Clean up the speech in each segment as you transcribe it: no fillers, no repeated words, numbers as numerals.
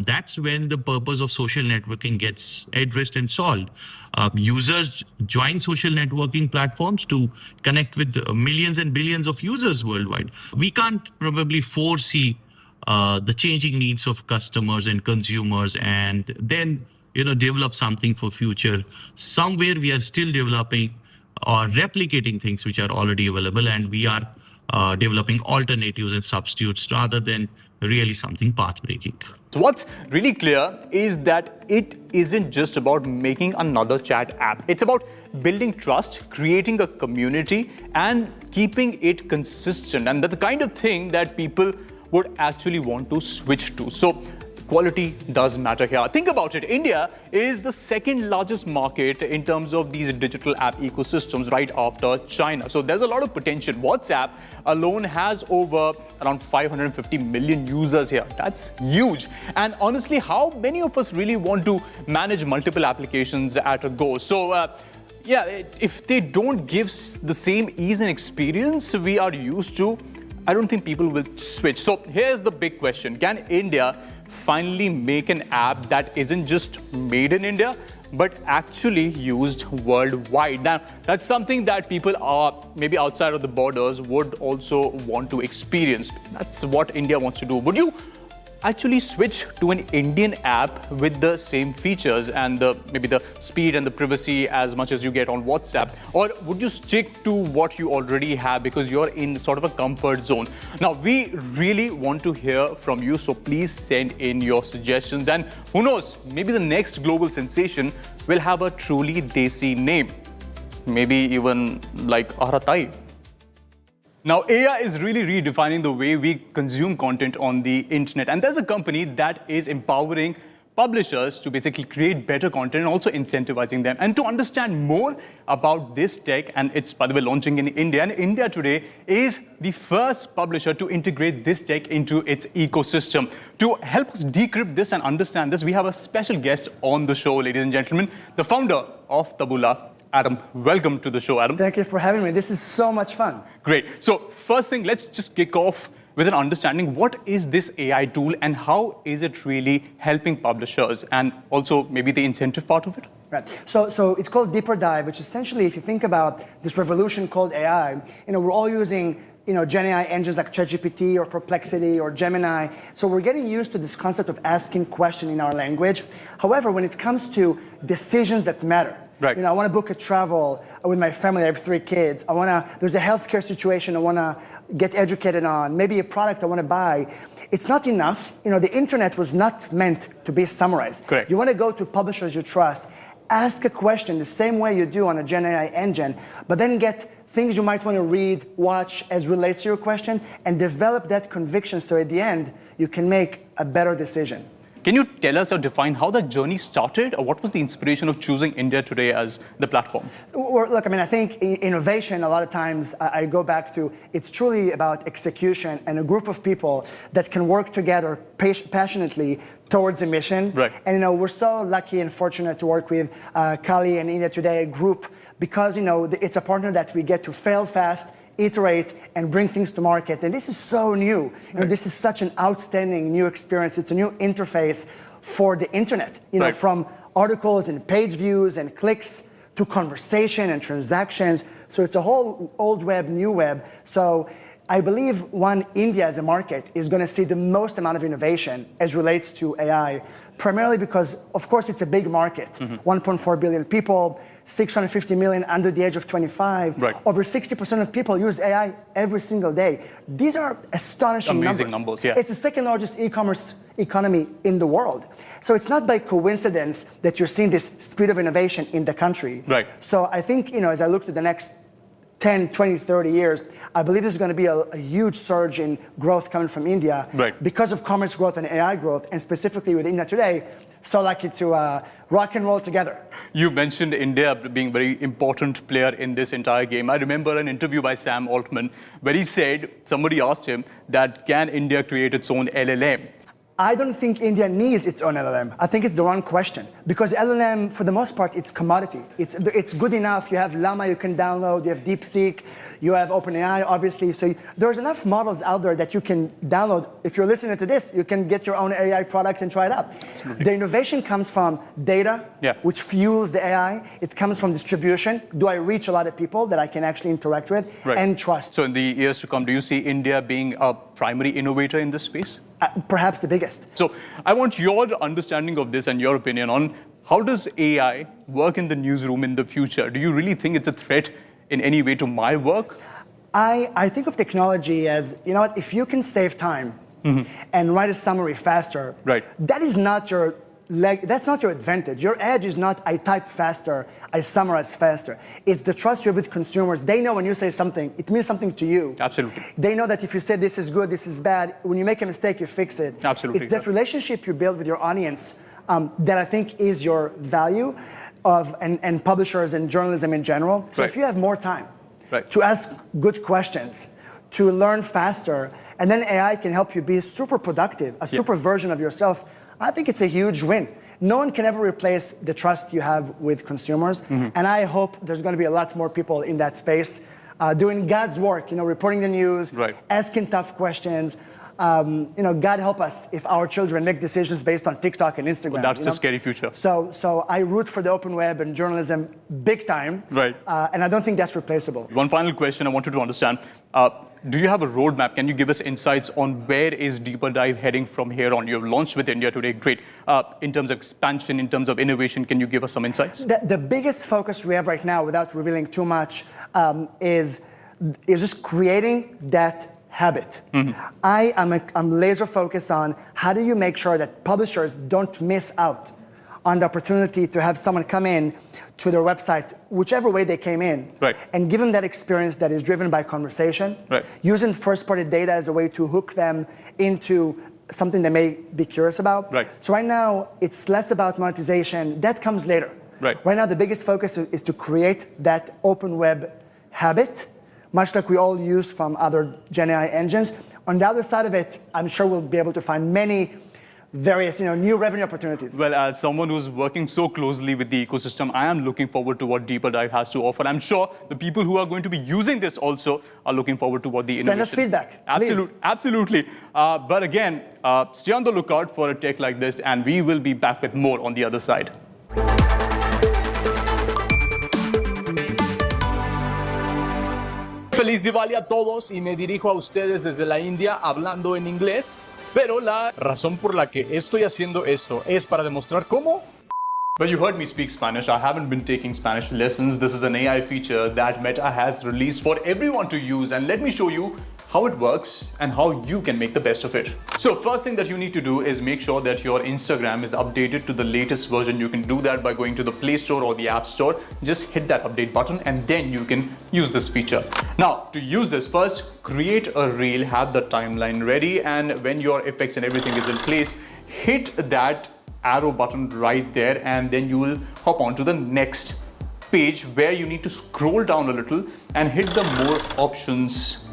That's when the purpose of social networking gets addressed and solved. Users join social networking platforms to connect with millions and billions of users worldwide. We can't probably foresee the changing needs of customers and consumers, and then develop something for future. Somewhere we are still developing or replicating things which are already available, and we are developing alternatives and substitutes rather than really something path breaking. So what's really clear is that it isn't just about making another chat app. It's about building trust, creating a community, and keeping it consistent. And that's the kind of thing that people would actually want to switch to. So quality does matter here. Think about it. India is the second largest market in terms of these digital app ecosystems, right after China. So there's a lot of potential. WhatsApp alone has over around 550 million users here. That's huge. And honestly, how many of us really want to manage multiple applications at a go? So yeah, if they don't give the same ease and experience we are used to, I don't think people will switch. So here's the big question. Can India finally make an app that isn't just made in India, but actually used worldwide? Now, that's something that people are maybe outside of the borders would also want to experience. That's what India wants to do. Would you actually switch to an Indian app with the same features and maybe the speed and the privacy as much as you get on WhatsApp? Or would you stick to what you already have because you're in sort of a comfort zone? Now, we really want to hear from you, so please send in your suggestions. And who knows, maybe the next global sensation will have a truly desi name. Maybe even like Aratai. Now, AI is really redefining the way we consume content on the internet. And there's a company that is empowering publishers to basically create better content and also incentivizing them. And to understand more about this tech, and it's, by the way, launching in India, and India today is the first publisher to integrate this tech into its ecosystem. To help us decrypt this and understand this, we have a special guest on the show, ladies and gentlemen, the founder of Taboola, Adam. Welcome to the show, Adam. Thank you for having me. This is so much fun. Great. So first thing, let's just kick off with an understanding. What is this AI tool and how is it really helping publishers, and also maybe the incentive part of it? Right. So it's called Deeper Dive, which essentially, if you think about this revolution called AI, we're all using Gen AI engines like ChatGPT or Perplexity or Gemini. So we're getting used to this concept of asking questions in our language. However, when it comes to decisions that matter, right. I want to book a travel with my family. I have 3 kids. There's a healthcare situation I want to get educated on. Maybe a product I want to buy. It's not enough. The internet was not meant to be summarized. Correct. You want to go to publishers you trust, ask a question the same way you do on a Gen AI engine, but then get things you might want to read, watch as relates to your question, and develop that conviction so at the end you can make a better decision. Can you tell us or define how that journey started, or what was the inspiration of choosing India today as the platform? Look, I think innovation, a lot of times I go back to, it's truly about execution and a group of people that can work together passionately towards a mission. Right. And we're so lucky and fortunate to work with Kali and India Today, a group, because it's a partner that we get to fail fast, iterate, and bring things to market. And this is so new. Right. This is such an outstanding new experience. It's a new interface for the internet, right. From articles and page views and clicks to conversation and transactions. So it's a whole old web, new web. So I believe India as a market is going to see the most amount of innovation as relates to AI, primarily because, of course, it's a big market. 1.4 billion people, 650 million under the age of 25. Right. Over 60% of people use AI every single day. These are astonishing Amazing numbers, yeah. It's the second largest e-commerce economy in the world. So it's not by coincidence that you're seeing this speed of innovation in the country. Right. So I think, as I look to the next 10, 20, 30 years, I believe there's going to be a huge surge in growth coming from India. Right. Because of commerce growth and AI growth, and specifically with India Today. So lucky to rock and roll together. You mentioned India being a very important player in this entire game. I remember an interview by Sam Altman where he said, somebody asked him that can India create its own LLM? I don't think India needs its own LLM. I think it's the wrong question because LLM, for the most part, it's commodity. It's good enough. You have Llama you can download. You have DeepSeek. You have OpenAI, obviously. So there's enough models out there that you can download. If you're listening to this, you can get your own AI product and try it out. Absolutely. The innovation comes from data, which fuels the AI. It comes from distribution. Do I reach a lot of people that I can actually interact with and trust? So in the years to come, do you see India being a primary innovator in this space? Perhaps the biggest. So I want your understanding of this and your opinion on how does AI work in the newsroom in the future? Do you really think it's a threat in any way to my work? I think of technology as, you know what, if you can save time and write a summary faster, that is not your that's not your advantage. Your edge is not I type faster, I summarize faster. It's the trust you have with consumers. They know when you say something, it means something to you. Absolutely. They know that if you say this is good, this is bad, when you make a mistake, you fix it. Absolutely. It's that relationship you build with your audience that I think is your value and publishers and journalism in general. So if you have more time to ask good questions, to learn faster, and then AI can help you be super productive, a super version of yourself, I think it's a huge win. No one can ever replace the trust you have with consumers. And I hope there's going to be a lot more people in that space doing God's work, reporting the news, asking tough questions. God help us if our children make decisions based on TikTok and Instagram. Well, that's the scary future. So I root for the open web and journalism big time. And I don't think that's replaceable. One final question I wanted to understand. Do you have a roadmap? Can you give us insights on where is Deeper Dive heading from here on? You've launched with India today, great. In terms of expansion, in terms of innovation, can you give us some insights? The biggest focus we have right now, without revealing too much, is just creating that habit. I'm laser focused on how do you make sure that publishers don't miss out on the opportunity to have someone come in to their website, whichever way they came in, and give them that experience that is driven by conversation, using first-party data as a way to hook them into something they may be curious about. So right now, it's less about monetization. That comes later. Right now, the biggest focus is to create that open web habit, much like we all use from other Gen AI engines. On the other side of it, I'm sure we'll be able to find many various new revenue opportunities. Well, as someone who's working so closely with the ecosystem, I am looking forward to what Deeper Dive has to offer. I'm sure the people who are going to be using this also are looking forward to what the innovation... Send us feedback, Absolutely. But again, stay on the lookout for a tech like this, and we will be back with more on the other side. Feliz Diwali a todos y me dirijo a ustedes desde la India hablando en inglés, pero la razón por la que estoy haciendo esto es para demostrar cómo. Well, you heard me speak Spanish. I haven't been taking Spanish lessons. This is an AI feature that Meta has released for everyone to use, and let me show you how it works and how you can make the best of it. So first thing that you need to do is make sure that your Instagram is updated to the latest version. You can do that by going to the Play Store or the App Store. Just hit that update button and then you can use this feature. Now, to use this, first create a reel, have the timeline ready, and when your effects and everything is in place, hit that arrow button right there, and then you will hop on to the next page where you need to scroll down a little and hit the more options,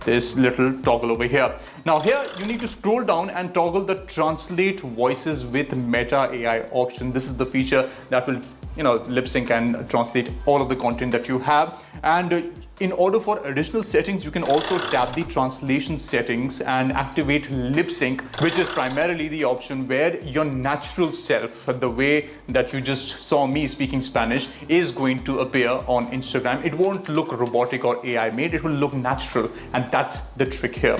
this little toggle over here. Now here you need to scroll down and toggle the translate voices with Meta AI option. This is the feature that will lip sync and translate all of the content that you have. And in order for additional settings, you can also tap the translation settings and activate lip sync, which is primarily the option where your natural self, the way that you just saw me speaking Spanish, is going to appear on Instagram. It won't look robotic or AI made, it will look natural, and that's the trick here.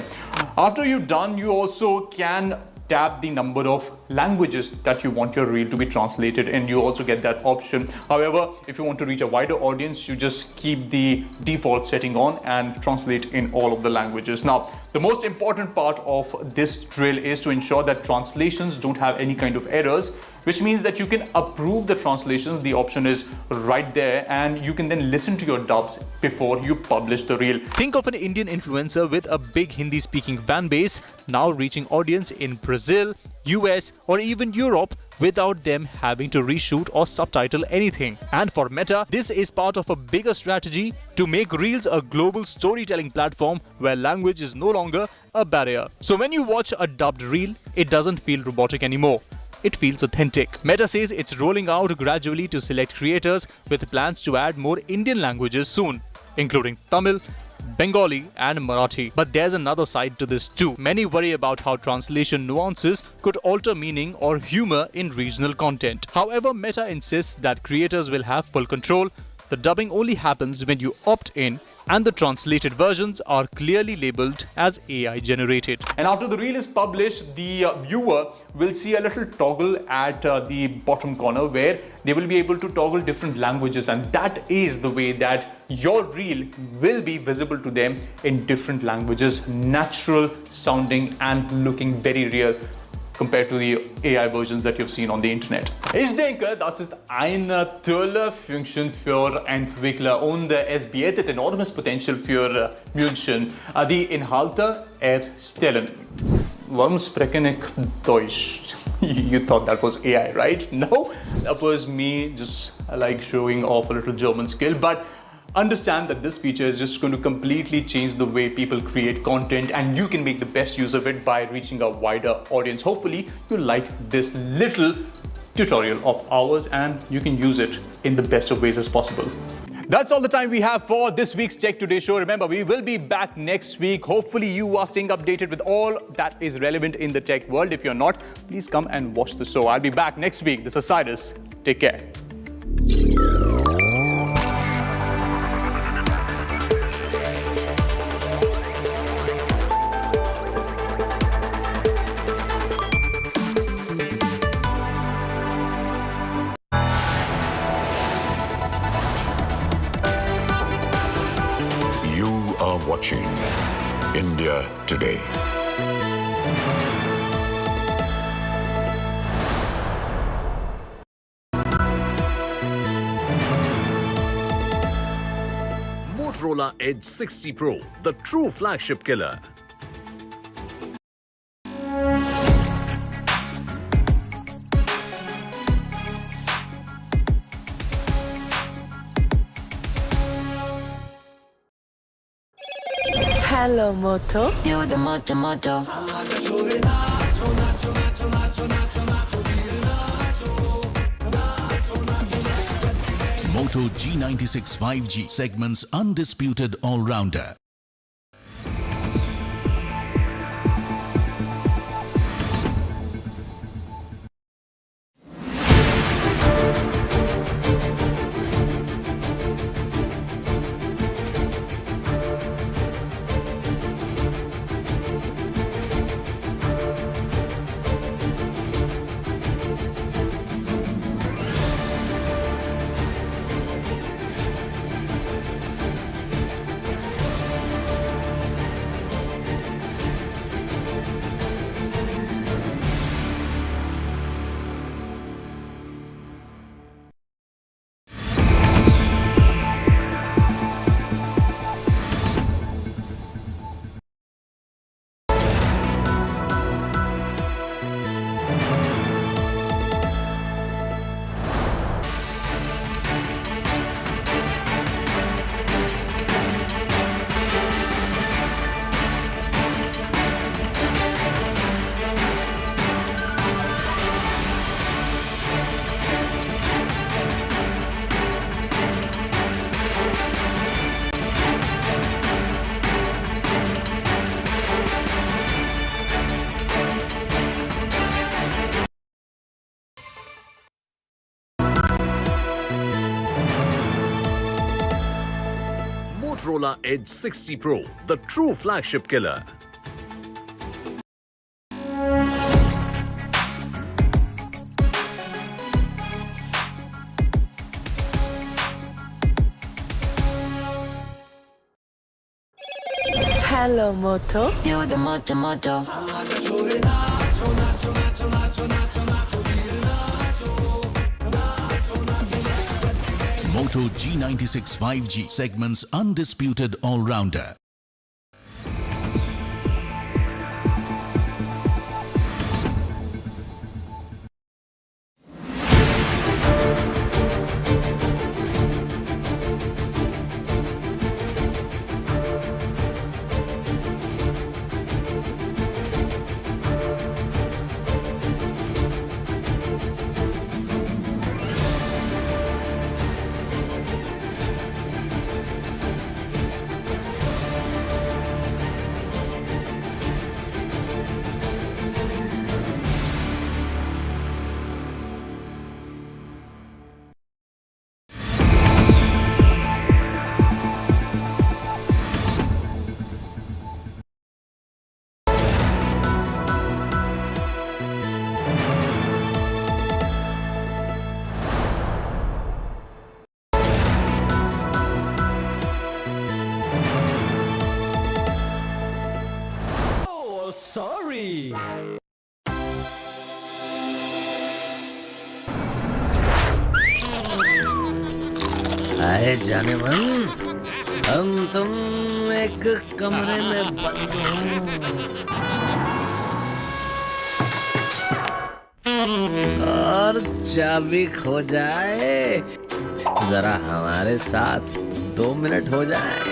After you're done, you also can tap the number of languages that you want your reel to be translated in. You also get that option. However, if you want to reach a wider audience, you just keep the default setting on and translate in all of the languages. Now, the most important part of this drill is to ensure that translations don't have any kind of errors, which means that you can approve the translations. The option is right there, and you can then listen to your dubs before you publish the reel. Think of an Indian influencer with a big Hindi-speaking fan base now reaching audience in Brazil, US or even Europe without them having to reshoot or subtitle anything. And for Meta, this is part of a bigger strategy to make Reels a global storytelling platform where language is no longer a barrier. So when you watch a dubbed reel, it doesn't feel robotic anymore. It feels authentic. Meta says it's rolling out gradually to select creators with plans to add more Indian languages soon, including Tamil, Bengali and Marathi. But there's another side to this too. Many worry about how translation nuances could alter meaning or humor in regional content. However, Meta insists that creators will have full control. The dubbing only happens when you opt in, and the translated versions are clearly labeled as AI generated. And after the reel is published, the viewer will see a little toggle at the bottom corner where they will be able to toggle different languages, and that is the way that your reel will be visible to them in different languages, natural sounding and looking very real compared to the AI versions that you've seen on the Internet. Ich denke, das ist eine tolle Funktion für Entwickler und es bietet enormes Potenzial für Menschen, die Inhalte erstellen. Warum spreche ich Deutsch? You thought that was AI, right? No, that was me just like showing off a little German skill. But understand that this feature is just going to completely change the way people create content, and you can make the best use of it by reaching a wider audience. Hopefully you like this little tutorial of ours and you can use it in the best of ways as possible. That's all the time we have for this week's Tech Today show. Remember, we will be back next week. Hopefully you are staying updated with all that is relevant in the tech world. If you're not, please come and watch the show. I'll be back next week. This is Cyrus. Take care. Watching India Today. Motorola Edge 60 Pro, the true flagship killer. Hello, Moto. Do the Moto Moto. Moto G96 5G, segment's undisputed all-rounder. Motorola Edge 60 Pro, the true flagship killer. Hello, Moto. Do the Moto Moto. Moto G96 5G, segment's undisputed all-rounder. आए जाने मन, हम तुम एक कमरे में बंद हो और चाबी खो जाए, जरा हमारे साथ 2 मिनट हो जाए।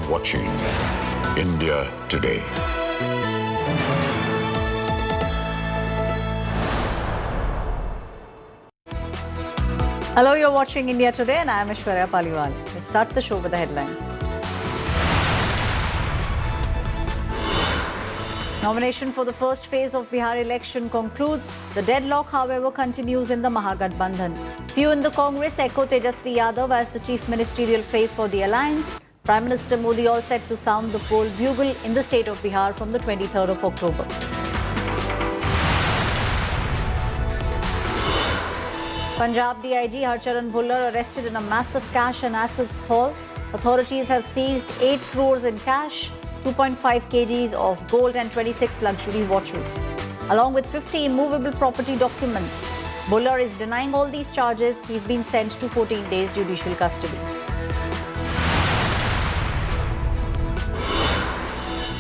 Watching India Today. Hello, you're watching India Today and I am Aishwarya Paliwal. Let's start the show with the headlines. Nomination for the first phase of Bihar election concludes. The deadlock, however, continues in the Mahagathbandhan. Few in the Congress echo Tejasvi Yadav as the chief ministerial face for the alliance. Prime Minister Modi all set to sound the poll bugle in the state of Bihar from the 23rd of October. Punjab DIG Harcharan Bhullar arrested in a massive cash and assets haul. Authorities have seized 8 crores in cash, 2.5 kgs of gold and 26 luxury watches, along with 50 immovable property documents. Bhullar is denying all these charges. He's been sent to 14 days judicial custody.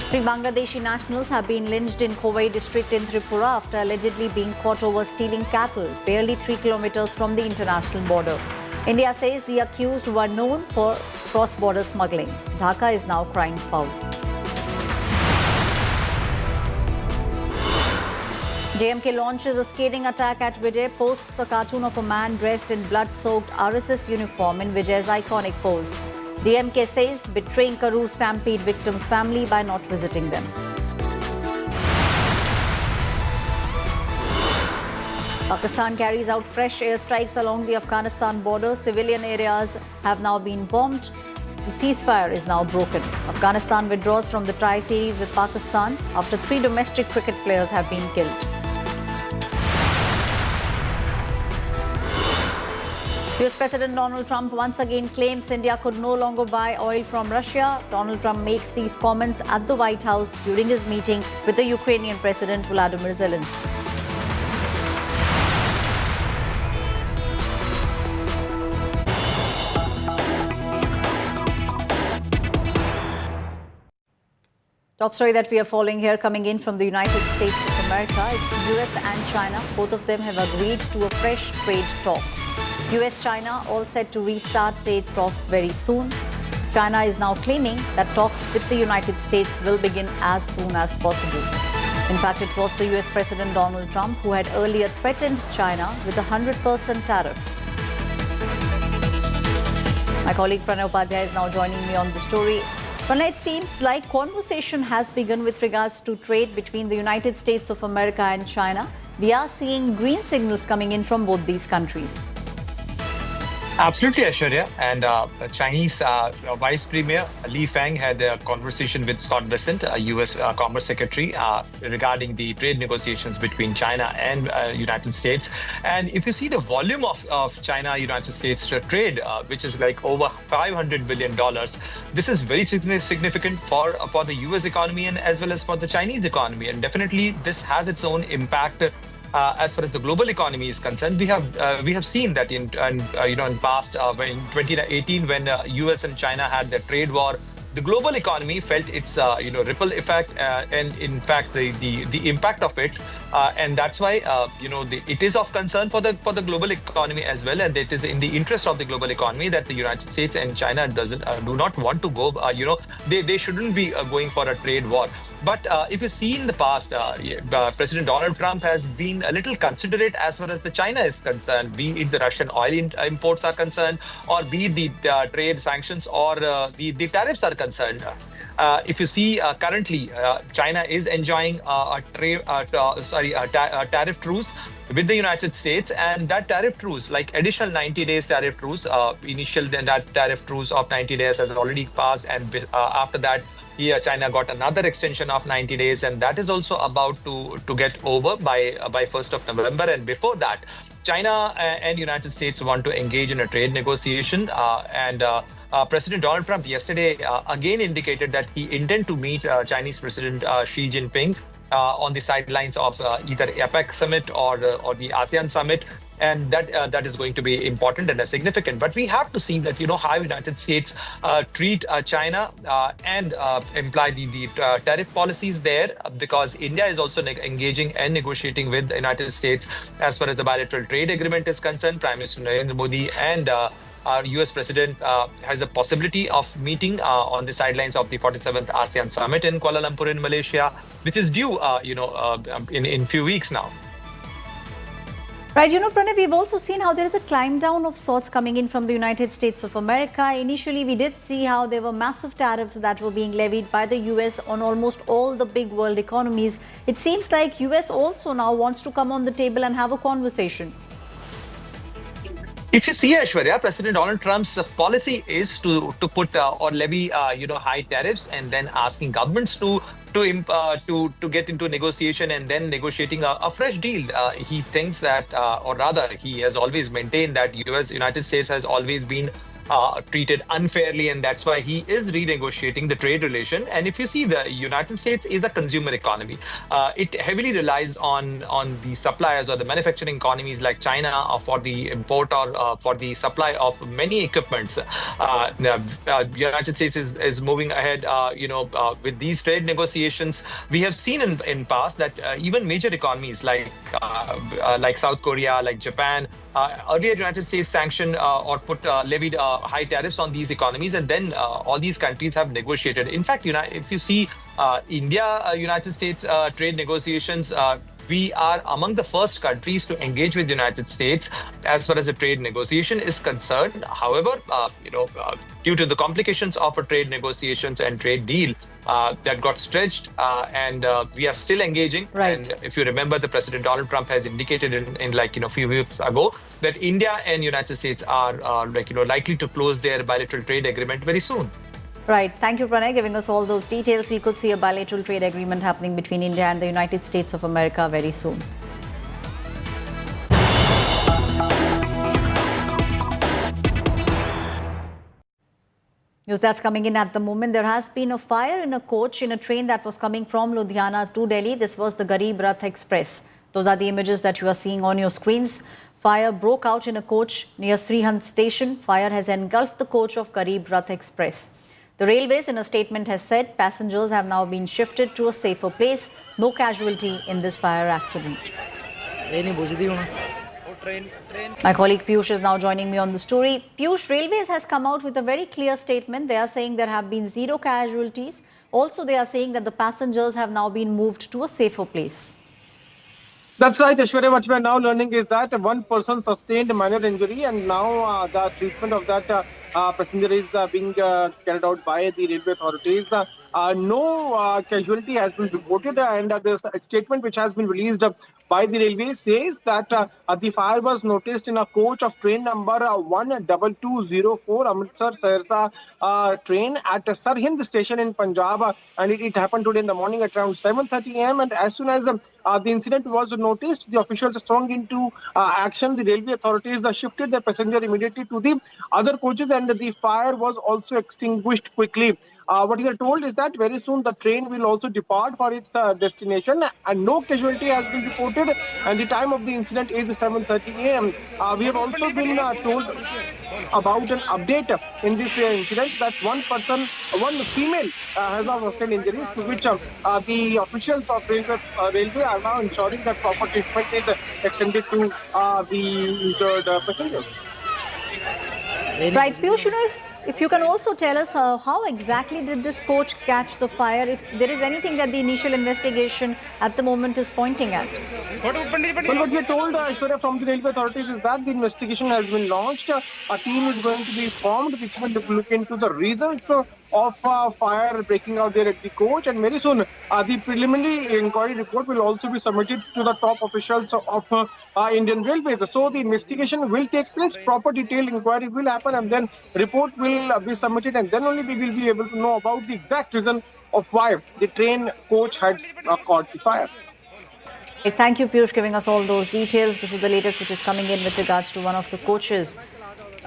3 Bangladeshi nationals have been lynched in Khowai district in Tripura after allegedly being caught over stealing cattle barely 3 kilometers from the international border. India says the accused were known for cross-border smuggling. Dhaka is now crying foul. JMK launches a scathing attack at Vijay, posts a cartoon of a man dressed in blood-soaked RSS uniform in Vijay's iconic pose. DMK says betraying Karur stampede victims' family by not visiting them. Pakistan carries out fresh airstrikes along the Afghanistan border. Civilian areas have now been bombed. The ceasefire is now broken. Afghanistan withdraws from the tri-series with Pakistan after 3 domestic cricket players have been killed. US President Donald Trump once again claims India could no longer buy oil from Russia. Donald Trump makes these comments at the White House during his meeting with the Ukrainian President Volodymyr Zelenskyy. Top story that we are following here coming in from the United States of America. It's US and China. Both of them have agreed to a fresh trade talk. US-China all set to restart trade talks very soon. China is now claiming that talks with the United States will begin as soon as possible. In fact, it was the US President Donald Trump who had earlier threatened China with a 100% tariff. My colleague Pranay Upadhyay is now joining me on the story. Pranay, it seems like conversation has begun with regards to trade between the United States of America and China. We are seeing green signals coming in from both these countries. Absolutely, Aishwarya. And Chinese Vice Premier Li Feng had a conversation with Scott Bessent, U.S. Commerce Secretary, regarding the trade negotiations between China and United States. And if you see the volume of China-United States trade, which is like over $500 billion, this is very significant for the U.S. economy and as well as for the Chinese economy. And definitely this has its own impact. As far as the global economy is concerned, we have seen that in past in 2018 when US and China had their trade war, the global economy felt its ripple effect and in fact the impact of it, and that's why it is of concern for the global economy as well, and it is in the interest of the global economy that the United States and China do not want to go. They shouldn't be going for a trade war. But if you see in the past, President Donald Trump has been a little considerate as far as the China is concerned, be it the Russian oil imports are concerned, or be it the trade sanctions or the tariffs are concerned. If you see currently, China is enjoying a tariff truce with the United States, and that tariff truce, like additional 90 days tariff truce, initial then that tariff truce of 90 days has already passed, and after that, China got another extension of 90 days, and that is also about to get over by 1st of November. And before that, China and United States want to engage in a trade negotiation, and President Donald Trump yesterday again indicated that he intends to meet Chinese President Xi Jinping on the sidelines of either APEC summit or the ASEAN summit. And that is going to be important and significant. But we have to see that, how United States treat China and imply the tariff policies there, because India is also engaging and negotiating with the United States as far as the bilateral trade agreement is concerned. Prime Minister Narendra Modi and our US President has a possibility of meeting on the sidelines of the 47th ASEAN Summit in Kuala Lumpur in Malaysia, which is due, in few weeks now. Right, Pranay, we've also seen how there is a climb down of sorts coming in from the United States of America. Initially, we did see how there were massive tariffs that were being levied by the US on almost all the big world economies. It seems like US also now wants to come on the table and have a conversation. If you see, Aishwarya, President Donald Trump's policy is to put or levy high tariffs and then asking governments to get into negotiation and then negotiating a fresh deal. He thinks that, or rather, he has always maintained that United States has always been treated unfairly, and that's why he is renegotiating the trade relation. And if you see, the United States is a consumer economy. It heavily relies on the suppliers or the manufacturing economies like China for the import or for the supply of many equipments. United States is moving ahead, with these trade negotiations. We have seen in past that even major economies like South Korea, like Japan, earlier United States sanctioned or levied high tariffs on these economies, and then all these countries have negotiated. In fact, if you see India-United States trade negotiations, we are among the first countries to engage with the United States as far as a trade negotiation is concerned. However, due to the complications of a trade negotiations and trade deal, that got stretched, and we are still engaging. Right. And if you remember, the President Donald Trump has indicated in a few weeks ago that India and United States are likely to close their bilateral trade agreement very soon. Right. Thank you, Pranay, giving us all those details. We could see a bilateral trade agreement happening between India and the United States of America very soon. News that's coming in at the moment. There has been a fire in a coach in a train that was coming from Ludhiana to Delhi. This was the Garib Rath Express. Those are the images that you are seeing on your screens. Fire broke out in a coach near Srihant station. Fire has engulfed the coach of Garib Rath Express. The Railways, in a statement, has said passengers have now been shifted to a safer place. No casualty in this fire accident. My colleague Piyush is now joining me on the story. Piyush, Railways has come out with a very clear statement. They are saying there have been 0 casualties. Also, they are saying that the passengers have now been moved to a safer place. That's right, Aishwarya. What we are now learning is that one person sustained minor injury, and now the treatment of that passenger is being carried out by the railway authorities. No casualty has been reported, and the statement which has been released by the railway says that the fire was noticed in a coach of train number 12204 Amritsar Saharsa train at Sirhind station in Punjab, and it happened today in the morning at around 7:30 a.m. And as soon as the incident was noticed, the officials sprung into action. The railway authorities shifted the passenger immediately to the other coaches, and the fire was also extinguished quickly. What we are told is that very soon the train will also depart for its destination, and no casualty has been reported, and the time of the incident is 7:30 a.m. We have also been told about an update in this incident that one female has now sustained injuries, to which the officials of railway are now ensuring that proper treatment is extended to the injured passengers. Right, Piyush, if you can also tell us how exactly did this coach catch the fire, if there is anything that the initial investigation at the moment is pointing at? Well, what we are told, Aishwarya, from the railway authorities is that the investigation has been launched. A team is going to be formed which will look into the reasons of fire breaking out there at the coach, and very soon the preliminary inquiry report will also be submitted to the top officials of Indian Railways. So the investigation will take place, proper detailed inquiry will happen, and then report will be submitted, and then only we will be able to know about the exact reason of why the train coach had caught the fire. Thank you, Piyush, giving us all those details. This is the latest which is coming in with regards to one of the coaches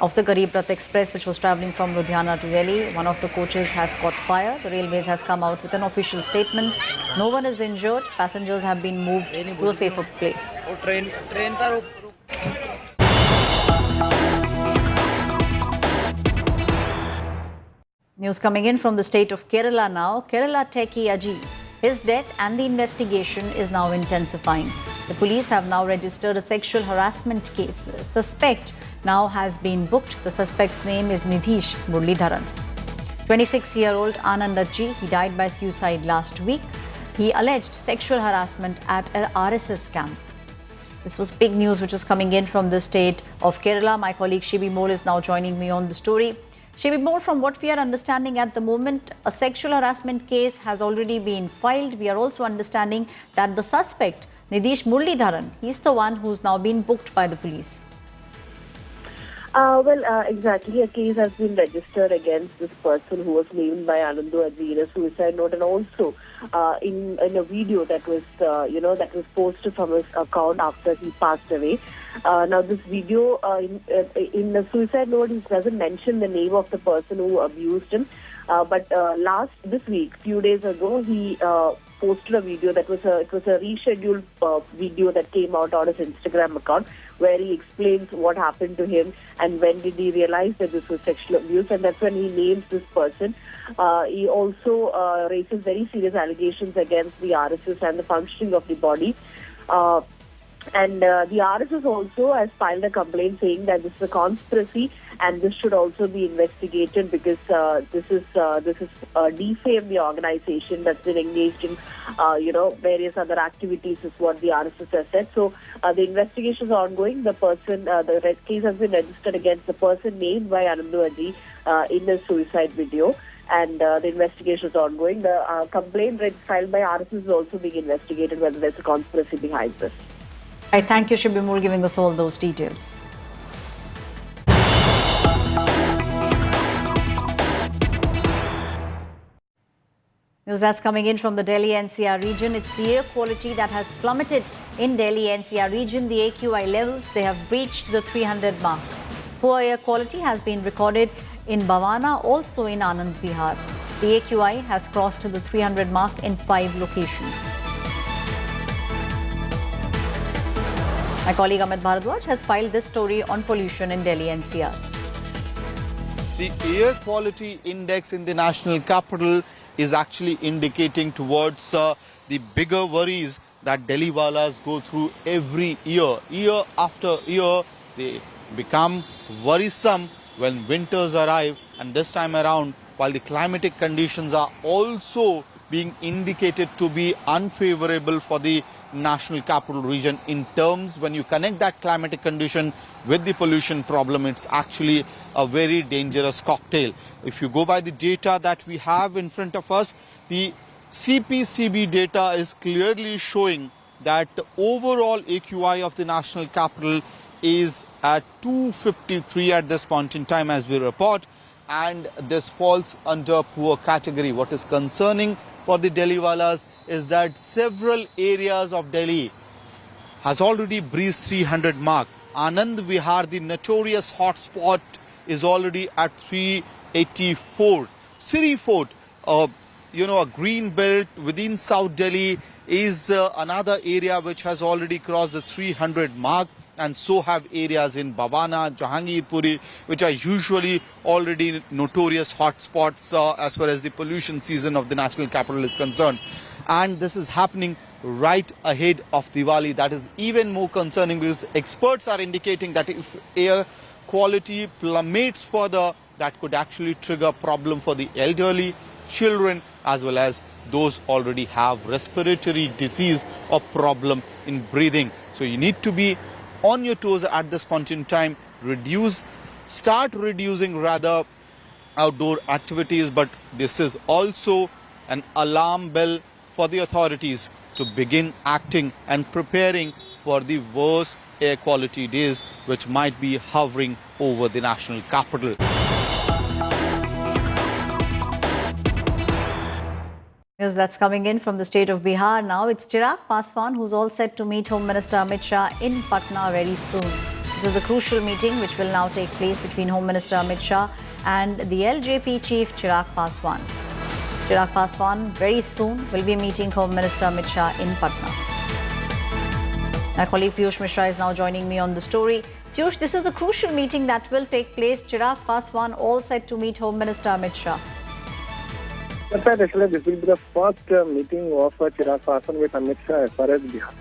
of the Garib Rath Express, which was travelling from Ludhiana to Delhi. One of the coaches has caught fire. The Railways has come out with an official statement. No one is injured. Passengers have been moved to a safer place. News coming in from the state of Kerala now. Kerala techie Ajit. His death and the investigation is now intensifying. The police have now registered a sexual harassment case. The suspect now has been booked. The suspect's name is Nitish Kumar. 26-year-old Anand Ajji, he died by suicide last week. He alleged sexual harassment at an RSS camp. This was big news which was coming in from the state of Kerala. My colleague Shibi Mole is now joining me on the story. Shibi Mole, from what we are understanding at the moment, a sexual harassment case has already been filed. We are also understanding that the suspect, Nitish Muralidharan, he's the one who's now been booked by the police. Exactly. A case has been registered against this person who was named by Anandu Ajji in a suicide note, and also in a video that was posted from his account after he passed away. Now, this video in the suicide note, he doesn't mention the name of the person who abused him. But this week, few days ago, he posted a video that was a rescheduled video that came out on his Instagram account, where he explains what happened to him and when did he realize that this was sexual abuse, and that's when he names this person. He also raises very serious allegations against the RSS and the functioning of the body. And the RSS also has filed a complaint saying that this is a conspiracy and this should also be investigated because this is defame the organization that's been engaged in various other activities, is what the RSS has said. So the investigation is ongoing. The person, the red case has been registered against the person named by Anandu Ajji in the suicide video. And the investigation is ongoing. The complaint filed by RSS is also being investigated, whether there's a conspiracy behind this. I thank you, Shibi Mole, giving us all those details. News that's coming in from the Delhi NCR region. It's the air quality that has plummeted in Delhi NCR region. The AQI levels, they have breached the 300 mark. Poor air quality has been recorded in Bhavana, also in Anand Vihar. The AQI has crossed the 300 mark in 5 locations. My colleague Amit Bharadwaj has filed this story on pollution in Delhi NCR. The air quality index in the national capital is actually indicating towards the bigger worries that Delhiwalas go through every year. Year after year, they become worrisome when winters arrive, and this time around while the climatic conditions are also being indicated to be unfavorable for the national capital region in terms, when you connect that climatic condition with the pollution problem, it's actually a very dangerous cocktail. If you go by the data that we have in front of us, the CPCB data is clearly showing that the overall AQI of the national capital is at 253 at this point in time as we report, and this falls under poor category. What is concerning for the Delhiwalas is that several areas of Delhi has already breached 300 mark. Anand Vihar, the notorious hotspot, is already at 384. Siri Fort, a green belt within South Delhi, is another area which has already crossed the 300 mark, and so have areas in Bhavana, Jahangirpuri, which are usually already notorious hotspots as far as the pollution season of the national capital is concerned. And this is happening right ahead of Diwali. That is even more concerning because experts are indicating that if air quality plummets further, that could actually trigger a problem for the elderly, children, as well as those already have respiratory disease or problem in breathing. So you need to be on your toes at this point in time, start reducing rather outdoor activities, but this is also an alarm bell for the authorities to begin acting and preparing for the worst air quality days which might be hovering over the national capital. News that's coming in from the state of Bihar now. It's Chirag Paswan who's all set to meet Home Minister Amit Shah in Patna very soon. This is a crucial meeting which will now take place between Home Minister Amit Shah and the LJP chief Chirag Paswan. Chirag Paswan very soon will be meeting Home Minister Amit Shah in Patna. My colleague Piyush Mishra is now joining me on the story. Piyush, this is a crucial meeting that will take place. Chirag Paswan all set to meet Home Minister Amit Shah. That's right, actually, this will be the first meeting of Chirag Paswan with Amit Shah as far as Bihar.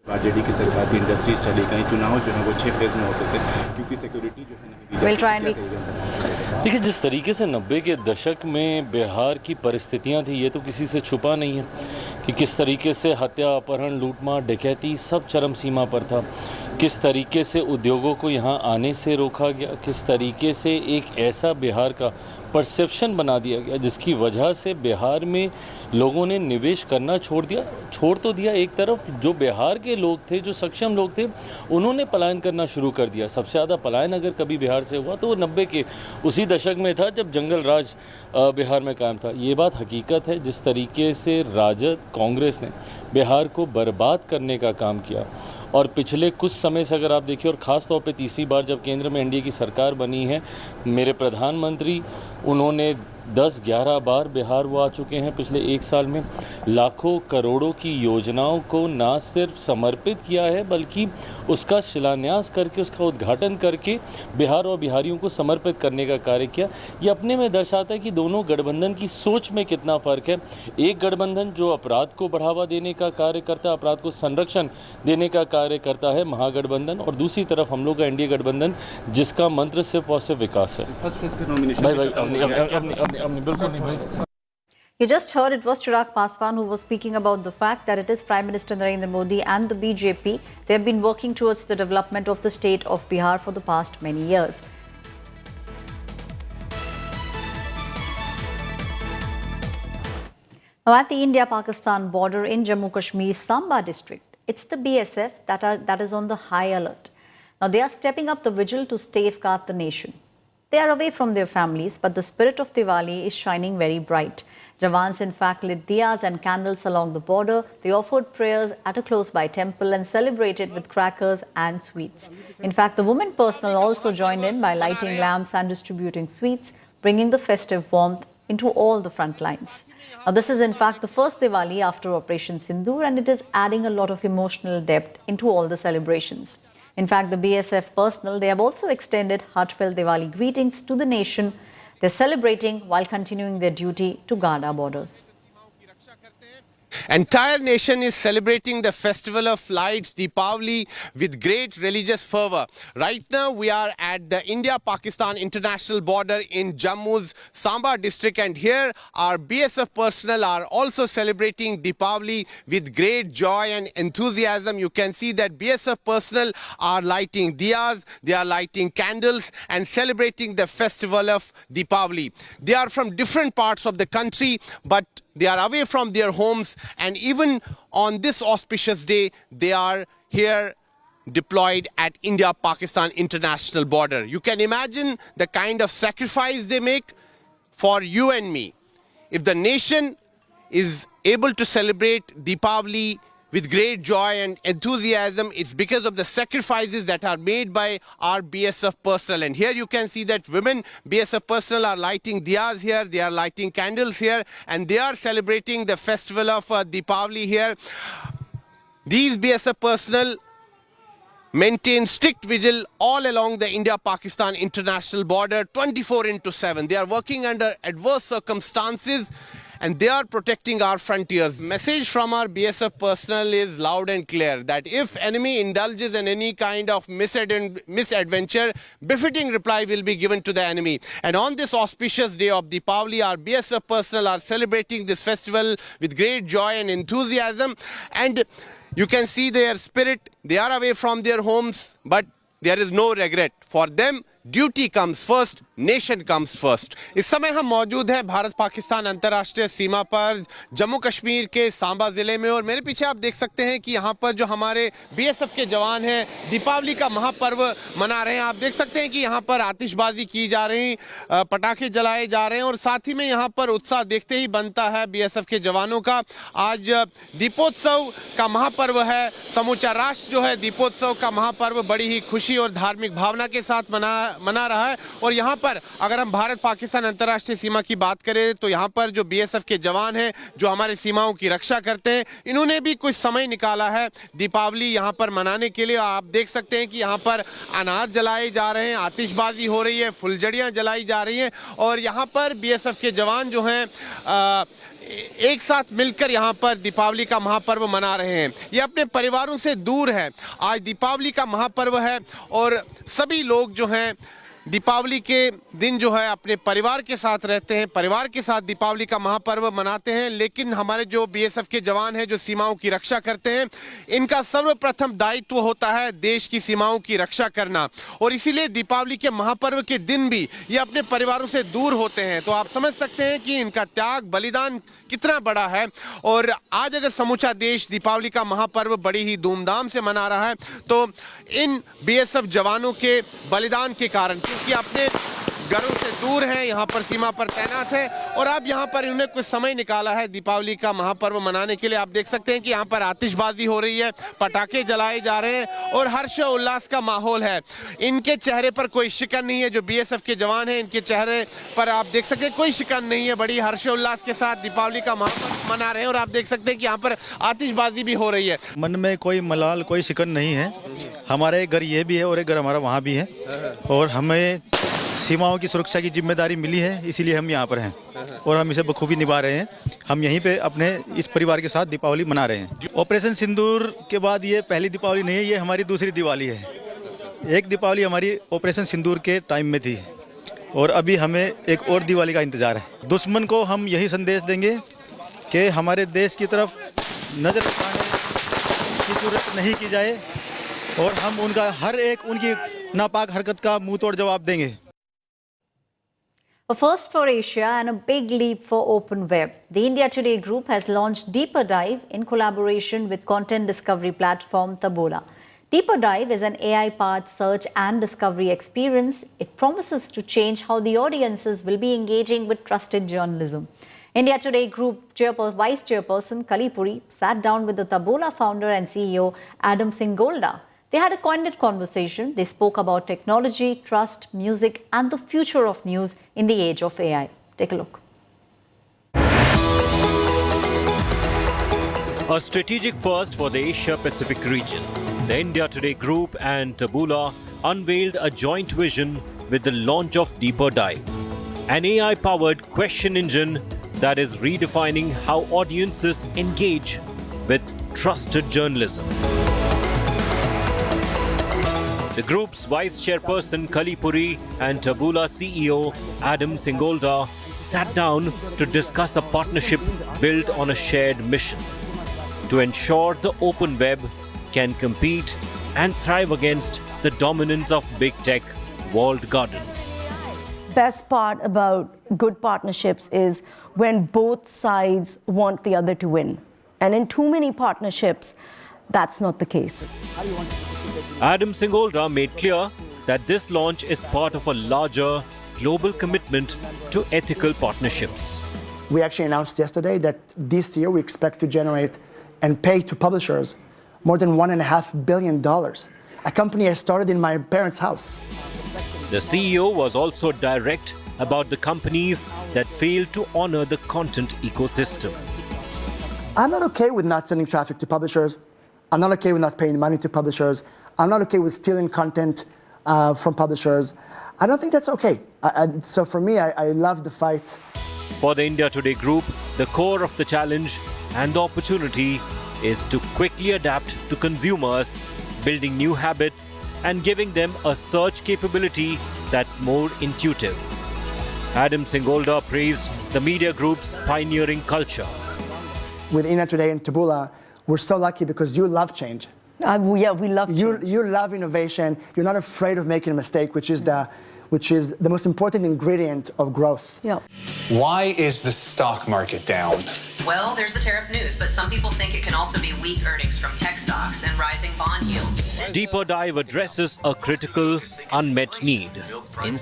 RJD की सरकार की industries चली गई, चुनाव जो है वो 6 phase में होते थे क्योंकि सिक्योरिटी जो है देखिए, जिस तरीके से 90 के दशक में बिहार की परिस्थितियां थी ये तो किसी से छुपा नहीं है कि किस तरीके से हत्या, अपहरण, लूटमार, डकैती सब चरम सीमा पर था। किस तरीके से उद्योगों को यहाँ आने से रोका गया, किस तरीके से एक ऐसा बिहार का परसेप्शन बना दिया गया जिसकी वजह से बिहार में लोगों ने निवेश करना छोड़ तो दिया। एक तरफ जो बिहार के लोग थे, जो सक्षम लोग थे, उन्होंने पलायन करना शुरू कर दिया। सबसे ज़्यादा पलायन अगर कभी बिहार से हुआ तो वो 90 के उसी दशक में था जब जंगल राज बिहार में कायम था। ये बात हकीकत है। जिस तरीके से राजद, कांग्रेस ने बिहार को बर्बाद करने का काम किया और पिछले कुछ समय से अगर आप देखिए, और ख़ास तौर पे तीसरी बार जब केंद्र में एनडीए की सरकार बनी है, मेरे प्रधानमंत्री उन्होंने 10-11 बार बिहार वो आ चुके हैं पिछले 1 साल में। लाखों करोड़ों की योजनाओं को ना सिर्फ समर्पित किया है बल्कि उसका शिलान्यास करके, उसका उद्घाटन करके बिहार और बिहारियों को समर्पित करने का कार्य किया। ये अपने में दर्शाता है कि दोनों गठबंधन की सोच में कितना फ़र्क है। एक गठबंधन जो अपराध को बढ़ावा देने का कार्य करता है, अपराध को संरक्षण देने का कार्य करता है, महागठबंधन, और दूसरी तरफ हम लोग का एनडीए गठबंधन जिसका मंत्र सिर्फ और सिर्फ विकास है। You just heard it was Chirag Paswan who was speaking about the fact that it is Prime Minister Narendra Modi and the BJP. They have been working towards the development of the state of Bihar for the past many years. Now at the India-Pakistan border in Jammu Kashmir's Samba district, it's the BSF that is on the high alert. Now they are stepping up the vigil to safeguard the nation. They are away from their families, but the spirit of Diwali is shining very bright. Jawans in fact lit diyas and candles along the border. They offered prayers at a close-by temple and celebrated with crackers and sweets. In fact, the women personnel also joined in by lighting lamps and distributing sweets, bringing the festive warmth into all the front lines. Now, this is in fact the first Diwali after Operation Sindoor, and it is adding a lot of emotional depth into all the celebrations. In fact, the BSF personnel, they have also extended heartfelt Diwali greetings to the nation. They're celebrating while continuing their duty to guard our borders. Entire nation is celebrating the festival of lights, Deepavali, with great religious fervor. Right now we are at the India-Pakistan international border in Jammu's Samba district, and here our BSF personnel are also celebrating Deepavali with great joy and enthusiasm. You can see that BSF personnel are lighting diyas, they are lighting candles and celebrating the festival of Deepavali. They are from different parts of the country, but they are away from their homes, and even on this auspicious day, they are here deployed at India-Pakistan international border. You can imagine the kind of sacrifice they make for you and me. If the nation is able to celebrate Deepavali with great joy and enthusiasm, it's because of the sacrifices that are made by our BSF personnel. And here you can see that women BSF personnel are lighting diyas here, they are lighting candles here, and they are celebrating the festival of Deepavali here. These BSF personnel maintain strict vigil all along the India-Pakistan international border 24/7. They are working under adverse circumstances, and they are protecting our frontiers. Message from our BSF personnel is loud and clear that if enemy indulges in any kind of misadventure, befitting reply will be given to the enemy. And on this auspicious day of Deepavali, our BSF personnel are celebrating this festival with great joy and enthusiasm. And you can see their spirit. They are away from their homes, but there is no regret. For them, duty comes first, nation comes first. इस समय हम मौजूद हैं भारत पाकिस्तान अंतर्राष्ट्रीय सीमा पर जम्मू कश्मीर के सांबा ज़िले में, और मेरे पीछे आप देख सकते हैं कि यहाँ पर जो हमारे बीएसएफ के जवान हैं दीपावली का महापर्व मना रहे हैं। आप देख सकते हैं कि यहाँ पर आतिशबाजी की जा रही, पटाखे जलाए जा रहे हैं, और साथ ही में यहाँ पर उत्साह देखते ही बनता है बीएसएफ के जवानों का। आज दीपोत्सव का महापर्व है, समूचा राष्ट्र जो है दीपोत्सव का महापर्व बड़ी ही खुशी और धार्मिक भावना के साथ मना रहा है। और यहाँ पर अगर हम भारत पाकिस्तान अंतर्राष्ट्रीय सीमा की बात करें तो यहाँ पर जो बीएसएफ के जवान हैं जो हमारे सीमाओं की रक्षा करते हैं, इन्होंने भी कुछ समय निकाला है दीपावली यहाँ पर मनाने के लिए। आप देख सकते हैं कि यहाँ पर अनार जलाए जा रहे हैं, आतिशबाजी हो रही है, फुलझड़ियाँ जलाई जा रही हैं, और यहाँ पर बीएसएफ के जवान जो हैं एक साथ मिलकर यहाँ पर दीपावली का महापर्व मना रहे हैं। ये अपने परिवारों से दूर है। आज दीपावली का महापर्व है और सभी लोग जो हैं दीपावली के दिन जो है अपने परिवार के साथ रहते हैं, परिवार के साथ दीपावली का महापर्व मनाते हैं। लेकिन हमारे जो बीएसएफ के जवान हैं जो सीमाओं की रक्षा करते हैं, इनका सर्वप्रथम दायित्व होता है देश की सीमाओं की रक्षा करना, और इसीलिए दीपावली के महापर्व के दिन भी ये अपने परिवारों से दूर होते हैं। तो आप समझ सकते हैं कि इनका त्याग बलिदान कितना बड़ा है। और आज अगर समूचा देश दीपावली का महापर्व बड़ी ही धूमधाम से मना रहा है तो इन बीएसएफ जवानों के बलिदान के कारण, क्योंकि अपने घरों से दूर हैं, यहाँ पर सीमा पर तैनात हैं, और अब यहाँ पर इन्होंने कुछ समय निकाला है दीपावली का महापर्व मनाने के लिए। आप देख सकते हैं कि यहाँ पर आतिशबाजी हो रही है, पटाखे जलाए जा रहे हैं और हर्ष उल्लास का माहौल है। इनके चेहरे पर कोई शिकन नहीं है। जो बीएसएफ के जवान हैं इनके चेहरे पर आप देख सकते हैं कोई शिकन नहीं है, बड़ी हर्ष उल्लास के साथ दीपावली का महापर्व मना रहे हैं। और आप देख सकते हैं कि यहाँ पर आतिशबाजी भी हो रही है। मन में कोई मलाल, कोई शिकन नहीं है। हमारे घर ये भी है और एक घर हमारा वहाँ भी है, और हमें सीमाओं की सुरक्षा की जिम्मेदारी मिली है, इसीलिए हम यहाँ पर हैं और हम इसे बखूबी निभा रहे हैं। हम यहीं पे अपने इस परिवार के साथ दीपावली मना रहे हैं। ऑपरेशन सिंदूर के बाद ये पहली दीपावली नहीं है, ये हमारी दूसरी दिवाली है। एक दीपावली हमारी ऑपरेशन सिंदूर के टाइम में थी और अभी हमें एक और दिवाली का इंतज़ार है। दुश्मन को हम यही संदेश देंगे कि हमारे देश की तरफ नज़र रखने की जरूरत नहीं की जाए, और हम उनका हर एक उनकी नापाक हरकत का मुंह तोड़ जवाब देंगे। A first for Asia and a big leap for open web. The India Today group has launched Deeper Dive in collaboration with content discovery platform Tabola. Deeper Dive is an AI-powered search and discovery experience. It promises to change how the audiences will be engaging with trusted journalism. India Today group Vice Chairperson Kalipuri sat down with the Tabola founder and CEO Adam Singh Golda. They had a candid conversation. They spoke about technology, trust, music, and the future of news in the age of AI. Take a look. A strategic first for the Asia-Pacific region. The India Today Group and Taboola unveiled a joint vision with the launch of Deeper Dive, an AI-powered question engine that is redefining how audiences engage with trusted journalism. The group's vice chairperson Kalipuri and Taboola CEO Adam Singolda sat down to discuss a partnership built on a shared mission to ensure the open web can compete and thrive against the dominance of big tech walled gardens. Best part about good partnerships is when both sides want the other to win. And in too many partnerships, that's not the case. Adam Singolda made clear that this launch is part of a larger global commitment to ethical partnerships. We actually announced yesterday that this year we expect to generate and pay to publishers more than $1.5 billion. A company I started in my parents' house. The CEO was also direct about the companies that fail to honor the content ecosystem. I'm not okay with not sending traffic to publishers. I'm not okay with not paying money to publishers. I'm not okay with stealing content from publishers. I don't think that's okay. So for me, I love the fight. For the India Today Group, the core of the challenge and the opportunity is to quickly adapt to consumers, building new habits and giving them a search capability that's more intuitive. Adam Singolda praised the media group's pioneering culture. With India Today and Taboola, we're so lucky because you love change. Yeah, we love change. You love innovation. You're not afraid of making a mistake, which is the most important ingredient of growth. Yeah. Why is the stock market down? Well, there's the tariff news, but some people think it can also be weak earnings from tech stocks and rising bond yields. Deeper Dive addresses a critical, unmet need.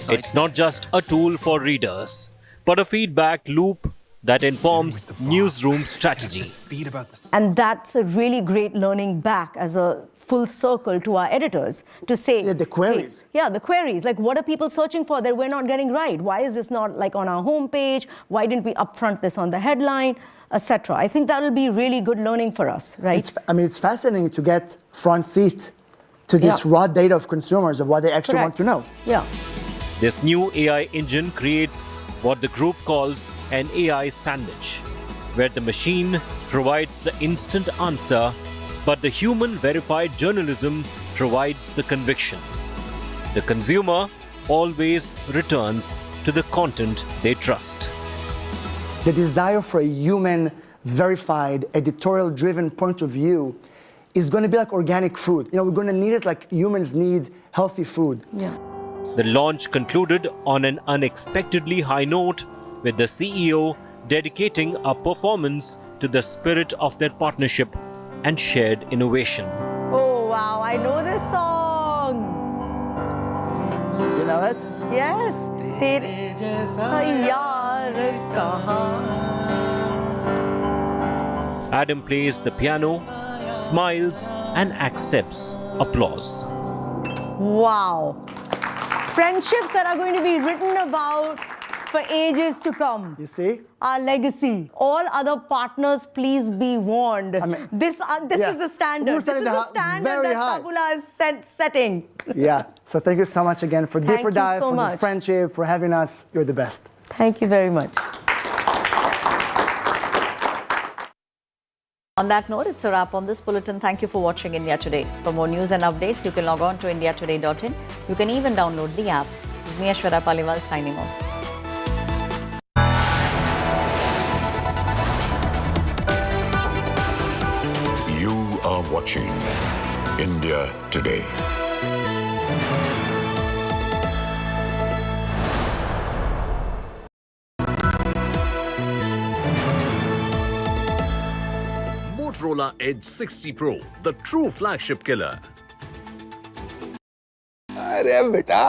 It's not just a tool for readers, but a feedback loop that informs newsroom strategy. And that's a really great learning back as a full circle to our editors to say... Yeah, the queries. Yeah, the queries. Like, what are people searching for that we're not getting right? Why is this not like on our homepage? Why didn't we upfront this on the headline, etc.? I think that'll be really good learning for us, right? It's fascinating to get front seat to this raw data of consumers of what they actually want to know. Yeah. This new AI engine creates what the group calls an AI sandwich, where the machine provides the instant answer, but the human verified journalism provides the conviction. The consumer always returns to the content they trust. The desire for a human verified, editorial-driven point of view is going to be like organic food. You know, we're going to need it like humans need healthy food. Yeah. The launch concluded on an unexpectedly high note, with the CEO dedicating a performance to the spirit of their partnership and shared innovation. Oh, wow, I know this song. You know it? Yes. Tere jaisa yaar kahan. Adam plays the piano, smiles and accepts applause. Wow. Friendships that are going to be written about for ages to come. You see? Our legacy. All other partners, please be warned. This is the standard. This is the standard that Taboola is setting. Yeah. So thank you so much again for Deeper Dive, for the friendship, for having us. You're the best. Thank you very much. On that note, it's a wrap on this bulletin. Thank you for watching India Today. For more news and updates, you can log on to indiatoday.in. You can even download the app. This is me, Aishwarya Paliwal, signing off. You are watching India Today. Motorola Edge 60 Pro, the true flagship killer. अरे बेटा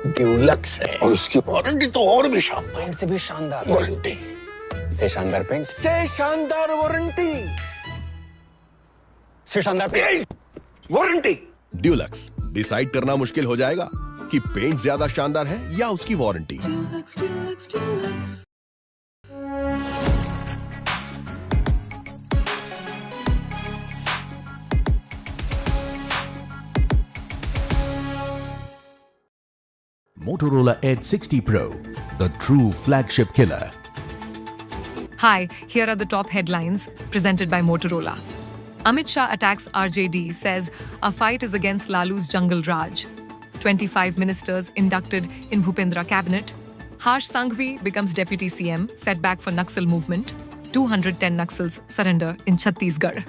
Dulux है और उसकी warranty तो और भी शानदार। Paint से भी शानदार वारंटी से शानदार पेंट से शानदार वारंटी से शानदार पेंट वारंटी। ड्यूलक्स डिसाइड करना मुश्किल हो जाएगा कि पेंट ज्यादा शानदार है या उसकी warranty. Motorola Edge 60 Pro, the true flagship killer. Hi, here are the top headlines presented by Motorola. Amit Shah attacks RJD, says our fight is against Lalu's jungle Raj. 25 ministers inducted in Bhupendra cabinet. Harsh Sanghvi becomes deputy CM, setback for Naxal movement. 210 Naxals surrender in Chhattisgarh.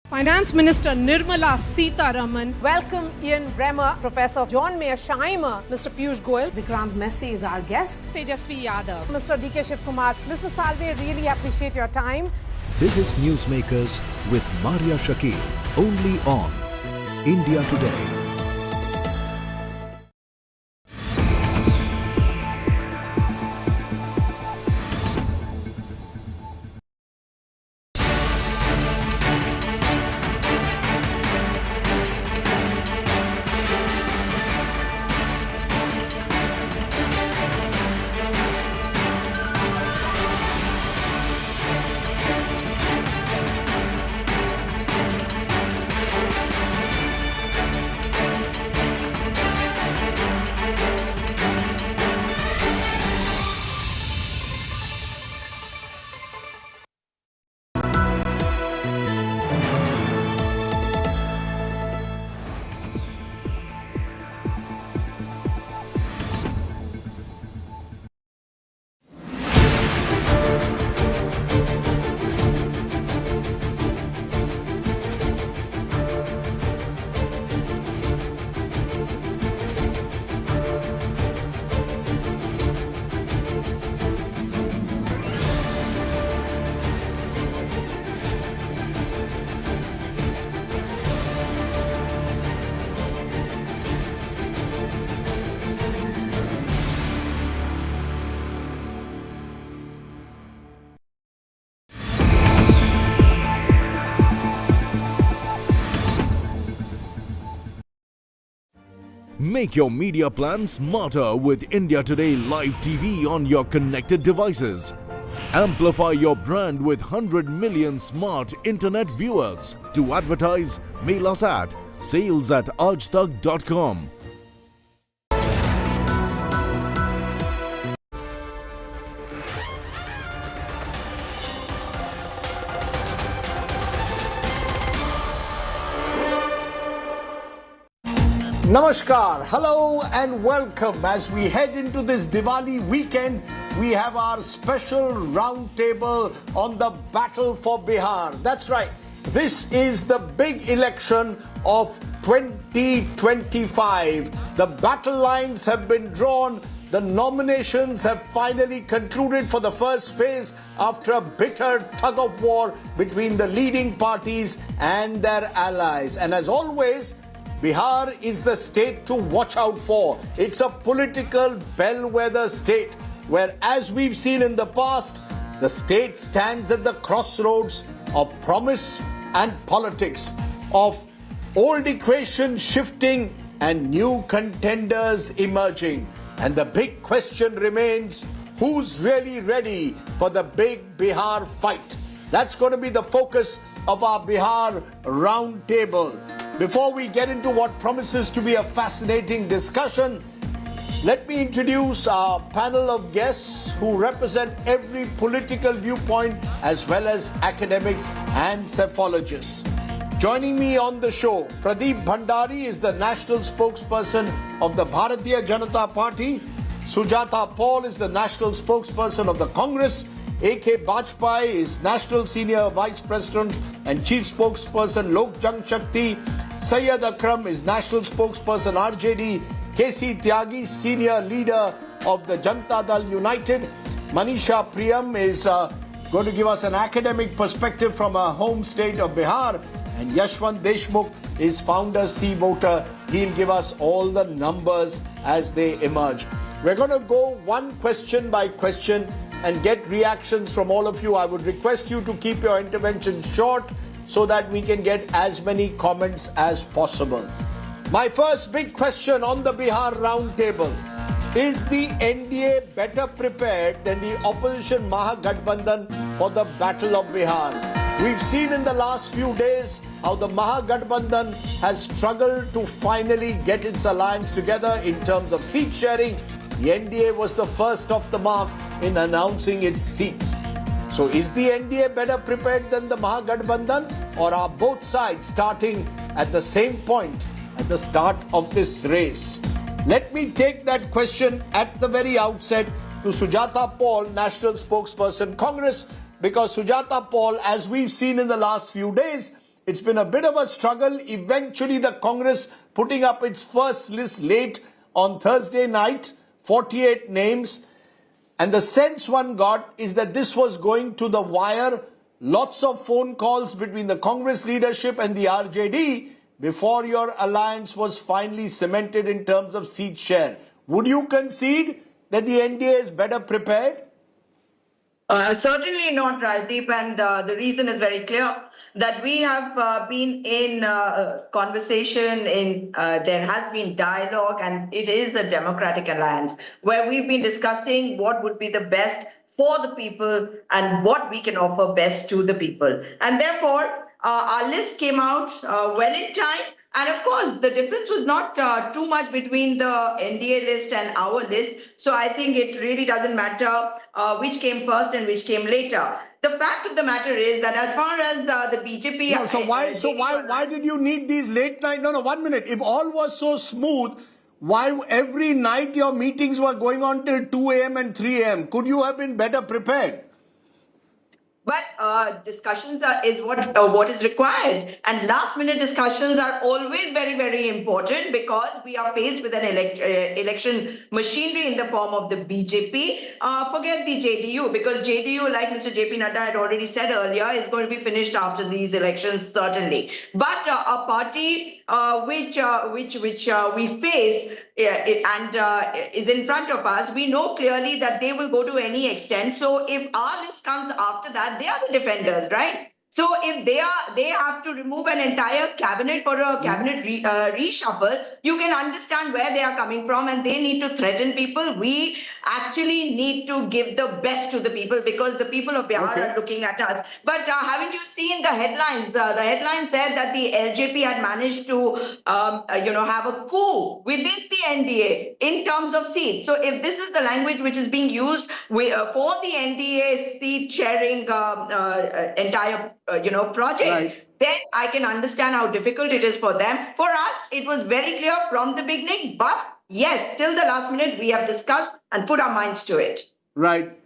Finance Minister Nirmala Sitharaman, welcome Ian Bremmer, Professor John Mearsheimer, Mr. Piyush Goyal, Vikrant Messi is our guest, Tejasvi Yadav, Mr. DK Shiv Kumar. Mr. Salve, really appreciate your time. Biggest newsmakers with Maria Shakir, only on India Today. Make your media plan smarter with India Today Live TV on your connected devices. Amplify your brand with 100 million smart internet viewers. To advertise, mail us at sales@aajtak.com. Namaskar, hello and welcome. As we head into this Diwali weekend, we have our special roundtable on the battle for Bihar. That's right, this is the big election of 2025. The battle lines have been drawn. The nominations have finally concluded for the first phase after a bitter tug of war between the leading parties and their allies. And as always, Bihar is the state to watch out for. It's a political bellwether state where, as we've seen in the past, the state stands at the crossroads of promise and politics, of old equations shifting and new contenders emerging. And the big question remains, who's really ready for the big Bihar fight? That's going to be the focus of our Bihar roundtable. Before we get into what promises to be a fascinating discussion, let me introduce our panel of guests who represent every political viewpoint as well as academics and psephologists. Joining me on the show, Pradeep Bhandari is the national spokesperson of the Bharatiya Janata Party. Sujata Paul is the national spokesperson of the Congress. A.K. Bajpai is National Senior Vice President and Chief Spokesperson Lok Janshakti. Syed Akram is National Spokesperson RJD. K.C. Tyagi, Senior Leader of the Janata Dal United. Manisha Priyam is going to give us an academic perspective from our home state of Bihar. And Yashwant Deshmukh is Founder C Voter. He'll give us all the numbers as they emerge. We're going to go one question by question and get reactions from all of you. I would request you to keep your intervention short so that we can get as many comments as possible. My first big question on the Bihar roundtable: is the NDA better prepared than the opposition Mahagathbandhan for the battle of Bihar? We've seen in the last few days how the Mahagathbandhan has struggled to finally get its alliance together in terms of seat sharing. The NDA was the first off the mark in announcing its seats. So is the NDA better prepared than the Mahagathbandhan, or are both sides starting at the same point at the start of this race? Let me take that question at the very outset to Sujata Paul, National Spokesperson, Congress, because Sujata Paul, as we've seen in the last few days, it's been a bit of a struggle. Eventually, the Congress putting up its first list late on Thursday night, 48 names. And the sense one got is that this was going to the wire. Lots of phone calls between the Congress leadership and the RJD before your alliance was finally cemented in terms of seat share. Would you concede that the NDA is better prepared? Certainly not, Rajdeep, and the reason is very clear. That we have been in conversation, there has been dialogue, and it is a democratic alliance where we've been discussing what would be the best for the people and what we can offer best to the people. And therefore, our list came out well in time. And of course, the difference was not too much between the NDA list and our list. So I think it really doesn't matter which came first and which came later. The fact of the matter is that as far as the BJP... No, so why did you need these late night... No, 1 minute. If all was so smooth, why every night your meetings were going on till 2 a.m. and 3 a.m.? Could you have been better prepared? But discussions is what is required, and last-minute discussions are always very, very important because we are faced with an election machinery in the form of the BJP. Forget the JDU, because JDU, like Mr. JP Nadda had already said earlier, is going to be finished after these elections, certainly. But a party which we face and is in front of us, we know clearly that they will go to any extent. So if our list comes after that, they are the defenders, right? So if they have to remove an entire cabinet for a cabinet reshuffle, you can understand where they are coming from, and they need to threaten people. We actually need to give the best to the people because the people of Bihar are looking at us. But haven't you seen the headlines? The headline said that the LJP had managed to, have a coup within the NDA in terms of seats. So if this is the language which is being used for the NDA seat sharing entire project, then I can understand how difficult it is for them. For us, it was very clear from the beginning, but yes, till the last minute, we have discussed and put our minds to it. Right.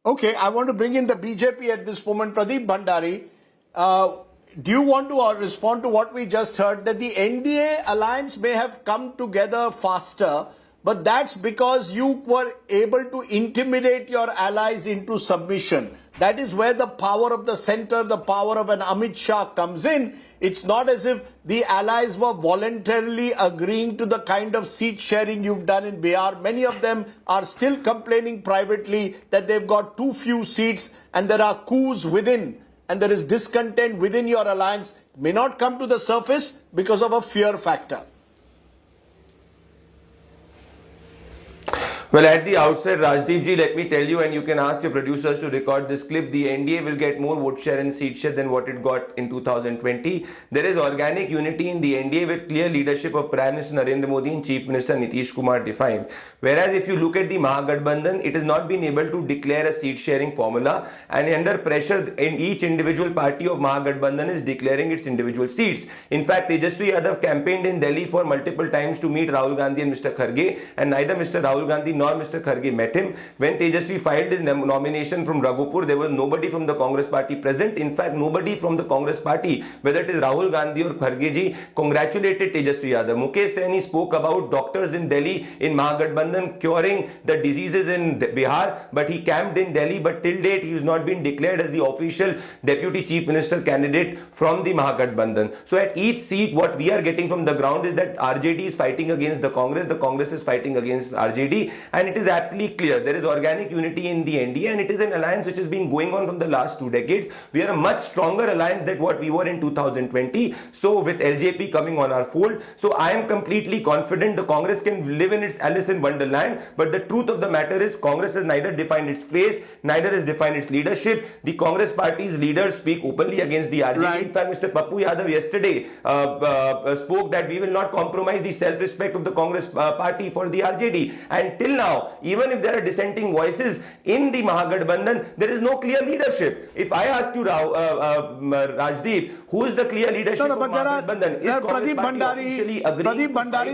Okay, I want to bring in the BJP at this moment. Pradeep Bhandari, do you want to respond to what we just heard, that the NDA alliance may have come together faster, but that's because you were able to intimidate your allies into submission? That is where the power of the center, the power of an Amit Shah comes in. It's not as if the allies were voluntarily agreeing to the kind of seat sharing you've done in Bihar. Many of them are still complaining privately that they've got too few seats and there are coups within and there is discontent within your alliance. It may not come to the surface because of a fear factor. Well, at the outset, Rajdeep ji, let me tell you, and you can ask your producers to record this clip, the NDA will get more vote share and seat share than what it got in 2020. There is organic unity in the NDA with clear leadership of Prime Minister Narendra Modi and Chief Minister Nitish Kumar defined. Whereas if you look at the Mahagathbandhan, it has not been able to declare a seat sharing formula, and under pressure, in each individual party of Mahagathbandhan is declaring its individual seats. In fact, Tejasvi Yadav campaigned in Delhi for multiple times to meet Rahul Gandhi and Mr. Kharge, and neither Mr. Rahul Gandhi nor Mr. Kharge met him. When Tejasvi filed his nomination from Raghupur, there was nobody from the Congress party present. In fact, nobody from the Congress party, whether it is Rahul Gandhi or Kharge ji, congratulated Tejasvi Yadav. Mukesh Saini spoke about doctors in Delhi in Mahagathbandhan curing the diseases in Bihar, but he camped in Delhi, but till date he has not been declared as the official deputy chief minister candidate from the Mahagathbandhan. So at each seat, what we are getting from the ground is that RJD is fighting against the Congress is fighting against RJD, and it is absolutely clear there is organic unity in the NDA, and it is an alliance which has been going on from the last 2 decades. We are a much stronger alliance than what we were in 2020. So with LJP coming on our fold, so I am completely confident the Congress can live in its Alice in Wonderland. But the truth of the matter is Congress has neither defined its face, neither has defined its leadership. The Congress party's leaders speak openly against the RJD. Right. In fact, Mr. Pappu Yadav yesterday spoke that we will not compromise the self-respect of the Congress party for the RJD. And till now, now, even if there are dissenting voices in the Mahagathbandhan, there is no clear leadership. If I ask you, Rajdeep, who is the clear leadership of Mahagathbandhan? Pradeep Bhandari,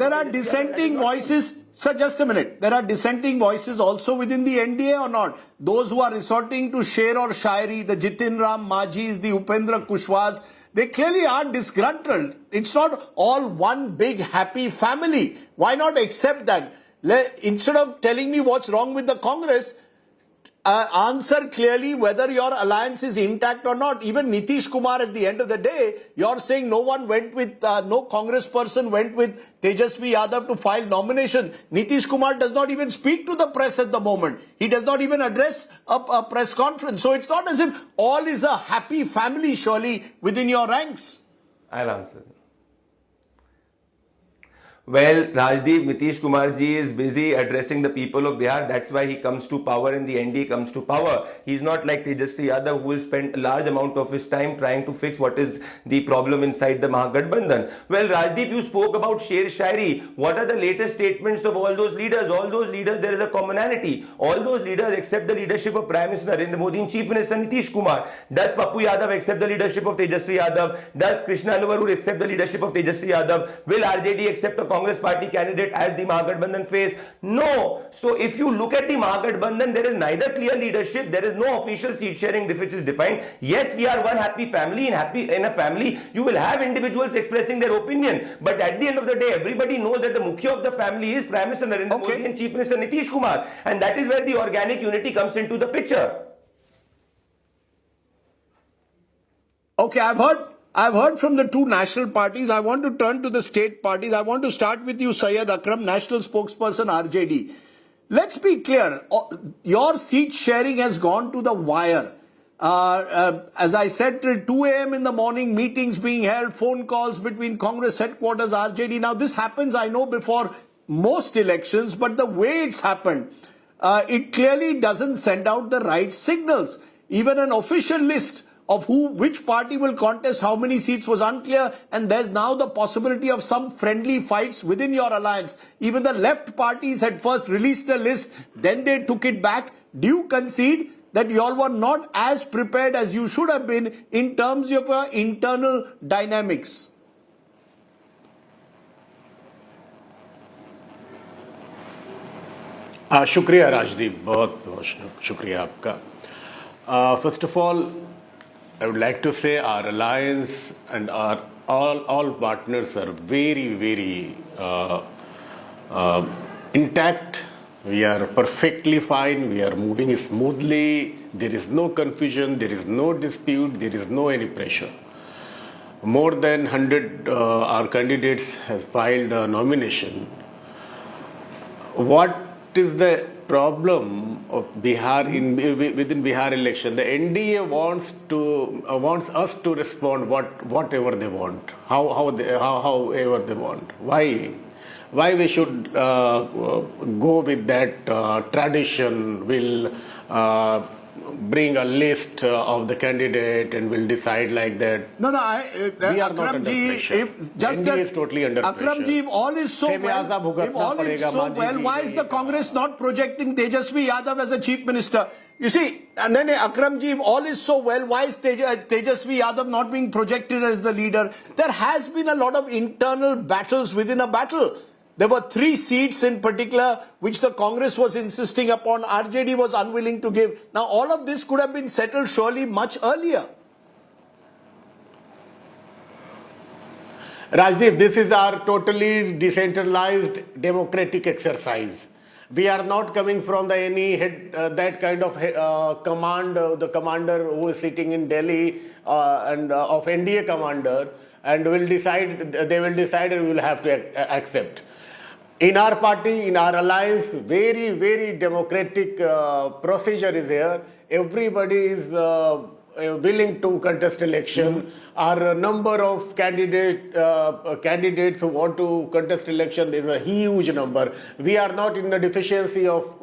there are dissenting voices. Sir, just a minute. There are dissenting voices also within the NDA or not? Those who are resorting to sher or shairi, the Jitin Ram Majhis, the Upendra Kushwas, they clearly are disgruntled. It's not all one big happy family. Why not accept that? Instead of telling me what's wrong with the Congress, answer clearly whether your alliance is intact or not. Even Nitish Kumar, at the end of the day, you're saying no one went with, no congressperson went with Tejasvi Yadav to file nomination. Nitish Kumar does not even speak to the press at the moment. He does not even address a press conference. So it's not as if all is a happy family, surely, within your ranks. I'll answer. Well, Rajdeep, Nitish Kumar ji is busy addressing the people of Bihar. That's why he comes to power and the NDA comes to power. He's not like Tejasvi Yadav, who will spend a large amount of his time trying to fix what is the problem inside the Mahagathbandhan. Well, Rajdeep, you spoke about Sher Shairi. What are the latest statements of all those leaders? All those leaders, there is a commonality. All those leaders accept the leadership of Prime Minister Narendra Modi and Chief Minister Nitish Kumar. Does Pappu Yadav accept the leadership of Tejasvi Yadav? Does Krishna Anuvarur accept the leadership of Tejasvi Yadav? Will RJD accept a Congress party candidate as the Mahagathbandhan face? No. So if you look at the Mahagathbandhan, there is neither clear leadership, there is no official seat sharing which is defined. Yes, we are one happy family. In a family, you will have individuals expressing their opinion. But at the end of the day, everybody knows that the mukhya of the family is Prime Minister Narendra Modi and Chief Minister Nitish Kumar. And that is where the organic unity comes into the picture. Okay, I've heard from the two national parties. I want to turn to the state parties. I want to start with you, Syed Akram, national spokesperson, RJD. Let's be clear. Your seat sharing has gone to the wire. As I said, till 2 a.m. in the morning, meetings being held, phone calls between Congress headquarters, RJD. Now, this happens, I know, before most elections, but the way it's happened, it clearly doesn't send out the right signals. Even an official list of which party will contest how many seats was unclear, and there's now the possibility of some friendly fights within your alliance. Even the left parties had first released a list, then they took it back. Do you concede that you all were not as prepared as you should have been in terms of your internal dynamics? शुक्रिया राजदीप, बहुत बहुत शुक्रिया आपका. First of all, I would like to say our alliance and our all partners are very, very intact. We are perfectly fine. We are moving smoothly. There is no confusion. There is no dispute. There is no any pressure. More than 100 our candidates have filed a nomination. What is the problem of Bihar within Bihar election? The NDA wants us to respond whatever they want, however they want. Why we should go with that tradition? Will bring a list of the candidate and will decide like that. No, we are not under pressure. NDA is totally under pressure. Ji, if all is so well, why is the Congress not projecting Tejasvi Yadav as a chief minister? You see, and then Akram ji, if all is so well, why is Tejasvi Yadav not being projected as the leader? There has been a lot of internal battles within a battle. There were 3 seats in particular which the Congress was insisting upon. RJD was unwilling to give. Now all of this could have been settled surely much earlier. Rajdeep, this is our totally decentralized democratic exercise. We are not coming from that kind of command, the commander who is sitting in Delhi and of NDA commander, and they will decide and we will have to accept. In our party, in our alliance, very, very democratic procedure is here. Everybody is willing to contest election. Our number of candidates who want to contest election is a huge number. We are not in the deficiency of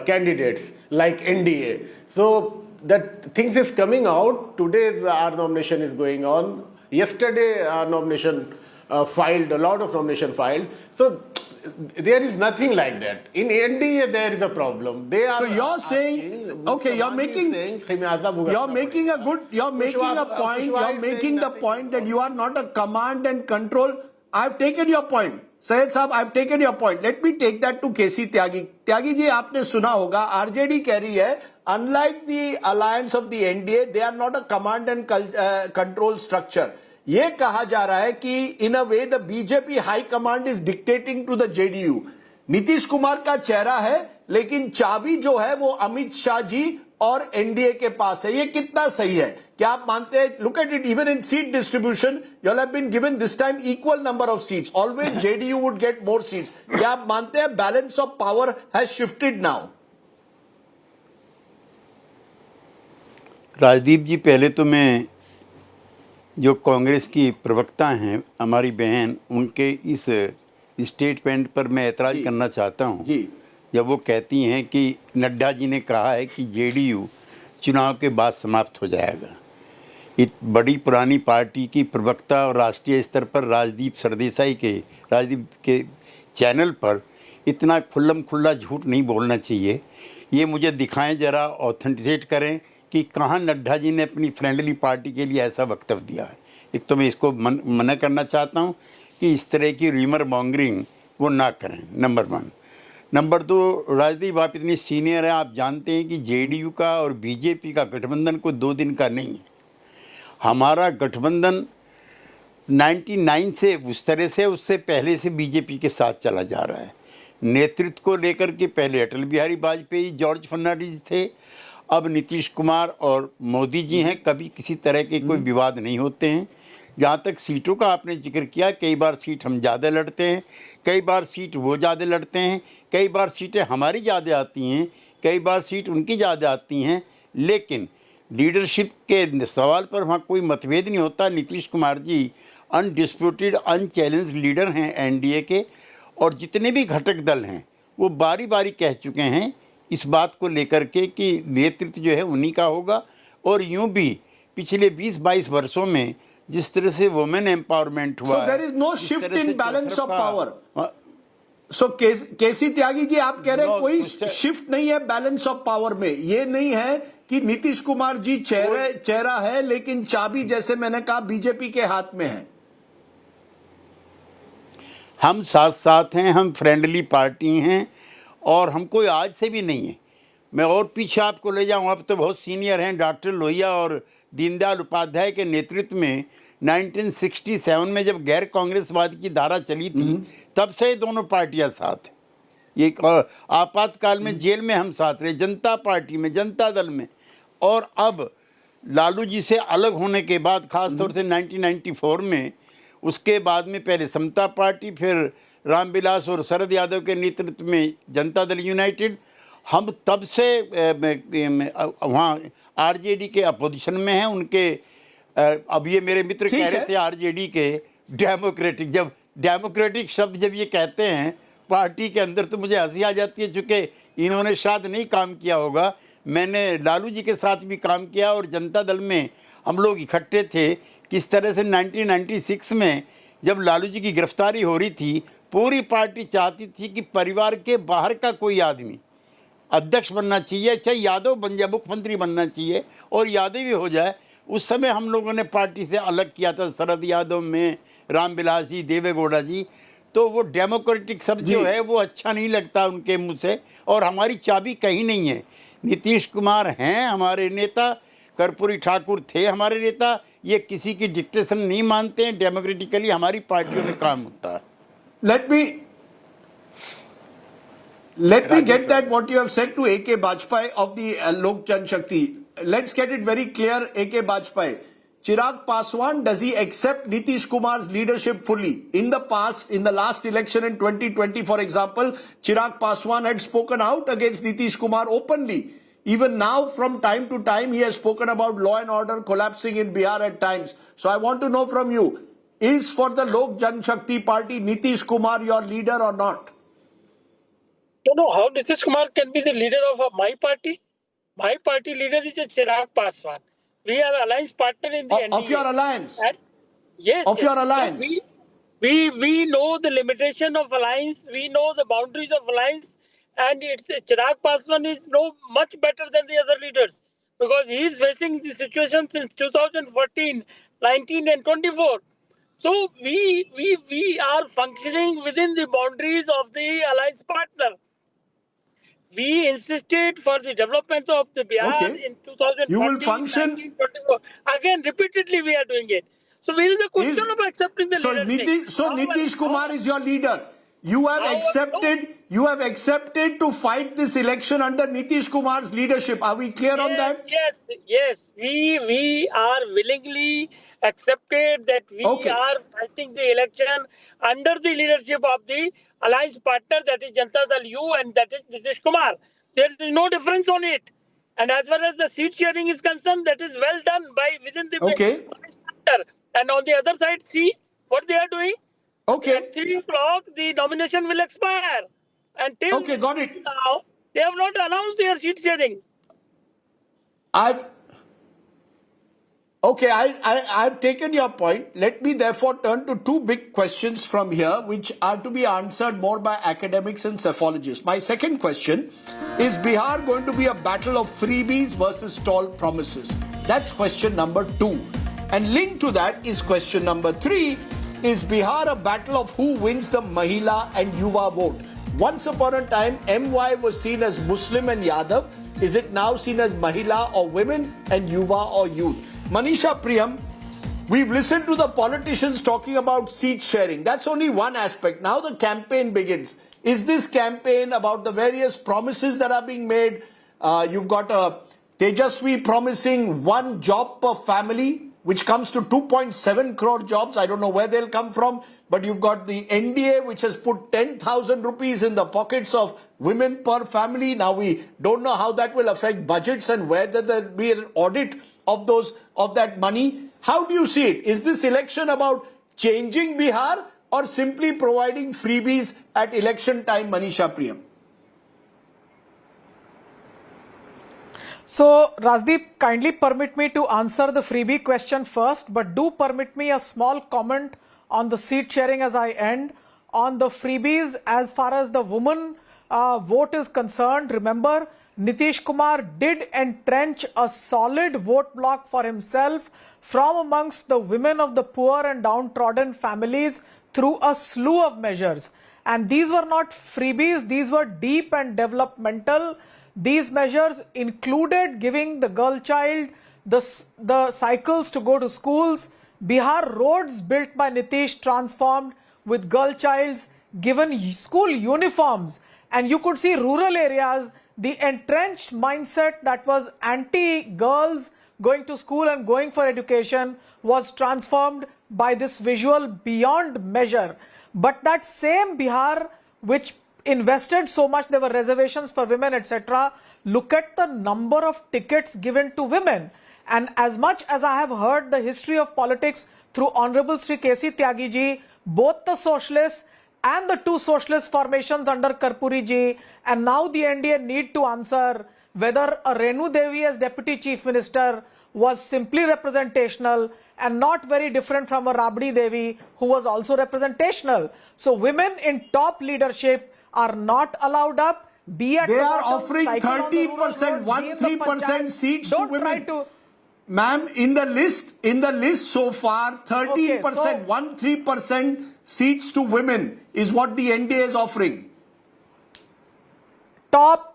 candidates like NDA. So that things is coming out. Today our nomination is going on. Yesterday our nomination filed, a lot of nomination filed. So there is nothing like that. In NDA, there is a problem. They are. So you're saying, okay, you're making a point that you are not a command and control. I've taken your point. Syed Saab, I've taken your point. Let me take that to KC Tyagi. Tyagi ji, आपने सुना होगा, RJD कह रही है, unlike the alliance of the NDA, they are not a command and control structure. ये कहा जा रहा है कि in a way the BJP high command is dictating to the JDU. Nitish Kumar का चेहरा है, लेकिन चाबी जो है वो अमित शाह जी और एनडीए के पास है. ये कितना सही है? क्या आप मानते हैं? Look at it, even in seat distribution, you all have been given this time equal number of seats. Always JDU would get more seats. क्या आप मानते हैं balance of power has shifted now? Rajdeep जी, पहले तो मैं जो कांग्रेस की प्रवक्ता हैं हमारी बहन, उनके इस स्टेटमेंट पर मैं ऐतराज़ करना चाहता हूं. जब वो कहती हैं कि नड्डा जी ने कहा है कि जेडीयू चुनाव के बाद समाप्त हो जाएगा. एक बड़ी पुरानी पार्टी की प्रवक्ता और राष्ट्रीय स्तर पर राजदीप के चैनल पर इतना खुल्लम खुल्ला झूठ नहीं बोलना चाहिए. ये मुझे दिखाएं, ज़रा ऑथेंटिकेट करें कि कहाँ नड्डा जी ने अपनी फ्रेंडली पार्टी के लिए ऐसा वक्तव्य दिया है. एक तो मैं इसको मना करना चाहता हूँ कि इस तरह की र्यूमर मॉन्गरिंग वो ना करें, नंबर 1. नंबर 2, राजदीप आप इतनी सीनियर हैं, आप जानते हैं कि जेडीयू का और बीजेपी का गठबंधन कोई 2 दिन का नहीं है. हमारा गठबंधन 99 से उस तरह से, उससे पहले से बीजेपी के साथ चला जा रहा है. नेतृत्व को लेकर के पहले अटल बिहारी वाजपेयी, जॉर्ज फर्नांडिस थे, अब नीतीश कुमार और मोदी जी हैं. कभी किसी तरह के कोई विवाद नहीं होते हैं. जहाँ तक सीटों का आपने जिक्र किया, कई बार सीट हम ज़्यादा लड़ते हैं, कई बार सीट वो ज़्यादा लड़ते हैं, कई बार सीटें हमारी ज़्यादा आती हैं, कई बार सीट उनकी ज़्यादा आती हैं. लेकिन लीडरशिप के सवाल पर वहाँ कोई मतभेद नहीं होता. Nitish Kumar ji undisputed, unchallenged leader हैं एनडीए के, और जितने भी घटक दल हैं वो बारी बारी कह चुके हैं इस बात को लेकर के कि नेतृत्व जो है उन्हीं का होगा. और यूं भी पिछले 20-22 वर्षों में जिस तरह से वुमेन एम्पावरमेंट हुआ, so there is no shift in balance of power. So केसी त्यागी जी, आप कह रहे हैं कोई शिफ्ट नहीं है बैलेंस ऑफ पावर में. ये नहीं है कि नीतीश कुमार जी चेहरा है, लेकिन चाबी, जैसे मैंने कहा, बीजेपी के हाथ में है. हम साथ साथ हैं, हम फ्रेंडली पार्टी हैं, और हम कोई आज से भी नहीं है. मैं और पीछे आपको ले जाऊं, आप तो बहुत सीनियर हैं. डॉक्टर लोहिया और दीनदयाल उपाध्याय के नेतृत्व में 1967 में जब गैर कांग्रेसवाद की धारा चली थी, तब से दोनों पार्टियां साथ हैं. ये आपातकाल में जेल में हम साथ रहे, जनता पार्टी में, जनता दल में, और अब लालू जी से अलग होने के बाद, खासतौर से 1994 में, उसके बाद में पहले समता पार्टी, फिर रामविलास और शरद यादव के नेतृत्व में जनता दल यूनाइटेड, हम तब से वहाँ आरजेडी के अपोजिशन में हैं. उनके अब ये मेरे मित्र कह रहे थे आरजेडी के डेमोक्रेटिक, जब डेमोक्रेटिक शब्द जब ये कहते हैं पार्टी के अंदर तो मुझे हंसी आ जाती है, चूँकि इन्होंने शायद नहीं काम किया होगा. मैंने लालू जी के साथ भी काम किया और जनता दल में हम लोग इकट्ठे थे. किस तरह से 1996 में जब लालू जी की गिरफ्तारी हो रही थी, पूरी पार्टी चाहती थी कि परिवार के बाहर का कोई आदमी अध्यक्ष बनना चाहिए, चाहे यादव बन जाए, मुख्यमंत्री बनना चाहिए, और यादव भी हो जाए. उस समय हम लोगों ने पार्टी से अलग किया था, शरद यादव में, रामविलास जी, देवेगौड़ा जी. तो वो डेमोक्रेटिक शब्द जो है वो अच्छा नहीं लगता उनके मुँह से. और हमारी चाबी कहीं नहीं है. नीतीश कुमार हैं हमारे नेता, कर्पूरी ठाकुर थे हमारे नेता. ये किसी की डिक्टेशन नहीं मानते हैं, डेमोक्रेटिकली हमारी पार्टियों में काम होता है. Let me get that what you have said to A.K. Bajpai of the Lok Janshakti. Let's get it very clear, A.K. Bajpai. Chirag Paswan, does he accept Nitish Kumar's leadership fully? In the past, in the last election in 2020, for example, Chirag Paswan had spoken out against Nitish Kumar openly. Even now, from time to time, he has spoken about law and order collapsing in Bihar at times. So I want to know from you, is for the Lok Janshakti party Nitish Kumar your leader or not? No, how Nitish Kumar can be the leader of my party? My party leader is Chirag Paswan. We are alliance partner in the NDA. Of your alliance? Yes. Of your alliance? We know the limitation of alliance. We know the boundaries of alliance, and it's Chirag Paswan is much better than the other leaders because he is facing the situation since 2014, 19, and 24. So we are functioning within the boundaries of the alliance partner. We insisted for the development of the Bihar in 2014, You will function. 19, 24. Again, repeatedly we are doing it. So where is the question of accepting the leadership? Nitish Kumar is your leader. You have accepted to fight this election under Nitish Kumar's leadership. Are we clear on that? Yes. We are willingly accepted that we are fighting the election under the leadership of the alliance partner, that is Janata Dal U, and that is Nitish Kumar. There is no difference on it. And as far as the seat sharing is concerned, that is well done by within the alliance partner. And on the other side, see what they are doing. At 3 o'clock, the nomination will expire. And till got it. now, they have not announced their seat sharing. I've taken your point. Let me therefore turn to two big questions from here, which are to be answered more by academics and psephologists. My second question is Bihar going to be a battle of freebies versus tall promises? That's question number 2. And linked to that is question number 3. Is Bihar a battle of who wins the Mahila and Yuva vote? Once upon a time, MY was seen as Muslim and Yadav. Is it now seen as Mahila or women and Yuva or youth? Manisha Priyam, we've listened to the politicians talking about seat sharing. That's only one aspect. Now the campaign begins. Is this campaign about the various promises that are being made? You've got Tejasvi promising 1 job per family, which comes to 2.7 crore jobs. I don't know where they'll come from. But you've got the NDA, which has put 10,000 rupees in the pockets of women per family. Now we don't know how that will affect budgets and whether there'll be an audit of that money. How do you see it? Is this election about changing Bihar or simply providing freebies at election time, Manisha Priyam? So, Rajdeep, kindly permit me to answer the freebie question first, but do permit me a small comment on the seat sharing as I end. On the freebies, as far as the woman vote is concerned, remember, Nitish Kumar did entrench a solid vote block for himself from amongst the women of the poor and downtrodden families through a slew of measures. And these were not freebies, these were deep and developmental. These measures included giving the girl child the cycles to go to schools, Bihar roads built by Nitish transformed with girl childs given school uniforms, and you could see rural areas, the entrenched mindset that was anti-girls going to school and going for education was transformed by this visual beyond measure. But that same Bihar which invested so much, there were reservations for women, etc. Look at the number of tickets given to women. And as much as I have heard the history of politics through Honorable Sri K.C. Tyagi ji, both the socialists and the two socialist formations under Karpuri ji, and now the NDA need to answer whether a Renu Devi as Deputy Chief Minister was simply representational and not very different from a Rabdi Devi who was also representational. So women in top leadership are not allowed up. Be at they are offering 30%, 13% seats to women. Ma'am, in the list so far, 13%, 13% seats to women is what the NDA is offering. Top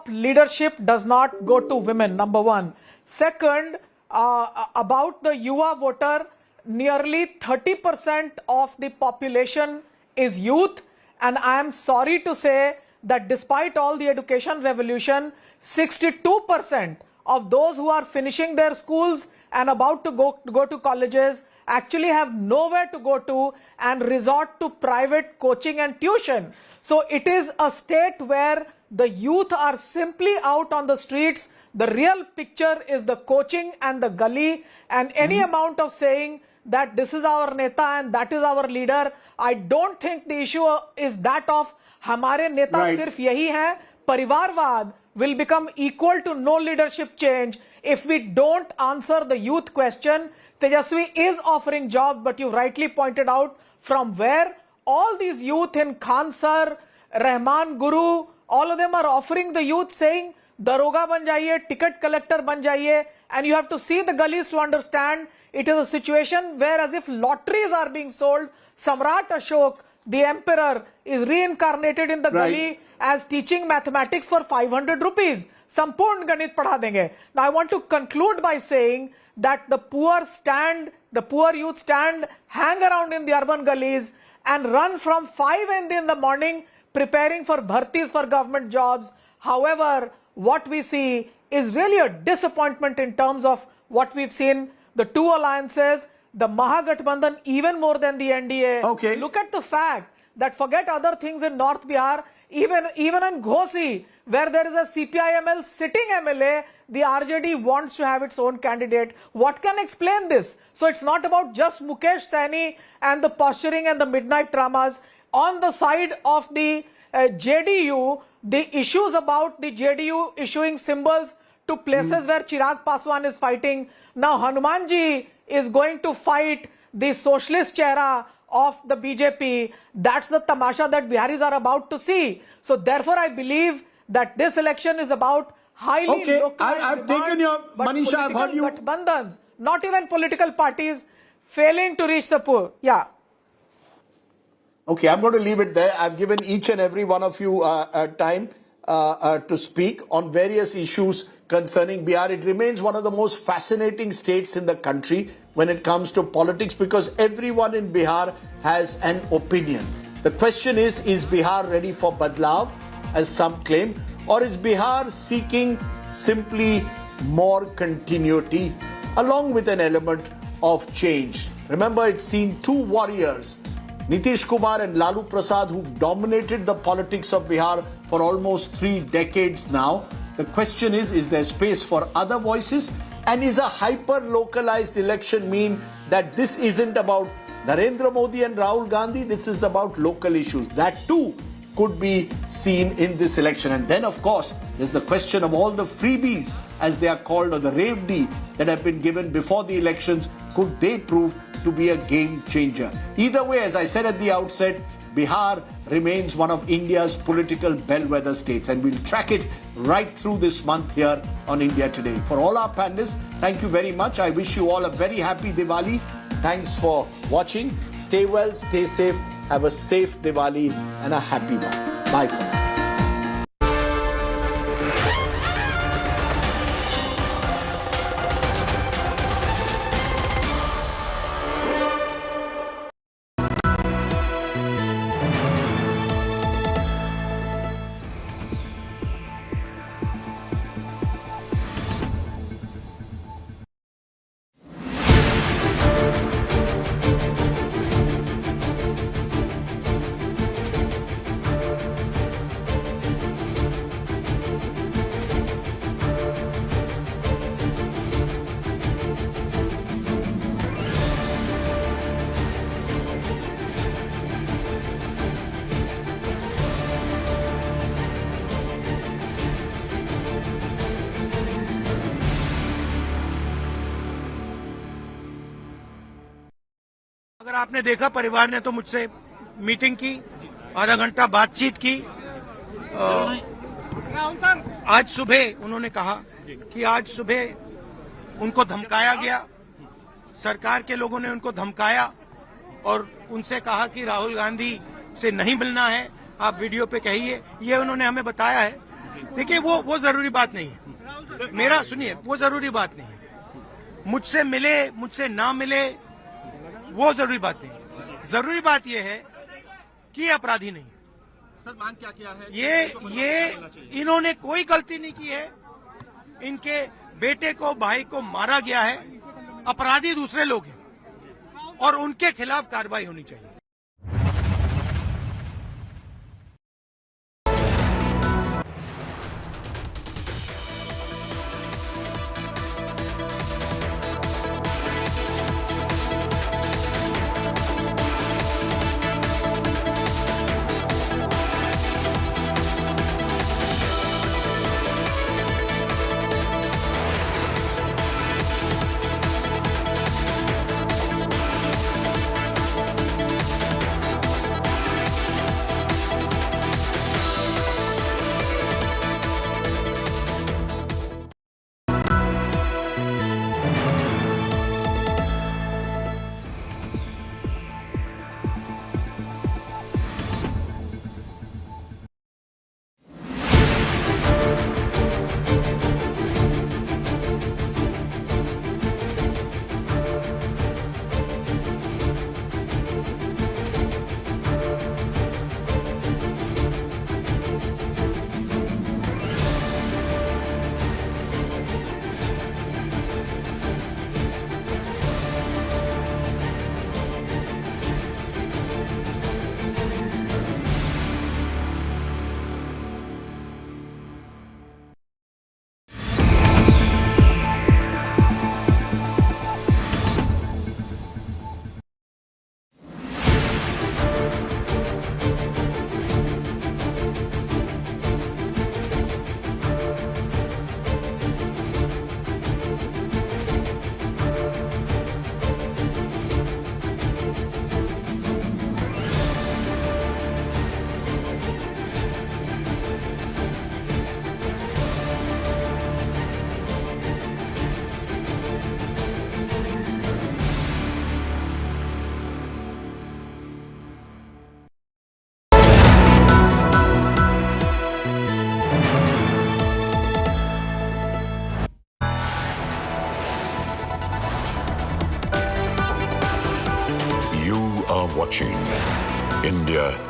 leadership does not go to women, number one. Second, about the Yuva voter, nearly 30% of the population is youth, and I am sorry to say that despite all the education revolution, 62% of those who are finishing their schools and about to go to colleges actually have nowhere to go to and resort to private coaching and tuition. So it is a state where the youth are simply out on the streets. The real picture is the coaching and the gully, and any amount of saying that this is our neta and that is our leader, I don't think the issue is that of hamare neta sirf yahi hai. Parivarvad will become equal to no leadership change if we don't answer the youth question Tejasvi is offering jobs, but you rightly pointed out from where all these youth in Khansar, Rahman Guru, all of them are offering the youth saying, Daroga ban jaiye, ticket collector ban jaiye, and you have to see the gullies to understand it is a situation where as if lotteries are being sold. Samrat Ashok, the emperor, is reincarnated in the gully as teaching mathematics for 500 rupees. Sampurn Ganit padha denge. Now I want to conclude by saying that the poor youth stand, hang around in the urban gullies and run from 5 in the morning preparing for bhartis for government jobs. However, what we see is really a disappointment in terms of what we've seen, the two alliances, the Mahagathbandhan even more than the NDA. Okay. Look at the fact that forget other things in North Bihar, even in Ghosi, where there is a CPI-ML sitting MLA, the RJD wants to have its own candidate. What can explain this? So it's not about just Mukesh Saini and the posturing and the midnight dramas. On the side of the JDU, the issues about the JDU issuing symbols to places where Chirag Paswan is fighting. Now Hanumanji is going to fight the socialist chehra of the BJP. That's the tamasha that Biharis are about to see. So therefore I believe that this election is about highly localized I've taken your, Manisha, I've heard you. Gathbandhans, not even political parties failing to reach the poor. Yeah. Okay, I'm going to leave it there. I've given each and every one of you time to speak on various issues concerning Bihar. It remains one of the most fascinating states in the country when it comes to politics because everyone in Bihar has an opinion. The question is Bihar ready for Badlav, as some claim, or is Bihar seeking simply more continuity along with an element of change? Remember, it's seen two warriors, Nitish Kumar and Lalu Prasad, who've dominated the politics of Bihar for almost 3 decades now. The question is there space for other voices? And is a hyper-localized election mean that this isn't about Narendra Modi and Rahul Gandhi? This is about local issues. That too could be seen in this election. And then, of course, there's the question of all the freebies, as they are called, or the Revdi that have been given before the elections. Could they prove to be a game changer? Either way, as I said at the outset, Bihar remains one of India's political bellwether states, and we'll track it right through this month here on India Today. For all our panelists, thank you very much. I wish you all a very happy Diwali. Thanks for watching. Stay well, stay safe, have a safe Diwali and a happy one. Bye for now. अगर आपने देखा, परिवार ने तो मुझसे meeting की, आधा घंटा बातचीत की। आज सुबह उन्होंने कहा कि आज सुबह उनको धमकाया गया, सरकार के लोगों ने उनको धमकाया और उनसे कहा कि राहुल गांधी से नहीं मिलना है, आप वीडियो पे कहिए। ये उन्होंने हमें बताया है। देखिए, वो जरूरी बात नहीं है। मेरा सुनिए, वो जरूरी बात नहीं है। मुझसे मिले, मुझसे ना मिले, वो जरूरी बात नहीं। जरूरी बात यह है कि अपराधी नहीं। सर, मांग क्या किया है? ये इन्होंने कोई गलती नहीं की है। इनके बेटे को, भाई को मारा गया है। अपराधी दूसरे लोग हैं और उनके खिलाफ कार्रवाई होनी चाहिए।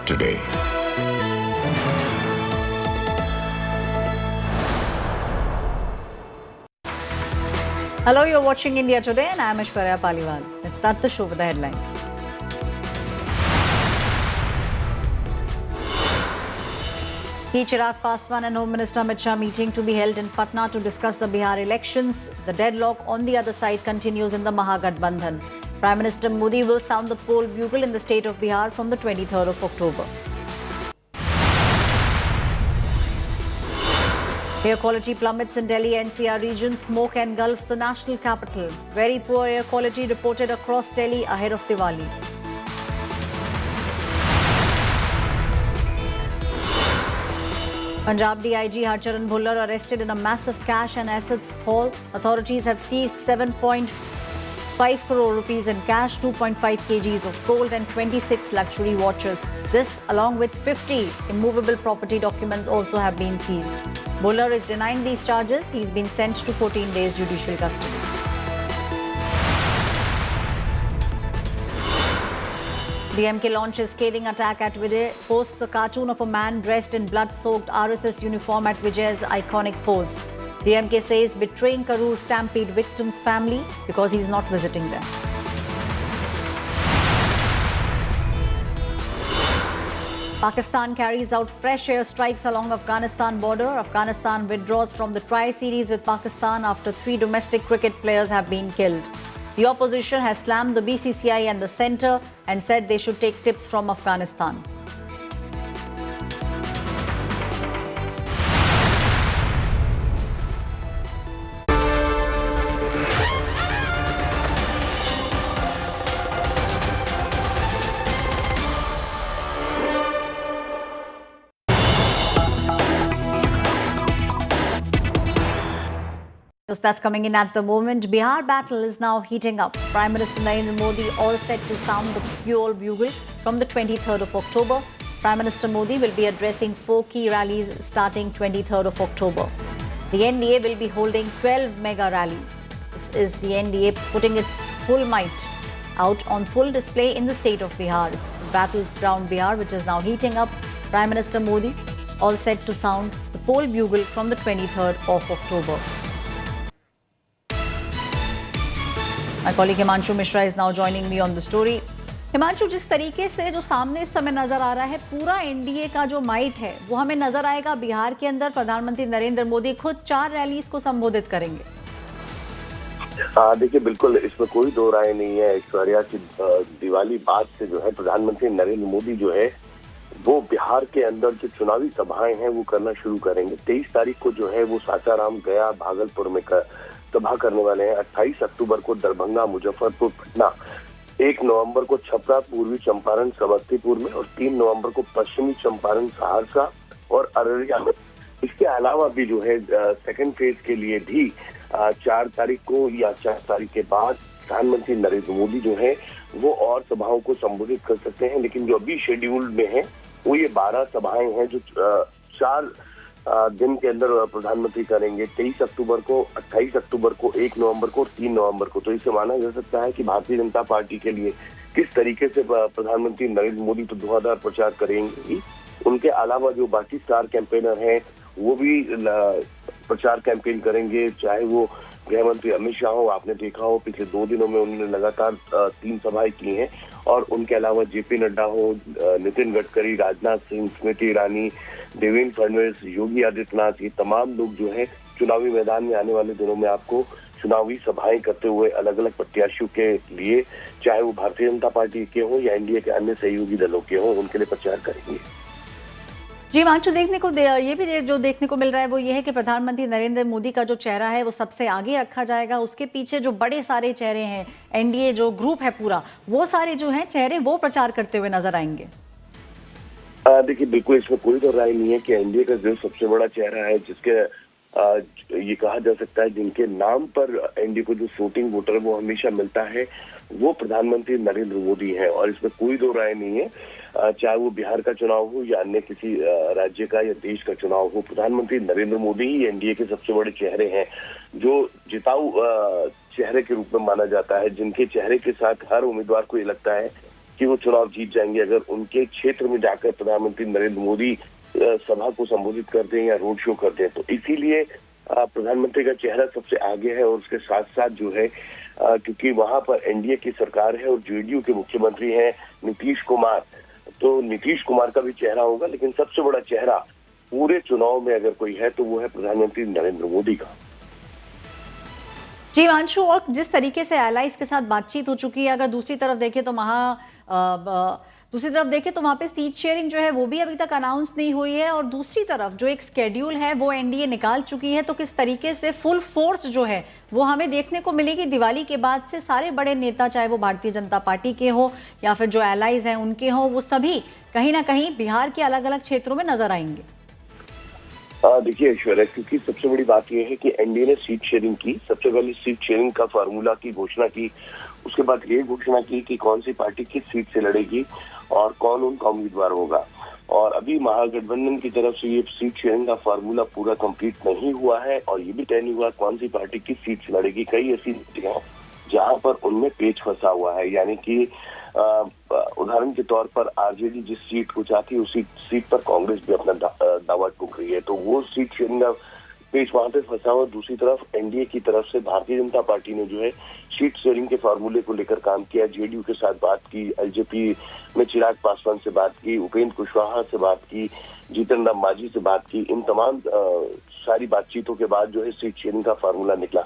today. Hello, you're watching India Today and I'm Aishwarya Paliwal. Let's start the show with the headlines. Chirag Paswan and Home Minister Amit Shah meeting to be held in Patna to discuss the Bihar elections. The deadlock on the other side continues in the Mahagathbandhan. Prime Minister Modi will sound the poll bugle in the state of Bihar from the 23rd of October. Air quality plummets in Delhi NCR region. Smoke engulfs the national capital. Very poor air quality reported across Delhi ahead of Diwali. Punjab DIG Harcharan Bhullar arrested in a massive cash and assets haul. Authorities have seized 7.5 crore rupees in cash, 2.5 kgs of gold and 26 luxury watches. This, along with 50 immovable property documents, also have been seized. Bhullar is denying these charges. He's been sent to 14 days judicial custody. DMK launches scathing attack at Vijay, posts a cartoon of a man dressed in blood-soaked RSS uniform at Vijay's iconic pose. DMK says betraying Karur stampede victims' family because he's not visiting them. Pakistan carries out fresh airstrikes along Afghanistan border. Afghanistan withdraws from the tri-series with Pakistan after 3 domestic cricket players have been killed. The opposition has slammed the BCCI and the centre and said they should take tips from Afghanistan. That's coming in at the moment. Bihar battle is now heating up. Prime Minister Narendra Modi all set to sound the fuel bugle from the 23rd of October. Prime Minister Modi will be addressing 4 key rallies starting 23rd of October. The NDA will be holding 12 mega rallies. This is the NDA putting its full might out on full display in the state of Bihar. It's the battleground Bihar which is now heating up. Prime Minister Modi all set to sound the poll bugle from the 23rd of October. My colleague Himanshu Mishra is now joining me on the story. Himanshu, जिस तरीके से जो सामने इस समय नजर आ रहा है, पूरा एनडीए का जो माइट है वो हमें नजर आएगा बिहार के अंदर। प्रधानमंत्री नरेंद्र मोदी खुद 4 रैलीज को संबोधित करेंगे। देखिए, बिल्कुल इसमें कोई दो राय नहीं है ऐश्वर्या की। दिवाली बाद से जो है प्रधानमंत्री नरेंद्र मोदी जो है वो बिहार के अंदर जो चुनावी सभाएं हैं वो करना शुरू करेंगे। 23 तारीख को जो है वो सासाराम, गया, भागलपुर में सभा करने वाले हैं। 28 अक्टूबर को दरभंगा, मुजफ्फरपुर, पटना, 1 नवंबर को छपरा, पूर्वी चंपारण, समस्तीपुर में और 3 नवंबर को पश्चिमी चंपारण, सहरसा और अररिया में। इसके अलावा भी जो है सेकंड फेज के लिए भी 4 तारीख को या 4 तारीख के बाद प्रधानमंत्री नरेंद्र मोदी जो है वो और सभाओं को संबोधित कर सकते हैं। लेकिन जो अभी शेड्यूल्ड में है वो ये 12 सभाएं हैं जो 4 दिन के अंदर प्रधानमंत्री करेंगे। 23 अक्टूबर को, 28 अक्टूबर को, 1 नवंबर को और 3 नवंबर को। तो इससे माना जा सकता है कि भारतीय जनता पार्टी के लिए किस तरीके से प्रधानमंत्री नरेंद्र मोदी तो धुआंधार प्रचार करेंगे। उनके अलावा जो बाकी स्टार कैंपेनर हैं वो भी प्रचार कैंपेन करेंगे, चाहे वो गृह मंत्री अमित शाह हो। आपने देखा हो पिछले 2 दिनों में उन्होंने लगातार 3 सभाएं की हैं। और उनके अलावा जेपी नड्डा हो, नितिन गडकरी, राजनाथ सिंह, स्मृति ईरानी, देवेंद्र फडणवीस, योगी आदित्यनाथ, ये तमाम लोग जो है चुनावी मैदान में आने वाले दिनों में आपको चुनावी सभाएं करते हुए अलग अलग प्रत्याशियों के लिए, चाहे वो भारतीय जनता पार्टी के हों या एनडीए के अन्य सहयोगी दलों के हों, उनके लिए प्रचार करेंगे। जी मांचू, ये भी जो देखने को मिल रहा है वो ये है कि प्रधानमंत्री नरेंद्र मोदी का जो चेहरा है वो सबसे आगे रखा जाएगा। उसके पीछे जो बड़े सारे चेहरे हैं, एनडीए जो ग्रुप है पूरा, वो सारे जो हैं चेहरे वो प्रचार करते हुए नजर आएंगे। देखिए, बिल्कुल इसमें कोई तो राय नहीं है कि एनडीए का जो सबसे बड़ा चेहरा है, जिसके ये कहा जा सकता है जिनके नाम पर एनडीए को जो फ्लोटिंग वोटर वो हमेशा मिलता है, वो प्रधानमंत्री नरेंद्र मोदी है। और इसमें कोई दो राय नहीं है, चाहे वो बिहार का चुनाव हो या अन्य किसी राज्य का या देश का चुनाव हो, प्रधानमंत्री नरेंद्र मोदी ही एनडीए के सबसे बड़े चेहरे हैं, जो जिताऊ चेहरे के रूप में माना जाता है, जिनके चेहरे के साथ हर उम्मीदवार को ये लगता है कि वो चुनाव जीत जाएंगे अगर उनके क्षेत्र में जाकर प्रधानमंत्री नरेंद्र मोदी सभा को संबोधित करते हैं या रोड शो करते हैं। तो इसीलिए प्रधानमंत्री का चेहरा सबसे आगे है और उसके साथ साथ जो है क्योंकि वहां पर एनडीए की सरकार है और जेडीयू के मुख्यमंत्री हैं नीतीश कुमार, तो नीतीश कुमार का भी चेहरा होगा, लेकिन सबसे बड़ा चेहरा पूरे चुनाव में अगर कोई है तो वो है प्रधानमंत्री नरेंद्र मोदी का। जी अंशु, और जिस तरीके से एलाइज के साथ बातचीत हो चुकी है, अगर दूसरी तरफ देखें तो वहाँ पे सीट शेयरिंग जो है वो भी अभी तक अनाउंस नहीं हुई है, और दूसरी तरफ जो एक स्केड्यूल है वो एनडीए निकाल चुकी है। तो किस तरीके से फुल फोर्स जो है वो हमें देखने को मिलेगी दिवाली के बाद से? सारे बड़े नेता, चाहे वो भारतीय जनता पार्टी के हो या फिर जो एलाइज हैं उनके हो, वो सभी कहीं ना कहीं बिहार के अलग अलग क्षेत्रों में नजर आएंगे। देखिए ऐश्वर्या, क्योंकि सबसे बड़ी बात यह है कि एनडीए ने सीट शेयरिंग की, सबसे पहले सीट शेयरिंग का फार्मूला की घोषणा की, उसके बाद ये घोषणा की कि कौन सी पार्टी किस सीट से लड़ेगी और कौन उनका उम्मीदवार होगा। और अभी महागठबंधन की तरफ से ये सीट शेयरिंग का फार्मूला पूरा कंप्लीट नहीं हुआ है और ये भी तय नहीं हुआ कौन सी पार्टी किस सीट से लड़ेगी। कई ऐसी सीटें हैं जहां पर उनमें पेच फंसा हुआ है, यानी कि उदाहरण के तौर पर आरजेडी जिस सीट को चाहती है उसी सीट पर कांग्रेस भी अपना दावा ठोक रही है, तो वो सीट शेयरिंग का पेच वहां पे फंसा हुआ। दूसरी तरफ एनडीए की तरफ से भारतीय जनता पार्टी ने जो है सीट शेयरिंग के फार्मूले को लेकर काम किया, जेडीयू के साथ बात की, एलजेपी में चिराग पासवान से बात की, उपेंद्र कुशवाहा से बात की, जीतन राम मांझी से बात की। इन तमाम सारी बातचीतों के बाद जो है सीट शेयरिंग का फार्मूला निकला।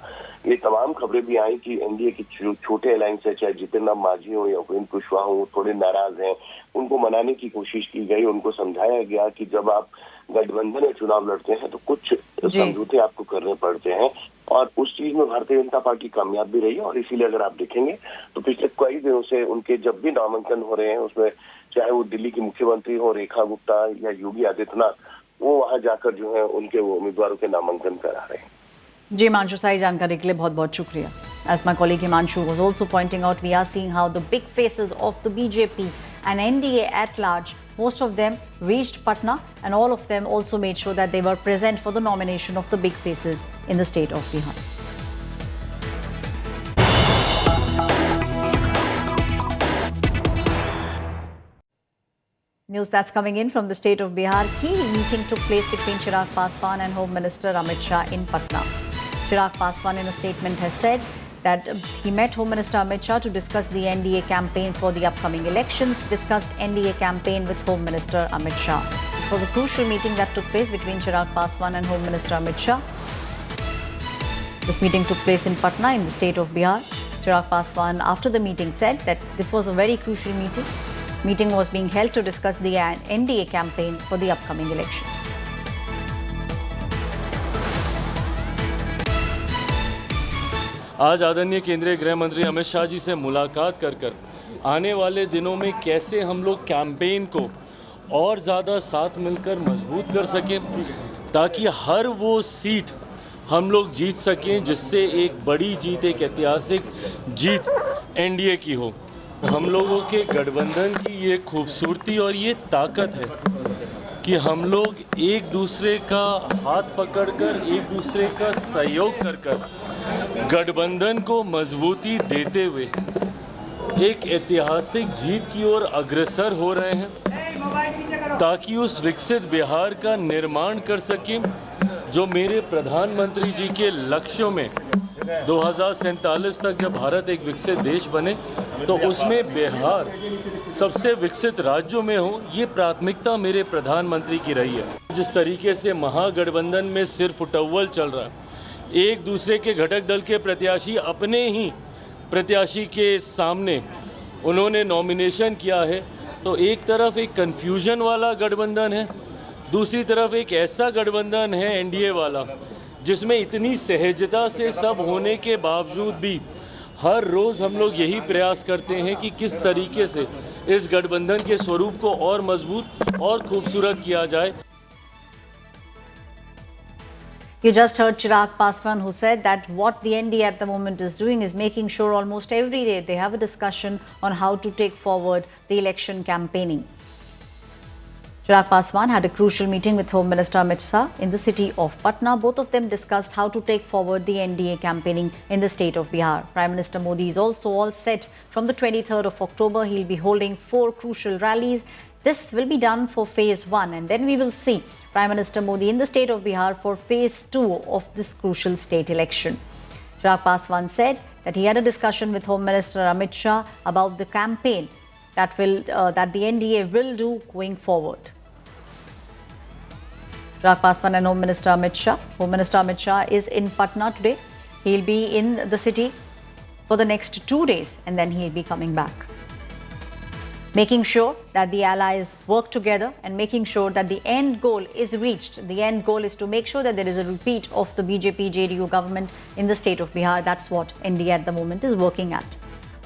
ये तमाम खबरें भी आई कि एनडीए के छोटे अलायंस है, चाहे जीतन राम मांझी हो या उपेंद्र कुशवाहा हो, थोड़े नाराज हैं, उनको मनाने की कोशिश की गई, उनको समझाया गया कि जब आप गठबंधन में चुनाव लड़ते हैं तो कुछ समझौते आपको करने पड़ते हैं, और उस चीज में भारतीय जनता पार्टी कामयाब भी रही है। और इसीलिए अगर आप देखेंगे तो पिछले कई दिनों से उनके जब भी नामांकन हो रहे हैं, उसमें चाहे वो दिल्ली की मुख्यमंत्री हो रेखा गुप्ता या योगी आदित्यनाथ, वो वहां जाकर जो है उनके वो उम्मीदवारों के नामांकन करा रहे हैं। जी हिमांशु, सारी जानकारी के लिए बहुत बहुत शुक्रिया। As my colleague Himanshu was also pointing out, we are seeing how the big faces of the BJP and NDA at large, most of them reached Patna, and all of them also made sure that they were present for the nomination of the big faces in the state of Bihar. News that's coming in from the state of Bihar. Key meeting took place between Chirag Paswan and Home Minister Amit Shah in Patna. Chirag Paswan in a statement has said that he met Home Minister Amit Shah to discuss the NDA campaign for the upcoming elections, discussed NDA campaign with Home Minister Amit Shah. It was a crucial meeting that took place between Chirag Paswan and Home Minister Amit Shah. This meeting took place in Patna in the state of Bihar. Chirag Paswan after the meeting said that this was a very crucial meeting. Meeting was being held to discuss the NDA campaign for the upcoming elections. आज आदरणीय केंद्रीय गृह मंत्री अमित शाह जी से मुलाकात कर आने वाले दिनों में कैसे हम लोग कैंपेन को और ज़्यादा साथ मिलकर मजबूत कर सकें, ताकि हर वो सीट हम लोग जीत सकें जिससे एक बड़ी जीत, एक ऐतिहासिक जीत एनडीए की हो। हम लोगों के गठबंधन की ये खूबसूरती और ये ताकत है कि हम लोग एक दूसरे का हाथ पकड़कर, एक दूसरे का सहयोग कर गठबंधन को मजबूती देते हुए एक ऐतिहासिक जीत की ओर अग्रसर हो रहे हैं, ताकि उस विकसित बिहार का निर्माण कर सकें जो मेरे प्रधानमंत्री जी के लक्ष्यों में 2047 तक जब भारत एक विकसित देश बने तो उसमें बिहार सबसे विकसित राज्यों में हो, ये प्राथमिकता मेरे प्रधानमंत्री की रही है। जिस तरीके से महागठबंधन में सिर्फ उटव्वल चल रहा है, एक दूसरे के घटक दल के प्रत्याशी अपने ही प्रत्याशी के सामने उन्होंने नॉमिनेशन किया है, तो एक तरफ एक कन्फ्यूजन वाला गठबंधन है, दूसरी तरफ एक ऐसा गठबंधन है एनडीए वाला जिसमें इतनी सहजता से सब होने के बावजूद भी हर रोज़ हम लोग यही प्रयास करते हैं कि किस तरीके से इस गठबंधन के स्वरूप को और मजबूत और खूबसूरत किया जाए। You just heard Chirag Paswan, who said that what the NDA at the moment is doing is making sure almost every day they have a discussion on how to take forward the election campaigning. Chirag Paswan had a crucial meeting with Home Minister Amit Shah in the city of Patna. Both of them discussed how to take forward the NDA campaigning in the state of Bihar. Prime Minister Modi is also all set. From the 23rd of October, he'll be holding 4 crucial rallies. This will be done for phase 1, and then we will see Prime Minister Modi in the state of Bihar for phase 2 of this crucial state election. Chirag Paswan said that he had a discussion with Home Minister Amit Shah about the campaign that the NDA will do going forward. Chirag Paswan and Home Minister Amit Shah. Home Minister Amit Shah is in Patna today. He'll be in the city for the next 2 days and then he'll be coming back. Making sure that the allies work together and making sure that the end goal is reached. The end goal is to make sure that there is a repeat of the BJP-JDU government in the state of Bihar. That's what NDA at the moment is working at.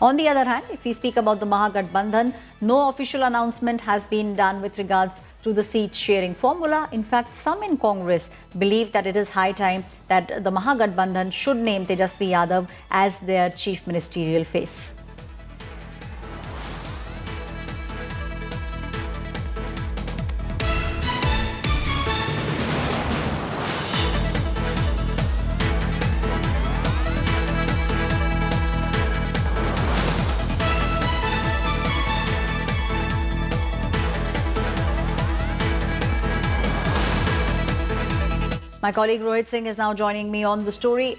On the other hand, if we speak about the Mahagathbandhan, no official announcement has been done with regards to the seat sharing formula. In fact, some in Congress believe that it is high time that the Mahagathbandhan should name Tejasvi Yadav as their chief ministerial face. My colleague Rohit Singh is now joining me on the story.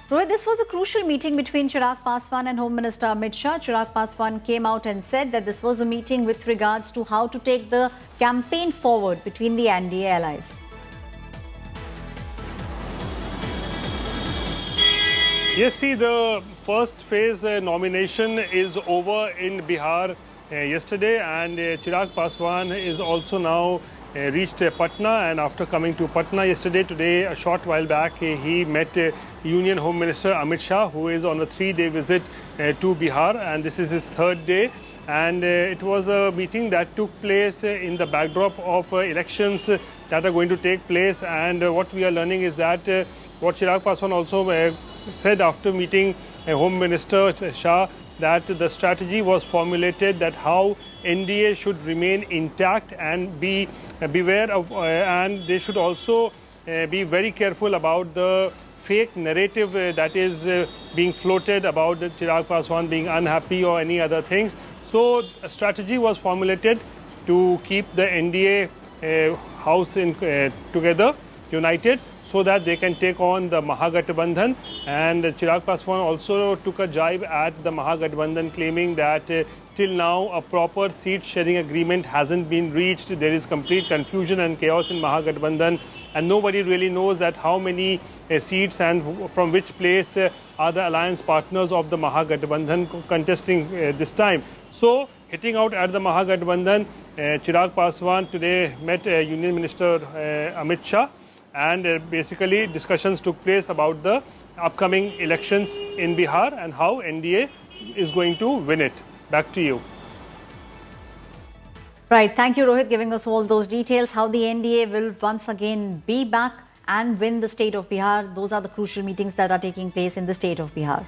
Rohit, this was a crucial meeting between Chirag Paswan and Home Minister Amit Shah. Chirag Paswan came out and said that this was a meeting with regards to how to take the campaign forward between the NDA allies. Yes, see, the first phase nomination is over in Bihar yesterday, and Chirag Paswan is also now reached Patna, and after coming to Patna today, a short while back, he met Union Home Minister Amit Shah, who is on a 3-day visit to Bihar, and this is his 3rd day. And it was a meeting that took place in the backdrop of elections that are going to take place. And what we are learning is that what Chirag Paswan also said after meeting Home Minister Shah, that the strategy was formulated that how NDA should remain intact and beware of, and they should also be very careful about the fake narrative that is being floated about the Chirag Paswan being unhappy or any other things. So a strategy was formulated to keep the NDA house together, united, so that they can take on the Mahagathbandhan. And Chirag Paswan also took a jibe at the Mahagathbandhan, claiming that till now a proper seat sharing agreement hasn't been reached. There is complete confusion and chaos in Mahagathbandhan, and nobody really knows that how many seats and from which place are the alliance partners of the Mahagathbandhan contesting this time. So hitting out at the Mahagathbandhan, Chirag Paswan today met Union Minister Amit Shah, and basically discussions took place about the upcoming elections in Bihar and how NDA is going to win it. Back to you. Right, thank you Rohit, giving us all those details, how the NDA will once again be back and win the state of Bihar. Those are the crucial meetings that are taking place in the state of Bihar.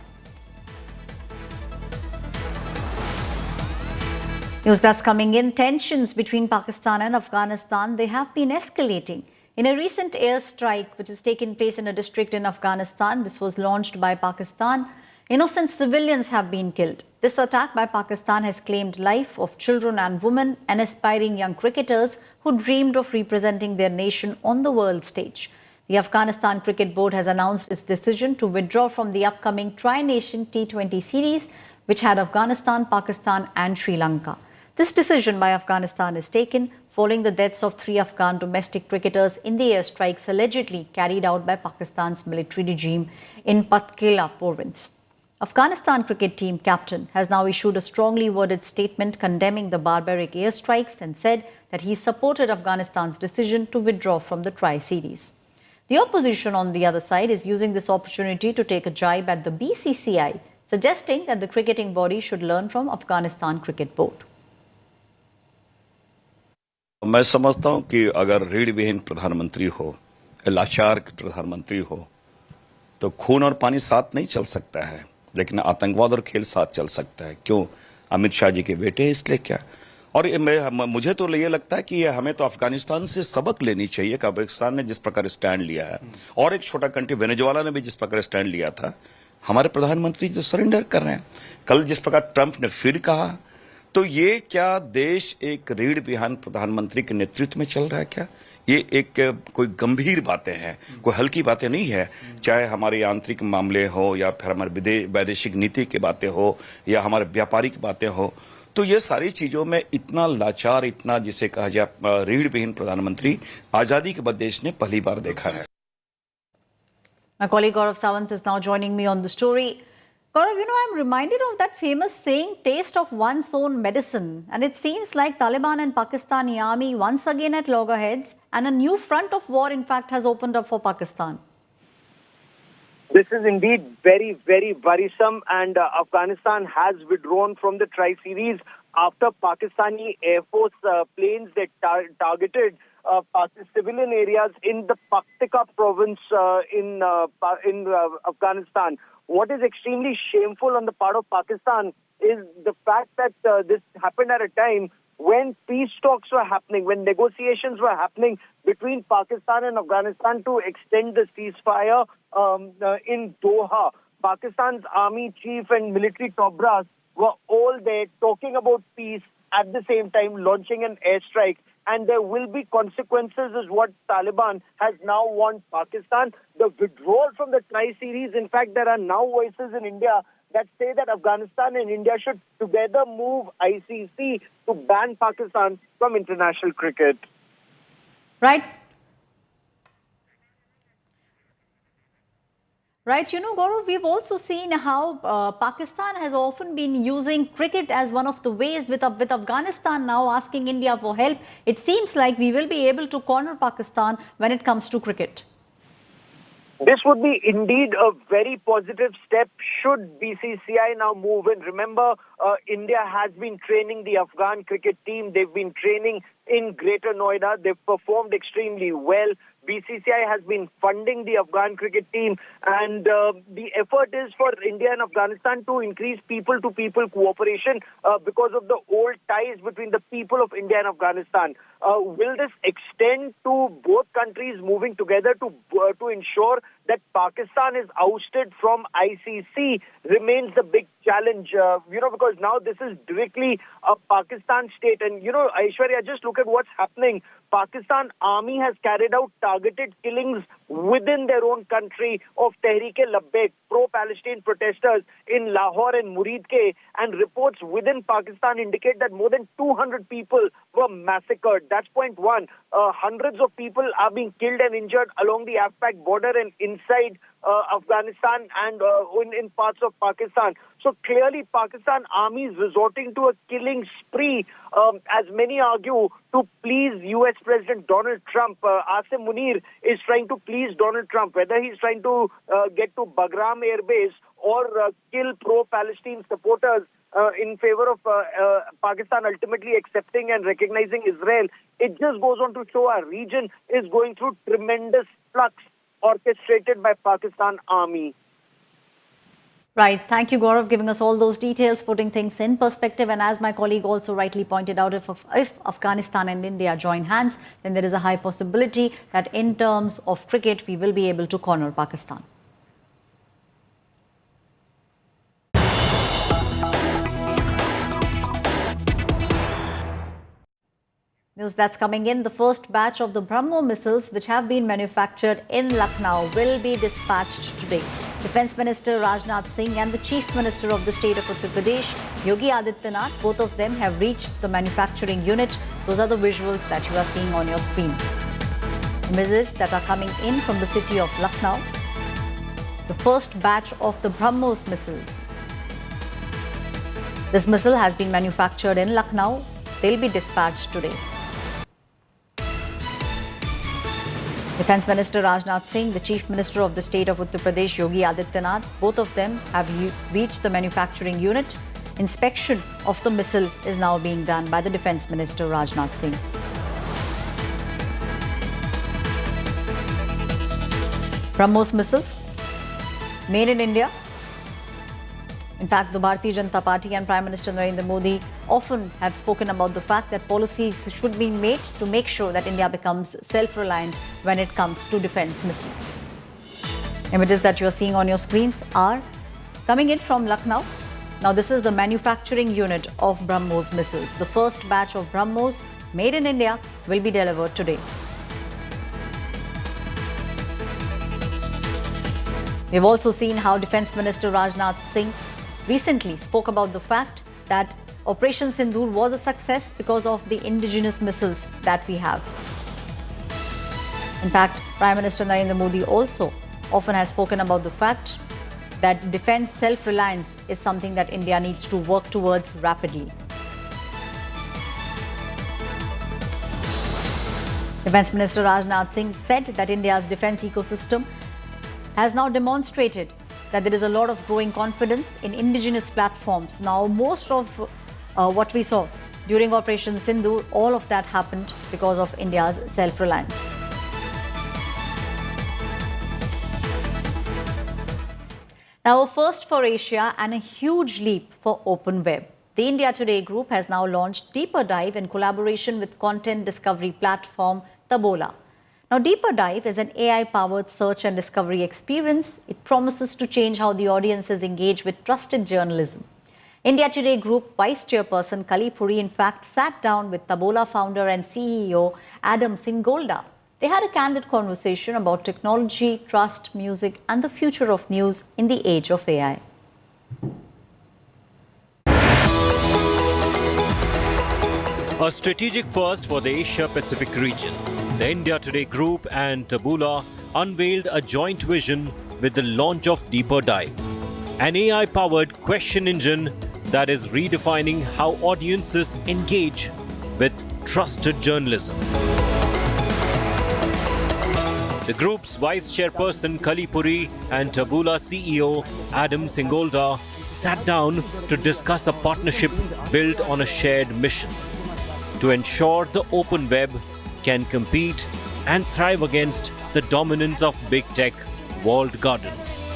News that's coming in, tensions between Pakistan and Afghanistan, they have been escalating. In a recent airstrike which has taken place in a district in Afghanistan, this was launched by Pakistan, innocent civilians have been killed. This attack by Pakistan has claimed life of children and women and aspiring young cricketers who dreamed of representing their nation on the world stage. The Afghanistan Cricket Board has announced its decision to withdraw from the upcoming Tri-Nation T20 series, which had Afghanistan, Pakistan and Sri Lanka. This decision by Afghanistan is taken following the deaths of 3 Afghan domestic cricketers in the airstrikes allegedly carried out by Pakistan's military regime in Patkela province. Afghanistan cricket team captain has now issued a strongly worded statement condemning the barbaric airstrikes and said that he supported Afghanistan's decision to withdraw from the Tri-Series. The opposition on the other side is using this opportunity to take a jibe at the BCCI, suggesting that the cricketing body should learn from Afghanistan Cricket Board. मैं समझता हूं कि अगर रीढ़ विहीन प्रधानमंत्री हो, लाचार प्रधानमंत्री हो, तो खून और पानी साथ नहीं चल सकता है, लेकिन आतंकवाद और खेल साथ चल सकता है। क्यों? अमित शाह जी के बेटे इसलिए क्या? और मुझे तो ये लगता है कि हमें तो अफगानिस्तान से सबक लेनी चाहिए कि अफगानिस्तान ने जिस प्रकार स्टैंड लिया है, और एक छोटा कंट्री वेनेजुएला ने भी जिस प्रकार स्टैंड लिया था, हमारे प्रधानमंत्री जो सरेंडर कर रहे हैं। कल जिस प्रकार ट्रंप ने फिर कहा, तो ये क्या देश एक रीढ़ विहीन प्रधानमंत्री के नेतृत्व में चल रहा है क्या? ये एक कोई गंभीर बातें हैं, कोई हल्की बातें नहीं है। चाहे हमारे आंतरिक मामले हो या फिर हमारे वैदेशिक नीति की बातें हो या हमारे व्यापारिक बातें हो, तो ये सारी चीजों में इतना लाचार, इतना जिसे कहा जाए रीढ़ विहीन प्रधानमंत्री आजादी के बाद देश ने पहली बार देखा है। My colleague Gaurav Sawant is now joining me on the story. Gaurav, I'm reminded of that famous saying, taste of one's own medicine. And it seems like Taliban and Pakistani army once again at loggerheads, and a new front of war, in fact, has opened up for Pakistan. This is indeed very, very worrisome, and Afghanistan has withdrawn from the Tri-Series after Pakistani Air Force planes that targeted civilian areas in the Paktika province in Afghanistan. What is extremely shameful on the part of Pakistan is the fact that this happened at a time when peace talks were happening, when negotiations were happening between Pakistan and Afghanistan to extend the ceasefire in Doha. Pakistan's army chief and military top brass were all there talking about peace, at the same time launching an airstrike. And there will be consequences, is what Taliban has now warned Pakistan. The withdrawal from the Tri-Series, in fact, there are now voices in India that say that Afghanistan and India should together move ICC to ban Pakistan from international cricket. Right. Right, Gaurav, we've also seen how Pakistan has often been using cricket as one of the ways, with Afghanistan now asking India for help. It seems like we will be able to corner Pakistan when it comes to cricket. This would be indeed a very positive step should BCCI now move in. Remember, India has been training the Afghan cricket team. They've been training in Greater Noida. They've performed extremely well. BCCI has been funding the Afghan cricket team, and the effort is for India and Afghanistan to increase people-to-people cooperation because of the old ties between the people of India and Afghanistan. Will this extend to both countries moving together to ensure that Pakistan is ousted from ICC remains the big challenge, because now this is directly a Pakistan state. And, Aishwarya, just look at what's happening. Pakistan army has carried out targeted killings within their own country of Tehreek-e-Labbaik, pro-Palestine protesters in Lahore and Muridke, and reports within Pakistan indicate that more than 200 people were massacred. That's point one. Hundreds of people are being killed and injured along the Afghan border and inside Afghanistan and in parts of Pakistan. So clearly Pakistan army is resorting to a killing spree, as many argue, to please US President Donald Trump. Asim Munir is trying to please Donald Trump, whether he's trying to get to Bagram Air Base or kill pro-Palestine supporters in favor of Pakistan ultimately accepting and recognizing Israel. It just goes on to show our region is going through tremendous flux orchestrated by Pakistan army. Right. Thank you, Gaurav, giving us all those details, putting things in perspective. And as my colleague also rightly pointed out, if Afghanistan and India join hands, then there is a high possibility that in terms of cricket, we will be able to corner Pakistan. News that's coming in. The first batch of the BrahMos missiles, which have been manufactured in Lucknow, will be dispatched today. Defence Minister Rajnath Singh and the Chief Minister of the state of Uttar Pradesh, Yogi Adityanath, both of them have reached the manufacturing unit. Those are the visuals that you are seeing on your screens. Missiles that are coming in from the city of Lucknow. The first batch of the BrahMos missiles. This missile has been manufactured in Lucknow. They'll be dispatched today. Defence Minister Rajnath Singh, the Chief Minister of the state of Uttar Pradesh, Yogi Adityanath, both of them have reached the manufacturing unit. Inspection of the missile is now being done by the Defence Minister Rajnath Singh. BrahMos missiles, made in India. In fact, the Bharatiya Janata Party and Prime Minister Narendra Modi often have spoken about the fact that policies should be made to make sure that India becomes self-reliant when it comes to defense missiles. Images that you are seeing on your screens are coming in from Lucknow. Now, this is the manufacturing unit of BrahMos missiles. The first batch of BrahMos made in India will be delivered today. We've also seen how Defence Minister Rajnath Singh recently spoke about the fact that Operation Sindoor was a success because of the indigenous missiles that we have. In fact, Prime Minister Narendra Modi also often has spoken about the fact that defence self-reliance is something that India needs to work towards rapidly. Defence Minister Rajnath Singh said that India's defence ecosystem has now demonstrated that there is a lot of growing confidence in indigenous platforms. Now, most of what we saw during Operation Sindoor, all of that happened because of India's self-reliance. Now, a first for Asia and a huge leap for open web. The India Today group has now launched Deeper Dive in collaboration with content discovery platform Tabola. Now, Deeper Dive is an AI-powered search and discovery experience. It promises to change how the audiences engage with trusted journalism. India Today Group Vice Chairperson Kali Puri, in fact, sat down with Tabola founder and CEO Adam Singolda. They had a candid conversation about technology, trust, music, and the future of news in the age of AI. A strategic first for the Asia-Pacific region. The India Today Group and Tabola unveiled a joint vision with the launch of Deeper Dive, an AI-powered question engine that is redefining how audiences engage with trusted journalism. The group's vice chairperson Kali Puri and Tabola CEO Adam Singolda sat down to discuss a partnership built on a shared mission to ensure the open web can compete and thrive against the dominance of big tech walled gardens.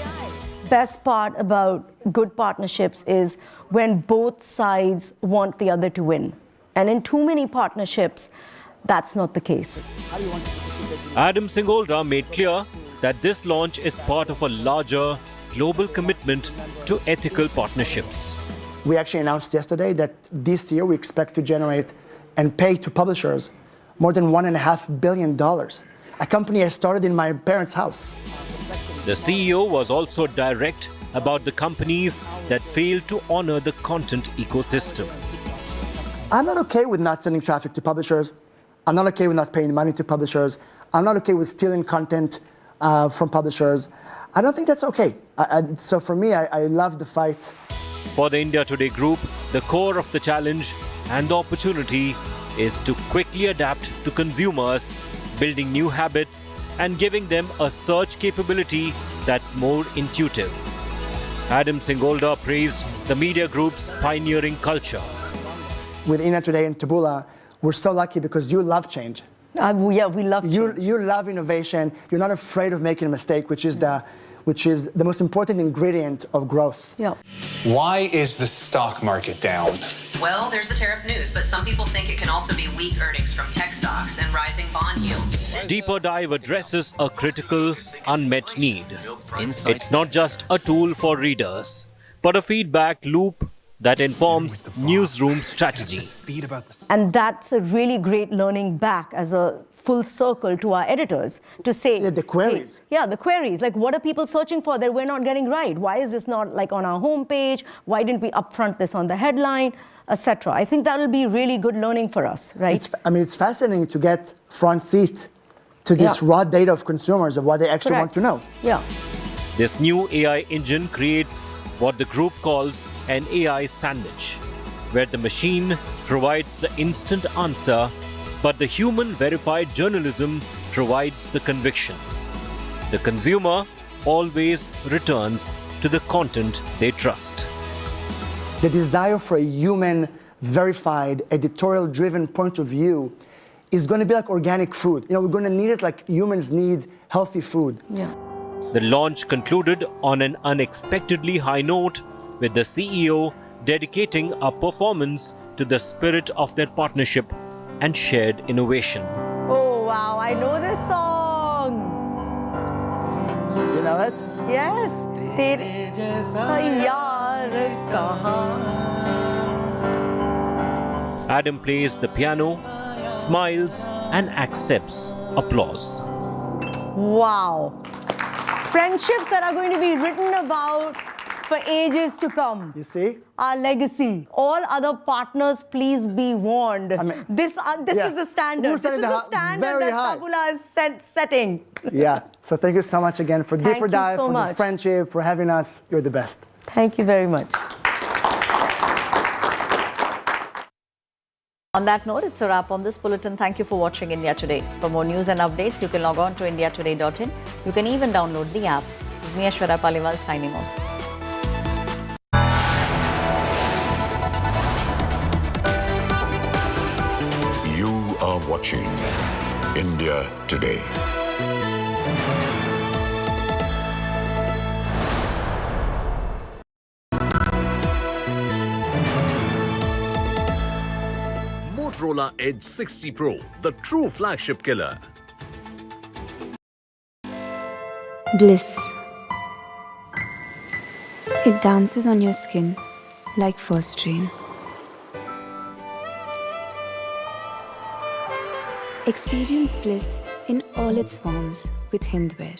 Best part about good partnerships is when both sides want the other to win. And in too many partnerships, that's not the case. Adam Singolda made clear that this launch is part of a larger global commitment to ethical partnerships. We actually announced yesterday that this year we expect to generate and pay to publishers more than $1.5 billion. A company I started in my parents' house. The CEO was also direct about the companies that fail to honor the content ecosystem. I'm not okay with not sending traffic to publishers. I'm not okay with not paying money to publishers. I'm not okay with stealing content from publishers. I don't think that's okay. So for me, I love the fight. For the India Today Group, the core of the challenge and the opportunity is to quickly adapt to consumers, building new habits and giving them a search capability that's more intuitive. Adam Singolda praised the media group's pioneering culture. With India Today and Tabola, we're so lucky because you love change. Yeah, we love change. You love innovation. You're not afraid of making a mistake, which is the most important ingredient of growth. Yeah. Why is the stock market down? Well, there's the tariff news, but some people think it can also be weak earnings from tech stocks and rising bond yields. Deeper Dive addresses a critical, unmet need. It's not just a tool for readers, but a feedback loop that informs newsroom strategy. And that's a really great learning back as a full circle to our editors to say... Yeah, the queries. Hey, yeah, the queries. Like, what are people searching for that we're not getting right? Why is this not, like, on our homepage? Why didn't we upfront this on the headline, etc.? I think that'll be really good learning for us, right? It's fascinating to get front seat to this raw data of consumers of what they actually want to know. Yeah. This new AI engine creates what the group calls an AI sandwich, where the machine provides the instant answer, but the human-verified journalism provides the conviction. The consumer always returns to the content they trust. The desire for a human-verified, editorial-driven point of view is going to be like organic food. You know, we're going to need it like humans need healthy food. Yeah. The launch concluded on an unexpectedly high note with the CEO dedicating a performance to the spirit of their partnership and shared innovation. Oh wow, I know this song. You know it? Yes. Tere jaisa yaar kahan. Adam plays the piano, smiles and accepts applause. Wow. Friendships that are going to be written about for ages to come. You see? Our legacy. All other partners, please be warned. This yeah. is the standard. Who's This is the standard very that high. Tabula is setting. Yeah. So thank you so much again for Thank deeper you dive, so for much. the friendship, for having us. You're the best. Thank you very much. On that note, it's a wrap on this bulletin. Thank you for watching India Today. For more news and updates, you can log on to indiatoday.in. You can even download the app. This is me, Aishwarya Paliwal, signing off. You are watching India Today. Motorola Edge 60 Pro, the true flagship killer. Bliss. It dances on your skin like first rain. Experience bliss in all its forms with Hindwear.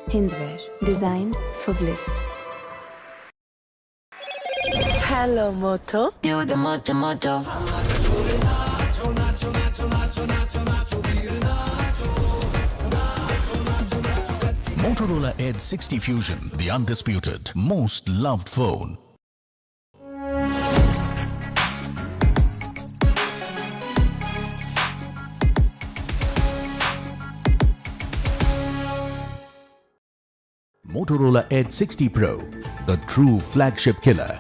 Hindwear, designed for bliss. Hello, Moto. Do the Moto Moto. Motorola Edge 60 Fusion, the undisputed, most loved phone. Motorola Edge 60 Pro, the true flagship killer.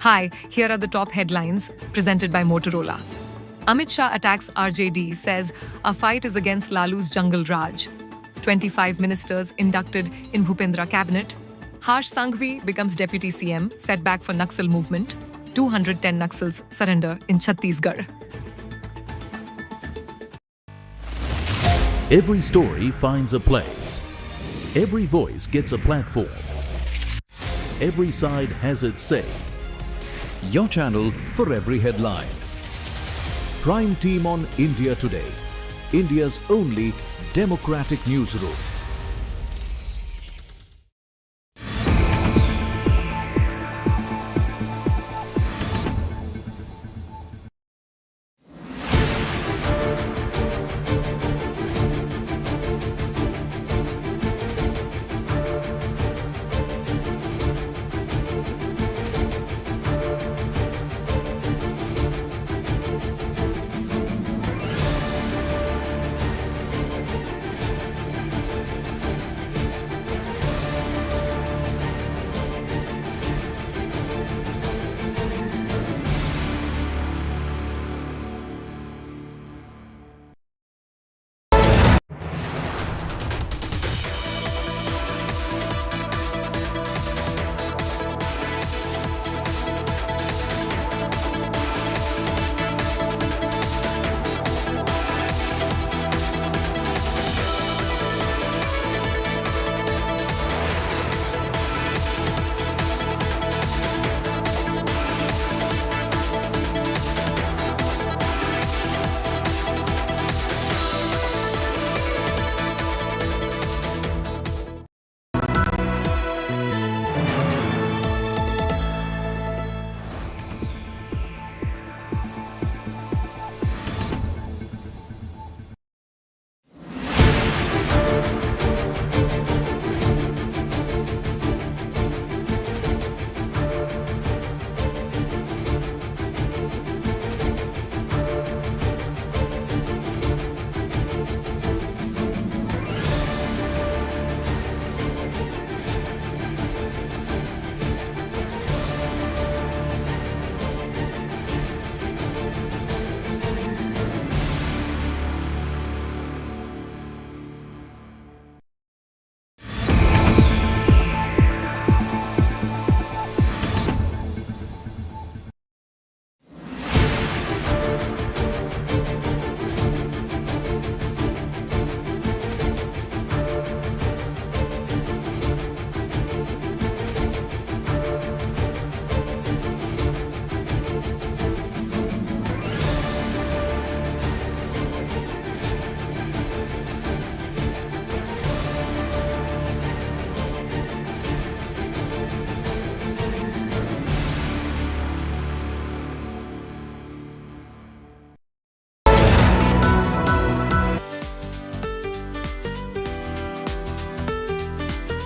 Hi, here are the top headlines presented by Motorola. Amit Shah attacks RJD, says our fight is against Lalu's jungle Raj. 25 ministers inducted in Bhupendra cabinet. Harsh Sanghvi becomes deputy CM, setback for Naxal movement. 210 Naxals surrender in Chhattisgarh. Every story finds a place. Every voice gets a platform. Every side has its say. Your channel for every headline. Prime team on India Today, India's only democratic newsroom.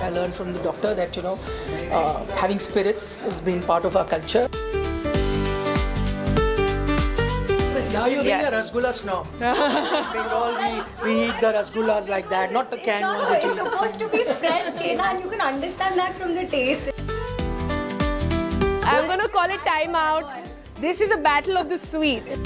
I learned from the doctor that, having spirits has been part of our culture. Now you're being a rasgulla snob. we eat the rasgullas like that, not the canned ones. It's supposed to be fresh chena and you can understand that from the taste. I'm going to call it time out. This is a battle of the sweets.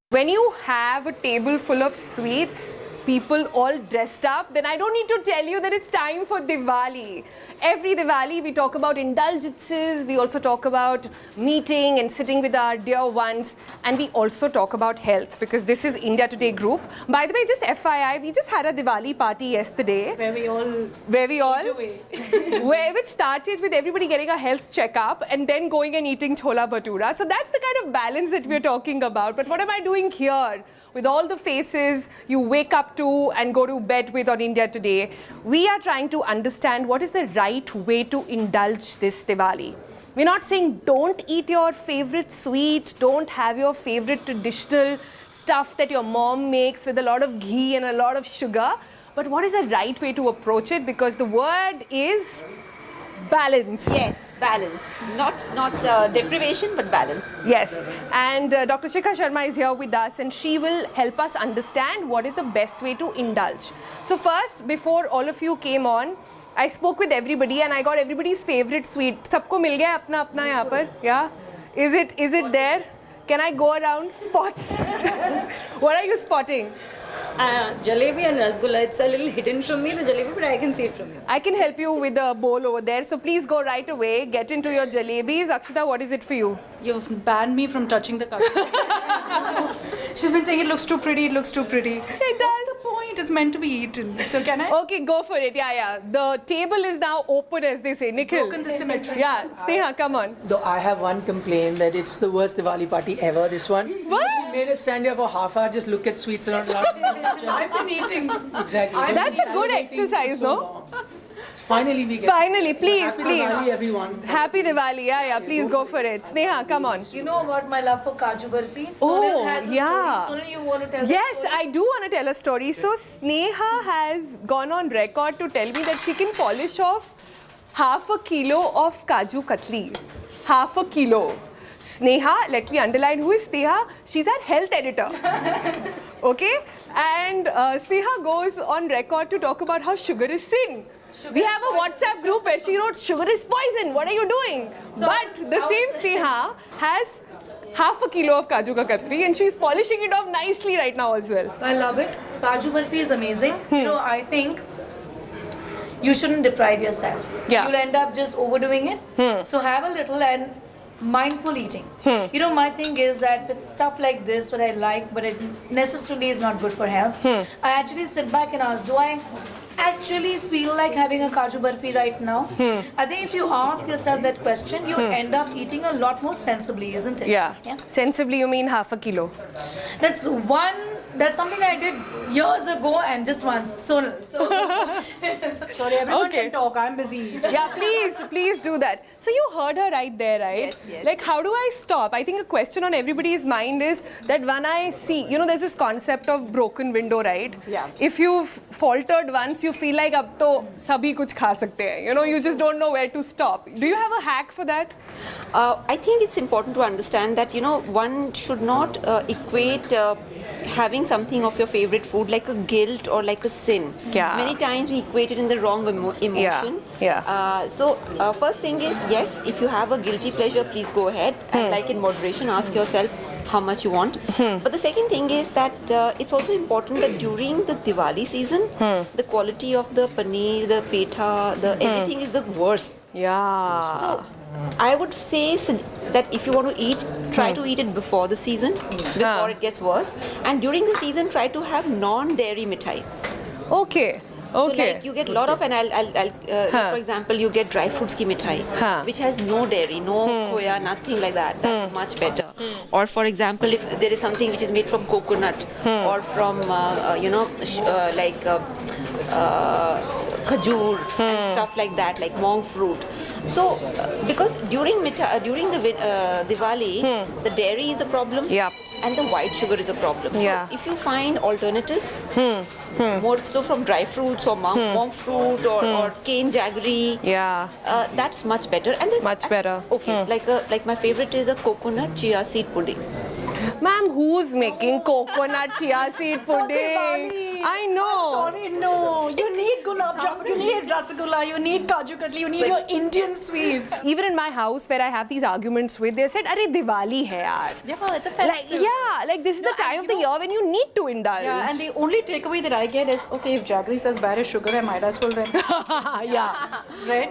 When you have a table full of sweets, people all dressed up, then I don't need to tell you that it's time for Diwali. Every Diwali we talk about indulgences, we also talk about meeting and sitting with our dear ones, and we also talk about health because this is India Today group. By the way, just FYI, we just had a Diwali party yesterday. Where it started with everybody getting a health checkup and then going and eating chola bhatura. So that's the kind of balance that we're talking about. But what am I doing here? With all the faces you wake up to and go to bed with on India Today, we are trying to understand what is the right way to indulge this Diwali. We're not saying don't eat your favorite sweet, don't have your favorite traditional stuff that your mom makes with a lot of ghee and a lot of sugar, but what is the right way to approach it? Because the word is balance. Yes, balance. Not deprivation, but balance. Yes. And Dr. Shikha Sharma is here with us and she will help us understand what is the best way to indulge. So first, before all of you came on, I spoke with everybody and I got everybody's favorite sweet. Sabko mil gaya apna apna yahan par? Yeah? Is it there? Can I go around spot? What are you spotting? Jalebi and rasgulla. It's a little hidden from me, the jalebi, but I can see it from you. I can help you with the bowl over there. So please go right away. Get into your jalebis. Akshita, what is it for you? You've banned me from touching the kaju. She's been saying it looks too pretty, it looks too pretty. It does. What's the point? It's meant to be eaten. So can I? Okay, go for it. Yeah. The table is now open, as they say. Nikhil. Broken the symmetry. Yeah. Sneha, come on. Though I have one complaint that it's the worst Diwali party ever, this one. What? She made us stand here for half hour, just look at sweets and not I've been eating. Exactly. That's a good exercise, no? Finally we get Finally, please, Happy please. Diwali, everyone. Happy Diwali, yeah, please go for it. Sneha, come on. You know about my love for Kaju Barfi? Oh, has a yeah. story. Sonal, you want to tell Yes, the story? I do want to tell a story. So Sneha has gone on record to tell me that she can polish off half a kilo of Kaju Katli. Half a kilo. Sneha, let me underline who is Sneha. She's our health editor. Okay? And Sneha goes on record to talk about how sugar is sin. We have a WhatsApp group where she wrote, sugar is poison, what are you doing? So but the same Sneha has half a kilo of Kaju Ka Katli and she's polishing it off nicely right now as well. I love it. Kaju Barfi is amazing. You know, I think you shouldn't deprive yourself. Yeah. You'll end up just overdoing it. So have a little and mindful eating. You know, my thing is that with stuff like this, what I like, but it necessarily is not good for health, I actually sit back and ask, do I actually feel like having a Kaju Barfi right now? I think if you ask yourself that question, you end up eating a lot more sensibly, isn't it? Yeah. Sensibly, you mean half a kilo? That's something I did years ago and just once. So sorry, everyone can talk. I'm busy. Yeah, please do that. So you heard her right there, right? Yes. Like, how do I stop? I think a question on everybody's mind is that when I see, you know, there's this concept of broken window, right? Yeah. If you've faltered once, you feel like ab to sabhi kuch kha sakte hain. You know, you just don't know where to stop. Do you have a hack for that? I think it's important to understand that, you know, one should not equate having something of your favorite food like a guilt or like a sin. Yeah. Many times we equate it in the wrong emotion. Yeah. So first thing is, yes, if you have a guilty pleasure, please go ahead and like in moderation, ask yourself how much you want. But the second thing is that it's also important that during the Diwali season, the quality of the paneer, the petha, everything is the worst. Yeah. So I would say that if you want to eat, try to eat it before the season, before it gets worse. And during the season, try to have non-dairy mithai. Okay. So like you get a lot of, and I'll for example, you get dry fruits ki mithai, which has no dairy, no khoya, nothing like that. That's much better. Or for example, if there is something which is made from coconut or from khajur and stuff like that, like monk fruit. So because during the Diwali, the dairy is a problem. Yeah. and the white sugar is a problem. Yeah. So if you find alternatives, more slow from dry fruits or monk fruit or cane jaggery, that's much better. And there's much better. Okay, like my favorite is a coconut chia seed pudding. Ma'am, who's making coconut chia seed pudding? I know. Sorry, no. You need gulab jamun, you need rasgulla, you need kaju katli, you need your Indian sweets. Even in my house where I have these arguments with, they said, "Arey Diwali hai yaar." Yeah, it's a festival. Like this is the time of the year when you need to indulge. Yeah, and the only takeaway that I get is, okay, if jaggery says bad as sugar, I might as well then. Yeah. Right?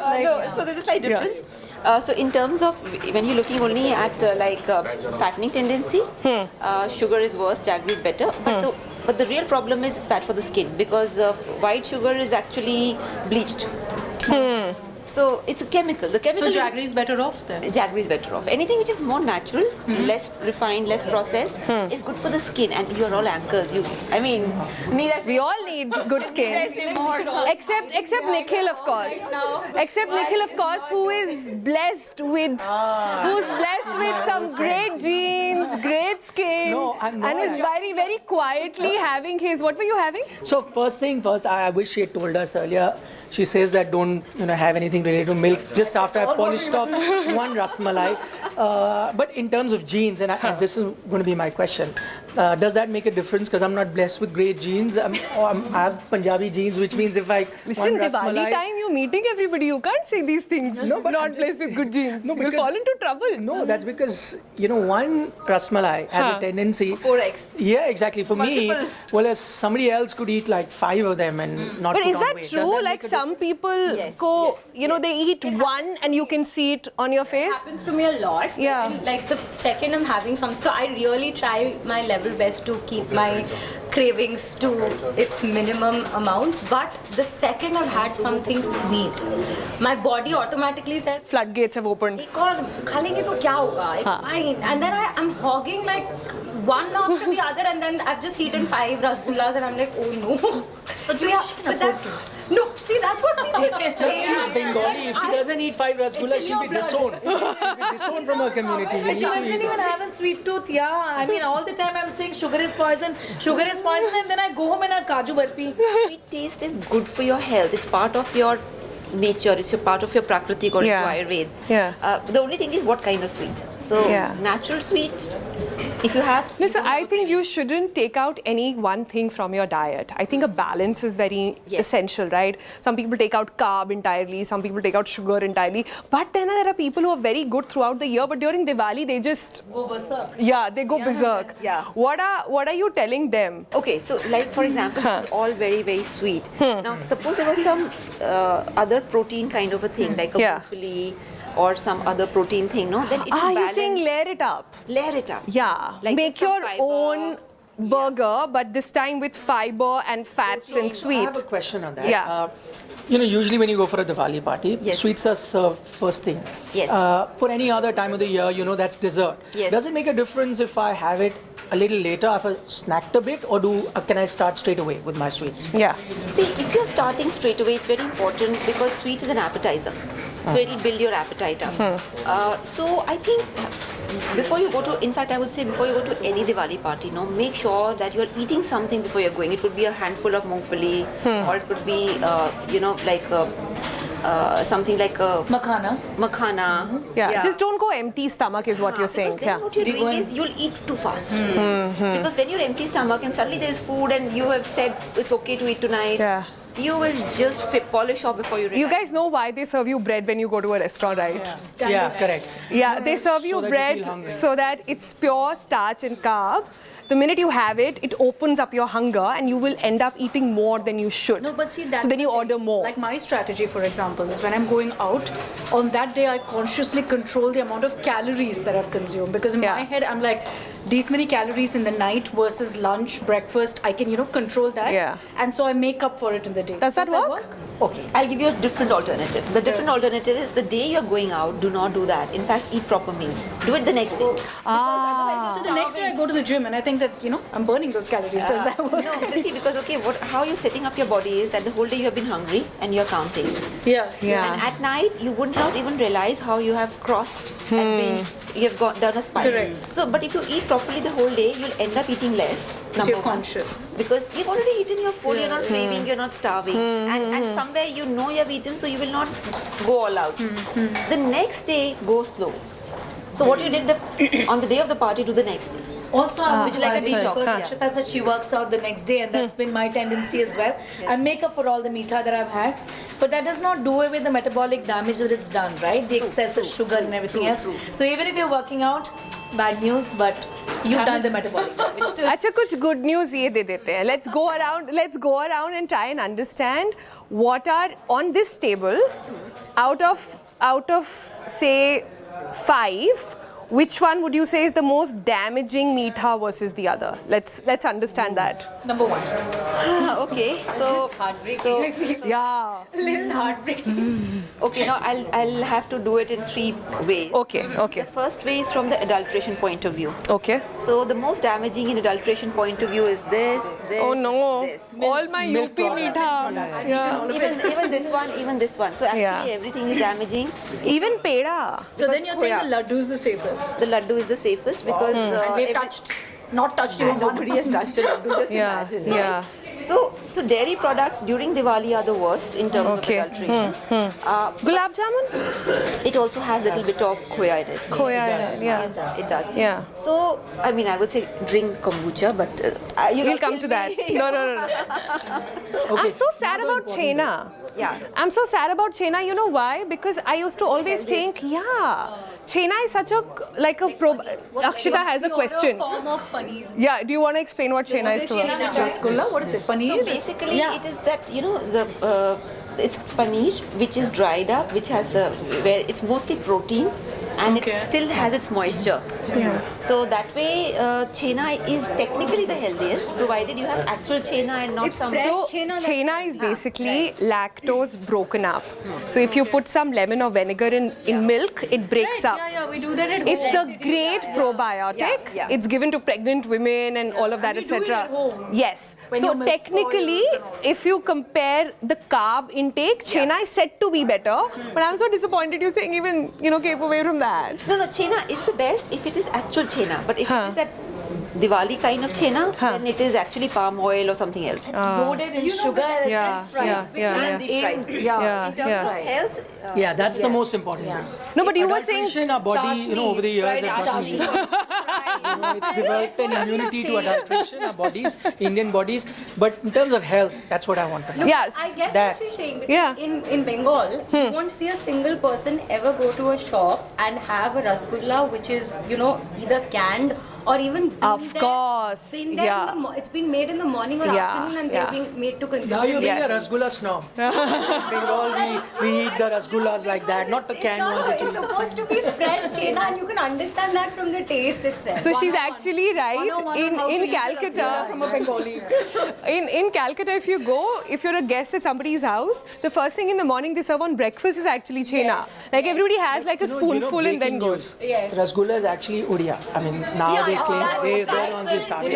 So there's a slight difference. So in terms of when you're looking only at fattening tendency, sugar is worse, jaggery is better. But the real problem is it's bad for the skin because white sugar is actually bleached. So it's a chemical. The chemical. So jaggery is better off then? Jaggery is better off. Anything which is more natural, less refined, less processed, is good for the skin. And you're all anchors. We all need good skin. Except Nikhil, of course. Except Nikhil, of course, who is blessed with some great genes, great skin, and is very, very quietly having his. What were you having? So first thing first, I wish she had told us earlier. She says that don't have anything related to milk just after I polished off one rasmalai. But in terms of genes, and this is going to be my question, does that make a difference? Because I'm not blessed with great genes. I have Punjabi genes, which means if I Listen, Diwali time, you're meeting everybody. You can't say these things. No, but not blessed with good genes. No, you'll fall into trouble. No, that's because, one rasmalai has a tendency. 4x. Yeah, exactly. For me, well, somebody else could eat like 5 of them and not But put is on that weight. true? Like some people they eat one and you can see it on your face? It happens to me a lot. Yeah. And like the second I'm having something, so I really try my level best to keep my cravings to its minimum amounts. But the second I've had something sweet, my body automatically says floodgates have opened. Khalenge to kya hoga? It's fine. And then I'm hogging like one after the other, and then I've just eaten 5 rasgullas, and I'm like, oh no. But no, see, that's what people say. She's Bengali. If she doesn't eat 5 rasgullas, she'll be disowned. She'll be disowned from her community. But she doesn't even have a sweet tooth, I mean, all the time I'm saying sugar is poison, and then I go home and I have kaju barfi. Sweet taste is good for your health. It's part of your nature. It's part of your Prakritik or Ayurveda. Yeah. The only thing is what kind of sweet. So natural sweet, if you have... No, so I think you shouldn't take out any one thing from your diet. I think a balance is very essential, right? Some people take out carb entirely, some people take out sugar entirely. But then there are people who are very good throughout the year, but during Diwali, they just... go berserk. Yeah, they go berserk. Yeah. What are you telling them? Okay, so like for example, it's all very, very sweet. Now, suppose there was some other protein kind of a thing, like a muesli or some other protein thing, no? Then it will balance. You're saying layer it up? Layer it up. Yeah. Like make your own burger, but this time with fiber and fats and sweet. I have a question on that. Yeah. Usually when you go for a Diwali party, sweets are served first thing. Yes. For any other time of the year, that's dessert. Yes. Does it make a difference if I have it a little later, if I snacked a bit, or can I start straight away with my sweets? Yeah. See, if you're starting straight away, it's very important because sweet is an appetizer. So it'll build your appetite up. So I think before you go to, in fact, I would say before you go to any Diwali party, make sure that you're eating something before you're going. It could be a handful of mungfali, or it could be, something like a makhana. Yeah. Just don't go empty stomach is what you're saying. Then what you're doing is you'll eat too fast. Because when you're empty stomach and suddenly there's food and you have said it's okay to eat tonight, you will just polish off before you relax. You guys know why they serve you bread when you go to a restaurant, right? Yeah, correct. Yeah, they serve you bread so that it's pure starch and carb. The minute you have it, it opens up your hunger and you will end up eating more than you should. No, but see, that's so then you order more. Like my strategy, for example, is when I'm going out, on that day I consciously control the amount of calories that I've consumed. Because in my head, I'm like, these many calories in the night versus lunch, breakfast, I can, control that. Yeah. And so I make up for it in the day. Does that work? Okay, I'll give you a different alternative. The different alternative is the day you're going out, do not do that. In fact, eat proper meals. Do it the next day. So the next day I go to the gym and I think that, I'm burning those calories. Does that work? No, see, because how you're setting up your body is that the whole day you have been hungry and you're counting. Yeah. And at night, you would not even realize how you have crossed and you have done a spiral. Correct. So, but if you eat properly the whole day, you'll end up eating less. So you're conscious. Because you've already eaten your food, you're not craving, you're not starving. And somewhere you know you have eaten, so you will not go all out. The next day, go slow. So what you did on the day of the party, do the next day. Also, would you like a detox? Because Akshita said she works out the next day, and that's been my tendency as well. I make up for all the meetha that I've had, but that does not do away with the metabolic damage that it's done, right? The excessive sugar and everything else. So even if you're working out, bad news, but you've done the metabolic damage too. अच्छा कुछ good news ये दे देते हैं. Let's go around and try and understand what are on this table out of say 5. Which one would you say is the most damaging meetha versus the other? Let's understand that. Number 1. Okay, so heartbreaking. Yeah, Little heartbreaking. Okay, now I'll have to do it in 3 ways. Okay. The first way is from the adulteration point of view. Okay. So the most damaging in adulteration point of view is this. Oh no! This. All my UP meetha. Yeah. Even this one. So actually everything is damaging. Even peda. So then you're saying the laddu is the safest. The laddu is the safest because and we've not touched even one. Nobody has touched a laddu. Just imagine. Yeah. Right? So dairy products during Diwali are the worst in terms of adulteration. Gulab jamun? It also has a little bit of khoya in it. It does. Yeah. So, I mean, I would say drink kombucha, but we'll come to that. No. I'm so sad about Chena. Yeah. I'm so sad about Chena. You know why? Because I used to always think, Chena is such a Akshita has a question. Form of paneer. Yeah, do you want to explain what Chena is to her? Chena is rasgulla. What is it? Paneer? So basically, it is that, it's paneer which is dried up, which has where it's mostly protein. And it still has its moisture. So that way, chena is technically the healthiest, provided you have actual chena and not some. So chena is basically lactose broken up. So if you put some lemon or vinegar in milk, it breaks up. Yeah, we do that at home. It's a great probiotic. It's given to pregnant women and all of that, etc. Yes. So technically, if you compare the carb intake, chena is said to be better. But I'm so disappointed you're saying even keep away from that. No, chena is the best if it is actual chena. But if it is that Diwali kind of chena, then it is actually palm oil or something else. It's loaded in sugar and fried. And deep fried. In terms of health. That's the most important. No, but you were saying our body, over the years, it's developed an immunity to adulteration, our bodies, Indian bodies. But in terms of health, that's what I want to know. Yes. I get what you're saying because in Bengal, you won't see a single person ever go to a shop and have a rasgulla which is, either canned or even of course. It's been made in the morning or afternoon and they're being made to consume. Now you're being a rasgulla snob. In Bengal, we eat the rasgullas like that, not the canned ones. It's supposed to be fresh chena and you can understand that from the taste itself. So she's actually right. In Calcutta, from a Bengali. in Calcutta, if you're a guest at somebody's house, the first thing in the morning they serve on breakfast is actually chena. Like everybody has like a spoonful and then goes. Yes. Rasgulla is actually Odia. I mean, now they claim they're the ones who started.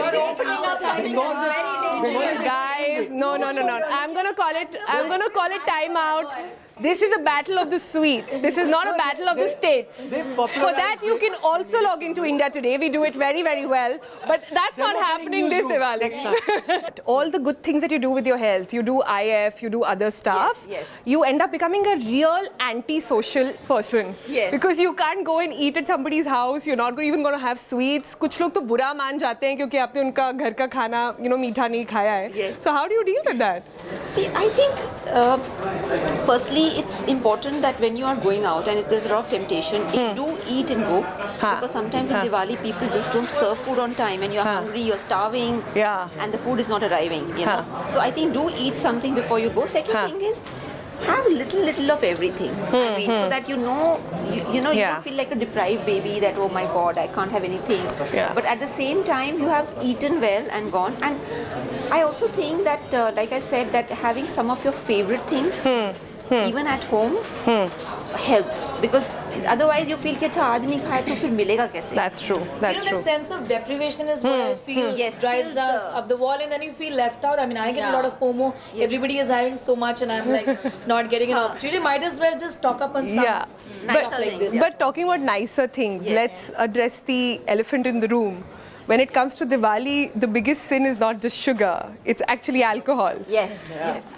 Guys, no. I'm gonna call it time out. This is a battle of the sweets. This is not a battle of the states. For that, you can also log into India Today. We do it very, very well. But that's not happening this Diwali. Next time. All the good things that you do with your health, you do IF, you do other stuff, you end up becoming a real anti-social person. Yes. Because you can't go and eat at somebody's house. You're not even going to have sweets. कुछ लोग तो बुरा मान जाते हैं क्योंकि आपने उनका घर का खाना, मीठा नहीं खाया है. Yes. So how do you deal with that? See, I think, firstly, it's important that when you are going out and if there's a lot of temptation, do eat and go. Because sometimes in Diwali, people just don't serve food on time and you're hungry, you're starving, and the food is not arriving, So I think do eat something before you go. Second thing is, have a little of everything. I mean, so that you know, you don't feel like a deprived baby that, oh my God, I can't have anything. But at the same time, you have eaten well and gone. And I also think that, like I said, that having some of your favorite things, even at home, helps, because otherwise you feel कि अच्छा आज नहीं खाया तो फिर मिलेगा कैसे? That's true. That's true. That sense of deprivation is what I feel drives us up the wall, and then you feel left out. I mean, I get a lot of FOMO. Everybody is having so much, and I'm like not getting an opportunity. Might as well just talk up on some stuff like this. But talking about nicer things, let's address the elephant in the room. When it comes to Diwali, the biggest sin is not just sugar, it's actually alcohol. Yes.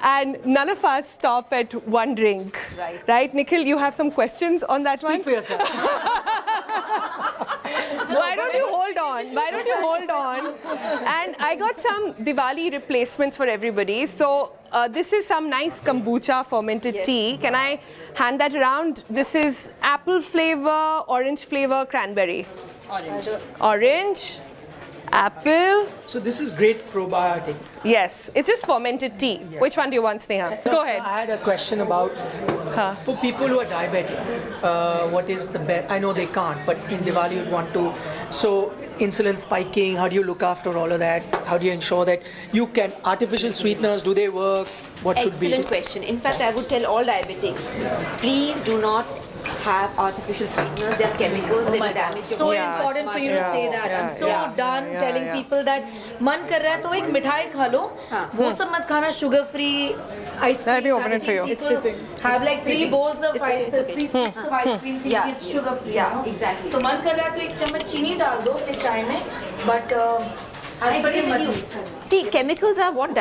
And none of us stop at one drink. Right? Nikhil, you have some questions on that one? Speak for yourself. Why don't you hold on? And I got some Diwali replacements for everybody. So this is some nice kombucha fermented tea. Can I hand that around? This is apple flavor, orange flavor, cranberry. Orange. Apple. So this is great probiotic. Yes, it's just fermented tea. Which one do you want, Sneha? Go ahead. I had a question about for people who are diabetic, what is the best? I know they can't, but in Diwali you'd want to. So insulin spiking, how do you look after all of that? How do you ensure that you can, artificial sweeteners, do they work? What should be? Excellent question. In fact, I would tell all diabetics, please do not have artificial sweeteners. They are chemicals. They will damage your so body. important for you to say that. I'm so done telling people that मन कर रहा है तो एक मिठाई खा लो, वो सब मत खाना, sugar free ice cream. Let me open it for you. It's have like 3 bowls of ice, 3 scoops of ice cream, thinking it's sugar free. Yeah, exactly. So मन कर रहा है तो एक चम्मच चीनी डाल दो अपने चाय में, but See, chemicals are what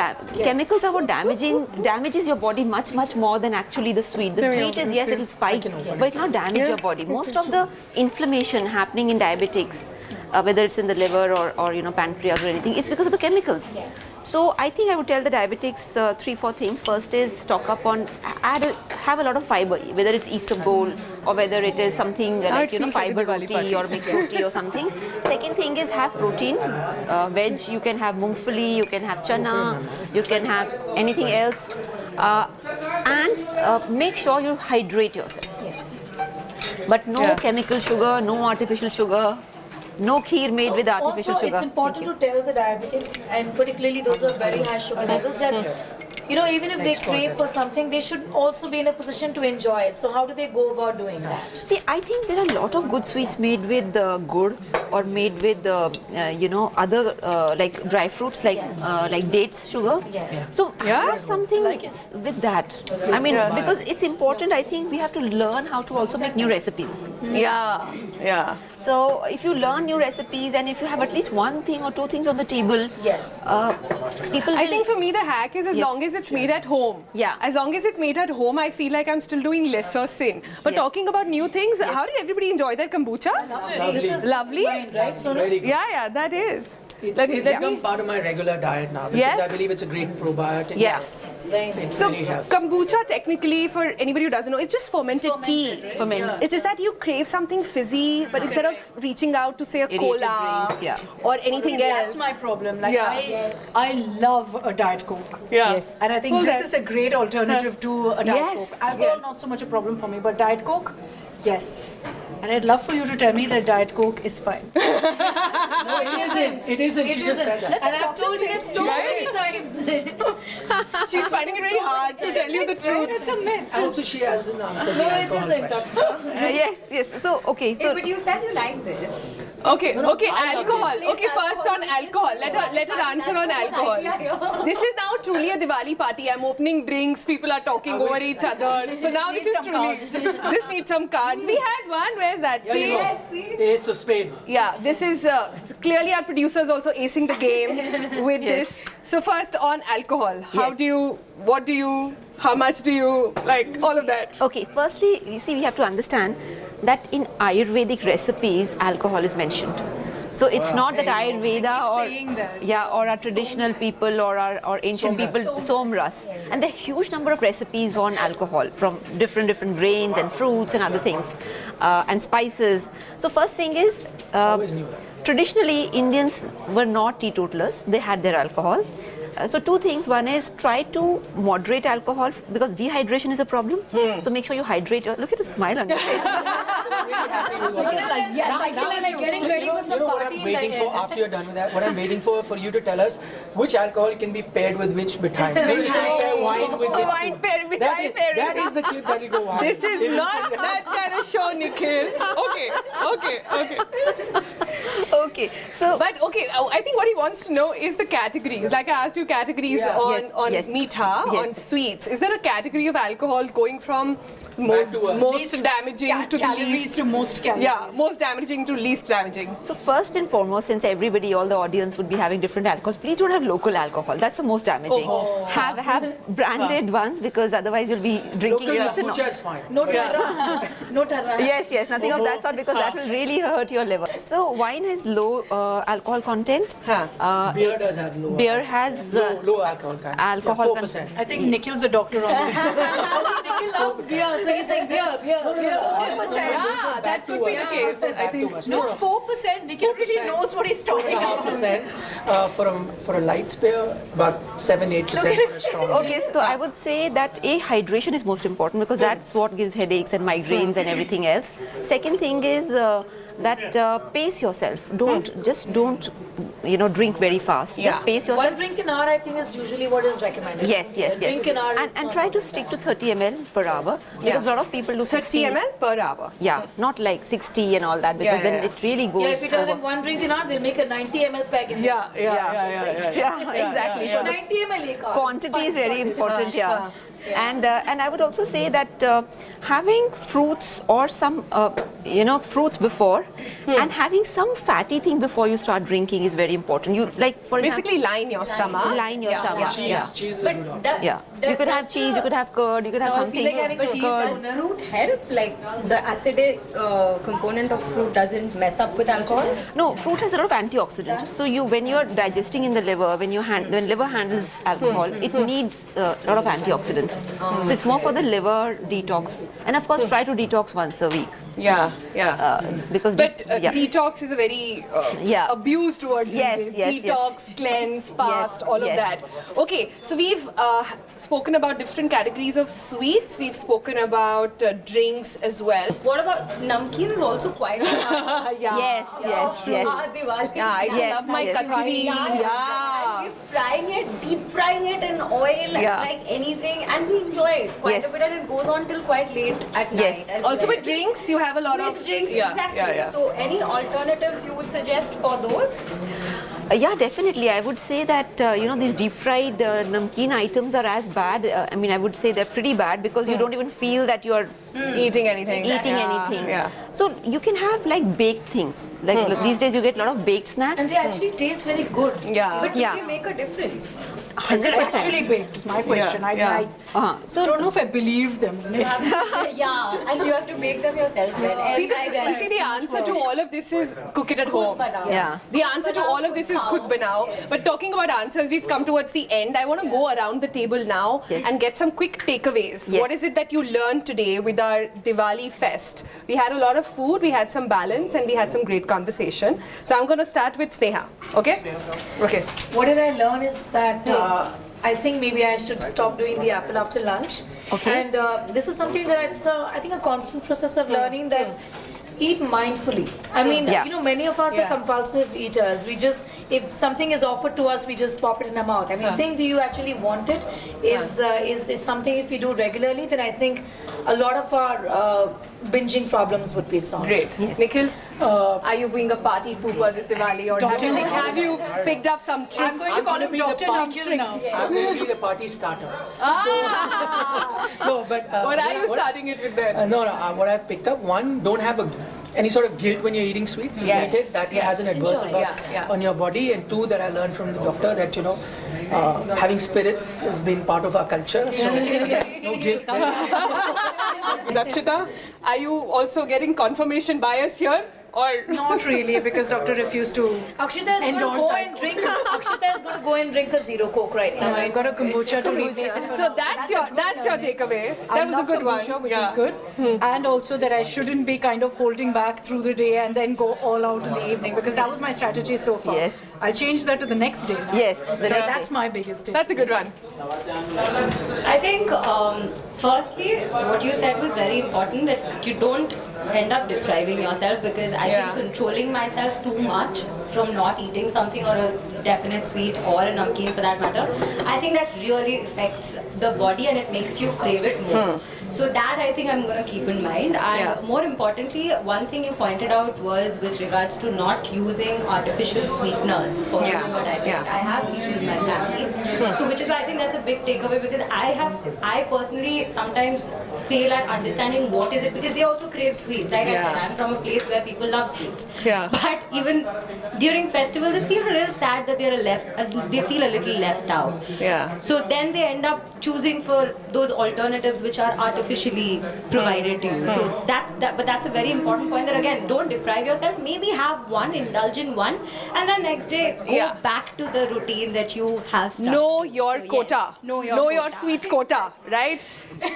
damages your body much more than actually the sweet. The sweet is, yes, it will spike, but it will not damage your body. Most of the inflammation happening in diabetics, whether it's in the liver or pancreas or anything, it's because of the chemicals. So I think I would tell the diabetics 3-4 things. First is stock up on, have a lot of fiber, whether it's isabgol or whether it is something like fiber roti or mixed roti or something. Second thing is have protein, veg. You can have mungfali, you can have chana, you can have anything else, and make sure you hydrate yourself. Yes. But no chemical sugar, no artificial sugar. No kheer made with artificial sugar. Also, it's important to tell the diabetics, and particularly those who have very high sugar levels, that even if they crave for something, they should also be in a position to enjoy it. So how do they go about doing that? See, I think there are a lot of good sweets made with gur or made with other like dry fruits like dates sugar. Yes. So have something with that. I mean, because it's important. I think we have to learn how to also make new recipes. Yeah. So if you learn new recipes and if you have at least 1 thing or 2 things on the table, people. I think for me the hack is as long as it's made at home. Yeah. As long as it's made at home, I feel like I'm still doing lesser sin. But talking about new things, how did everybody enjoy their kombucha? Lovely. This is lovely. Fine, right? So really good. Yeah, that is. It's become part of my regular diet now because I believe it's a great probiotic. Yes. It's very nice. So really helps. kombucha, technically, for anybody who doesn't know, it's just fermented tea. It's just that you crave something fizzy, but instead of reaching out to say a cola or anything else. That's my problem. Like I love a Diet Coke. Yes. And I think this is a great alternative to a Diet Coke. Alcohol, not so much a problem for me, but Diet Coke, yes. And I'd love for you to tell me that Diet Coke is fine. No, it isn't. It isn't. She just said that. And I've told you that so many times. She's finding it very hard to tell you the truth. It's a myth. Also, she hasn't answered No, the it alcohol isn't. question. Yes. So okay. So but you said you like this. Okay, alcohol. Okay, first on alcohol. Let her answer on alcohol. This is now truly a Diwali party. I'm opening drinks. People are talking over each other. So now this is truly. This needs some cards. We had one. Where's that? See? Ace of Spade. Yeah, this is clearly our producers also acing the game with this. So first on alcohol. How much do you like all of that? Okay, firstly, we have to understand that in Ayurvedic recipes, alcohol is mentioned. So it's not that Ayurveda or our traditional people or our ancient people, Somras. And there are huge number of recipes on alcohol from different grains and fruits and other things and spices. So first thing is traditionally Indians were not teetotalers. They had their alcohol. So two things. One is try to moderate alcohol because dehydration is a problem. So make sure you hydrate. Look at the smile on your face. Yes, actually, like getting ready for some what party I'm in waiting the for after you're done with that? What I'm waiting for you to tell us which alcohol can be paired with which mithai. Which pair wine with which Wine food. pair, mithai pairing. That is the clip that will go wild. This is not that kind of show, Nikhil. Okay. Okay. So, but okay, I think what he wants to know is the categories. Like I asked you categories on meetha, on sweets. Is there a category of alcohol going from most damaging to least to most calories? Yeah, most damaging to least damaging. So first and foremost, since everybody, all the audience would be having different alcohols, please don't have local alcohol. That's the most damaging. Have branded ones because otherwise you'll be drinking local kombucha is fine. No tarra. No tarra. Yes, nothing of that sort because that will really hurt your liver. So wine has low alcohol content. Beer does have low. Beer has low alcohol content. Alcohol 4%. I think Nikhil's the doctor on this. Nikhil loves beer, so he's like beer. 4%. Yeah, that could be the case. I think. No, 4%. Nikhil really knows what he's talking about. 4.5% for a light beer, about 7-8% for a strong. Okay, so I would say that hydration is most important because that's what gives headaches and migraines and everything else. Second thing is that pace yourself. Don't drink very fast. Just pace yourself. One drink an hour, I think, is usually what is recommended. Yes. Drink an hour and try to stick to 30 ml per hour because a lot of people do 30 ml per hour. Yeah, not like 60 and all that because then it really goes. Yeah, if you tell them one drink an hour, they'll make a 90 ml pack. Yeah, exactly. So 90 ml. Quantity is very important. Yeah. And I would also say that having fruits or some fruits before and having some fatty thing before you start drinking is very important. You for basically example, line your stomach. Line your stomach. Cheese. You could have cheese. You could have curd. You could have something. I feel like having cheese. Does fruit help? Like the acidic component of fruit doesn't mess up with alcohol? No, fruit has a lot of antioxidants. So when you're digesting in the liver, when liver handles alcohol, it needs a lot of antioxidants. So it's more for the liver detox, and of course try to detox once a week. Because detox is a very abused word these days. Detox, cleanse, fast, all of that. Okay, so we've spoken about different categories of sweets. We've spoken about drinks as well. What about namkeen is also quite Yes. I love my kachori. Deep frying it in oil like anything, and we enjoy it quite a bit, and it goes on till quite late at night. Also with drinks, you have a lot of drinks. Exactly. So any alternatives you would suggest for those? Yeah, definitely. I would say that these deep fried namkeen items are as bad. I would say they're pretty bad because you don't even feel that you are eating anything. So you can have like baked things. Like these days you get a lot of baked snacks. And they actually taste very good. But do they make a difference? 100%. Actually baked is my question. I don't know if I believe them. And you have to make them yourself. You see, the answer to all of this is cook it at home. The answer to all of this is khud banao. But talking about answers, we've come towards the end. I want to go around the table now and get some quick takeaways. What is it that you learned today with our Diwali fest? We had a lot of food, we had some balance, and we had some great conversation. So I'm going to start with Sneha. Okay? Okay. What did I learn is that I think maybe I should stop doing the apple after lunch. Okay. And this is something that it's I think a constant process of learning that eat mindfully. I mean, many of us are compulsive eaters. We just, if something is offered to us, we just pop it in our mouth. I mean, thing do you actually want it is something if we do regularly, then I think a lot of our binging problems would be solved. Great. Nikhil, are you being a party pooper this Diwali, or have you picked up some tricks? I'm going to call him Dr. Nikhil now. I'm going to be the party starter. No, but what are you starting it with then? What I've picked up, one, don't have any sort of guilt when you're eating sweets. Eat it. That has an adverse effect on your body. And two, that I learned from the doctor that having spirits has been part of our culture. So no guilt. Zakshita, are you also getting confirmation bias here? Or not really, because doctor refused to Akshita is going to endorse go Diet and Coke. Akshita is going to go and drink a zero Coke right now. I got a kombucha to replace it. So that's your takeaway. That was a good one. Which is good. And also that I shouldn't be kind of holding back through the day and then go all out in the evening, because that was my strategy so far. Yes. I'll change that to the next day now. Yes, So that's my biggest tip. That's a good one. I think, firstly, what you said was very important, that you don't end up depriving yourself, because I think controlling myself too much from not eating something, or a definite sweet or a namkeen for that matter, I think that really affects the body and it makes you crave it more. So that I think I'm going to keep in mind. And more importantly, one thing you pointed out was with regards to not using artificial sweeteners for what I think. I have people in my family. So which is why I think that's a big takeaway, because I personally sometimes fail at understanding what is it, because they also crave sweets. Like I said, I'm from a place where people love sweets. But even during festivals, it feels a little sad that they feel a little left out. So then they end up choosing for those alternatives which are artificially provided to you. So but that's a very important point, that again, don't deprive yourself. Maybe have one, indulge in one, and then next day go back to the routine that you have started. Know your quota. Know your sweet quota, right?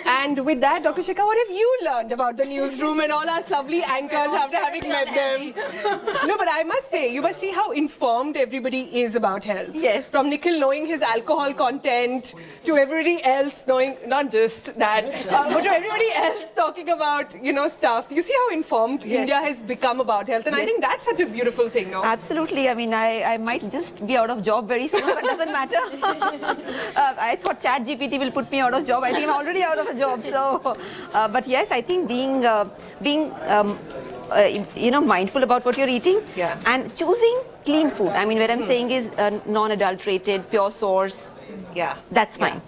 And with that, Dr. Shikha, what have you learned about the newsroom and all our lovely anchors after having met them? No, but I must say, you must see how informed everybody is about health. Yes. From Nikhil knowing his alcohol content, to everybody else knowing, not just that, but to everybody else talking about, stuff. You see how informed India has become about health, and I think that's such a beautiful thing, no? Absolutely. I mean, I might just be out of job very soon, but it doesn't matter. I thought ChatGPT will put me out of job. I think I'm already out of a job. So, but yes, I think being mindful about what you're eating and choosing clean food. I mean, what I'm saying is non-adulterated, pure source. That's fine.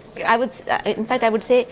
In fact, I would say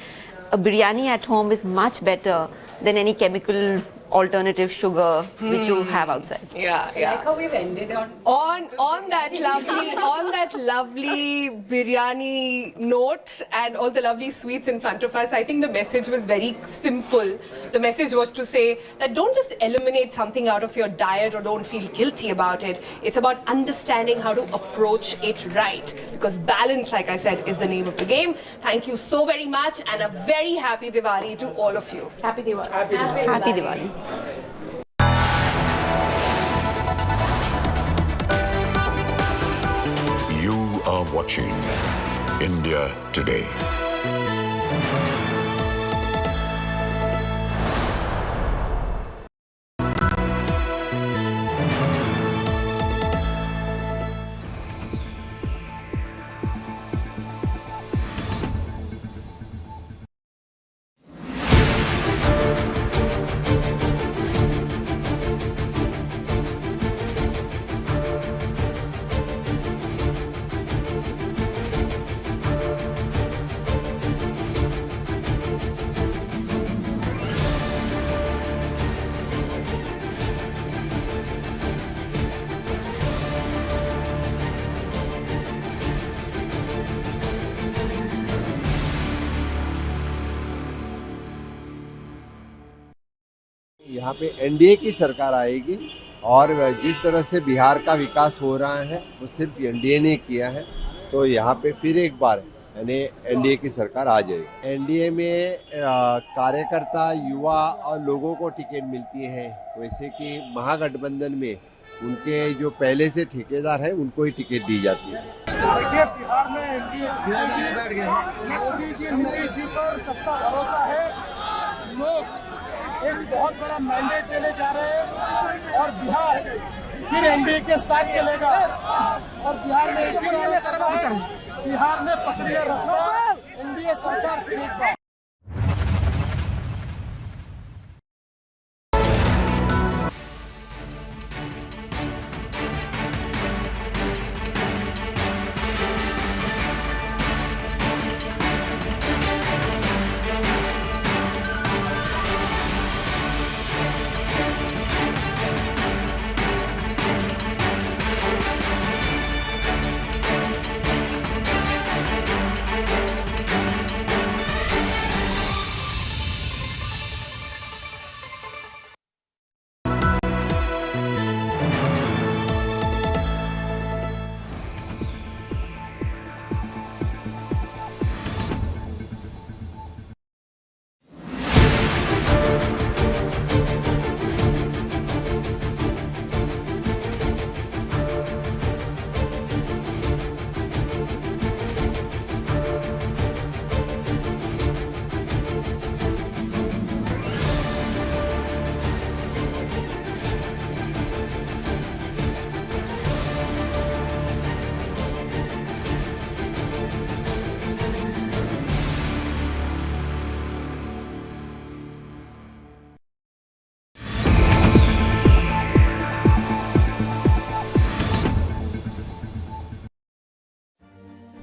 a biryani at home is much better than any chemical alternative sugar which you have outside. Like how we've ended on that lovely biryani note and all the lovely sweets in front of us. I think the message was very simple. The message was to say that don't just eliminate something out of your diet or don't feel guilty about it. It's about understanding how to approach it right, because balance, like I said, is the name of the game. Thank you so very much, and a very happy Diwali to all of you. Happy Diwali. Happy Diwali. You are watching India Today. यहाँ पे NDA की सरकार आएगी और जिस तरह से बिहार का विकास हो रहा है वो सिर्फ एनडीए ने किया है, तो यहाँ पे फिर एक बार यानी एनडीए की सरकार आ जाएगी। एनडीए में कार्यकर्ता, युवा और लोगों को टिकट मिलती है, वैसे कि महागठबंधन में उनके जो पहले से ठेकेदार हैं उनको ही टिकट दी जाती है। देखिए, बिहार में एनडीए मोदी जी, नीतीश जी पर सबका भरोसा है। लोग एक बहुत बड़ा मैंडेट देने जा रहे हैं और बिहार फिर एनडीए के साथ चलेगा। और बिहार में एक ही बिहार में पकड़िए रखना, एनडीए सरकार फिर एक बार।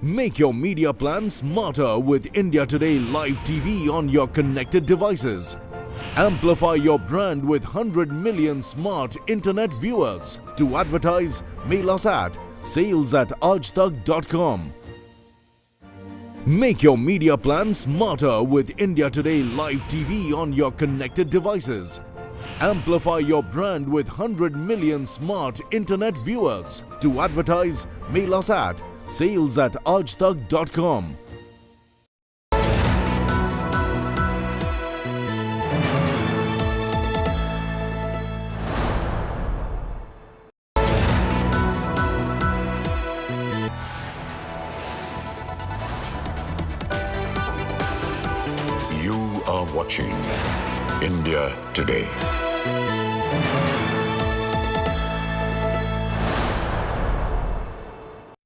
Make your media plan smarter with India Today Live TV on your connected devices. Amplify your brand with 100 million smart internet viewers. To advertise, mail us at sales@aajtak.com. Make your media plan smarter with India Today Live TV on your connected devices. Amplify your brand with 100 million smart internet viewers. To advertise, mail us at sales@aajtak.com. You are watching India Today.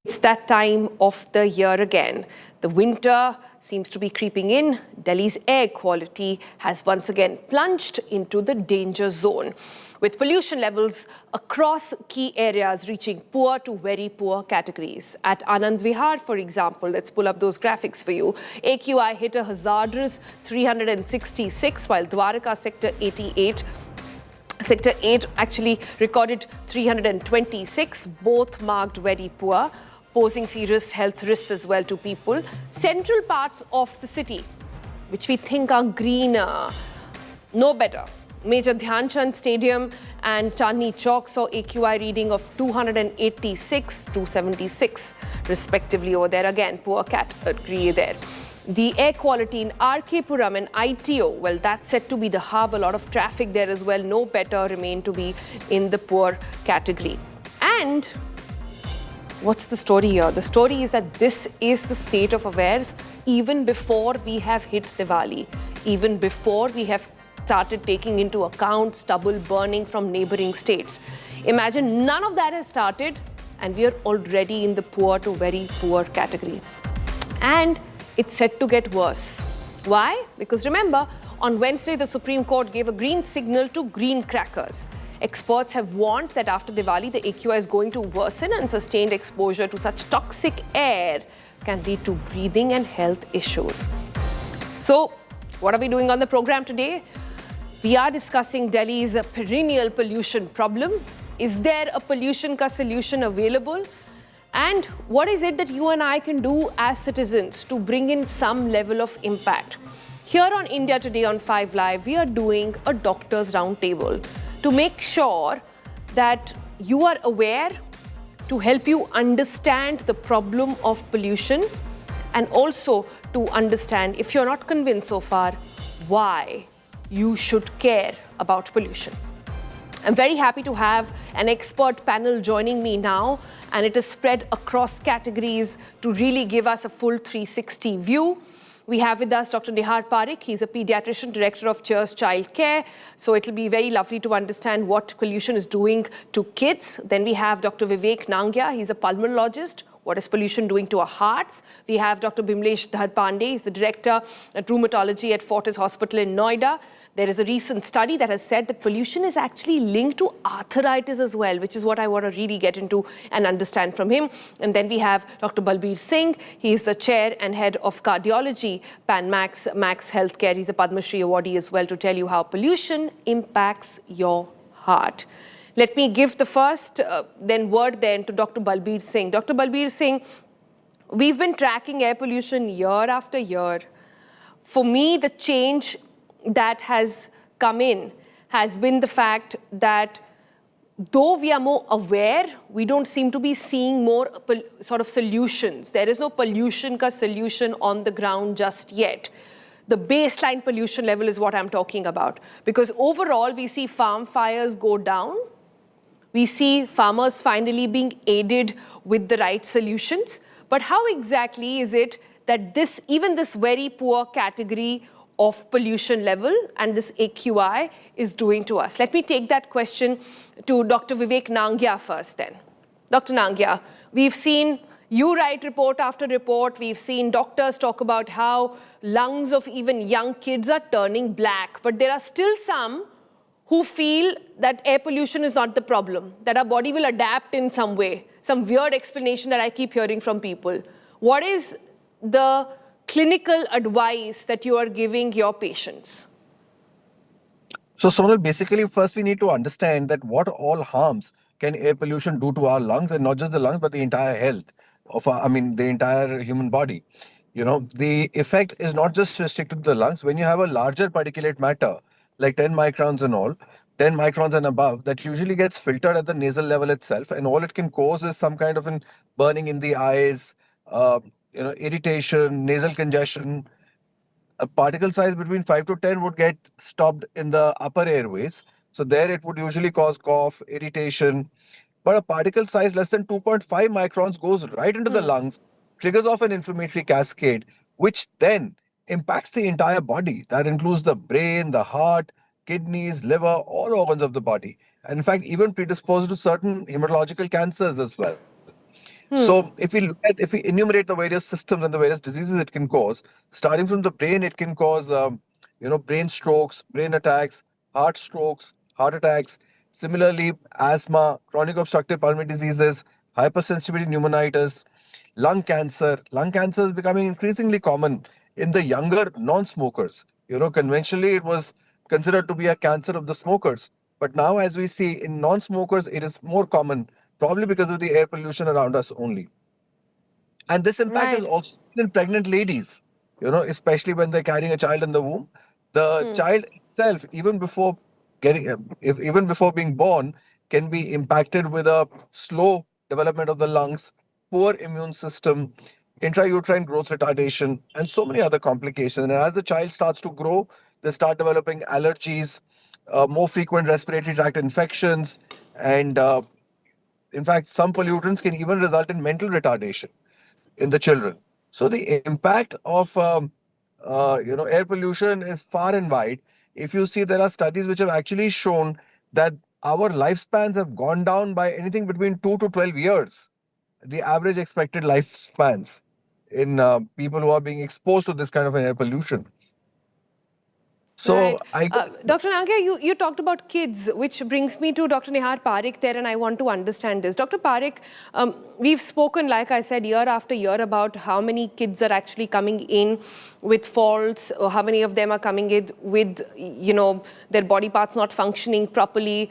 It's that time of the year again. The winter seems to be creeping in. Delhi's air quality has once again plunged into the danger zone, with pollution levels across key areas reaching poor to very poor categories. At Anand Vihar, for example, let's pull up those graphics for you. AQI hit a hazardous 366, while Dwarka Sector 8 actually recorded 326, both marked very poor, posing serious health risks as well to people. Central parts of the city, which we think are greener, no better. Major Dhyan Chand Stadium and Chandni Chowk saw AQI reading of 286, 276 respectively over there. Again, poor category there. The air quality in RK Puram and ITO, well, that's said to be the hub. A lot of traffic there as well. No better, remain to be in the poor category. And what's the story here? The story is that this is the state of affairs even before we have hit Diwali, even before we have started taking into account stubble burning from neighboring states. Imagine none of that has started and we are already in the poor to very poor category. And it's set to get worse. Why? Because remember, on Wednesday, the Supreme Court gave a green signal to green crackers. Experts have warned that after Diwali, the AQI is going to worsen and sustained exposure to such toxic air can lead to breathing and health issues. So, what are we doing on the program today? We are discussing Delhi's perennial pollution problem. Is there a pollution ka solution available? And what is it that you and I can do as citizens to bring in some level of impact? Here on India Today on 5 Live, we are doing a doctor's roundtable to make sure that you are aware, to help you understand the problem of pollution, and also to understand, if you're not convinced so far, why you should care about pollution. I'm very happy to have an expert panel joining me now, and it is spread across categories to really give us a full 360 view. We have with us Dr. Nihar Parikh. He's a pediatrician, director of Cheers Child Care. So it'll be very lovely to understand what pollution is doing to kids. Then we have Dr. Vivek Nangia. He's a pulmonologist. What is pollution doing to our hearts? We have Dr. Bimlesh Dharpande. He's the director at rheumatology at Fortis Hospital in Noida. There is a recent study that has said that pollution is actually linked to arthritis as well, which is what I want to really get into and understand from him. And then we have Dr. Balbir Singh. He is the chair and head of cardiology, Max Healthcare. He's a Padma Shri awardee as well, to tell you how pollution impacts your heart. Let me give the first word to Dr. Balbir Singh. Dr. Balbir Singh, we've been tracking air pollution year after year. For me, the change that has come in has been the fact that though we are more aware, we don't seem to be seeing more sort of solutions. There is no pollution ka solution on the ground just yet. The baseline pollution level is what I'm talking about. Because overall, we see farm fires go down. We see farmers finally being aided with the right solutions. But how exactly is it that even this very poor category of pollution level and this AQI is doing to us? Let me take that question to Dr. Vivek Nangia first then. Dr. Nangia, we've seen you write report after report. We've seen doctors talk about how lungs of even young kids are turning black. But there are still some who feel that air pollution is not the problem, that our body will adapt in some way, some weird explanation that I keep hearing from people. what is the clinical advice that you are giving your patients? So, Sonal, basically, first we need to understand that what all harms can air pollution do to our lungs, and not just the lungs, but the entire health of the entire human body. The effect is not just restricted to the lungs. When you have a larger particulate matter, like 10 microns and all, 10 microns and above, that usually gets filtered at the nasal level itself, and all it can cause is some kind of an burning in the eyes, irritation, nasal congestion. A particle size between 5 to 10 would get stopped in the upper airways. So there it would usually cause cough, irritation. But a particle size less than 2.5 microns goes right into the lungs, triggers off an inflammatory cascade, which then impacts the entire body. That includes the brain, the heart, kidneys, liver, all organs of the body. And in fact, even predisposes to certain hematological cancers as well. So if we enumerate the various systems and the various diseases it can cause, starting from the brain, it can cause, brain strokes, brain attacks, heart strokes, heart attacks. Similarly, asthma, chronic obstructive pulmonary diseases, hypersensitivity pneumonitis, lung cancer. Lung cancer is becoming increasingly common in the younger non-smokers. Conventionally, it was considered to be a cancer of the smokers. But now, as we see in non-smokers, it is more common, probably because of the air pollution around us only. And this impact is also in pregnant ladies, especially when they're carrying a child in the womb. The child itself, even before being born, can be impacted with a slow development of the lungs, poor immune system, intrauterine growth retardation, and so many other complications. And as the child starts to grow, they start developing allergies, more frequent respiratory tract infections, and in fact, some pollutants can even result in mental retardation in the children. So the impact of air pollution is far and wide. If you see, there are studies which have actually shown that our lifespans have gone down by anything between 2 to 12 years. The average expected lifespans in people who are being exposed to this kind of an air pollution. So, Dr. Nagya, you talked about kids, which brings me to Dr. Nihar Parikh there, and I want to understand this. Dr. Parikh, we've spoken, like I said, year after year about how many kids are actually coming in with faults, or how many of them are coming in with, their body parts not functioning properly,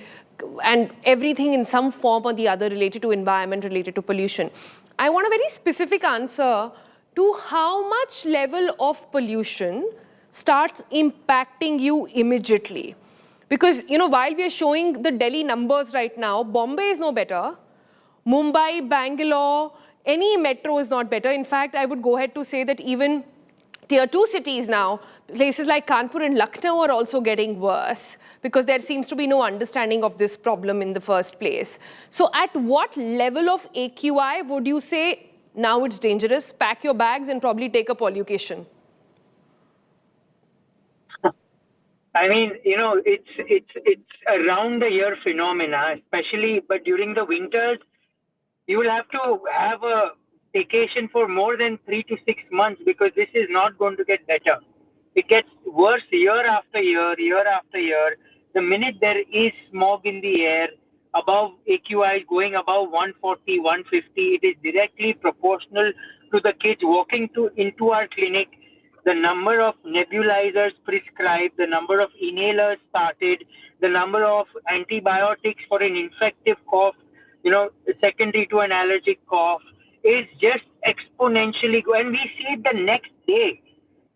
and everything in some form or the other related to environment, related to pollution. I want a very specific answer to how much level of pollution starts impacting you immediately. Because, while we are showing the Delhi numbers right now, Bombay is no better. Mumbai, Bangalore, any metro is not better. In fact, I would go ahead to say that even Tier 2 cities now, places like Kanpur and Lucknow are also getting worse because there seems to be no understanding of this problem in the first place. So at what level of AQI would you say, now it's dangerous, pack your bags and probably take a pollucation? I mean, it's a round-the-year phenomena, especially, but during the winters, you will have to have a vacation for more than 3 to 6 months because this is not going to get better. It gets worse year after year, year after year. The minute there is smog in the air, above AQI going above 140, 150, it is directly proportional to the kids walking into our clinic. The number of nebulizers prescribed, the number of inhalers started, the number of antibiotics for an infective cough, secondary to an allergic cough, is just exponentially going. And we see it the next day.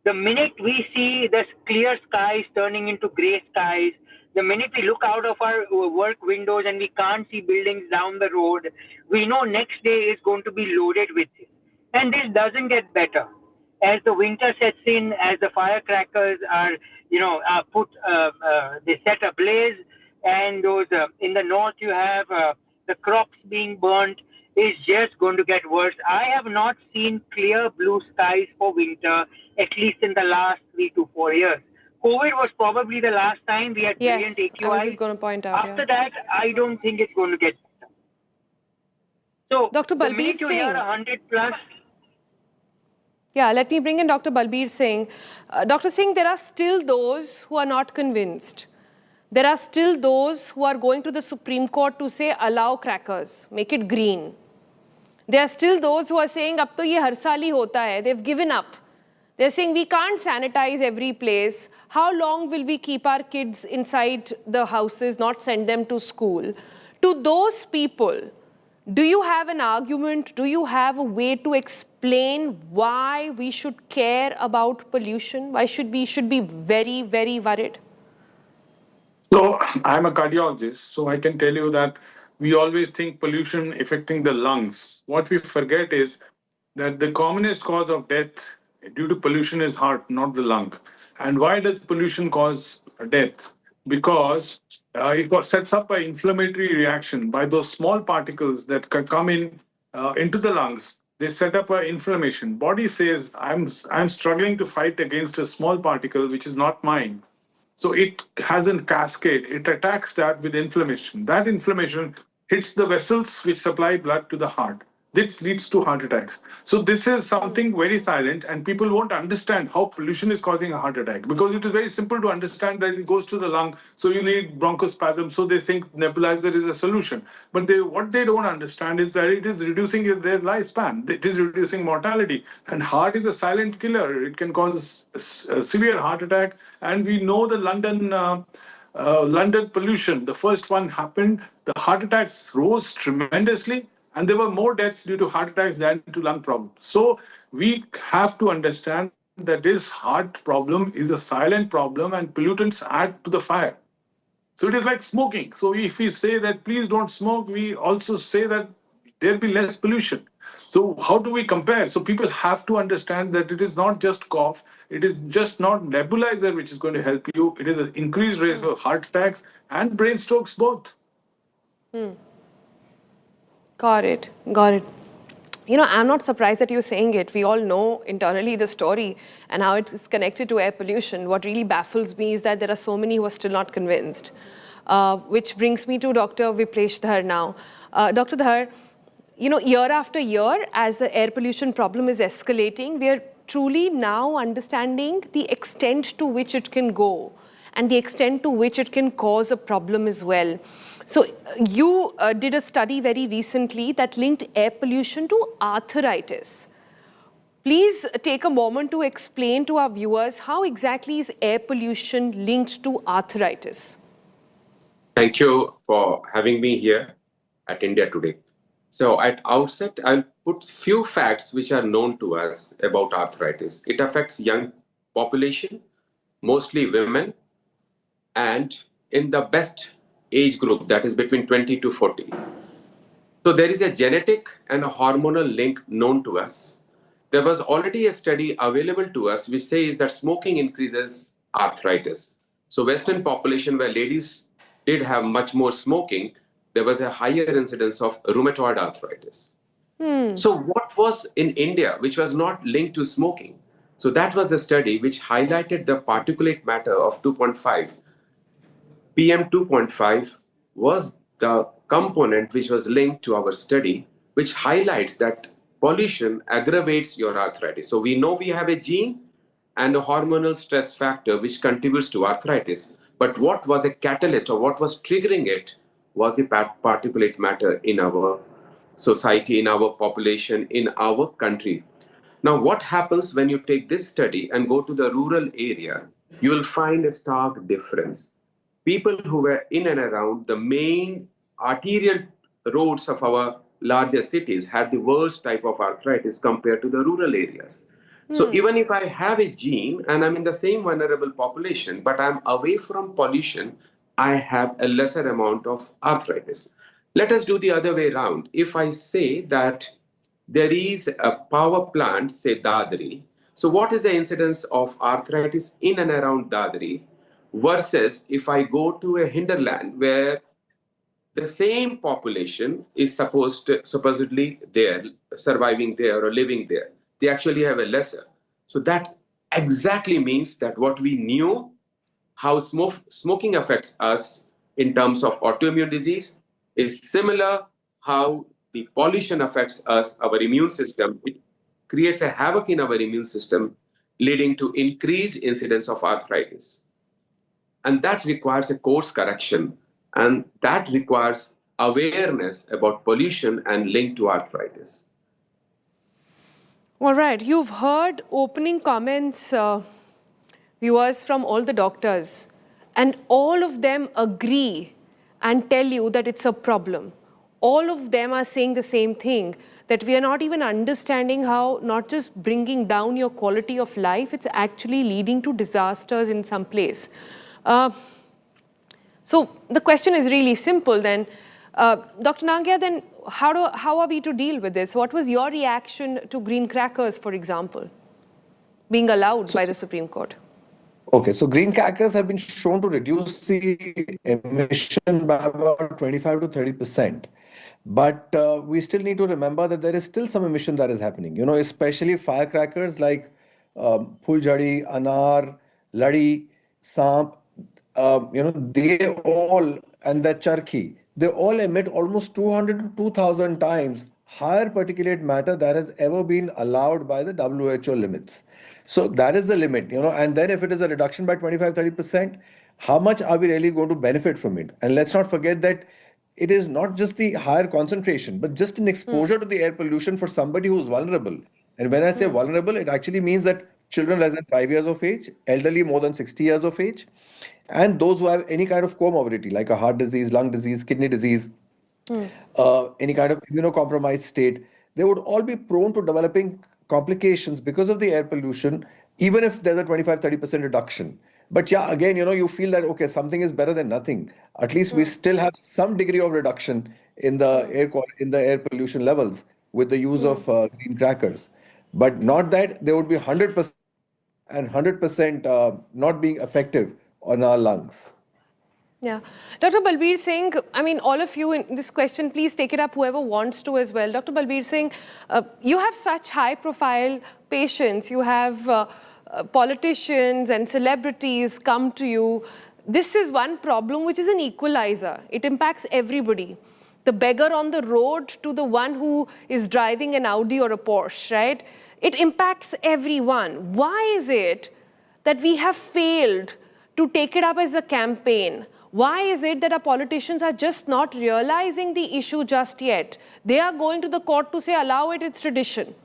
The minute we see the clear skies turning into gray skies, the minute we look out of our work windows and we can't see buildings down the road, we know next day is going to be loaded with it. And this doesn't get better. As the winter sets in, as the firecrackers are, they set ablaze, and those in the north you have the crops being burnt, is just going to get worse. I have not seen clear blue skies for winter, at least in the last 3 to 4 years. COVID was probably the last time we had brilliant AQI. I was just going to point out. After that, I don't think it's going to get better. So, Dr. Balbir Singh. 100 plus. Yeah, let me bring in Dr. Balbir Singh. Dr. Singh, there are still those who are not convinced. There are still those who are going to the Supreme Court to say, allow crackers, make it green. There are still those who are saying, "Ab to ye har saal hi hota hai." They've given up. They're saying we can't sanitize every place. How long will we keep our kids inside the houses, not send them to school? To those people, do you have an argument? Do you have a way to explain why we should care about pollution? Why should we be very, very worried? So I'm a cardiologist, so I can tell you that we always think pollution affecting the lungs. What we forget is that the commonest cause of death due to pollution is heart, not the lung. And why does pollution cause death? Because it sets up an inflammatory reaction by those small particles that come in into the lungs. They set up an inflammation. Body says, I'm struggling to fight against a small particle which is not mine. So it has a cascade. It attacks that with inflammation. That inflammation hits the vessels which supply blood to the heart. This leads to heart attacks. So this is something very silent, and people won't understand how pollution is causing a heart attack, because it is very simple to understand that it goes to the lung, so you need bronchospasm, so they think nebulizer is a solution. But what they don't understand is that it is reducing their lifespan. It is reducing mortality. And heart is a silent killer. It can cause a severe heart attack. And we know the London pollution, the first one happened, the heart attacks rose tremendously, and there were more deaths due to heart attacks than to lung problems. So we have to understand that this heart problem is a silent problem, and pollutants add to the fire. So it is like smoking. So if we say that please don't smoke, we also say that there'll be less pollution. So how do we compare? So people have to understand that it is not just cough. It is just not nebulizer which is going to help you. It is an increased risk of heart attacks and brain strokes both. Got it. You know, I'm not surprised that you're saying it. We all know internally the story and how it is connected to air pollution. What really baffles me is that there are so many who are still not convinced. Which brings me to Dr. Viplesh Dhar now. Dr. Dhar, you know, year after year, as the air pollution problem is escalating, we are truly now understanding the extent to which it can go and the extent to which it can cause a problem as well. So you did a study very recently that linked air pollution to arthritis. Please take a moment to explain to our viewers how exactly is air pollution linked to arthritis? Thank you for having me here at India Today. So at outset, I'll put few facts which are known to us about arthritis. It affects young population, mostly women, and in the best age group, that is between 20 to 40. So there is a genetic and a hormonal link known to us. There was already a study available to us which says that smoking increases arthritis. So Western population where ladies did have much more smoking, there was a higher incidence of rheumatoid arthritis. So what was in India which was not linked to smoking? So that was a study which highlighted the particulate matter of 2.5. PM 2.5 was the component which was linked to our study, which highlights that pollution aggravates your arthritis. So we know we have a gene and a hormonal stress factor which contributes to arthritis. But what was a catalyst or what was triggering it was the particulate matter in our society, in our population, in our country. Now, what happens when you take this study and go to the rural area, you will find a stark difference. People who were in and around the main arterial roads of our larger cities had the worst type of arthritis compared to the rural areas. So even if I have a gene and I'm in the same vulnerable population, but I'm away from pollution, I have a lesser amount of arthritis. Let us do the other way around. If I say that there is a power plant, say Dadri, so what is the incidence of arthritis in and around Dadri versus if I go to a hinterland where the same population is supposedly there, surviving there or living there. They actually have a lesser. So that exactly means that what we knew, how smoking affects us in terms of autoimmune disease, is similar how the pollution affects us, our immune system. It creates a havoc in our immune system, leading to increased incidence of arthritis. And that requires a course correction. And that requires awareness about pollution and linked to arthritis. All right, you've heard opening comments, viewers, from all the doctors, and all of them agree and tell you that it's a problem. All of them are saying the same thing, that we are not even understanding how not just bringing down your quality of life, it's actually leading to disasters in some place. So the question is really simple then. Dr. Nangia, then how are we to deal with this? What was your reaction to green crackers, for example, being allowed by the Supreme Court? Okay, so green crackers have been shown to reduce the emission by about 25 to 30%. But we still need to remember that there is still some emission that is happening, especially firecrackers like Phuljhadi, Anar, Ladi, Samp, they all, and the Charkhi, they all emit almost 200 to 2000 times higher particulate matter that has ever been allowed by the WHO limits. So that is the limit, and then if it is a reduction by 25-30%, how much are we really going to benefit from it? And let's not forget that it is not just the higher concentration, but just an exposure to the air pollution for somebody who's vulnerable. And when I say vulnerable, it actually means that children less than 5 years of age, elderly more than 60 years of age, and those who have any kind of comorbidity like a heart disease, lung disease, kidney disease, any kind of immunocompromised state, they would all be prone to developing complications because of the air pollution, even if there's a 25-30% reduction. But yeah, again, you feel that, okay, something is better than nothing. At least we still have some degree of reduction in the air pollution levels with the use of green crackers. But not that they would be 100% and 100% not being effective on our lungs. Yeah. Dr. Balbir Singh, I mean, all of you in this question, please take it up, whoever wants to as well. Dr. Balbir Singh, you have such high-profile patients. You have politicians and celebrities come to you. This is one problem which is an equalizer. It impacts everybody. The beggar on the road to the one who is driving an Audi or a Porsche, right? It impacts everyone. Why is it that we have failed to take it up as a campaign? Why is it that our politicians are just not realizing the issue just yet? They are going to the court to say, allow it, it's tradition.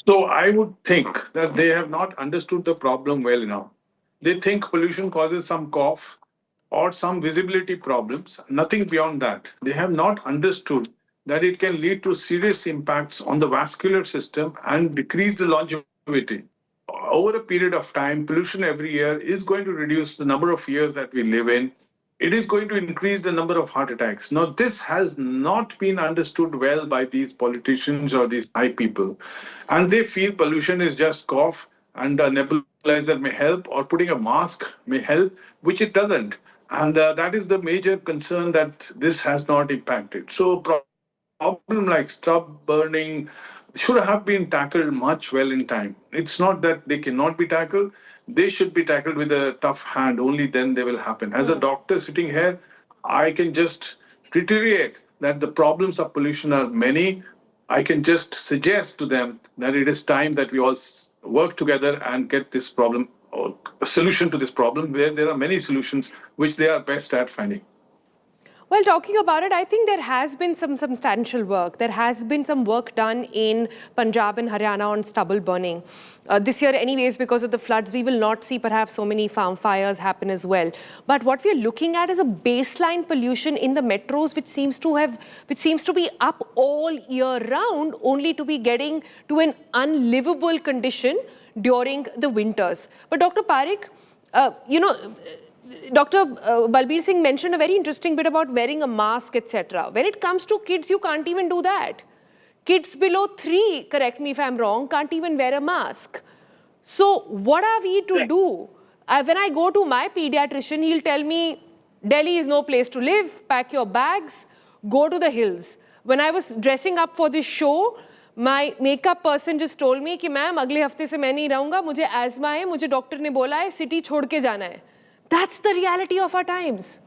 So I would think that they have not understood the problem well enough. They think pollution causes some cough or some visibility problems, nothing beyond that. They have not understood that it can lead to serious impacts on the vascular system and decrease the longevity. Over a period of time, pollution every year is going to reduce the number of years that we live in. It is going to increase the number of heart attacks. Now, this has not been understood well by these politicians or these high people. And they feel pollution is just cough and a nebulizer may help, or putting a mask may help, which it doesn't. And that is the major concern, that this has not impacted. So problem like stub burning should have been tackled much well in time. It's not that they cannot be tackled. They should be tackled with a tough hand. Only then they will happen. As a doctor sitting here, I can just reiterate that the problems of pollution are many. I can just suggest to them that it is time that we all work together and get this problem, or a solution to this problem, where there are many solutions which they are best at finding. Well, talking about it, I think there has been some substantial work. There has been some work done in Punjab and Haryana on stubble burning. This year, anyways, because of the floods, we will not see perhaps so many farm fires happen as well. But what we are looking at is a baseline pollution in the metros, which seems to be up all year round, only to be getting to an unlivable condition during the winters. But Dr. Parekh, Dr. Balbir Singh mentioned a very interesting bit about wearing a mask, etc. When it comes to kids, you can't even do that. Kids below 3, correct me if I'm wrong, can't even wear a mask. So what are we to do? When I go to my pediatrician, he'll tell me, Delhi is no place to live, pack your bags, go to the hills. When I was dressing up for this show, my makeup person just told me कि ma'am अगले हफ्ते से मैं नहीं रहूँगा, मुझे asthma है, मुझे डॉक्टर ने बोला है, city छोड़ के जाना है. That's the reality of our times.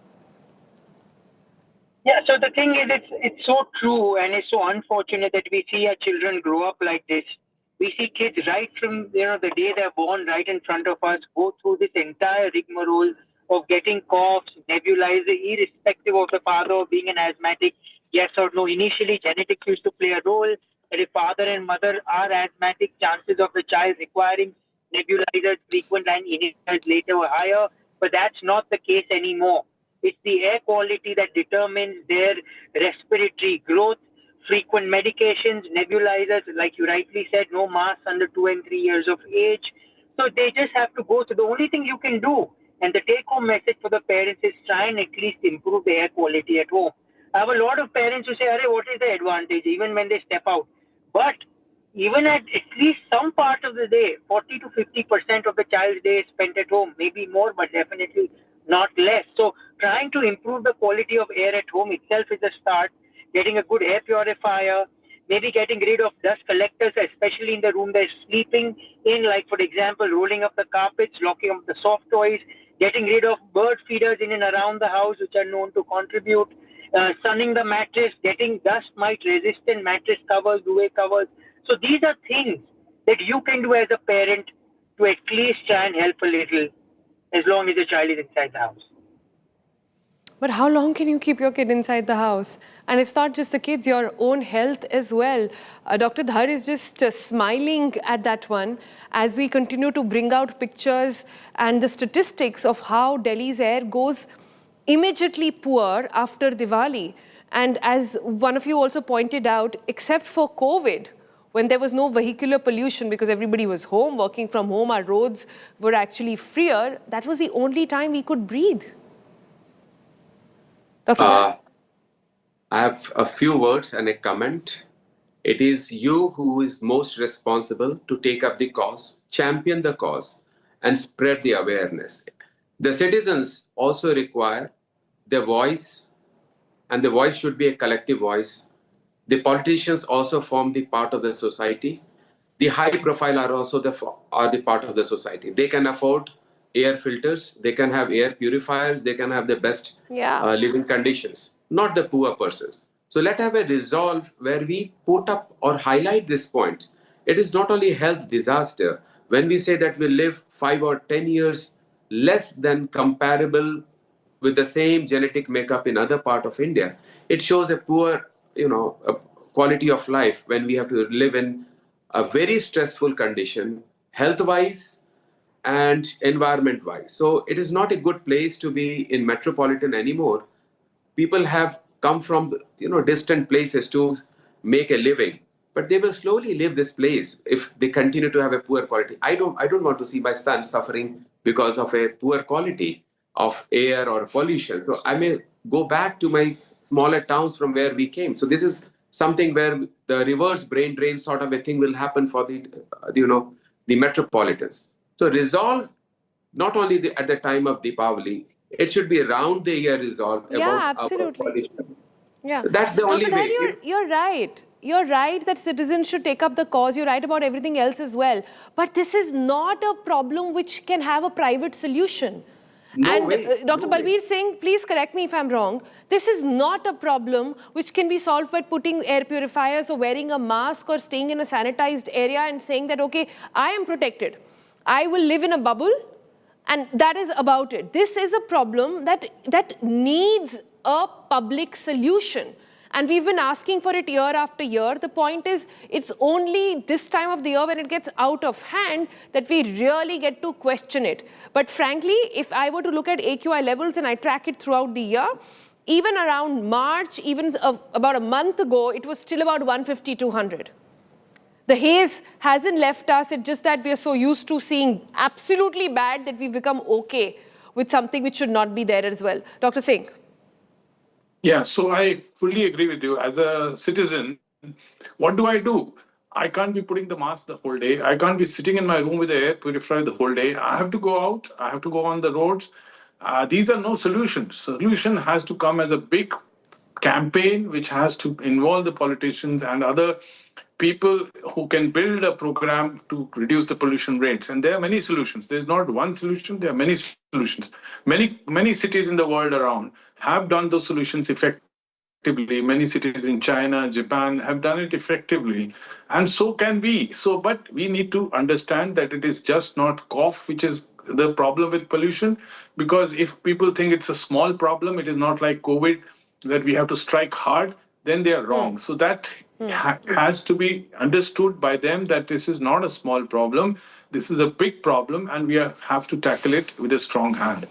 Yeah, so the thing is, it's so true, and it's so unfortunate that we see our children grow up like this. We see kids right from the day they're born, right in front of us, go through this entire rigmarole of getting coughs, nebulizer, irrespective of the father being an asthmatic, yes or no. Initially, genetics used to play a role, that if father and mother are asthmatic, chances of the child requiring nebulizers, frequent and inhalers later were higher, but that's not the case anymore. It's the air quality that determines their respiratory growth, frequent medications, nebulizers, like you rightly said, no masks under 2 and 3 years of age. So they just have to go. So the only thing you can do, and the take-home message for the parents is try and at least improve the air quality at home. I have a lot of parents who say, "Arey, what is the advantage?" even when they step out. But even at least some part of the day, 40 to 50% of the child's day is spent at home, maybe more, but definitely not less. So trying to improve the quality of air at home itself is a start. Getting a good air purifier, maybe getting rid of dust collectors, especially in the room they're sleeping in, like for example, rolling up the carpets, locking up the soft toys, getting rid of bird feeders in and around the house, which are known to contribute, sunning the mattress, getting dust mite resistant mattress covers, duvet covers. So these are things that you can do as a parent to at least try and help a little, as long as the child is inside the house. But how long can you keep your kid inside the house? And it's not just the kids, your own health as well. Dr. Dhar is just smiling at that one as we continue to bring out pictures and the statistics of how Delhi's air goes immediately poor after Diwali. And as one of you also pointed out, except for COVID, when there was no vehicular pollution because everybody was home, working from home, our roads were actually freer, that was the only time we could breathe. I have a few words and a comment. It is you who is most responsible to take up the cause, champion the cause, and spread the awareness. The citizens also require their voice, and the voice should be a collective voice. The politicians also form the part of the society. The high profile are also the part of the society. They can afford air filters, they can have air purifiers, they can have the best living conditions, not the poor persons. So let's have a resolve where we put up or highlight this point. It is not only a health disaster. When we say that we live 5 or 10 years less than comparable with the same genetic makeup in other part of India, it shows a poor, a quality of life when we have to live in a very stressful condition, health-wise and environment-wise. So it is not a good place to be in metropolitan anymore. People have come from distant places to make a living, but they will slowly leave this place if they continue to have a poor quality. I don't want to see my son suffering because of a poor quality of air or pollution. So I may go back to my smaller towns from where we came. So this is something where the reverse brain drain sort of a thing will happen for the metropolitans. So resolve not only at the time of Deepavali, it should be around the year resolve. Yeah, absolutely. Yeah, that's the only way. You're right. You're right that citizens should take up the cause. You're right about everything else as well. But this is not a problem which can have a private solution. Dr. Balbir Singh, please correct me if I'm wrong. This is not a problem which can be solved by putting air purifiers or wearing a mask or staying in a sanitized area and saying that, okay, I am protected. I will live in a bubble, and that is about it. This is a problem that needs a public solution. And we've been asking for it year after year. The point is, it's only this time of the year when it gets out of hand that we really get to question it. But frankly, if I were to look at AQI levels and I track it throughout the year, even around March, even about a month ago, it was still about 150, 200. The haze hasn't left us. It's just that we are so used to seeing absolutely bad that we've become okay with something which should not be there as well. Dr. Singh. Yeah, so I fully agree with you. As a citizen, what do? I can't be putting the mask the whole day. I can't be sitting in my room with the air purifier the whole day. I have to go out. I have to go on the roads. These are no solutions. Solution has to come as a big campaign which has to involve the politicians and other people who can build a program to reduce the pollution rates. And there are many solutions. There's not one solution, there are many solutions. Many cities in the world around have done those solutions effectively. Many cities in China, Japan have done it effectively. And so can we. But we need to understand that it is just not cough which is the problem with pollution. Because if people think it's a small problem, it is not like COVID that we have to strike hard, then they are wrong. So that has to be understood by them that this is not a small problem. This is a big problem, and we have to tackle it with a strong hand.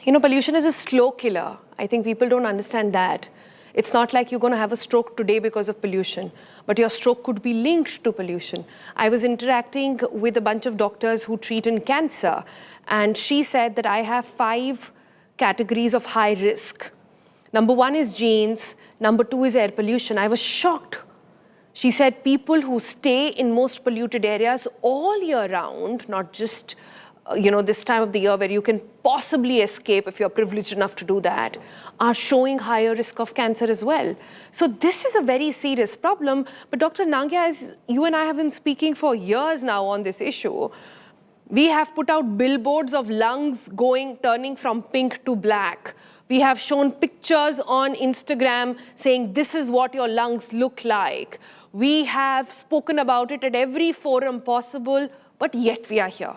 You know, pollution is a slow killer. I think people don't understand that. It's not like you're going to have a stroke today because of pollution, but your stroke could be linked to pollution. I was interacting with a bunch of doctors who treat in cancer, and she said that I have 5 categories of high risk. Number 1 is genes. Number 2 is air pollution. I was shocked. She said people who stay in most polluted areas all year round, not just this time of the year where you can possibly escape if you're privileged enough to do that, are showing higher risk of cancer as well. So this is a very serious problem. But Dr. Nangia, as you and I have been speaking for years now on this issue, we have put out billboards of lungs turning from pink to black. We have shown pictures on Instagram saying this is what your lungs look like. We have spoken about it at every forum possible, but yet we are here.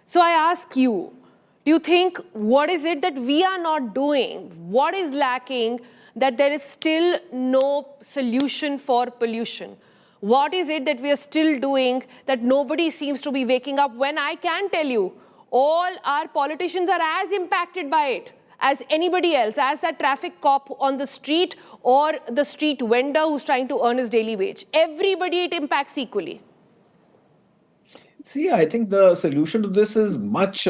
So I ask you, do you think, what is it that we are not doing? What is lacking that there is still no solution for pollution? What is it that we are still doing that nobody seems to be waking up, when I can tell you all our politicians are as impacted by it as anybody else, as that traffic cop on the street or the street vendor who's trying to earn his daily wage. Everybody it impacts equally. See, I think the solution to this is much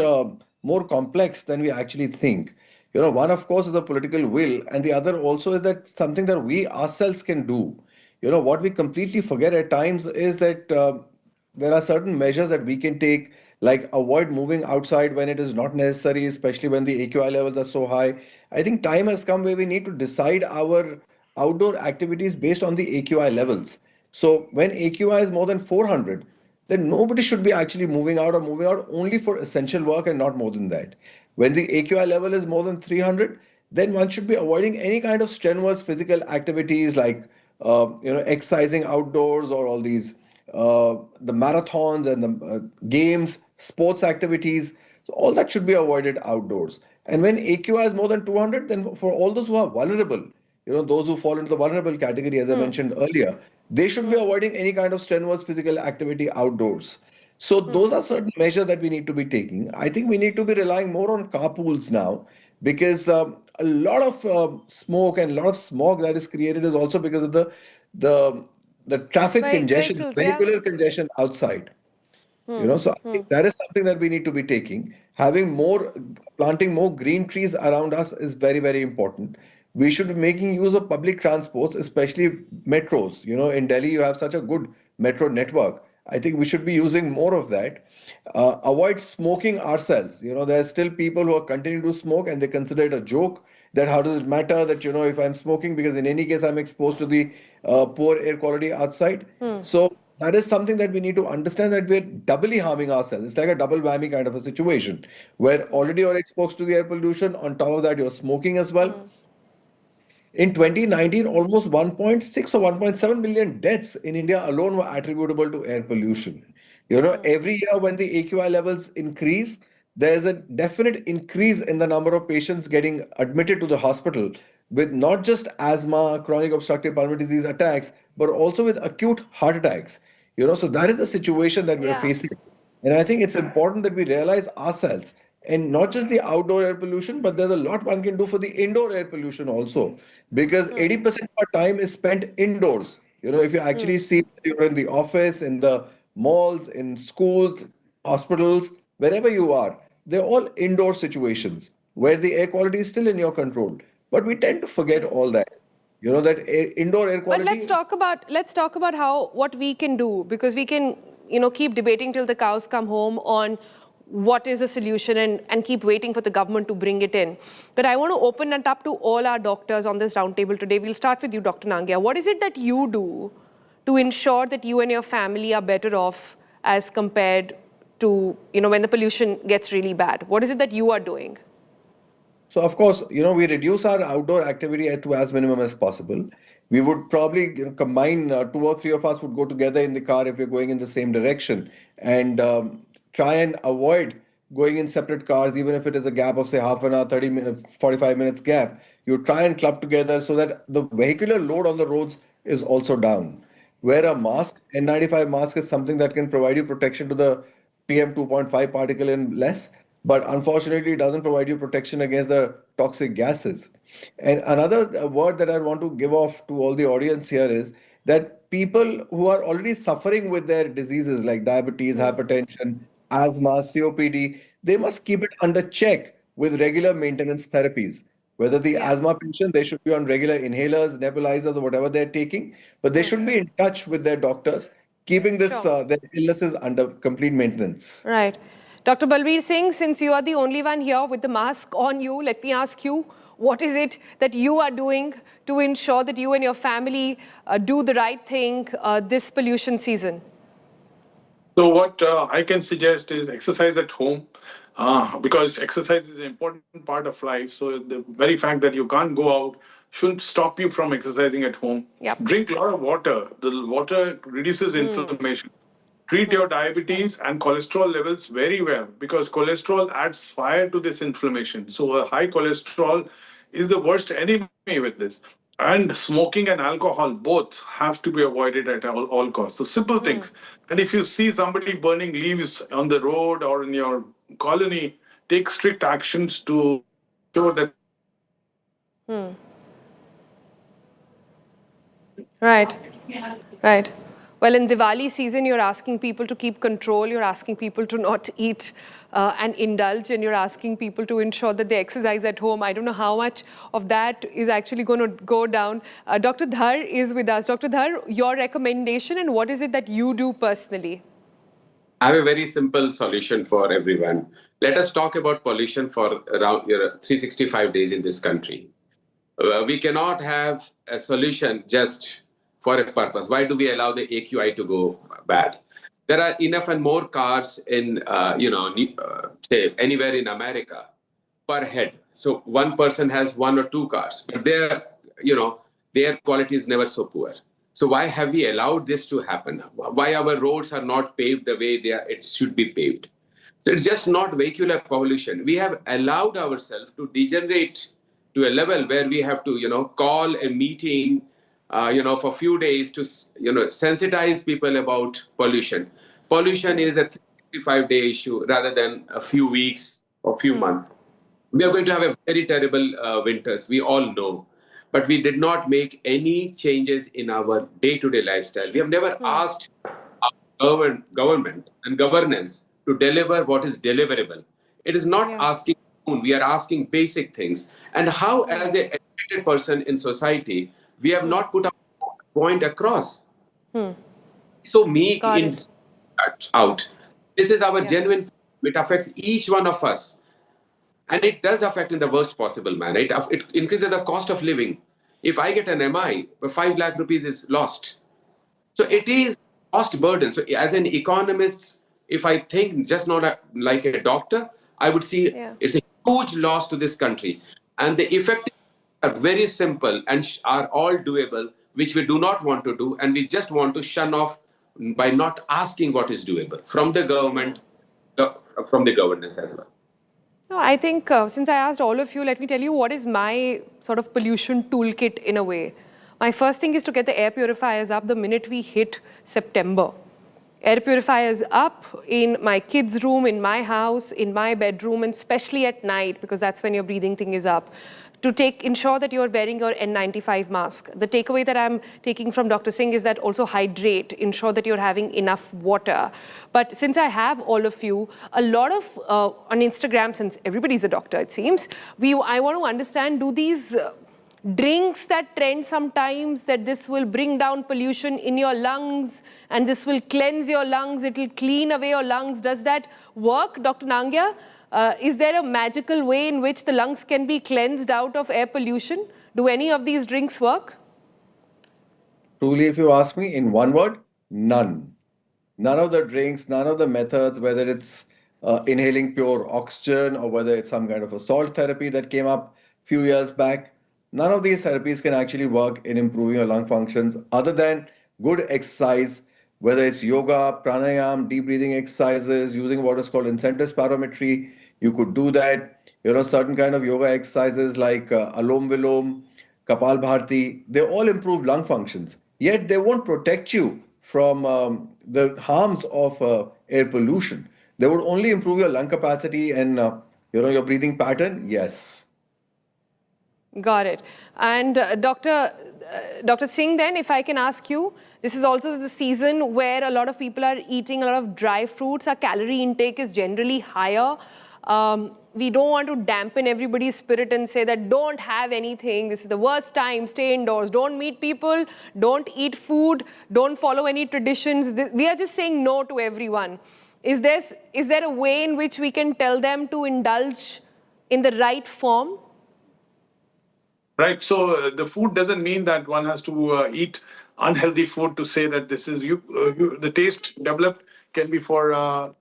more complex than we actually think. One, of course, is the political will, and the other also is that something that we ourselves can do. What we completely forget at times is that there are certain measures that we can take, like avoid moving outside when it is not necessary, especially when the AQI levels are so high. I think time has come where we need to decide our outdoor activities based on the AQI levels. So when AQI is more than 400, then nobody should be actually moving out or moving out only for essential work and not more than that. When the AQI level is more than 300, then one should be avoiding any kind of strenuous physical activities like exercising outdoors, or all these the marathons and the games, sports activities. So all that should be avoided outdoors. And when AQI is more than 200, then for all those who are vulnerable, those who fall into the vulnerable category, as I mentioned earlier, they should be avoiding any kind of strenuous physical activity outdoors. So those are certain measures that we need to be taking. I think we need to be relying more on carpools now, because a lot of smoke and a lot of smog that is created is also because of the traffic congestion, vehicular congestion outside. So I think that is something that we need to be taking. Planting more green trees around us is very, very important. We should be making use of public transports, especially metros. In Delhi, you have such a good metro network. I think we should be using more of that. Avoid smoking ourselves. There are still people who are continuing to smoke, and they consider it a joke. That how does it matter that, if I'm smoking, because in any case, I'm exposed to the poor air quality outside. So that is something that we need to understand, that we're doubly harming ourselves. It's like a double whammy kind of a situation where already you're exposed to the air pollution. On top of that, you're smoking as well. In 2019, almost 1.6 or 1.7 million deaths in India alone were attributable to air pollution. Every year when the AQI levels increase, there's a definite increase in the number of patients getting admitted to the hospital with not just asthma, chronic obstructive pulmonary disease attacks, but also with acute heart attacks. So that is the situation that we're facing. And I think it's important that we realize ourselves, and not just the outdoor air pollution, but there's a lot one can do for the indoor air pollution also, because 80% of our time is spent indoors. If you actually see you're in the office, in the malls, in schools, hospitals, wherever you are, they're all indoor situations where the air quality is still in your control. But we tend to forget all that. Indoor air quality. But let's talk about what we can do, because we can, keep debating till the cows come home on what is a solution and keep waiting for the government to bring it in. But I want to open it up to all our doctors on this roundtable today. We'll start with you, Dr. Nangia. What is it that you do to ensure that you and your family are better off as compared to, when the pollution gets really bad? What is it that you are doing? So, of course, we reduce our outdoor activity to as minimum as possible. We would probably combine 2 or 3 of us would go together in the car if we're going in the same direction, and try and avoid going in separate cars, even if it is a gap of, say, half an hour, 30 minutes, 45 minutes gap. You try and club together so that the vehicular load on the roads is also down. Where a mask, N95 mask is something that can provide you protection to the PM 2.5 particle in less, but unfortunately it doesn't provide you protection against the toxic gases. And another word that I want to give off to all the audience here is that people who are already suffering with their diseases like diabetes, hypertension, asthma, COPD, they must keep it under check with regular maintenance therapies. Whether the asthma patient, they should be on regular inhalers, nebulizers, or whatever they're taking, but they should be in touch with their doctors, keeping their illnesses under complete maintenance. Right. Dr. Balbir Singh, since you are the only one here with the mask on you, let me ask you, what is it that you are doing to ensure that you and your family do the right thing this pollution season? So what I can suggest is exercise at home, because exercise is an important part of life. So the very fact that you can't go out shouldn't stop you from exercising at home. Drink a lot of water. The water reduces inflammation. Treat your diabetes and cholesterol levels very well, because cholesterol adds fire to this inflammation. So a high cholesterol is the worst enemy with this. And smoking and alcohol both have to be avoided at all costs. So simple things. And if you see somebody burning leaves on the road or in your colony, take strict actions to show that. Right. Right. Well, in Diwali season, you're asking people to keep control, you're asking people to not eat and indulge, and you're asking people to ensure that they exercise at home. I don't know how much of that is actually going to go down. Dr. Dhar is with us. Dr. Dhar, your recommendation, and what is it that you do personally? I have a very simple solution for everyone. Let us talk about pollution for around 365 days in this country. We cannot have a solution just for a purpose. Why do we allow the AQI to go bad? There are enough and more cars in, say, anywhere in America per head. So one person has 1 or 2 cars, but their quality is never so poor. So why have we allowed this to happen? Why our roads are not paved the way it should be paved? So it's just not vehicular pollution. We have allowed ourselves to degenerate to a level where we have to, call a meeting, for a few days to, sensitize people about pollution. Pollution is a 365-day issue rather than a few weeks or few months. We are going to have a very terrible winters, we all know. But we did not make any changes in our day-to-day lifestyle. We have never asked our government and governance to deliver what is deliverable. It is not asking, we are asking basic things. And how, as an educated person in society, we have not put our point across. So meek in out. This is our genuine, it affects each one of us. And it does affect in the worst possible manner. It increases the cost of living. If I get an MI, 5 lakh rupees is lost. So it is cost burden. So as an economist, if I think just not like a doctor, I would see it's a huge loss to this country. And the effects are very simple and are all doable, which we do not want to do. And we just want to shun off by not asking what is doable from the government, from the governance as well. No, I think since I asked all of you, let me tell you what is my sort of pollution toolkit in a way. My first thing is to get the air purifiers up the minute we hit September. Air purifiers up in my kids' room, in my house, in my bedroom, and especially at night, because that's when your breathing thing is up. To ensure that you're wearing your N95 mask. The takeaway that I'm taking from Dr. Singh is that also hydrate, ensure that you're having enough water. But since I have all of you, a lot of, on Instagram, since everybody's a doctor, it seems, I want to understand, do these drinks that trend sometimes, that this will bring down pollution in your lungs and this will cleanse your lungs, it will clean away your lungs, does that work, Dr. Nangia? Is there a magical way in which the lungs can be cleansed out of air pollution? Do any of these drinks work? Truly, if you ask me, in one word, none. None of the drinks, none of the methods, whether it's inhaling pure oxygen or whether it's some kind of a salt therapy that came up a few years back, none of these therapies can actually work in improving your lung functions other than good exercise, whether it's yoga, pranayam, deep breathing exercises, using what is called incentive spirometry. You could do that. Certain kind of yoga exercises like Alom Vilom, Kapal Bharti, they all improve lung functions. yet they won't protect you from the harms of air pollution. They would only improve your lung capacity and your breathing pattern. Yes. Got it. And Dr. Singh, then, if I can ask you, this is also the season where a lot of people are eating a lot of dry fruits. Our calorie intake is generally higher. We don't want to dampen everybody's spirit and say that don't have anything, this is the worst time, stay indoors, don't meet people, don't eat food, don't follow any traditions. We are just saying no to everyone. Is there a way in which we can tell them to indulge in the right form? Right. So the food doesn't mean that one has to eat unhealthy food to say that this is the taste developed can be for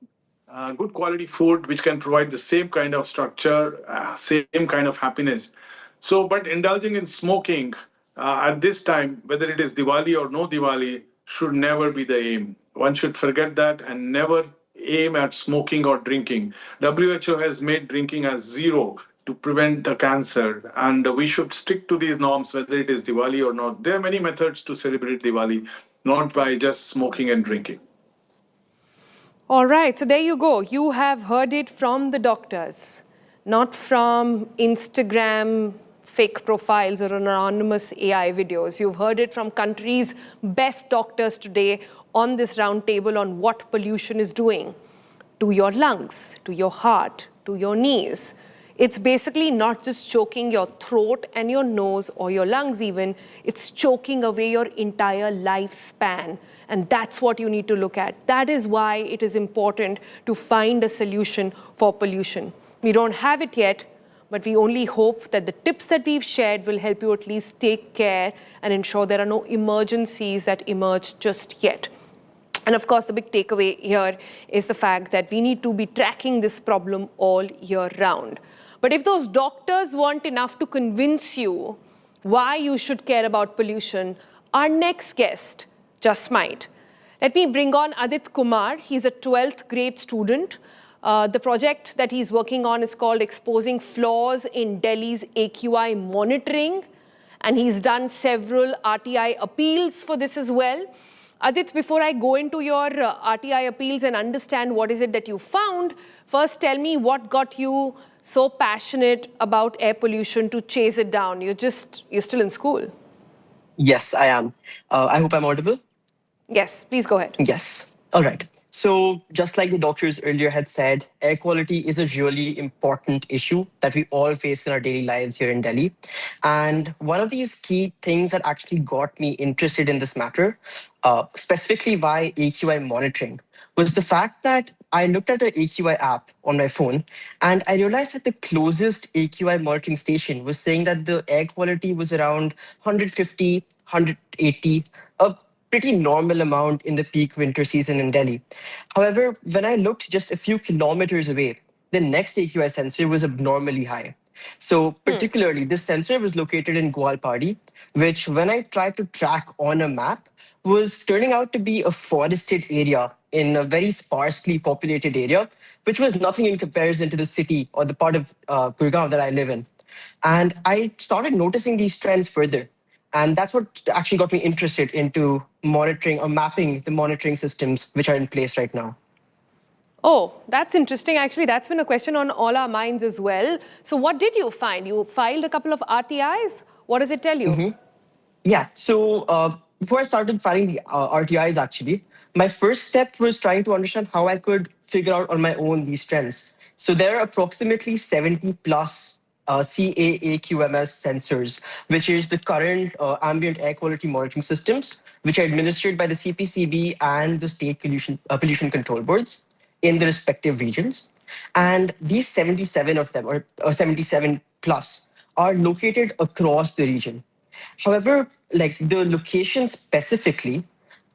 good quality food, which can provide the same kind of structure, same kind of happiness. So, but indulging in smoking at this time, whether it is Diwali or no Diwali, should never be the aim. One should forget that and never aim at smoking or drinking. WHO has made drinking as zero to prevent the cancer, and we should stick to these norms, whether it is Diwali or not. There are many methods to celebrate Diwali, not by just smoking and drinking. All right, so there you go. You have heard it from the doctors, not from Instagram fake profiles or anonymous AI videos. You've heard it from country's best doctors today on this round table on what pollution is doing to your lungs, to your heart, to your knees. It's basically not just choking your throat and your nose or your lungs even, it's choking away your entire lifespan. And that's what you need to look at. That is why it is important to find a solution for pollution. We don't have it yet, but we only hope that the tips that we've shared will help you at least take care and ensure there are no emergencies that emerge just yet. And of course, the big takeaway here is the fact that we need to be tracking this problem all year round. But if those doctors weren't enough to convince you why you should care about pollution, our next guest just might. Let me bring on Amit Kumar. He's a 12th grade student. The project that he's working on is called Exposing Flaws in Delhi's AQI Monitoring. And he's done several RTI appeals for this as well. Adit, before I go into your RTI appeals and understand what is it that you found, first tell me what got you so passionate about air pollution to chase it down. You're still in school. Yes, I am. I hope I'm audible. Yes, please go ahead. Yes. All right. So just like the doctors earlier had said, air quality is a really important issue that we all face in our daily lives here in Delhi. And one of these key things that actually got me interested in this matter, specifically by AQI monitoring, was the fact that I looked at the AQI app on my phone and I realized that the closest AQI monitoring station was saying that the air quality was around 150, 180, a pretty normal amount in the peak winter season in Delhi. However, when I looked just a few kilometers away, the next AQI sensor was abnormally high. So particularly, this sensor was located in Gwalpadi, which when I tried to track on a map, was turning out to be a forested area in a very sparsely populated area, which was nothing in comparison to the city or the part of Gurgaon that I live in. And I started noticing these trends further. And that's what actually got me interested into monitoring or mapping the monitoring systems which are in place right now. Oh, that's interesting. Actually, that's been a question on all our minds as well. So what did you find? You filed a couple of RTIs. What does it tell you? Mm-hmm. Yeah, so before I started filing the RTIs, actually, my first step was trying to understand how I could figure out on my own these trends. So there are approximately 70 plus CAAQMS sensors, which is the current ambient air quality monitoring systems, which are administered by the CPCB and the state pollution control boards in the respective regions. And these 77 of them, or 77 plus, are located across the region. However, like the location specifically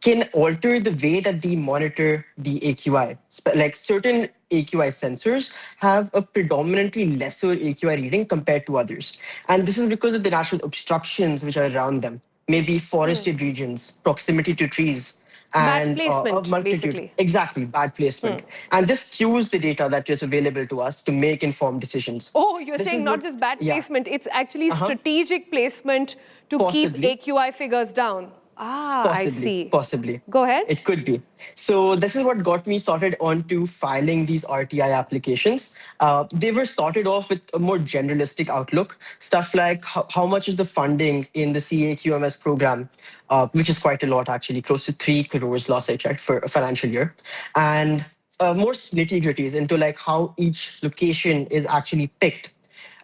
can alter the way that they monitor the AQI. Like certain AQI sensors have a predominantly lesser AQI reading compared to others. And this is because of the natural obstructions which are around them, maybe forested regions, proximity to trees, and bad placement, basically. Exactly, bad placement. And this skews the data that is available to us to make informed decisions. Oh, you're saying not just bad placement, it's actually strategic placement to Possibly. keep AQI figures down. I see. Possibly. Go ahead. It could be. So this is what got me started onto filing these RTI applications. They were started off with a more generalistic outlook, stuff like how much is the funding in the CAQMS program, which is quite a lot actually, close to 3 crores last I checked for a financial year, and more nitty-gritties into like how each location is actually picked.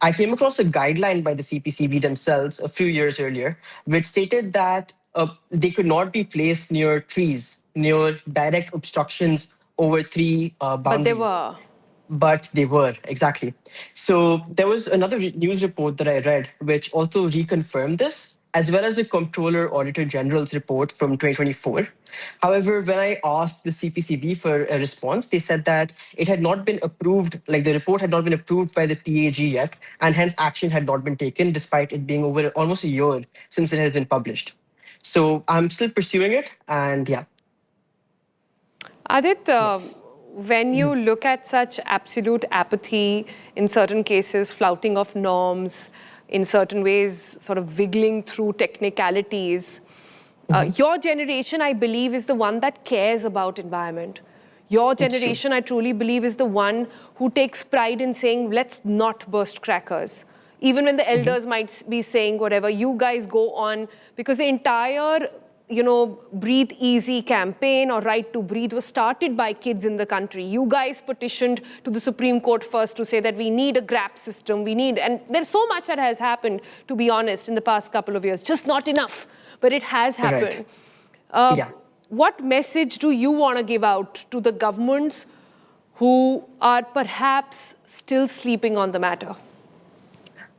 I came across a guideline by the CPCB themselves a few years earlier, which stated that they could not be placed near trees, near direct obstructions over three boundaries. But they were. But they were, exactly. So there was another news report that I read, which also reconfirmed this, as well as the Comptroller Auditor General's report from 2024. However, when I asked the CPCB for a response, they said that it had not been approved, like the report had not been approved by the PAG yet, and hence action had not been taken, despite it being over almost a year since it has been published. So I'm still pursuing it, and yeah. Adit, when you look at such absolute apathy, in certain cases, flouting of norms, in certain ways, sort of wiggling through technicalities, your generation, I believe, is the one that cares about environment. Your generation, I truly believe, is the one who takes pride in saying, let's not burst crackers. Even when the elders might be saying whatever, you guys go on, because the entire, Breathe Easy campaign or Right to Breathe was started by kids in the country. You guys petitioned to the Supreme Court first to say that we need a GRAP system, and there's so much that has happened, to be honest, in the past couple of years. Just not enough, but it has happened. Right. What message do you want to give out to the governments who are perhaps still sleeping on the matter?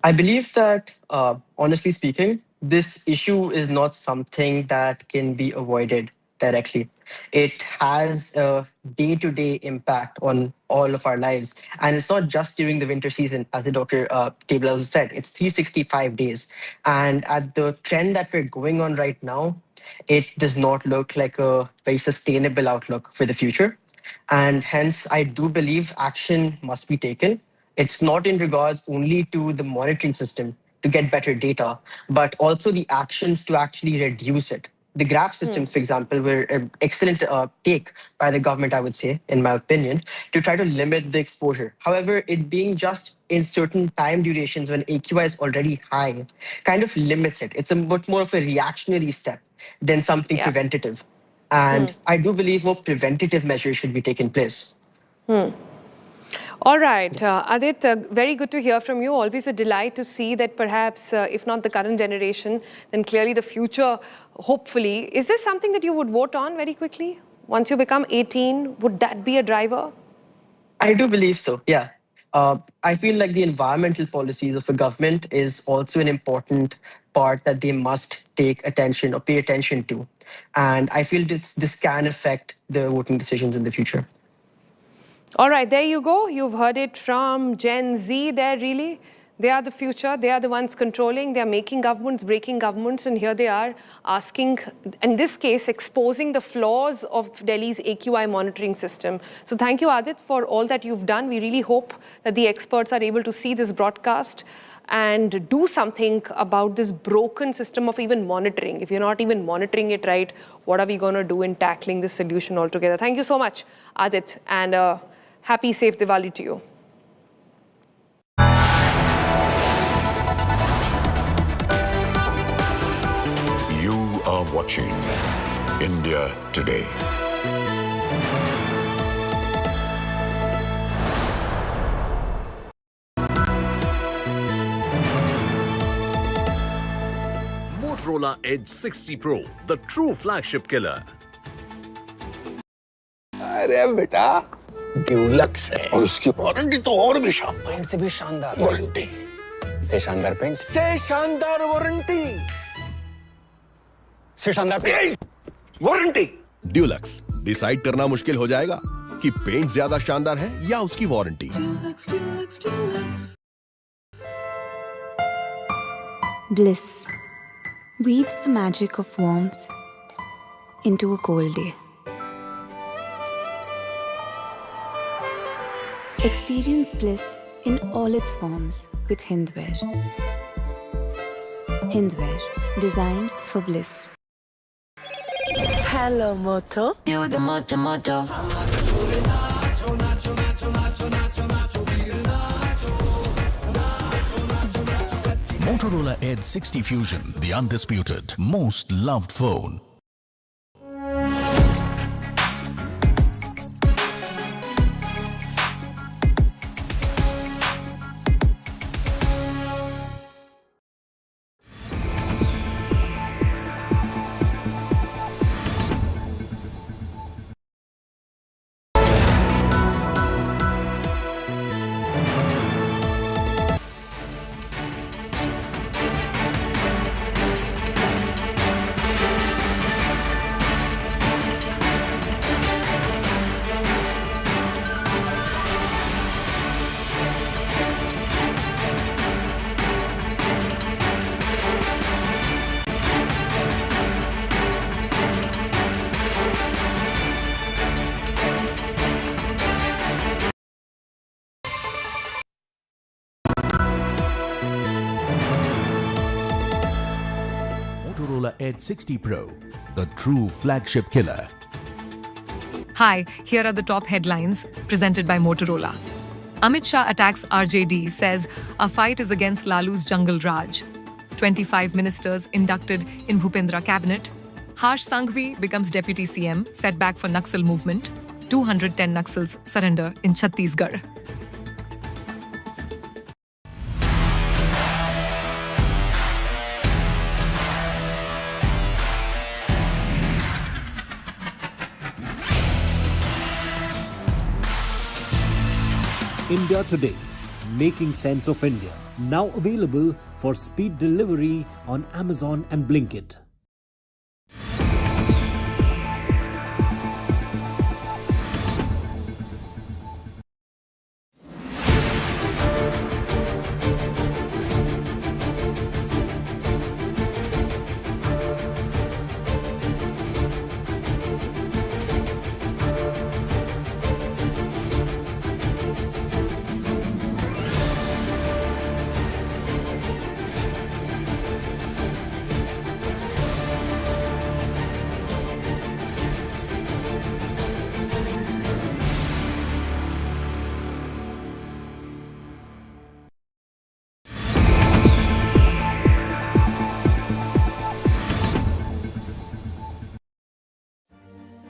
I believe that, honestly speaking, this issue is not something that can be avoided directly. It has a day-to-day impact on all of our lives. And it's not just during the winter season, as the Dr. Table said, it's 365 days. And at the trend that we're going on right now, it does not look like a very sustainable outlook for the future. And hence, I do believe action must be taken. It's not in regards only to the monitoring system to get better data, but also the actions to actually reduce it. The GRAP systems, for example, were an excellent take by the government, I would say, in my opinion, to try to limit the exposure. However, it being just in certain time durations when AQI is already high kind of limits it. It's a much more of a reactionary step than something preventative. And I do believe more preventative measures should be taken place. All right, Adit, very good to hear from you. Always a delight to see that perhaps, if not the current generation, then clearly the future, hopefully. Is this something that you would vote on very quickly? Once you become 18, would that be a driver? I do believe so, yeah. I feel like the environmental policies of a government is also an important part that they must take attention or pay attention to. And I feel this can affect the voting decisions in the future. All right, there you go. You've heard it from Gen Z there, really. They are the future. They are the ones controlling. They are making governments, breaking governments. And here they are asking, in this case, exposing the flaws of Delhi's AQI monitoring system. So thank you, Adit, for all that you've done. We really hope that the experts are able to see this broadcast and do something about this broken system of even monitoring. If you're not even monitoring it right, what are we going to do in tackling this solution altogether? Thank you so much, Adit. And happy, safe Diwali to you. You are watching India Today. Motorola Edge 60 Pro, the true flagship killer. अरे बेटा Dulux है और उसकी warranty तो और भी शानदार, paint से भी शानदार वारंटी, से शानदार पेंट से शानदार वारंटी, से शानदार पेंट वारंटी। ड्यूलक्स, डिसाइड करना मुश्किल हो जाएगा कि पेंट ज्यादा शानदार है या उसकी warranty. Bliss weaves the magic of warmth into a cold day. Experience bliss in all its forms with Hindware. Hindware, designed for bliss. Hello, Moto. Do the Moto Moto. Motorola Edge 60 Fusion, the undisputed, most loved phone. Motorola Edge 60 Pro, the true flagship killer. Hi, here are the top headlines presented by Motorola. Amit Shah attacks RJD, says our fight is against Lalu's jungle Raj. 25 ministers inducted in Bhupendra cabinet. Harsh Sanghvi becomes deputy CM, setback for Naxal movement. 210 Naxals surrender in Chhattisgarh. India Today, Making Sense of India, now available for speed delivery on Amazon and Blinkit.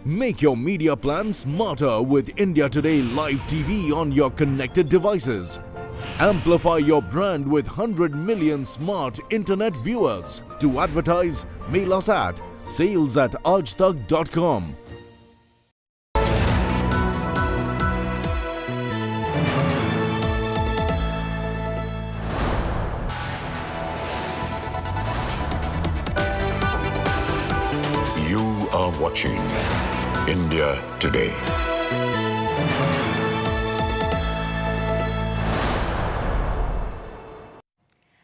Make your media plan smarter with India Today Live TV on your connected devices. Amplify your brand with 100 million smart internet viewers. To advertise, mail us at sales@aajtak.com. You are watching India Today.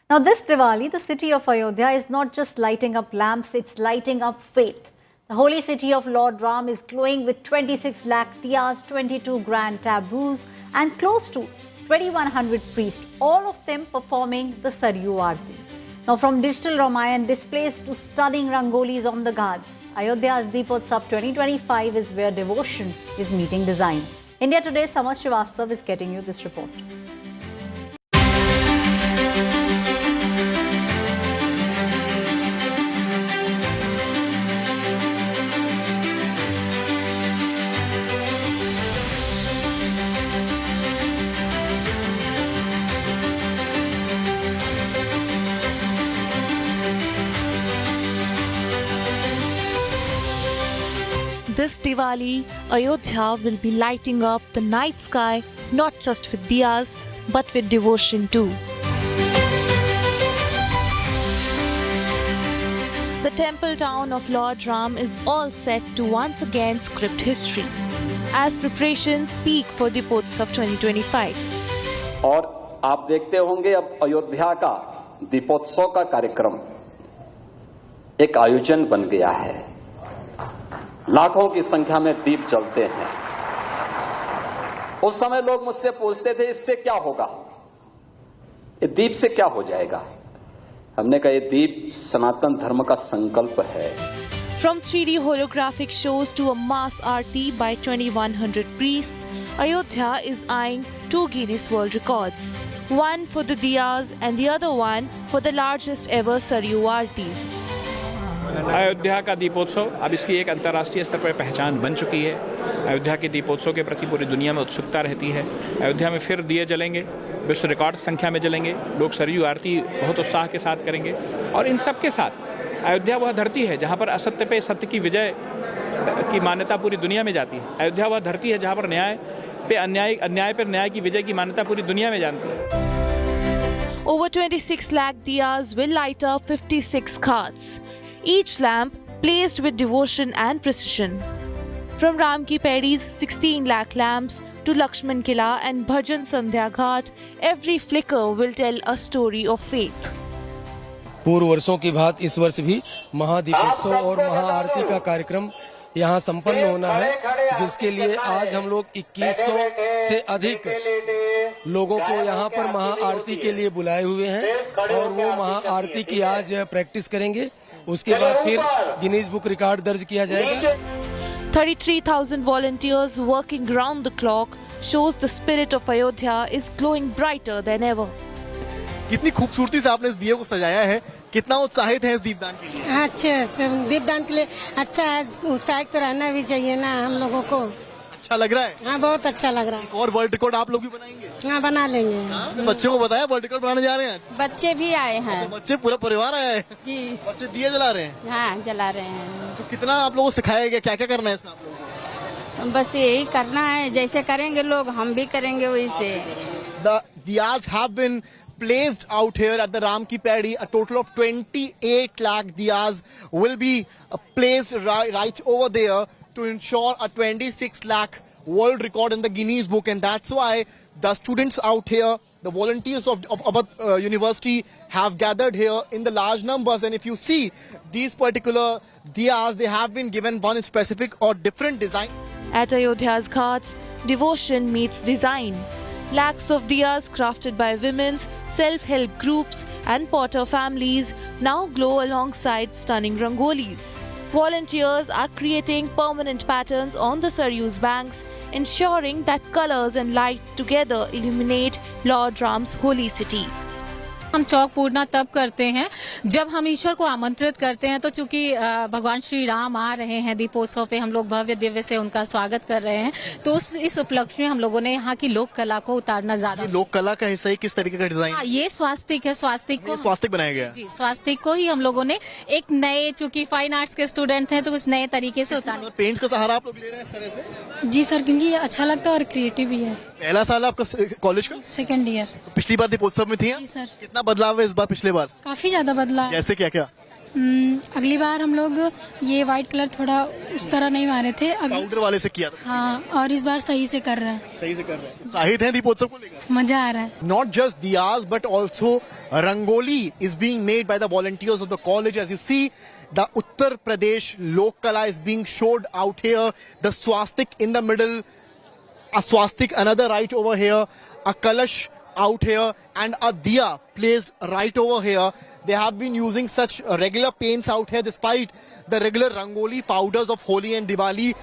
Now this Diwali, the city of Ayodhya is not just lighting up lamps, it's lighting up faith. The holy city of Lord Ram is glowing with 26 lakh diyas, 22 grand taboos and close to 2100 priests, all of them performing the Saryu Aarti. Now from digital Ramayan displays to stunning rangolis on the ghats, Ayodhya's Deepotsav 2025 is where devotion is meeting design. India Today, Samarth Srivastav is getting you this report. This Diwali, Ayodhya will be lighting up the night sky not just with diyas but with devotion too. The temple town of Lord Ram is all set to once again script history as preparations peak for Deepotsav 2025. और आप देखते होंगे अब अयोध्या का दीपोत्सव का कार्यक्रम एक आयोजन बन गया है। लाखों की संख्या में दीप जलते हैं। उस समय लोग मुझसे पूछते थे इससे क्या होगा, ये दीप से क्या हो जाएगा। हमने कहा ये दीप सनातन धर्म का संकल्प है From 3D holographic shows to a mass aarti by 2100 priests, Ayodhya is eyeing 2 Guinness World Records. One for the diyas and the other one for the largest ever Saryu aarti. Ayodhya का दीपोत्सव अब इसकी एक अंतर्राष्ट्रीय स्तर पर पहचान बन चुकी है। अयोध्या के दीपोत्सव के प्रति पूरी दुनिया में उत्सुकता रहती है। अयोध्या में फिर दिए जलेंगे, विश्व रिकॉर्ड संख्या में जलेंगे, लोग सरयू आरती बहुत उत्साह के साथ करेंगे और इन सब के साथ अयोध्या वह धरती है जहाँ पर असत्य पे सत्य की विजय की मान्यता पूरी दुनिया में जाती है। अयोध्या वह धरती है जहाँ पर न्याय पर न्याय की विजय की मान्यता पूरी दुनिया में जानती है। Over 26 lakh diyas will light up 56 ghats, each lamp placed with devotion and precision. From Ram Ki Pedi's 16 lakh lamps to Lakshman Kila and Bhajan Sandhya Ghat, every flicker will tell a story of faith. पूर्व वर्षों की भांति इस वर्ष भी महादीपोत्सव और महाआरती का कार्यक्रम यहाँ संपन्न होना है, जिसके लिए आज हम लोग 2100 से अधिक लोगों को यहाँ पर महाआरती के लिए बुलाए हुए हैं और वो महाआरती की आज प्रैक्टिस करेंगे। उसके बाद फिर गिनीज बुक रिकॉर्ड दर्ज किया जाएगा। 33,000 volunteers working round the clock shows the spirit of Ayodhya is glowing brighter than ever. कितनी खूबसूरती से आपने इस दिए को सजाया है, कितना उत्साहित है इस दीपदान के लिए? अच्छा, दीपदान के लिए अच्छा है, उत्साहित तो रहना भी चाहिए ना हम लोगों को। अच्छा लग रहा है? हाँ, बहुत अच्छा लग रहा है। और वर्ल्ड रिकॉर्ड आप लोग भी बनाएंगे? हाँ, बना लेंगे। बच्चों को बताया वर्ल्ड रिकॉर्ड बनाने जा रहे हैं? बच्चे भी आए हैं। अच्छा, बच्चे पूरा परिवार आया है? जी। बच्चे दिए जला रहे हैं? हाँ, जला रहे हैं। तो कितना आप लोगों को सिखाया गया, क्या क्या करना है इसमें आप लोगों को? बस यही करना है, जैसे करेंगे लोग हम भी करेंगे वैसे। The diyas have been placed out here at the Ram Ki Pedi. A total of 28 lakh diyas will be placed right over there to ensure a 26 lakh world record in the Guinness Book, and that's why the students out here, the volunteers of Awadh University have gathered here in the large numbers. And if you see these particular diyas, they have been given one specific or different design. At Ayodhya's ghats, devotion meets design. Lakhs of diyas crafted by women's self-help groups and potter families now glow alongside stunning rangolis. Volunteers are creating permanent patterns on the Saryu's banks, ensuring that colors and light together illuminate Lord Ram's holy city. हम चौक पूर्णा तब करते हैं जब हम ईश्वर को आमंत्रित करते हैं, तो चूंकि भगवान श्री राम आ रहे हैं दीपोत्सव पे, हम लोग भव्य दिव्य से उनका स्वागत कर रहे हैं, तो इस उपलक्ष्य में हम लोगों ने यहाँ की लोक कला को उतारना ज्यादा। लोक कला का हिस्सा किस तरीके का डिजाइन? ये स्वास्तिक है, स्वास्तिक बनाया गया जी। स्वास्तिक को ही हम लोगों ने एक नए, चूंकि फाइन आर्ट्स के स्टूडेंट हैं तो कुछ नए तरीके से उतारना। पेंट्स का सहारा आप लोग ले रहे हैं इस तरह से? जी सर, क्योंकि ये अच्छा लगता है और क्रिएटिव भी है। पहला साल आपका कॉलेज का? Second year. तो पिछली बार दीपोत्सव में थी? जी सर। कितना बदलाव है इस बार पिछले बार? काफी ज्यादा बदला। जैसे क्या क्या? अगली बार हम लोग ये व्हाइट कलर थोड़ा उस तरह नहीं मारे थे, काउंटर वाले से किया था। हाँ, और इस बार सही से कर रहे हैं। सही से कर रहे हैं। उत्साहित हैं दीपोत्सव को लेकर? मजा आ रहा है। Not just diyas but also rangoli is being made by the volunteers of the college. As you see, the Uttar Pradesh lok kala is being showed out here. The swastik in the middle, a swastik another right over here, a kalash out here, and a diya placed right over here. They have been using such regular paints out here despite the regular rangoli powders of Holi and Diwali.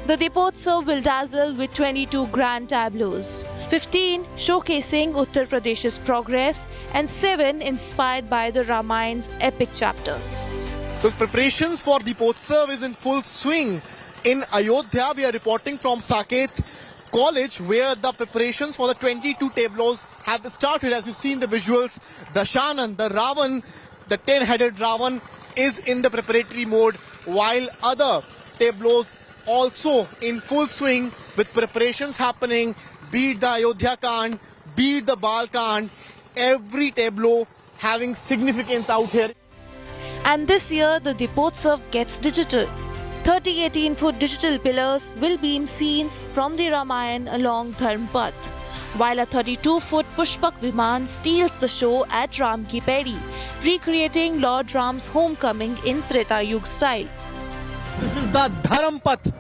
The Deepotsav will dazzle with 22 grand tableaus, 15 showcasing Uttar Pradesh's progress and 7 inspired by the Ramayan's epic chapters. The preparations for Deepotsav is in full swing. In Ayodhya, we are reporting from Saket College, where the preparations for the 22 tableaus have started. As you see in the visuals, the Shanan, the Ravan, the 10-headed Ravan is in the preparatory mode, while other tableaus also in full swing with preparations happening, be it the Ayodhya Kand, be it the Bal Kand, every tableau having significance out here. And this year, the Deepotsav gets digital. 30 18-foot digital pillars will beam scenes from the Ramayan along Dharmpath, while a 32-foot Pushpak Viman steals the show at Ram Ki Pedi, recreating Lord Ram's homecoming in Treta Yug style. This is the Dharmpath,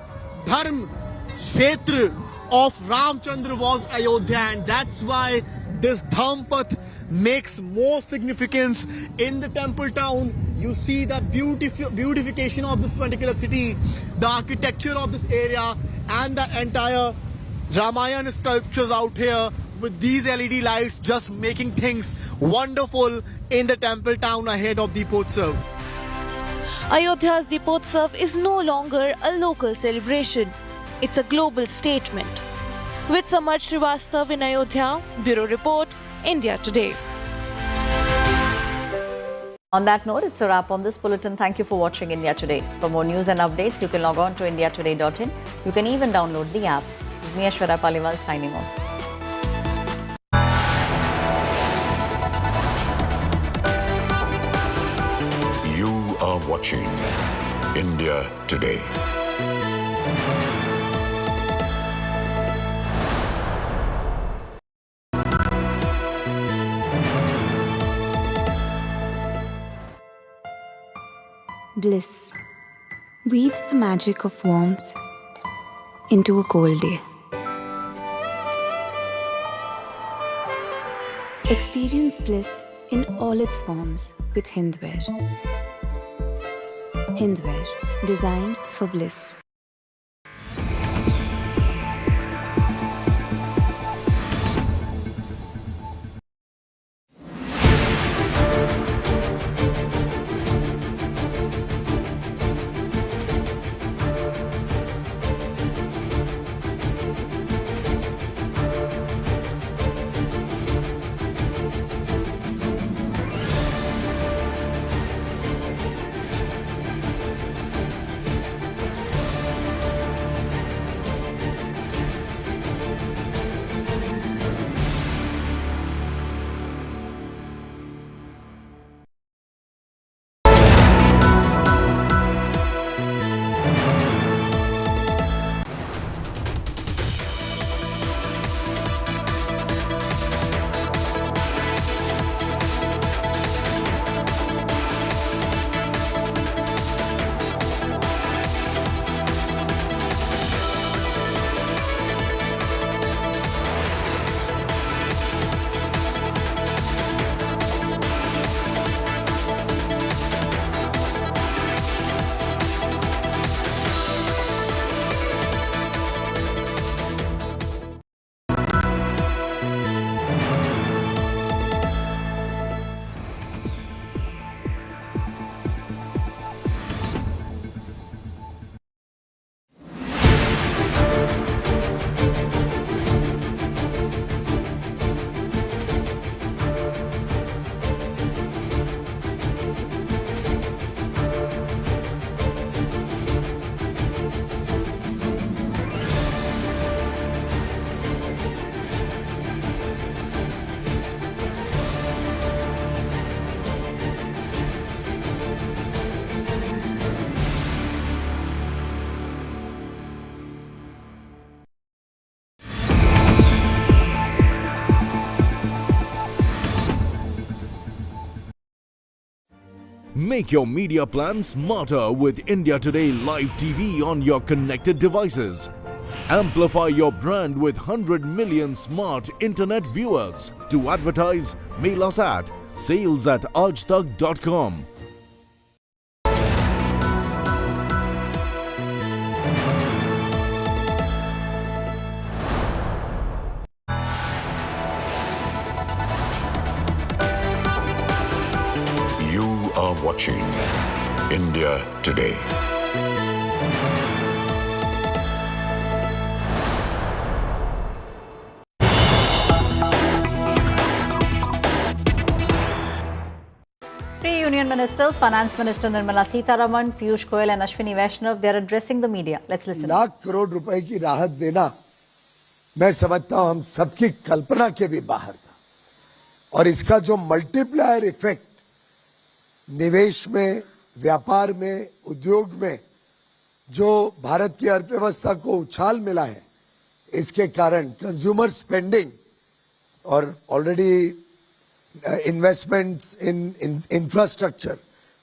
Dharm Kshetra of Ramchandra was Ayodhya, and that's why this Dharmpath makes more significance in the temple town. You see the beautification of this particular city, the architecture of this area, and the entire Ramayana sculptures out here with these LED lights just making things wonderful in the temple town ahead of Deepotsav. Ayodhya's Deepotsav is no longer a local celebration. It's a global statement. With Samar Srivastav in Ayodhya, Bureau Report, India Today. On that note, it's a wrap on this bulletin. Thank you for watching India Today. For more news and updates, you can log on to indiatoday.in. You can even download the app. This is me, Ashwara Paliwal, signing off. You are watching India Today. Bliss weaves the magic of warmth into a cold day. Experience bliss in all its forms with Hindware. Hindware, designed for bliss. Make your media plan smarter with India Today Live TV on your connected devices. Amplify your brand with 100 million smart internet viewers. To advertise, mail us at sales@aajtak.com. You are watching India Today. Three union ministers, Finance Minister Nirmala Sitharaman, Piyush Goyal and Ashwini Vaishnav, they are addressing the media. Let's listen. Lakh crore रुपए की राहत देना मैं समझता हूं हम सबकी कल्पना के भी बाहर था और इसका जो मल्टीप्लायर इफेक्ट निवेश में, व्यापार में, उद्योग में जो भारत की अर्थव्यवस्था को उछाल मिला है, इसके कारण कंज्यूमर स्पेंडिंग और ऑलरेडी इन्वेस्टमेंट्स इन इंफ्रास्ट्रक्चर,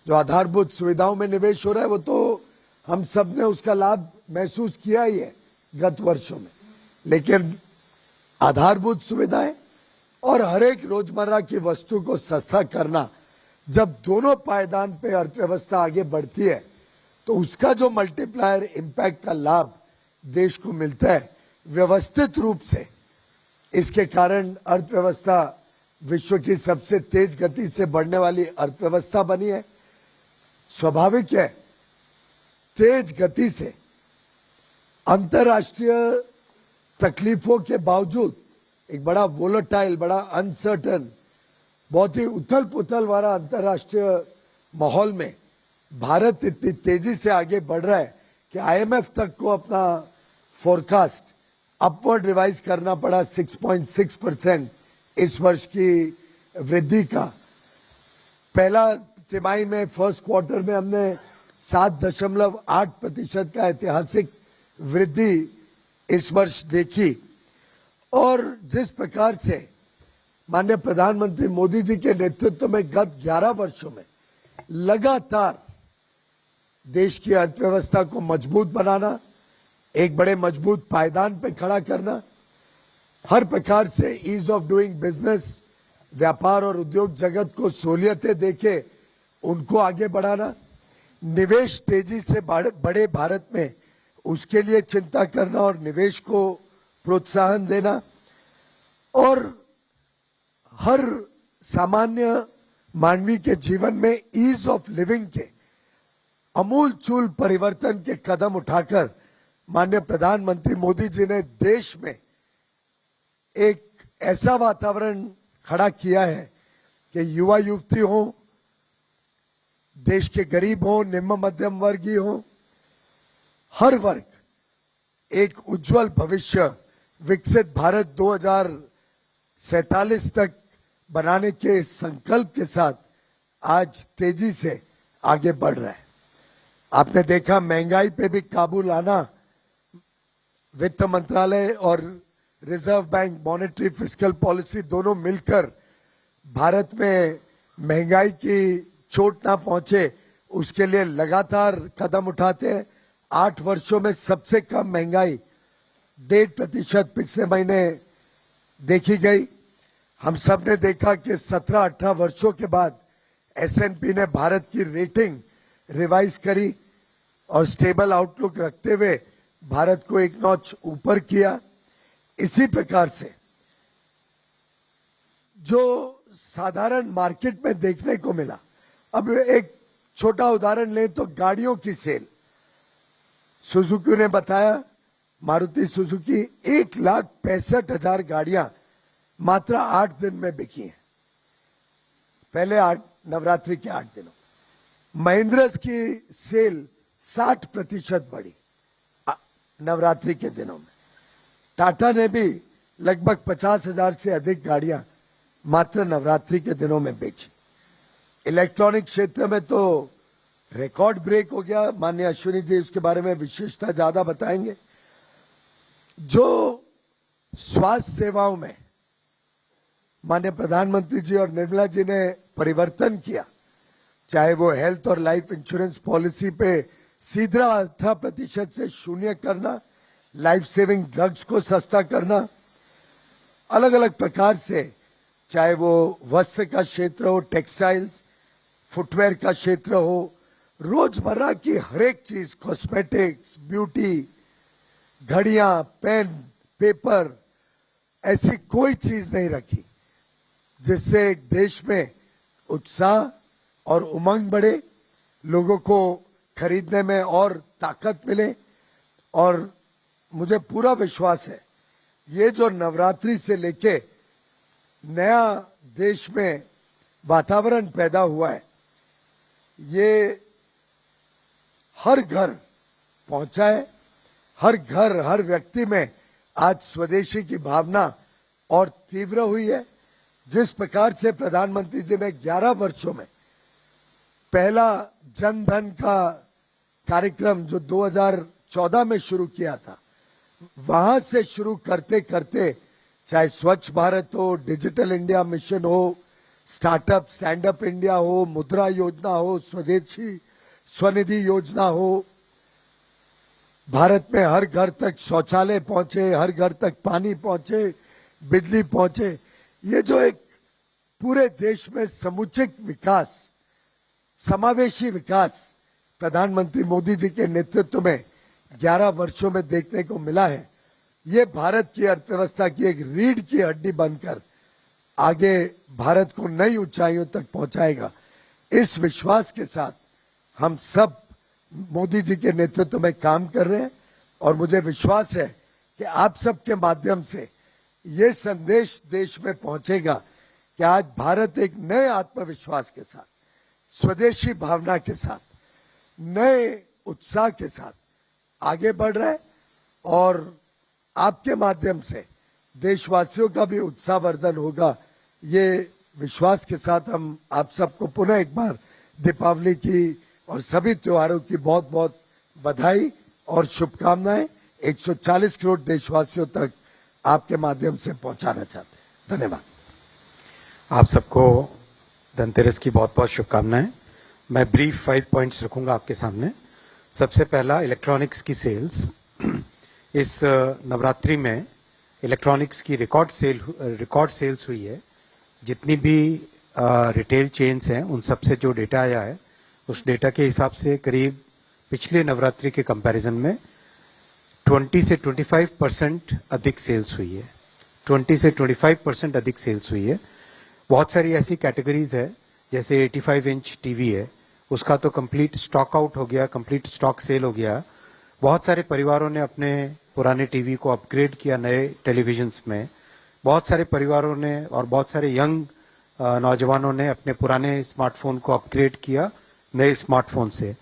जो आधारभूत सुविधाओं में निवेश हो रहा है, वो तो हम सब ने उसका लाभ महसूस किया ही है गत वर्षों में। लेकिन आधारभूत सुविधाएं और हर एक रोजमर्रा की वस्तु को सस्ता करना, जब दोनों पायदान पे अर्थव्यवस्था आगे बढ़ती है तो उसका जो मल्टीप्लायर इम्पैक्ट का लाभ देश को मिलता है व्यवस्थित रूप से, इसके कारण अर्थव्यवस्था विश्व की सबसे तेज गति से बढ़ने वाली अर्थव्यवस्था बनी है। स्वाभाविक है, तेज गति से अंतर्राष्ट्रीय तकलीफों के बावजूद एक बड़ा वोलेटाइल, बड़ा अनसर्टन, बहुत ही उथल पुथल वाला अंतर्राष्ट्रीय माहौल में भारत इतनी तेजी से आगे बढ़ रहा है कि आईएमएफ तक को अपना फोरकास्ट अपवर्ड रिवाइज करना पड़ा 6.6% इस वर्ष की वृद्धि का। पहला तिमाही में, फर्स्ट क्वार्टर में हमने 7.8% का ऐतिहासिक वृद्धि इस वर्ष देखी। और जिस प्रकार से माननीय प्रधानमंत्री मोदी जी के नेतृत्व में गत 11 वर्षों में लगातार देश की अर्थव्यवस्था को मजबूत बनाना, एक बड़े मजबूत पायदान पे खड़ा करना, हर प्रकार से ईज ऑफ डूइंग बिजनेस, व्यापार और उद्योग जगत को सहूलियतें देके उनको आगे बढ़ाना, निवेश तेजी से बड़े भारत में उसके लिए चिंता करना और निवेश को प्रोत्साहन देना, और हर सामान्य मानवी के जीवन में ईज ऑफ लिविंग के अमूलचूल परिवर्तन के कदम उठाकर माननीय प्रधानमंत्री मोदी जी ने देश में एक ऐसा वातावरण खड़ा किया है कि युवा युवती हो, देश के गरीब हो, निम्न मध्यम वर्गीय हो, हर वर्ग एक उज्जवल भविष्य, विकसित भारत 2047 तक बनाने के संकल्प के साथ आज तेजी से आगे बढ़ रहा है। आपने देखा महंगाई पे भी काबू लाना, वित्त मंत्रालय और reserve bank monetary fiscal policy दोनों मिलकर भारत में महंगाई की चोट ना पहुंचे उसके लिए लगातार कदम उठाते हैं। 8 वर्षों में सबसे कम महंगाई 1.5% पिछले महीने देखी गई। हम सब ने देखा कि 17-18 वर्षों के बाद S&P ने भारत की रेटिंग रिवाइज करी और स्टेबल आउटलुक रखते हुए भारत को एक नॉच ऊपर किया। इसी प्रकार से जो साधारण मार्केट में देखने को मिला, अब एक छोटा उदाहरण लें तो गाड़ियों की सेल, सुजुकी ने बताया, मारुति सुजुकी 1,65,000 गाड़ियां मात्र 8 दिन में बिकी हैं, पहले नवरात्रि के 8 दिनों। महिंद्रा की सेल 60% बढ़ी नवरात्रि के दिनों में। टाटा ने भी लगभग 50,000 से अधिक गाड़ियां मात्र नवरात्रि के दिनों में बेची। इलेक्ट्रॉनिक क्षेत्र में तो रिकॉर्ड ब्रेक हो गया। माननीय अश्विनी जी इसके बारे में विशेषता ज्यादा बताएंगे। जो स्वास्थ्य सेवाओं में माननीय प्रधानमंत्री जी और निर्मला जी ने परिवर्तन किया, चाहे वो हेल्थ और लाइफ इंश्योरेंस पॉलिसी पे सीधा 18% से शून्य करना, लाइफ सेविंग ड्रग्स को सस्ता करना, अलग अलग प्रकार से, चाहे वो वस्त्र का क्षेत्र हो, टेक्सटाइल्स, फुटवेयर का क्षेत्र हो, रोजमर्रा की हर एक चीज, कॉस्मेटिक्स, ब्यूटी, घड़ियां, पेन, पेपर, ऐसी कोई चीज नहीं रखी जिससे एक देश में उत्साह और उमंग बढ़े, लोगों को खरीदने में और ताकत मिले। और मुझे पूरा विश्वास है ये जो नवरात्रि से लेके नया देश में वातावरण पैदा हुआ है, ये हर घर पहुंचा है, हर घर, हर व्यक्ति में आज स्वदेशी की भावना और तीव्र हुई है। जिस प्रकार से प्रधानमंत्री जी ने 11 वर्षों में पहला जन धन का कार्यक्रम जो 2014 में शुरू किया था, वहां से शुरू करते करते चाहे स्वच्छ भारत हो, डिजिटल इंडिया मिशन हो, स्टार्टअप स्टैंड अप इंडिया हो, मुद्रा योजना हो, स्वदेशी स्वनिधि योजना हो, भारत में हर घर तक शौचालय पहुंचे, हर घर तक पानी पहुंचे, बिजली पहुंचे, ये जो एक पूरे देश में समुचित विकास समावेशी विकास प्रधानमंत्री मोदी जी के नेतृत्व में 11 वर्षों में देखने को मिला है। ये भारत की अर्थव्यवस्था की एक रीढ़ की हड्डी बनकर आगे भारत को नई ऊंचाइयों तक पहुंचाएगा। इस विश्वास के साथ हम सब मोदी जी के नेतृत्व में काम कर रहे हैं और मुझे विश्वास है कि आप सबके माध्यम से ये संदेश देश में पहुंचेगा कि आज भारत एक नए आत्मविश्वास के साथ, स्वदेशी भावना के साथ, नए उत्साह के साथ आगे बढ़ रहा है और आपके माध्यम से देशवासियों का भी उत्साहवर्धन होगा। ये विश्वास के साथ हम आप सबको पुनः एक बार दीपावली की और सभी त्योहारों की बहुत बहुत बधाई और शुभकामनाएं 140 करोड़ देशवासियों तक आपके माध्यम से पहुंचाना चाहते हैं। धन्यवाद। आप सबको धनतेरस की बहुत बहुत शुभकामनाएं। मैं ब्रीफ 5 पॉइंट्स रखूंगा आपके सामने। सबसे पहला, इलेक्ट्रॉनिक्स की सेल्स। इस नवरात्रि में इलेक्ट्रॉनिक्स की रिकॉर्ड सेल्स हुई है। जितनी भी रिटेल चेन्स हैं उन सब से जो डेटा आया है उस डेटा के हिसाब से करीब पिछले नवरात्रि के कंपैरिजन में 20 से 25% अधिक सेल्स हुई है। 20 से 25% अधिक सेल्स हुई है। बहुत सारी ऐसी कैटेगरीज है, जैसे 85 इंच टीवी है, उसका तो कंप्लीट स्टॉक आउट हो गया, कंप्लीट स्टॉक सेल हो गया। बहुत सारे परिवारों ने अपने पुराने टीवी को अपग्रेड किया नए टेलीविजन्स में। बहुत सारे परिवारों ने और बहुत सारे यंग नौजवानों ने अपने पुराने स्मार्टफोन को अपग्रेड किया नए स्मार्टफोन से।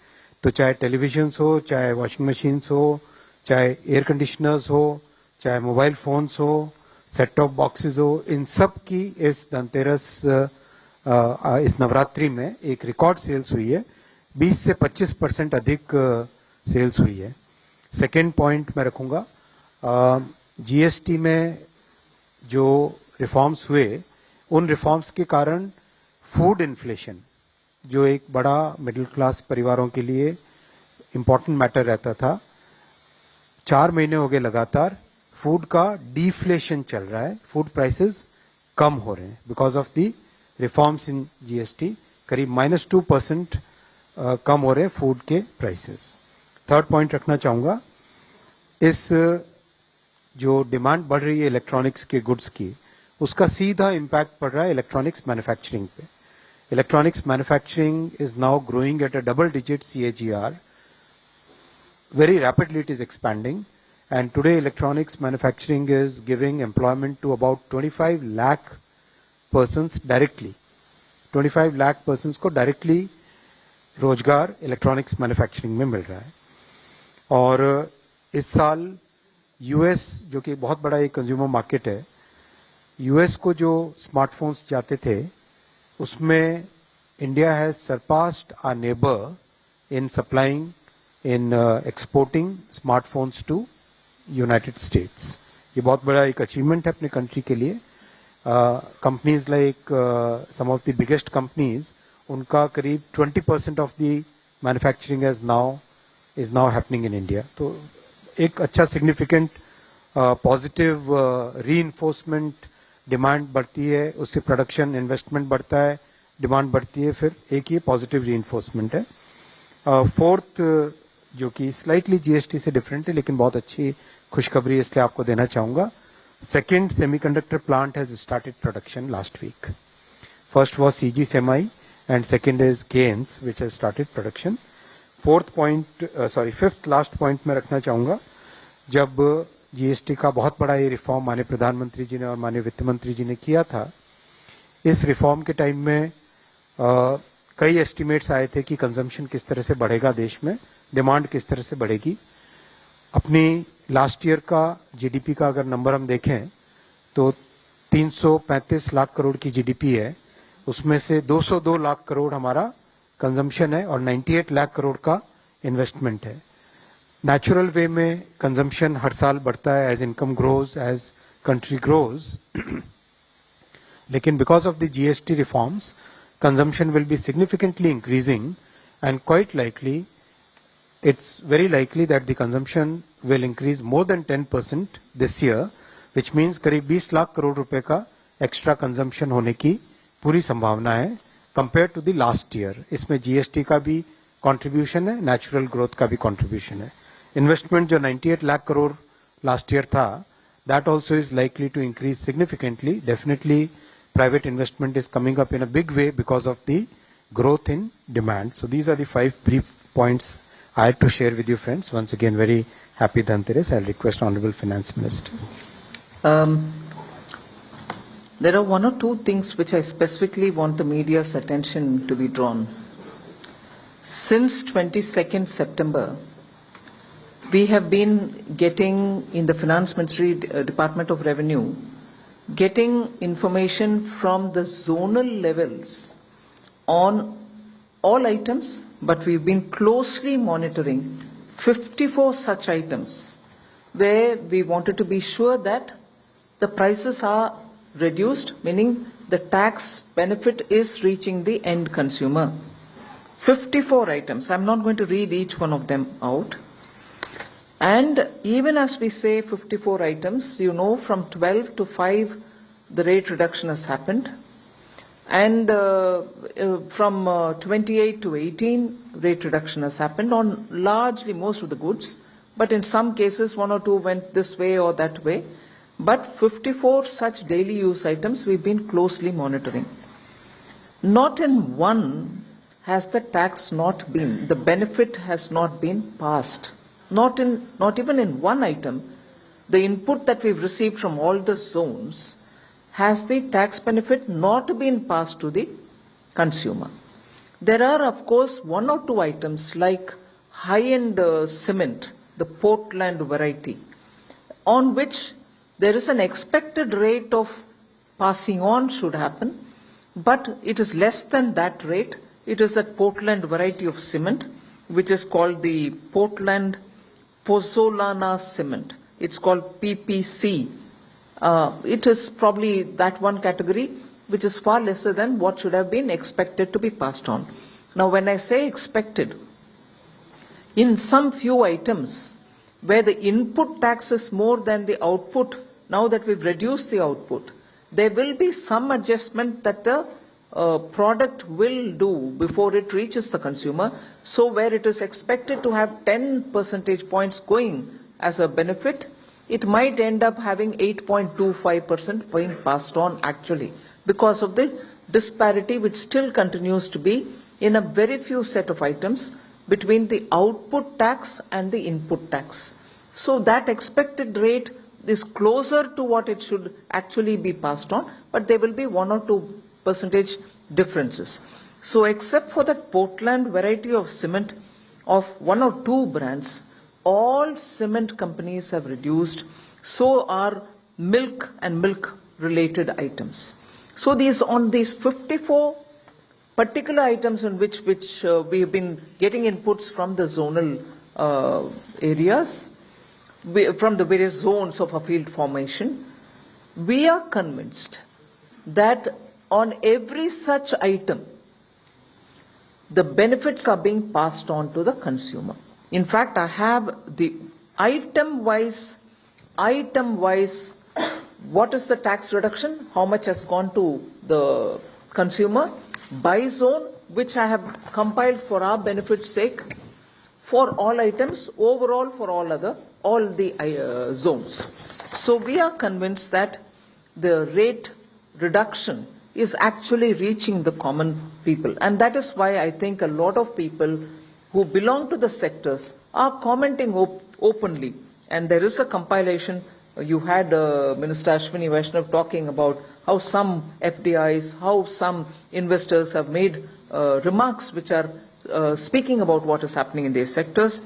तो चाहे टेलीविजन्स हो, चाहे वॉशिंग मशीन्स हो, चाहे एयर कंडीशनर्स हो, चाहे मोबाइल फोन्स हो, सेट टॉप बॉक्सेस हो, इन सब की इस धनतेरस इस नवरात्रि में एक रिकॉर्ड सेल्स हुई है। 20 से 25% अधिक सेल्स हुई है। सेकेंड पॉइंट मैं रखूंगा, जीएसटी में जो रिफॉर्म्स हुए उन रिफॉर्म्स के कारण फूड इन्फ्लेशन, जो एक बड़ा मिडिल क्लास परिवारों के लिए इम्पोर्टेंट मैटर रहता था, 4 महीने हो गए लगातार फूड का डिफ्लेशन चल रहा है। फूड प्राइसेस कम हो रहे हैं because of the reforms in GST. करीब -2% कम हो रहे हैं फूड के प्राइसेस। थर्ड पॉइंट रखना चाहूंगा, इस जो डिमांड बढ़ रही है इलेक्ट्रॉनिक्स के गुड्स की, उसका सीधा इम्पैक्ट पड़ रहा है इलेक्ट्रॉनिक्स मैन्युफैक्चरिंग पे। Electronics manufacturing is now growing at a double-digit CAGR. Very rapidly it is expanding, and today electronics manufacturing is giving employment to about 25 lakh persons directly. 25 lakh persons को directly रोजगार electronics manufacturing में मिल रहा है। और इस साल US, जो कि बहुत बड़ा एक कंज्यूमर मार्केट है, यूएस को जो स्मार्टफोन्स जाते थे उसमें India has surpassed our neighbour in supplying in exporting smartphones to United States. ये बहुत बड़ा एक अचीवमेंट है अपने कंट्री के लिए। Companies like some of the biggest companies, उनका करीब 20% of the manufacturing is now happening in India. तो एक अच्छा सिग्निफिकेंट पॉजिटिव रीइंफोर्समेंट, डिमांड बढ़ती है उससे प्रोडक्शन इन्वेस्टमेंट बढ़ता है, डिमांड बढ़ती है, फिर एक ये पॉजिटिव रीइंफोर्समेंट है। फोर्थ, जो कि स्लाइटली जीएसटी से डिफरेंट है लेकिन बहुत अच्छी खुशखबरी इसलिए आपको देना चाहूंगा, second semiconductor plant has started production last week. First was CG Semi and second is Keynes, which has started production. Fifth last point मैं रखना चाहूंगा, जब जीएसटी का बहुत बड़ा ये रिफॉर्म माननीय प्रधानमंत्री जी ने और माननीय वित्त मंत्री जी ने किया था, इस रिफॉर्म के टाइम में कई एस्टिमेट्स आए थे कि कंजम्पशन किस तरह से बढ़ेगा देश में, डिमांड किस तरह से बढ़ेगी। अपनी लास्ट ईयर का जीडीपी का अगर नंबर हम देखें तो 335 लाख करोड़ की जीडीपी है, उसमें से 202 लाख करोड़ हमारा कंजम्पशन है और 98 लाख करोड़ का इन्वेस्टमेंट है। नेचुरल वे में कंजम्पशन हर साल बढ़ता है as income grows, as country grows, लेकिन because of the GST reforms consumption will be significantly increasing and quite likely, it's very likely that the consumption will increase more than 10% this year, which means करीब 20 लाख करोड़ रुपए का extra consumption होने की पूरी संभावना है compare to the last year. इसमें GST का भी कंट्रीब्यूशन है, नेचुरल ग्रोथ का भी कंट्रीब्यूशन है। इन्वेस्टमेंट जो 98 लाख करोड़ लास्ट ईयर था, that also is likely to increase significantly. Definitely private investment is coming up in a big way because of the growth in demand. So these are the 5 brief points I had to share with you, friends. Once again, very happy Dhanteras. I'll request Honorable Finance Minister. There are one or two things which I specifically want the media's attention to be drawn. Since 22nd September, we have been getting in the Finance Ministry Department of Revenue getting information from the zonal levels on all items, but we've been closely monitoring 54 such items where we wanted to be sure that the prices are reduced, meaning the tax benefit is reaching the end consumer. 54 items. I'm not going to read each one of them out. And even as we say 54 items, you know, from 12 to 5, the rate reduction has happened. And from 28 to 18, rate reduction has happened on largely most of the goods. But in some cases, 1 or 2 went this way or that way. But 54 such daily use items we've been closely monitoring. Not in one has the tax not been, the benefit has not been passed. Not even in one item, the input that we've received from all the zones has the tax benefit not been passed to the consumer. There are, of course, 1 or 2 items like high-end cement, the Portland variety, on which there is an expected rate of passing on should happen, but it is less than that rate. It is that Portland variety of cement, which is called the Portland Pozzolana cement. It's called PPC. It is probably that one category which is far lesser than what should have been expected to be passed on. Now, when I say expected, in some few items where the input tax is more than the output, now that we've reduced the output, there will be some adjustment that the product will do before it reaches the consumer. So where it is expected to have 10 percentage points going as a benefit, it might end up having 8.25% being passed on actually, because of the disparity which still continues to be in a very few set of items between the output tax and the input tax. So that expected rate is closer to what it should actually be passed on, but there will be 1 or 2 percentage differences. So except for that Portland variety of cement of 1 or 2 brands, all cement companies have reduced. So are milk and milk related items. So on these 54 particular items on which we have been getting inputs from the zonal areas, from the various zones of a field formation, we are convinced that on every such item, the benefits are being passed on to the consumer. In fact, I have the item-wise, what is the tax reduction, how much has gone to the consumer, by zone, which I have compiled for our benefit's sake, for all items, overall for all the zones. So we are convinced that the rate reduction is actually reaching the common people. And that is why I think a lot of people who belong to the sectors are commenting openly. And there is a compilation. You had Minister Ashwini Vaishnav talking about how some FDIs, how some investors have made remarks which are speaking about what is happening in these sectors.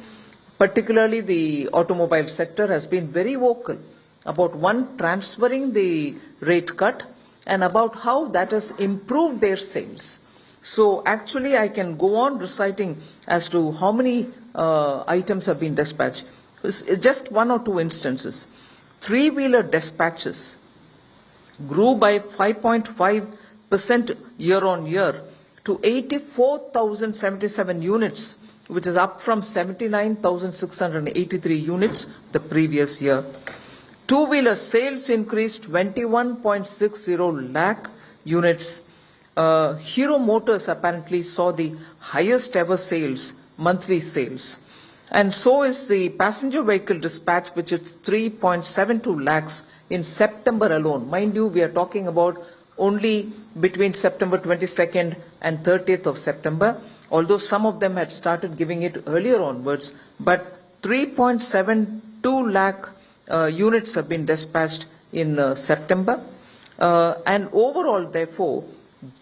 Particularly the automobile sector has been very vocal about transferring the rate cut and about how that has improved their sales. So actually I can go on reciting as to how many items have been dispatched. Just 1 or 2 instances. 3-wheeler dispatches grew by 5.5% year on year to 84,077 units, which is up from 79,683 units the previous year. 2-wheeler sales increased 21.60 lakh units, Hero Motors apparently saw the highest ever sales, monthly sales. And so is the passenger vehicle dispatch, which is 3.72 lakhs in September alone. Mind you, we are talking about only between September 22nd and 30th of September, although some of them had started giving it earlier onwards, but 3.72 lakh units have been dispatched in September. And overall, therefore,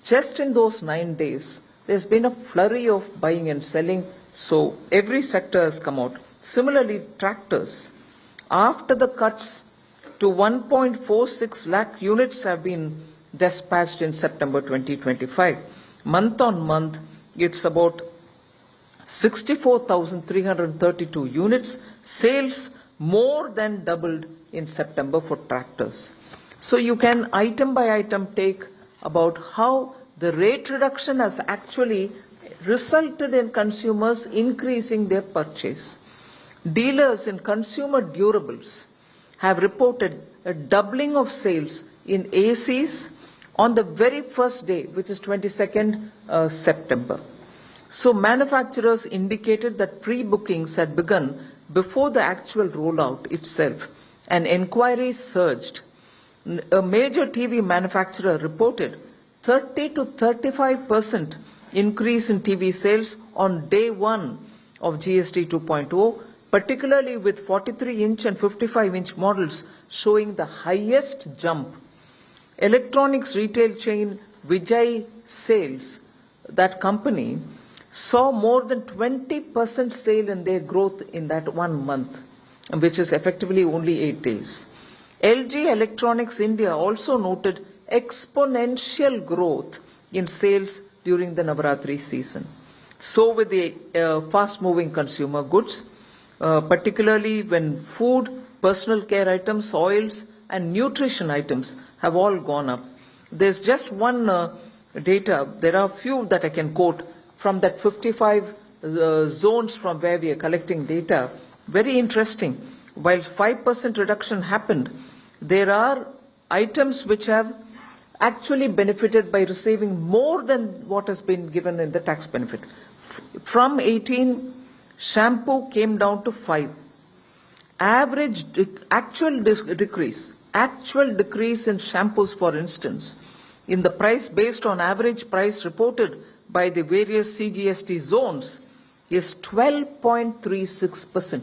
just in those 9 days, there's been a flurry of buying and selling, so every sector has come out. Similarly, tractors, after the cuts to 1.46 lakh units have been dispatched in September 2025. Month on month, it's about 64,332 units. Sales more than doubled in September for tractors. So you can item by item take about how the rate reduction has actually resulted in consumers increasing their purchase. Dealers in consumer durables have reported a doubling of sales in ACs on the very first day, which is 22nd September. So manufacturers indicated that pre-bookings had begun before the actual rollout itself, and inquiries surged. A major TV manufacturer reported 30 to 35% increase in TV sales on day one of GST 2.0, particularly with 43-inch and 55-inch models showing the highest jump. Electronics retail chain Vijay Sales, that company, saw more than 20% sale in their growth in that 1 month, which is effectively only 8 days. LG Electronics India also noted exponential growth in sales during the Navaratri season. So with the fast-moving consumer goods, particularly when food, personal care items, oils, and nutrition items have all gone up. There's just one data, there are few that I can quote from that 55 zones from where we are collecting data. Very interesting. While 5% reduction happened, there are items which have actually benefited by receiving more than what has been given in the tax benefit. From 18, shampoo came down to 5. Actual decrease in shampoos, for instance, in the price based on average price reported by the various CGST zones is 12.36%.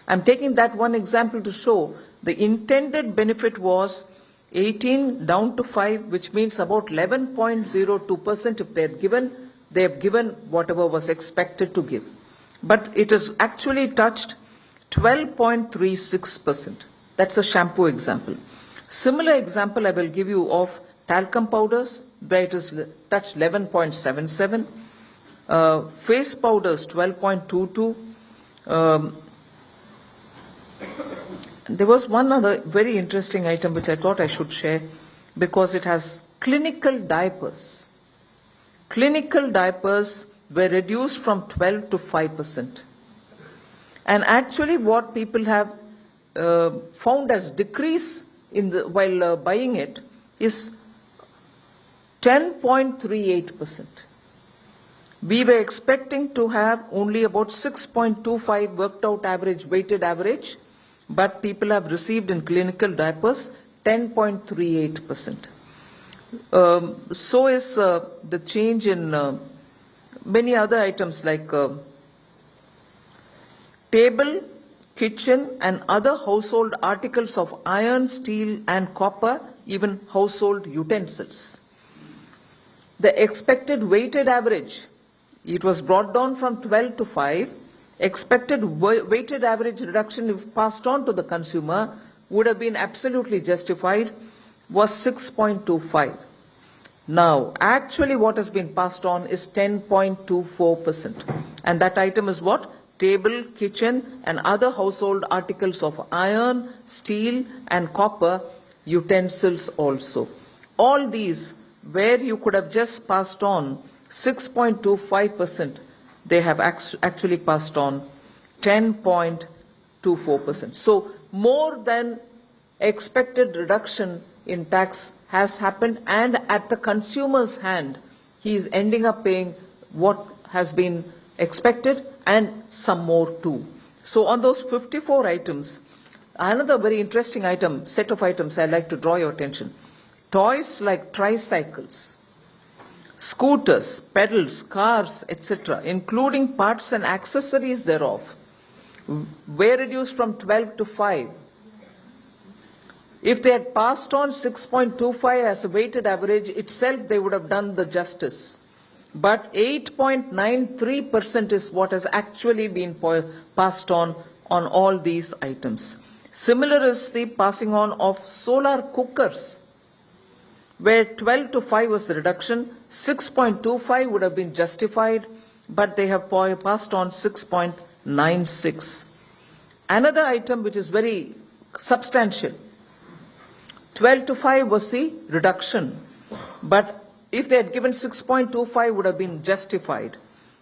I'm taking that one example to show the intended benefit was 18 down to 5, which means about 11.02%. If they have given whatever was expected to give. But it has actually touched 12.36%. That's a shampoo example. Similar example I will give you of talcum powders, where it has touched 11.77. Face powders, 12.22. There was one other very interesting item which I thought I should share because it has clinical diapers. Clinical diapers were reduced from 12 to 5%. And actually what people have found as decrease while buying it is 10.38%. We were expecting to have only about 6.25 worked out average, weighted average, but people have received in clinical diapers 10.38%. So is the change in many other items like table, kitchen and other household articles of iron, steel and copper, even household utensils. The expected weighted average, it was brought down from 12 to 5. Expected weighted average reduction, if passed on to the consumer, would have been absolutely justified, was 6.25. Now, actually what has been passed on is 10.24%. And that item is what? Table, kitchen and other household articles of iron, steel and copper, utensils also. All these, where you could have just passed on 6.25%, they have actually passed on 10.24%. So more than expected reduction in tax has happened, and at the consumer's hand, he is ending up paying what has been expected and some more too. So on those 54 items, another very interesting set of items I'd like to draw your attention. Toys like tricycles, scooters, pedals, cars, etc., including parts and accessories thereof, were reduced from 12 to 5. If they had passed on 6.25 as a weighted average itself, they would have done the justice. But 8.93% is what has actually been passed on all these items. Similar is the passing on of solar cookers, where 12 to 5 was the reduction, 6.25 would have been justified, but they have passed on 6.96. Another item which is very substantial, 12 to 5 was the reduction, but if they had given 6.25 would have been justified.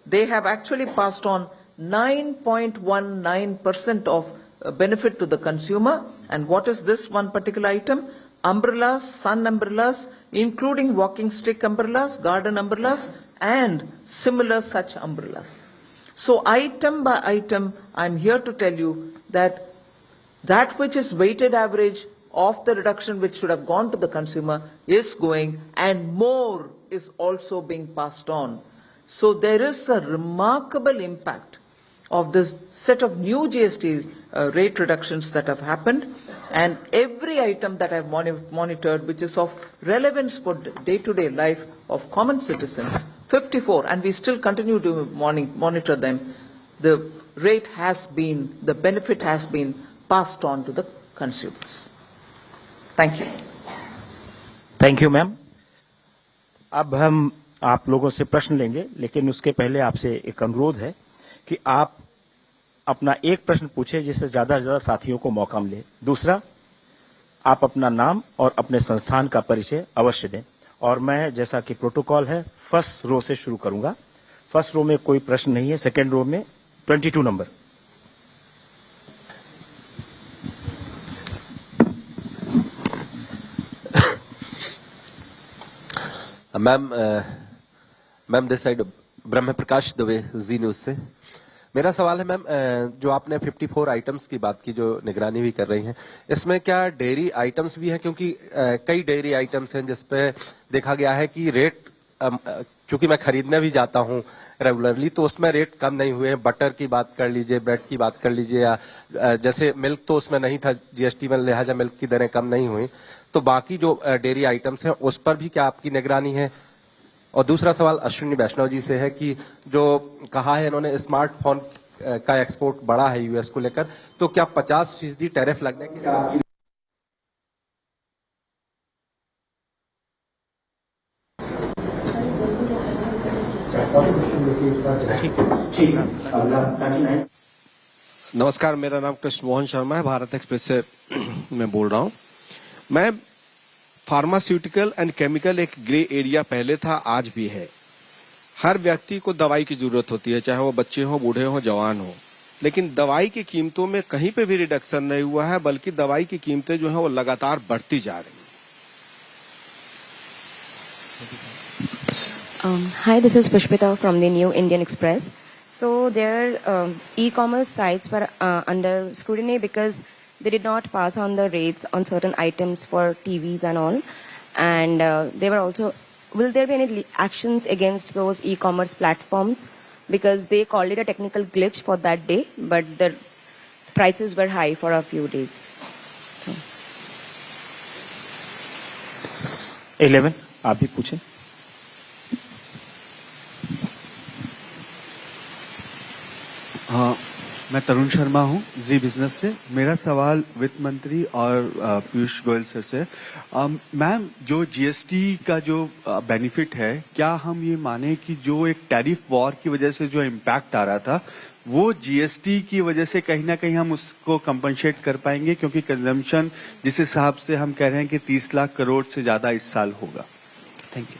They have actually passed on 9.19% of benefit to the consumer. And what is this one particular item? Umbrellas, sun umbrellas, including walking stick umbrellas, garden umbrellas, and similar such umbrellas. So item by item, I'm here to tell you that which is weighted average of the reduction which should have gone to the consumer is going, and more is also being passed on. So there is a remarkable impact of this set of new GST rate reductions that have happened, and every item that I've monitored which is of relevance for day-to-day life of common citizens, 54, and we still continue to monitor them, the benefit has been passed on to the consumers. Thank you. Thank you ma'am. अब हम आप लोगों से प्रश्न लेंगे, लेकिन उसके पहले आपसे एक अनुरोध है कि आप अपना एक प्रश्न पूछें जिससे ज्यादा से ज्यादा साथियों को मौका मिले. दूसरा, आप अपना नाम और अपने संस्थान का परिचय अवश्य दें. और मैं जैसा कि प्रोटोकॉल है फर्स्ट रो से शुरू करूंगा. फर्स्ट रो में कोई प्रश्न नहीं है. सेकेंड रो में 22 number. Ma'am this side Brahma Prakash Dubey ji news से. मेरा सवाल है मैम, जो आपने 54 आइटम्स की बात की जो निगरानी भी कर रही हैं, इसमें क्या डेयरी आइटम्स भी हैं? क्योंकि कई डेयरी आइटम्स हैं जिसपे देखा गया है कि रेट, चूंकि मैं खरीदने भी जाता हूं रेगुलरली, तो उसमें रेट कम नहीं हुए हैं. बटर की बात कर लीजिए, ब्रेड की बात कर लीजिए, या जैसे मिल्क तो उसमें नहीं था जीएसटी में, लिहाजा मिल्क की दरें कम नहीं हुई. तो बाकी जो डेयरी आइटम्स हैं उस पर भी क्या आपकी निगरानी है? और दूसरा सवाल अश्विनी वैष्णव जी से है कि जो कहा है इन्होंने स्मार्टफोन का एक्सपोर्ट बढ़ा है यूएस को लेकर, तो क्या 50% टैरिफ लगने के नमस्कार, मेरा नाम कृष्ण मोहन शर्मा है, भारत एक्सप्रेस से मैं बोल रहा हूँ. मैं फार्मास्यूटिकल एंड केमिकल एक ग्रे एरिया पहले था, आज भी है. हर व्यक्ति को दवाई की जरूरत होती है, चाहे वो बच्चे हो, बूढ़े हो, जवान हो, लेकिन दवाई की कीमतों में कहीं पे भी रिडक्शन नहीं हुआ है, बल्कि दवाई की कीमतें जो है वो लगातार बढ़ती जा रही हैं. Hi, this is Pushpita from the New Indian Express. So their e-commerce sites were under scrutiny because they did not pass on the rates on certain items for TVs and all. And they were also, will there be any actions against those e-commerce platforms? Because they called it a technical glitch for that day, but the prices were high for a few days. So. 11, आप भी पूछें. हाँ, मैं तरुण शर्मा हूँ जी business से. मेरा सवाल वित्त मंत्री और पीयूष गोयल सर से. मैम, जो जीएसटी का जो बेनिफिट है, क्या हम ये माने कि जो एक टैरिफ वॉर की वजह से जो इम्पैक्ट आ रहा था, वो जीएसटी की वजह से कहीं ना कहीं हम उसको कंपनसेट कर पाएंगे? क्योंकि कंजम्पशन जिस हिसाब से हम कह रहे हैं कि 30 लाख करोड़ से ज्यादा इस साल होगा. Thank you.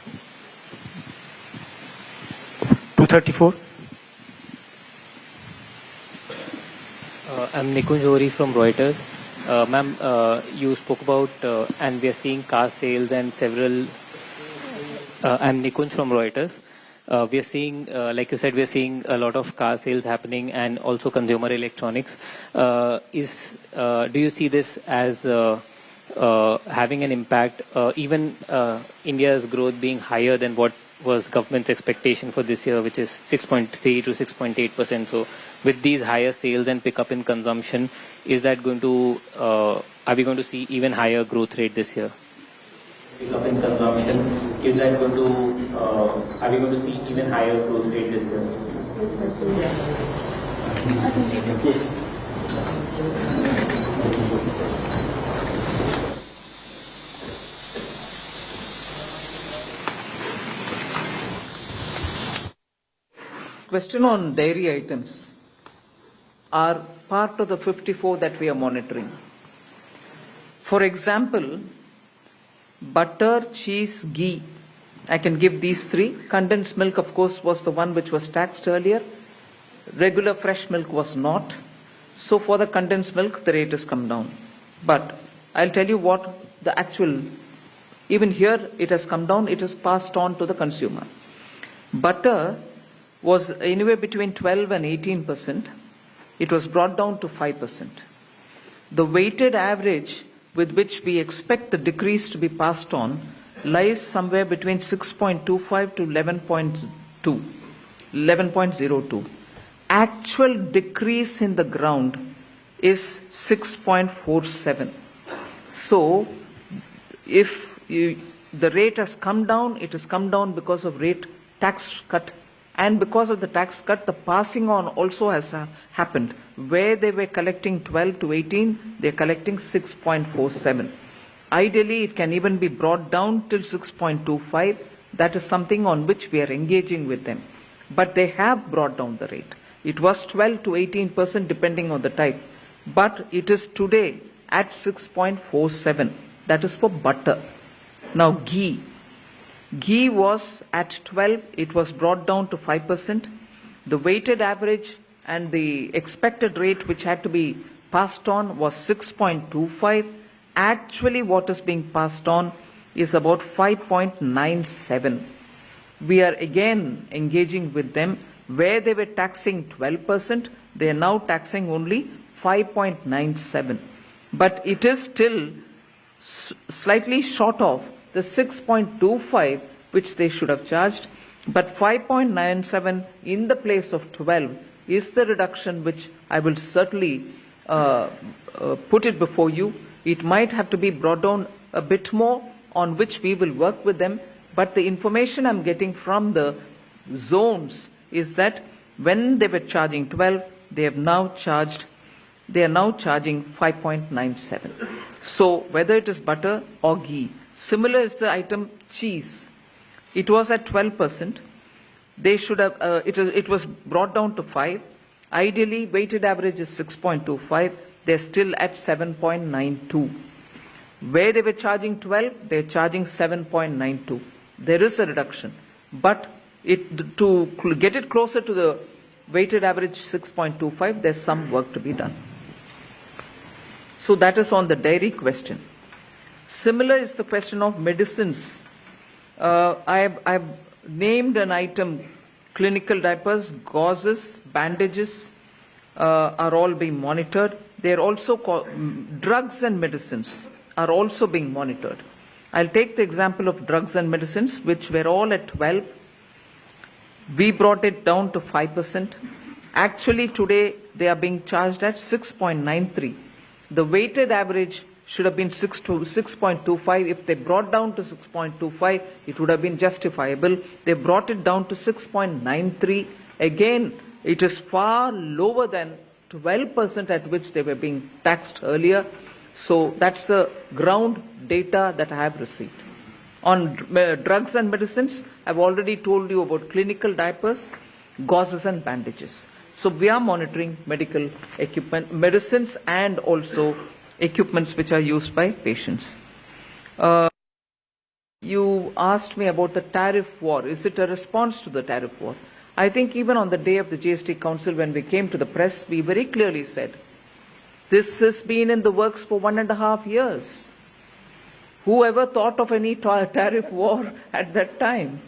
234. I'm Nikunj Ori from Reuters. Ma'am, you spoke about, and we are seeing car sales and several, I'm Nikunj from Reuters. We are seeing, like you said, we are seeing a lot of car sales happening and also consumer electronics. Do you see this as having an impact, even India's growth being higher than what was government's expectation for this year, which is 6.3 to 6.8%. So with these higher sales and pickup in consumption, is that going to, are we going to see even higher growth rate this year? Pickup in consumption, is that going to, are we going to see even higher growth rate this year? Question on dairy items are part of the 54 that we are monitoring. For example, butter, cheese, ghee. I can give these three. Condensed milk, of course, was the one which was taxed earlier. Regular fresh milk was not. So for the condensed milk, the rate has come down. But I'll tell you what the actual, even here it has come down, it is passed on to the consumer. Butter was anywhere between 12 and 18%. It was brought down to 5%. The weighted average with which we expect the decrease to be passed on lies somewhere between 6.25 to 11.02. Actual decrease in the ground is 6.47. So if the rate has come down, it has come down because of rate tax cut. And because of the tax cut, the passing on also has happened. Where they were collecting 12 to 18, they're collecting 6.47. Ideally, it can even be brought down till 6.25. That is something on which we are engaging with them. But they have brought down the rate. It was 12 to 18% depending on the type. But it is today at 6.47. That is for butter. Now, ghee. Ghee was at 12, it was brought down to 5%. The weighted average and the expected rate which had to be passed on was 6.25. Actually, what is being passed on is about 5.97. We are again engaging with them. Where they were taxing 12%, they are now taxing only 5.97. But it is still slightly short of the 6.25 which they should have charged, but 5.97 in the place of 12 is the reduction which I will certainly put it before you. It might have to be brought down a bit more, on which we will work with them, but the information I'm getting from the zones is that when they were charging 12, they are now charging 5.97. So whether it is butter or ghee. Similar is the item cheese. It was at 12%. They should have, it was brought down to 5. Ideally, weighted average is 6.25. They're still at 7.92. Where they were charging 12, they're charging 7.92. There is a reduction. But to get it closer to the weighted average 6.25, there's some work to be done. So that is on the dairy question. Similar is the question of medicines. I've named an item, clinical diapers, gauzes, bandages are all being monitored. They're also drugs and medicines are also being monitored. I'll take the example of drugs and medicines, which were all at 12. We brought it down to 5%. Actually, today they are being charged at 6.93. The weighted average should have been 6.25. If they brought down to 6.25, it would have been justifiable. They brought it down to 6.93. Again, it is far lower than 12% at which they were being taxed earlier. So that's the ground data that I have received. On drugs and medicines, I've already told you about clinical diapers, gauzes and bandages. So we are monitoring medical equipment, medicines and also equipments which are used by patients. You asked me about the tariff war. Is it a response to the tariff war? I think even on the day of the GST Council, when we came to the press, we very clearly said This has been in the works for 1.5 years. Whoever thought of any tariff war at that time?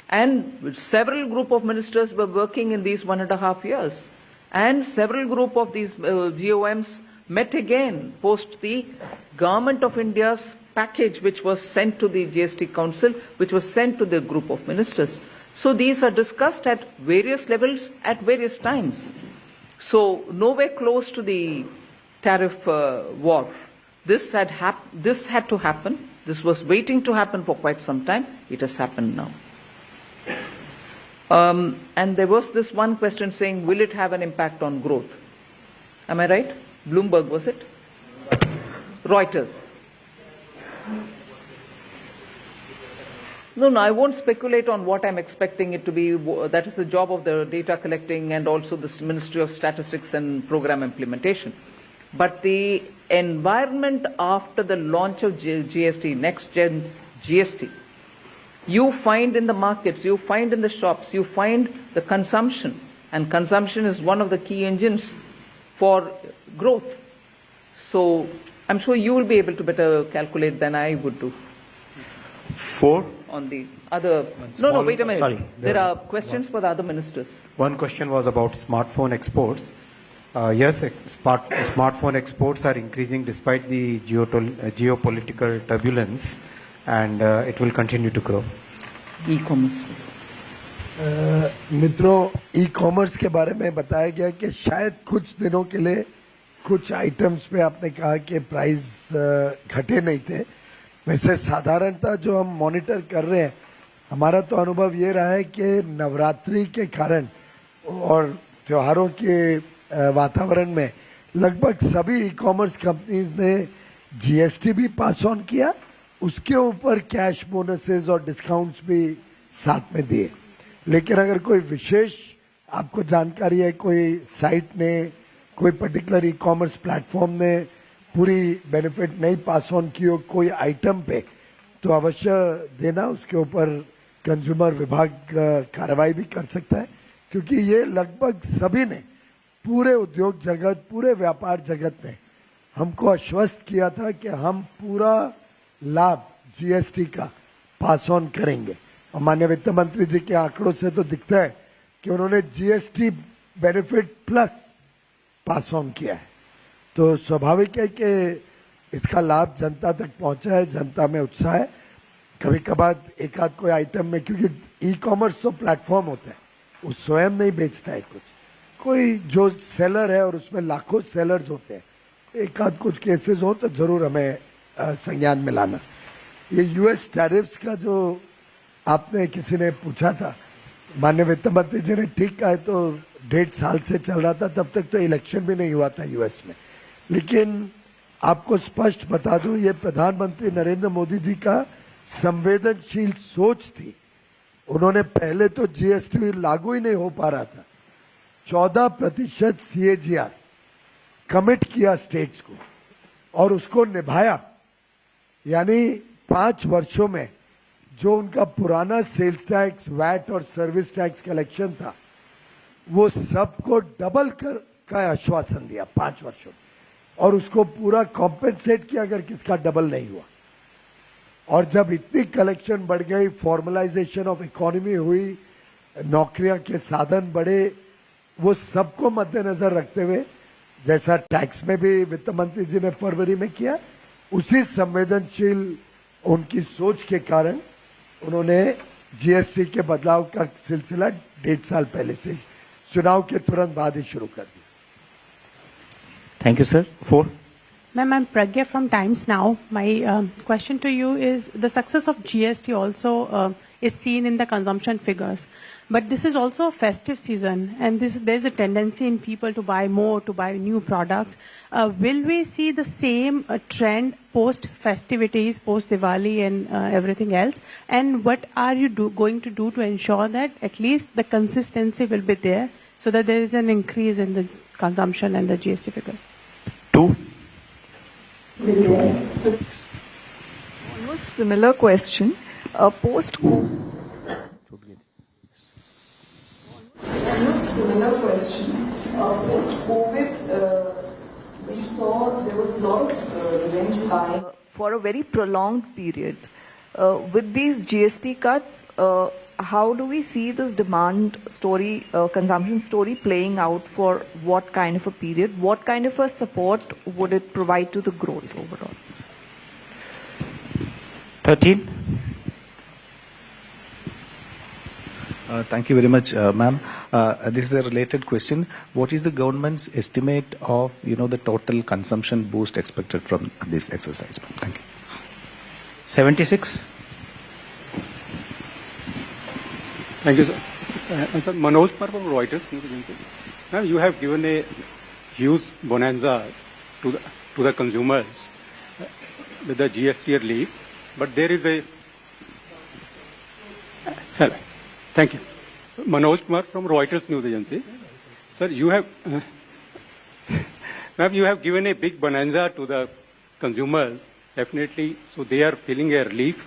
And several group of ministers were working in these 1.5 years. And several group of these GOMs met again post the Government of India's package, which was sent to the GST Council, which was sent to the group of ministers. So these are discussed at various levels at various times. So nowhere close to the tariff war. This had to happen. This was waiting to happen for quite some time. It has happened now. And there was this one question saying, will it have an impact on growth? Am I right? Bloomberg, was it? Reuters. No, I won't speculate on what I'm expecting it to be. That is the job of the data collecting and also the Ministry of Statistics and Program Implementation. But the environment after the launch of GST, next gen GST, you find in the markets, you find in the shops, you find the consumption. And consumption is one of the key engines for growth. So I'm sure you will be able to better calculate than I would do. 4. On the other... No, wait a minute. Sorry, there are questions for the other ministers. One question was about smartphone exports. Yes, smartphone exports are increasing despite the geopolitical turbulence, and it will continue to grow. E-commerce. मित्रों, e-commerce के बारे में बताया गया कि शायद कुछ दिनों के लिए कुछ आइटम्स पे आपने कहा कि प्राइस घटे नहीं थे. वैसे साधारणतः जो हम मॉनिटर कर रहे हैं, हमारा तो अनुभव ये रहा है कि नवरात्रि के कारण और त्योहारों के वातावरण में लगभग सभी ई कॉमर्स कंपनीज ने जीएसटी भी पास ऑन किया, उसके ऊपर कैश बोनसेस और डिस्काउंट्स भी साथ में दिए. लेकिन अगर कोई विशेष आपको जानकारी है, कोई साइट ने, कोई पर्टिकुलर ई कॉमर्स प्लेटफॉर्म ने पूरी बेनिफिट नहीं पास ऑन की हो कोई आइटम पे, तो अवश्य देना. उसके ऊपर कंज्यूमर विभाग कार्रवाई भी कर सकता है, क्योंकि ये लगभग सभी ने, पूरे उद्योग जगत, पूरे व्यापार जगत ने हमको आश्वस्त किया था कि हम पूरा लाभ जीएसटी का पास ऑन करेंगे. और माननीय वित्त मंत्री जी के आंकड़ों से तो दिखता है कि उन्होंने GST benefit plus pass on किया है. तो स्वाभाविक है कि इसका लाभ जनता तक पहुंचा है, जनता में उत्साह है. कभी कभार एक आध कोई आइटम में, क्योंकि ई कॉमर्स तो प्लेटफॉर्म होता है, वो स्वयं नहीं बेचता है कुछ, कोई जो सेलर है और उसमें लाखों सेलर्स होते हैं, एक आध कुछ केसेस हो तो जरूर हमें संज्ञान में लाना. ये यूएस टैरिफ्स का जो आपने किसी ने पूछा था, माननीय वित्त मंत्री जी ने ठीक कहा है, तो 1.5 साल से चल रहा था, तब तक तो इलेक्शन भी नहीं हुआ था यूएस में. लेकिन आपको स्पष्ट बता दूं, ये प्रधानमंत्री नरेंद्र मोदी जी का संवेदनशील सोच थी. उन्होंने पहले तो जीएसटी लागू ही नहीं हो पा रहा था, 14% CAGR कमिट किया स्टेट्स को और उसको निभाया. यानी 5 वर्षों में जो उनका पुराना सेल्स टैक्स, वैट और सर्विस टैक्स कलेक्शन था, वो सबको डबल का आश्वासन दिया 5 वर्षों में, और उसको पूरा कॉम्पेंसेट किया अगर किसका डबल नहीं हुआ. और जब इतनी कलेक्शन बढ़ गई, फॉर्मलाइजेशन ऑफ इकोनॉमी हुई, नौकरियां के साधन बढ़े, वो सबको मद्देनजर रखते हुए, जैसा टैक्स में भी वित्त मंत्री जी ने फरवरी में किया, उसी संवेदनशील उनकी सोच के कारण उन्होंने जीएसटी के बदलाव का सिलसिला 1.5 साल पहले से चुनाव के तुरंत बाद ही शुरू कर दिया. Thank you sir. 4. Ma'am, I'm Pragya from Times Now. My question to you is, the success of GST also is seen in the consumption figures. But this is also a festive season, and there's a tendency in people to buy more, to buy new products. Will we see the same trend post-festivities, post-Diwali and everything else? And what are you going to do to ensure that at least the consistency will be there, so that there is an increase in the consumption and the GST figures? 2. Almost similar question. Post-COVID, we saw there was a lot of revenge buying for a very prolonged period. With these GST cuts, how do we see this demand story, consumption story playing out for what kind of a period? What kind of a support would it provide to the growth overall? 13. Thank you very much, ma'am. This is a related question. What is the government's estimate of, the total consumption boost expected from this exercise? Thank you. 76. Thank you, sir. Sir, Manoj Kumar from Reuters. Ma'am, you have given a huge bonanza to the consumers with the GST relief, but there is a... Hello. Thank you. Manoj Kumar from Reuters News Agency. Sir, you have... Ma'am, you have given a big bonanza to the consumers, definitely, so they are feeling a relief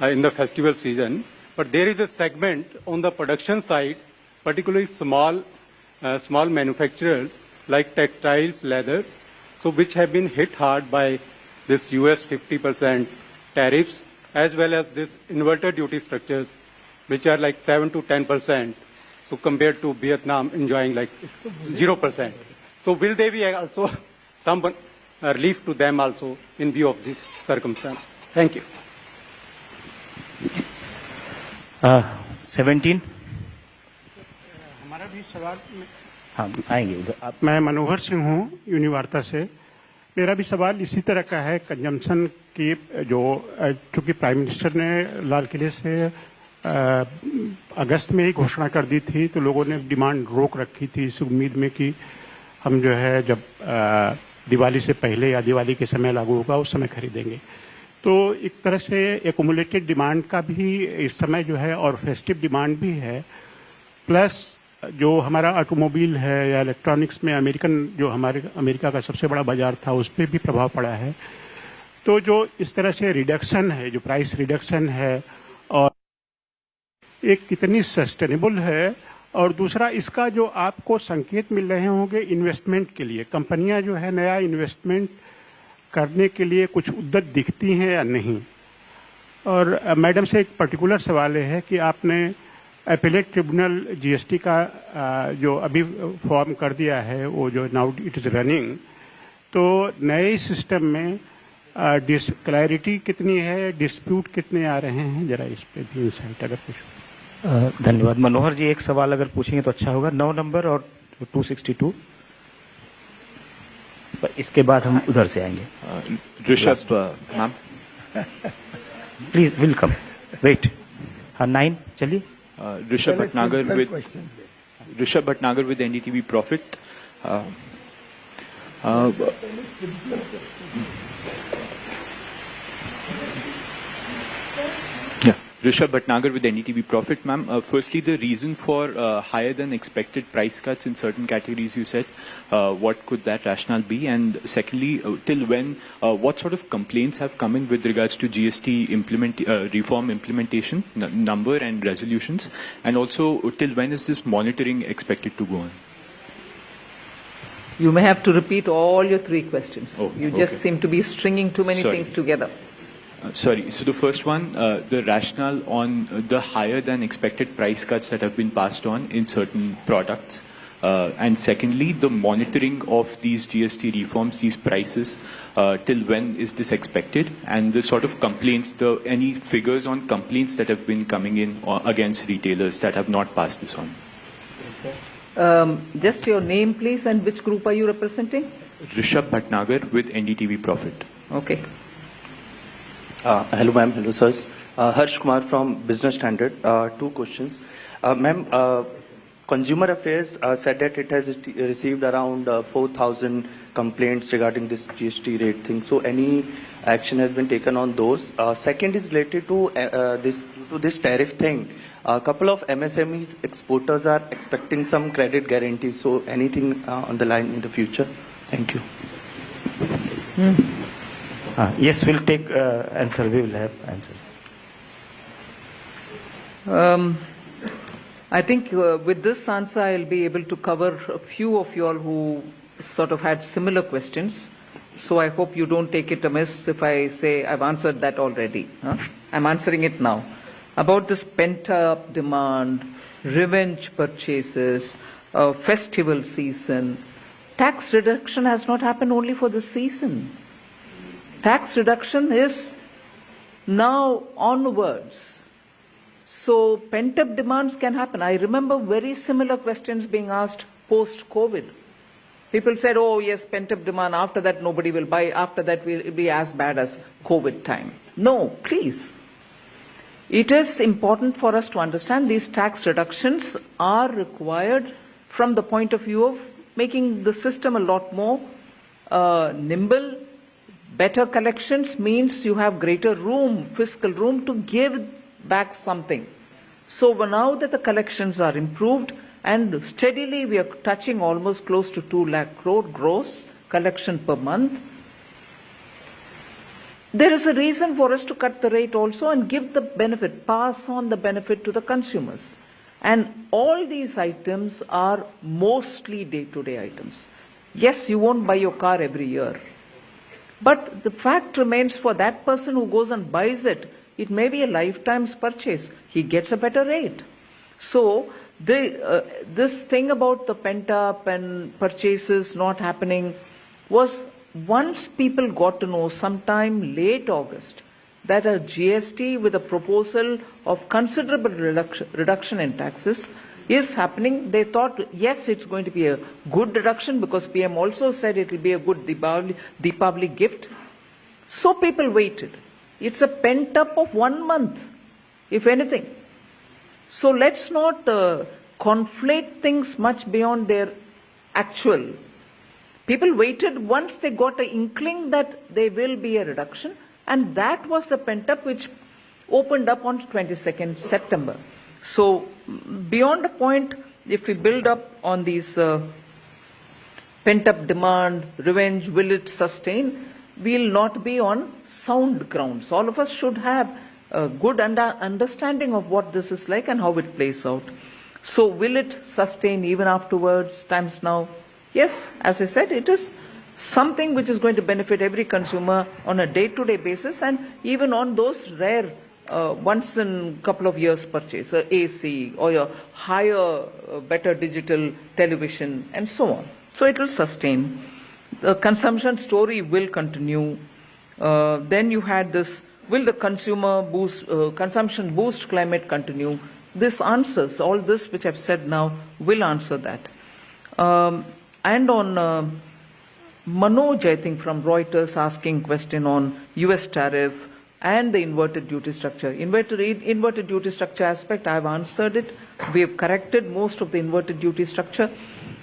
in the festival season. But there is a segment on the production side, particularly small manufacturers like textiles, leathers, so which have been hit hard by this US 50% tariffs, as well as this inverter duty structures, which are like 7 to 10%, so compared to Vietnam enjoying like 0%. So will there be also some relief to them also in view of this circumstance? Thank you. 17. हमारा भी सवाल हाँ आएंगे आप। मैं मनोहर सिंह हूँ यूनिवार्ता से। मेरा भी सवाल इसी तरह का है कंजम्पशन की, जो चूंकि प्राइम मिनिस्टर ने लाल किले से अगस्त में ही घोषणा कर दी थी, तो लोगों ने डिमांड रोक रखी थी इस उम्मीद में कि हम जो है जब दिवाली से पहले या दिवाली के समय लागू होगा उस समय खरीदेंगे। तो एक तरह से एक्युमुलेटेड डिमांड का भी इस समय जो है और फेस्टिव डिमांड भी है, प्लस जो हमारा ऑटोमोबाइल है या इलेक्ट्रॉनिक्स में जो हमारे अमेरिका का सबसे बड़ा बाजार था उस पर भी प्रभाव पड़ा है। तो जो इस तरह से रिडक्शन है, जो प्राइस रिडक्शन है, और एक कितनी सस्टेनेबल है, और दूसरा इसका जो आपको संकेत मिल रहे होंगे इन्वेस्टमेंट के लिए, कंपनियां जो है नया इन्वेस्टमेंट करने के लिए कुछ उद्यत दिखती हैं या नहीं। और मैडम से एक पर्टिकुलर सवाल है कि आपने एपेलेट ट्रिब्यूनल जीएसटी का जो अभी फॉर्म कर दिया है, वो जो नाउ इट इज़ रनिंग, तो नए सिस्टम में क्लैरिटी कितनी है, डिस्प्यूट कितने आ रहे हैं, जरा इस पे भी इंसाइट अगर कुछ। धन्यवाद। मनोहर जी एक सवाल अगर पूछेंगे तो अच्छा होगा। 9 नंबर और 262, इसके बाद हम उधर से आएंगे। Rishabh ma'am please welcome. Wait, हाँ 9 चलिए। Rishabh Bhatnagar with NDTV profit. Rishabh Bhatnagar with NDTV Profit, ma'am. Firstly, the reason for higher than expected price cuts in certain categories, you said, what could that rationale be? And secondly, till when, what sort of complaints have come in with regards to GST reform implementation, number and resolutions? And also, till when is this monitoring expected to go on? You may have to repeat all your 3 questions. Oh, you just seem to be stringing too many things together. Sorry. So the first one, the rationale on the higher than expected price cuts that have been passed on in certain products. And secondly, the monitoring of these GST reforms, these prices, till when is this expected? And the sort of complaints, any figures on complaints that have been coming in against retailers that have not passed this on? Just your name, please, and which group are you representing? Rishabh Bhatnagar with NDTV Profit. Okay. Hello, ma'am. Hello, sirs. Harsh Kumar from Business Standard. 2 questions. Ma'am, Consumer Affairs said that it has received around 4,000 complaints regarding this GST rate thing. So any action has been taken on those? Second is related to this tariff thing. A couple of MSMEs exporters are expecting some credit guarantees. So anything on the line in the future? Thank you. Yes, we'll take answer. We will have answer. I think with this answer, I'll be able to cover a few of you all who sort of had similar questions. So I hope you don't take it amiss if I say I've answered that already. I'm answering it now. About this pent-up demand, revenge purchases, festival season. Tax reduction has not happened only for the season. Tax reduction is now onwards. So pent-up demands can happen. I remember very similar questions being asked post-COVID. People said, oh yes, pent-up demand, after that nobody will buy, after that will be as bad as COVID time. No, please. It is important for us to understand these tax reductions are required from the point of view of making the system a lot more nimble. Better collections means you have greater room, fiscal room to give back something. So now that the collections are improved and steadily we are touching almost close to 2 lakh crore gross collection per month, there is a reason for us to cut the rate also and give the benefit, pass on the benefit to the consumers. And all these items are mostly day-to-day items. Yes, you won't buy your car every year. But the fact remains, for that person who goes and buys it, it may be a lifetime's purchase. He gets a better rate. So this thing about the pent-up and purchases not happening was, once people got to know sometime late August that a GST with a proposal of considerable reduction in taxes is happening, they thought, yes, it's going to be a good reduction because PM also said it will be a good Deepavali gift. So people waited. It's a pent-up of 1 month, if anything. So let's not conflate things much beyond their actual. People waited once they got an inkling that there will be a reduction, and that was the pent-up which opened up on 22nd September. So beyond the point, if we build up on these pent-up demand, revenge, will it sustain, we'll not be on sound grounds. All of us should have a good understanding of what this is like and how it plays out. So will it sustain even afterwards, times now? Yes, as I said, it is something which is going to benefit every consumer on a day-to-day basis, and even on those rare once in a couple of years purchase, a AC or a higher, better digital television and so on. So it will sustain. The consumption story will continue. Then you had this, will the consumption boost climate continue? This answers, all this which I've said now will answer that. And on Manoj, I think from Reuters, asking question on US tariff and the inverted duty structure. Inverted duty structure aspect, I have answered it. We have corrected most of the inverted duty structure.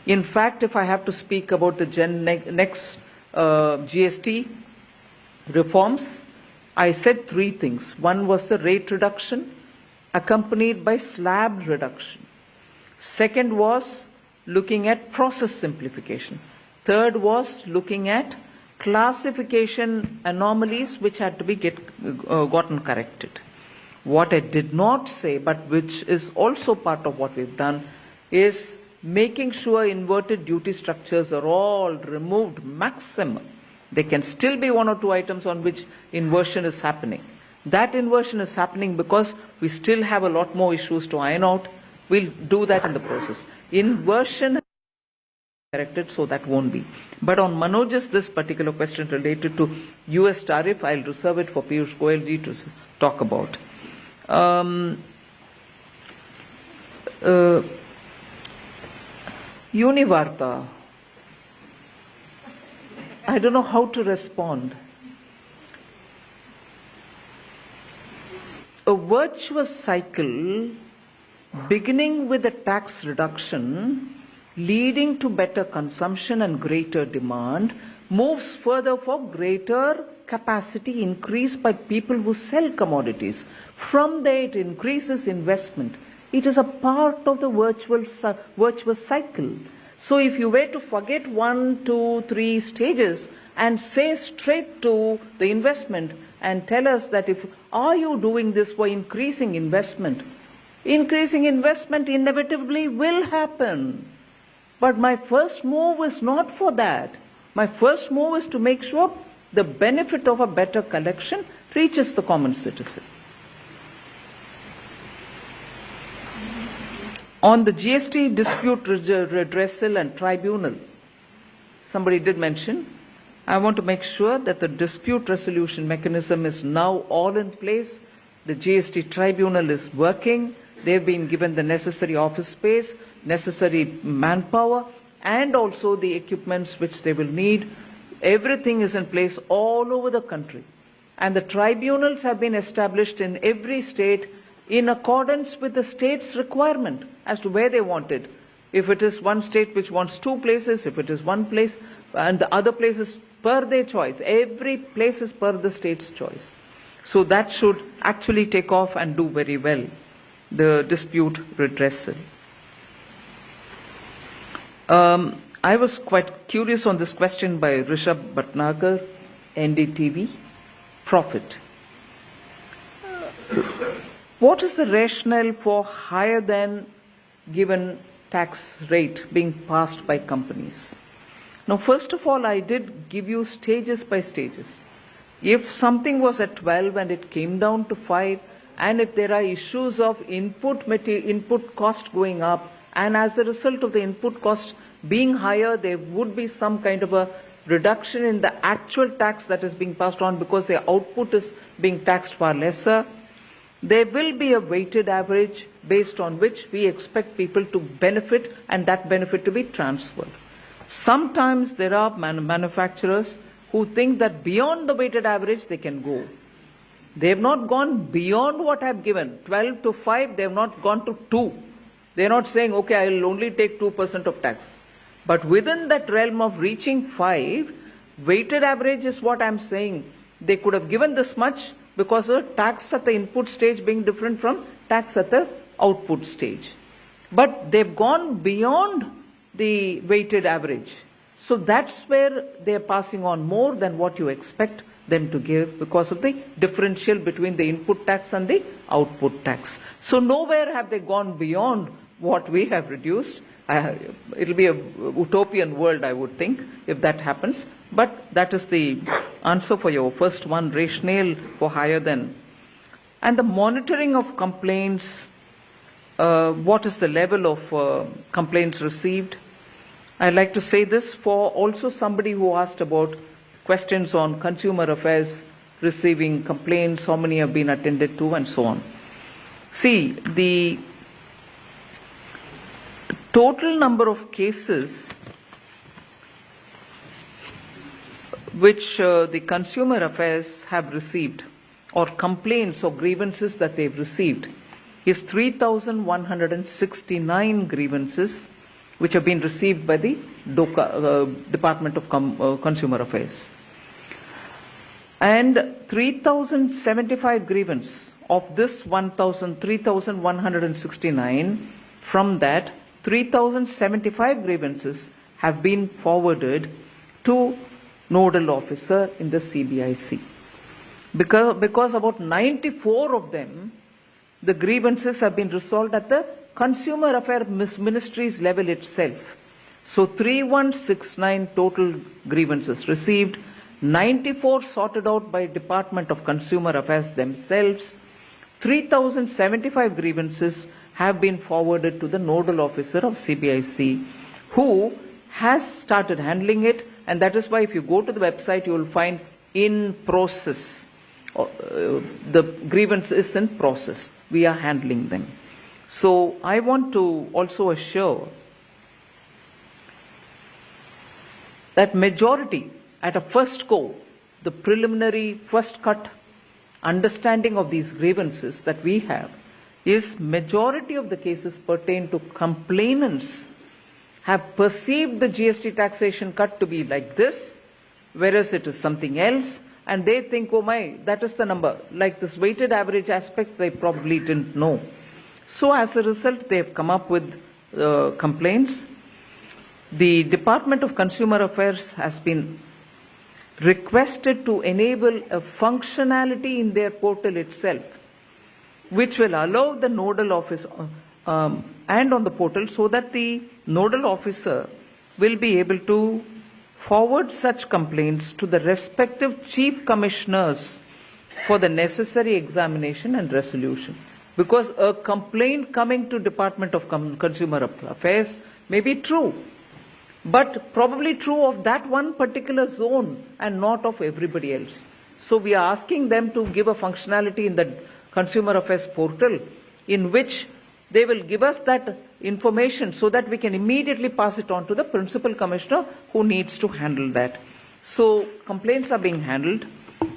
In fact, if I have to speak about the next GST reforms, I said 3 things. One was the rate reduction accompanied by slab reduction. Second was looking at process simplification. Third was looking at classification anomalies which had to be gotten corrected. What I did not say, but which is also part of what we've done, is making sure inverted duty structures are all removed maximum. There can still be 1 or 2 items on which inversion is happening. That inversion is happening because we still have a lot more issues to iron out. We'll do that in the process. Inversion corrected, so that won't be. But on Manoj's this particular question related to US tariff, I'll reserve it for Piyush Goyal ji to talk about. Univarta, I don't know how to respond. A virtuous cycle beginning with a tax reduction, leading to better consumption and greater demand, moves further for greater capacity increase by people who sell commodities. From there it increases investment. It is a part of the virtuous cycle. So if you were to forget 1, 2, 3 stages and say straight to the investment and tell us that are you doing this for increasing investment? Increasing investment inevitably will happen. But my first move is not for that. My first move is to make sure the benefit of a better collection reaches the common citizen. On the GST dispute redressal and tribunal, somebody did mention, I want to make sure that the dispute resolution mechanism is now all in place. The GST tribunal is working. They've been given the necessary office space, necessary manpower, and also the equipments which they will need. Everything is in place all over the country. And the tribunals have been established in every state in accordance with the state's requirement as to where they want it. If it is one state which wants 2 places, if it is one place, and the other places per their choice. Every place is per the state's choice. So that should actually take off and do very well, the dispute redressal. I was quite curious on this question by Rishabh Bhatnagar, NDTV, profit. What is the rationale for higher than given tax rate being passed by companies? Now, first of all, I did give you stages by stages. If something was at 12 and it came down to 5, and if there are issues of input cost going up, and as a result of the input cost being higher, there would be some kind of a reduction in the actual tax that is being passed on because their output is being taxed far lesser. There will be a weighted average based on which we expect people to benefit and that benefit to be transferred. Sometimes there are manufacturers who think that beyond the weighted average they can go. They have not gone beyond what I have given. 12 to 5, they have not gone to 2. They are not saying, okay, I will only take 2% of tax. But within that realm of reaching 5, weighted average is what I am saying. They could have given this much because of tax at the input stage being different from tax at the output stage. But they've gone beyond the weighted average. So that's where they're passing on more than what you expect them to give because of the differential between the input tax and the output tax. So nowhere have they gone beyond what we have reduced. It'll be a utopian world, I would think, if that happens. But that is the answer for your first one, rationale for higher than. And the monitoring of complaints, what is the level of complaints received? I'd like to say this for also somebody who asked about questions on consumer affairs, receiving complaints, how many have been attended to, and so on. See, the total number of cases which the consumer affairs have received, or complaints or grievances that they've received, is 3,169 grievances which have been received by the Department of Consumer Affairs. And 3,075 grievance of this 3,169, from that 3,075 grievances have been forwarded to nodal officer in the CBIC. Because about 94 of them, the grievances have been resolved at the Consumer Affairs Ministry's level itself. So 3,169 total grievances received, 94 sorted out by Department of Consumer Affairs themselves, 3,075 grievances have been forwarded to the nodal officer of CBIC, who has started handling it, and that is why if you go to the website you will find in process. The grievance is in process. We are handling them. So I want to also assure that majority at a first go, the preliminary first cut understanding of these grievances that we have is majority of the cases pertain to complainants have perceived the GST taxation cut to be like this, whereas it is something else, and they think, oh my, that is the number. Like this weighted average aspect, they probably didn't know. So as a result, they have come up with complaints. The Department of Consumer Affairs has been requested to enable a functionality in their portal itself, which will allow the nodal office and on the portal so that the nodal officer will be able to forward such complaints to the respective chief commissioners for the necessary examination and resolution. Because a complaint coming to Department of Consumer Affairs may be true, but probably true of that one particular zone and not of everybody else. So we are asking them to give a functionality in the Consumer Affairs portal in which they will give us that information so that we can immediately pass it on to the principal commissioner who needs to handle that. So complaints are being handled,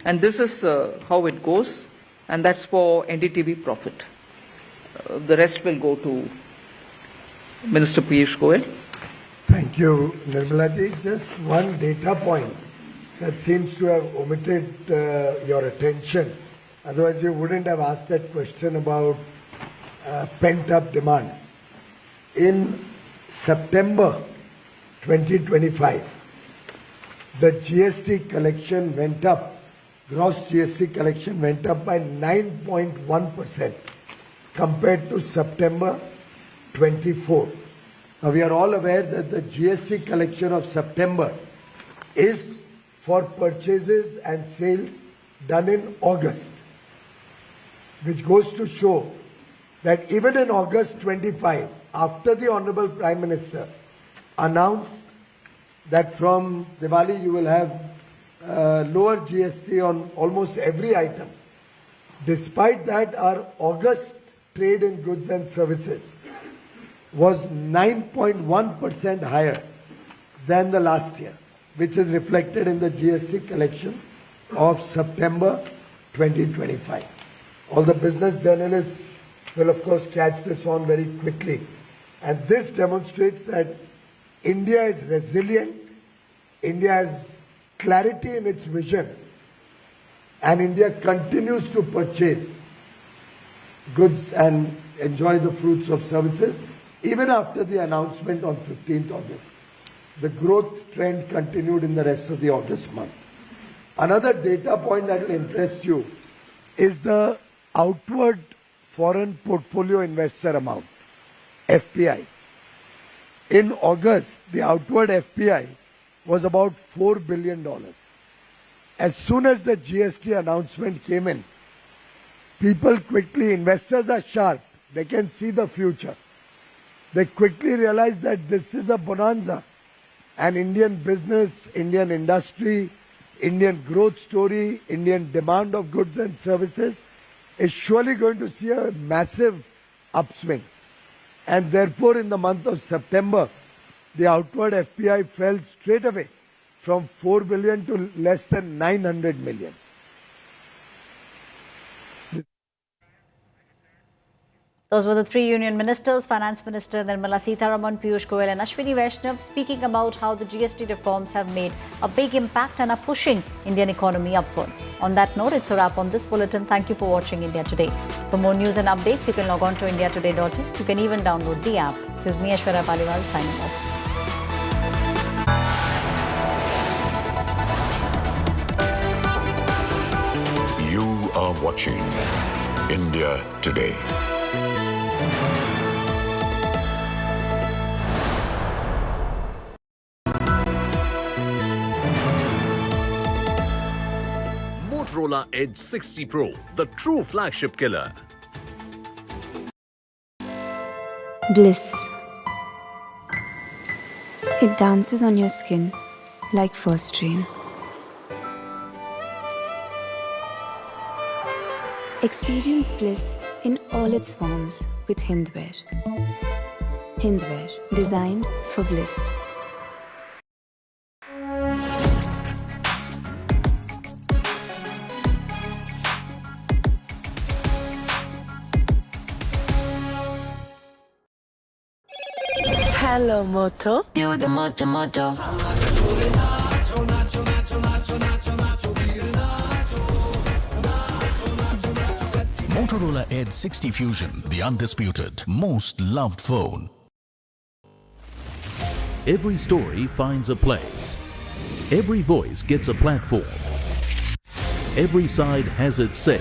and this is how it goes, and that's for NDTV profit. The rest will go to Minister Piyush Goyal. Thank you, Nirmala ji. Just one data point that seems to have omitted your attention. Otherwise, you wouldn't have asked that question about pent-up demand. In September 2025, the GST collection went up, gross GST collection went up by 9.1% compared to September 24. Now, we are all aware that the GST collection of September is for purchases and sales done in August, which goes to show that even in August 25, after the Honorable Prime Minister announced that from Diwali you will have lower GST on almost every item, despite that our August trade in goods and services was 9.1% higher than the last year, which is reflected in the GST collection of September 2025. All the business journalists will of course catch this on very quickly. And this demonstrates that India is resilient, India has clarity in its vision, and India continues to purchase goods and enjoy the fruits of services even after the announcement on 15th August. The growth trend continued in the rest of the August month. Another data point that will interest you is the outward foreign portfolio investor amount, FPI. In August, the outward FPI was about $4 billion. As soon as the GST announcement came in, people quickly, investors are sharp, they can see the future. They quickly realized that this is a bonanza. And Indian business, Indian industry, Indian growth story, Indian demand of goods and services is surely going to see a massive upswing. And therefore, in the month of September, the outward FPI fell straight away from 4 billion to less than 900 million. Those were the three union ministers, Finance Minister Nirmala Sitharaman, Piyush Goyal and Ashwini Vaishnav, speaking about how the GST reforms have made a big impact and are pushing Indian economy upwards. On that note, it's a wrap on this bulletin. Thank you for watching India Today. For more news and updates, you can log on to indiatoday.in. You can even download the app. This is me, Aishwarya Paliwal, signing off. You are watching India Today. Motorola Edge 60 Pro, the true flagship killer. Bliss. It dances on your skin like first rain. Experience bliss in all its forms with Hindware. Hindware, designed for bliss. Hello, Moto. Do the Moto Moto. Motorola Edge 60 Fusion, the undisputed, most loved phone. Every story finds a place. Every voice gets a platform. Every side has its say.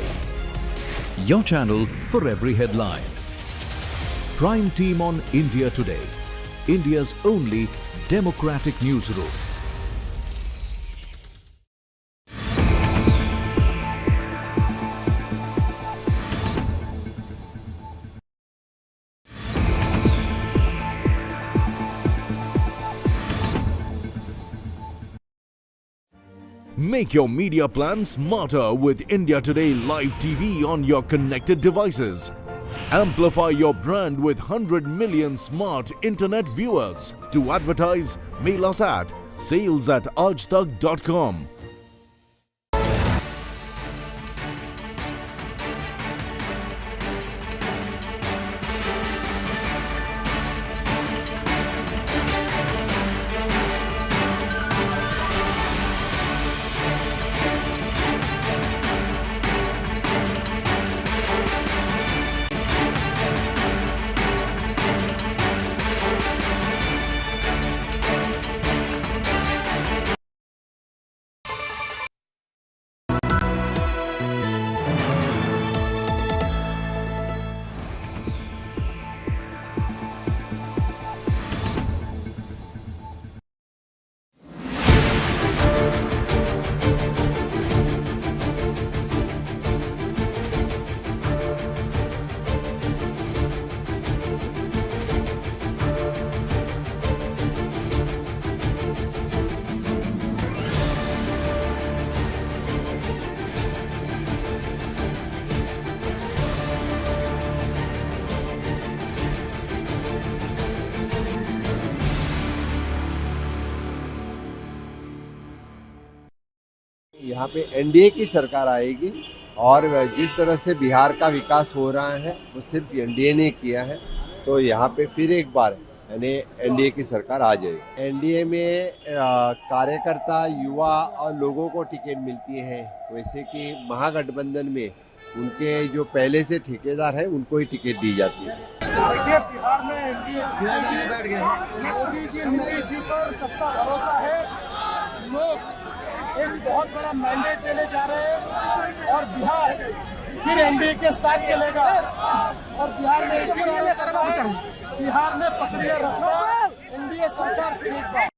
Your channel for every headline. Prime Team on India Today, India's only democratic newsroom. Make your media plan smarter with India Today Live TV on your connected devices. Amplify your brand with 100 million smart internet viewers. To advertise, mail us at sales@aajtak.com. यहाँ पे NDA की सरकार आएगी और जिस तरह से बिहार का विकास हो रहा है वो सिर्फ एनडीए ने किया है, तो यहाँ पे फिर एक बार यानी एनडीए की सरकार आ जाएगी। एनडीए में कार्यकर्ता, युवा और लोगों को टिकट मिलती है, वैसे कि महागठबंधन में उनके जो पहले से ठेकेदार हैं उनको ही टिकट दी जाती है। देखिए, बिहार में एनडीए मोदी जी, नीतीश जी पर सबका भरोसा है। लोग एक बहुत बड़ा मैंडेट देने जा रहे हैं और बिहार फिर एनडीए के साथ चलेगा और बिहार में बिहार में पकड़िए रफ्तार, एनडीए सरकार फिर एक बार।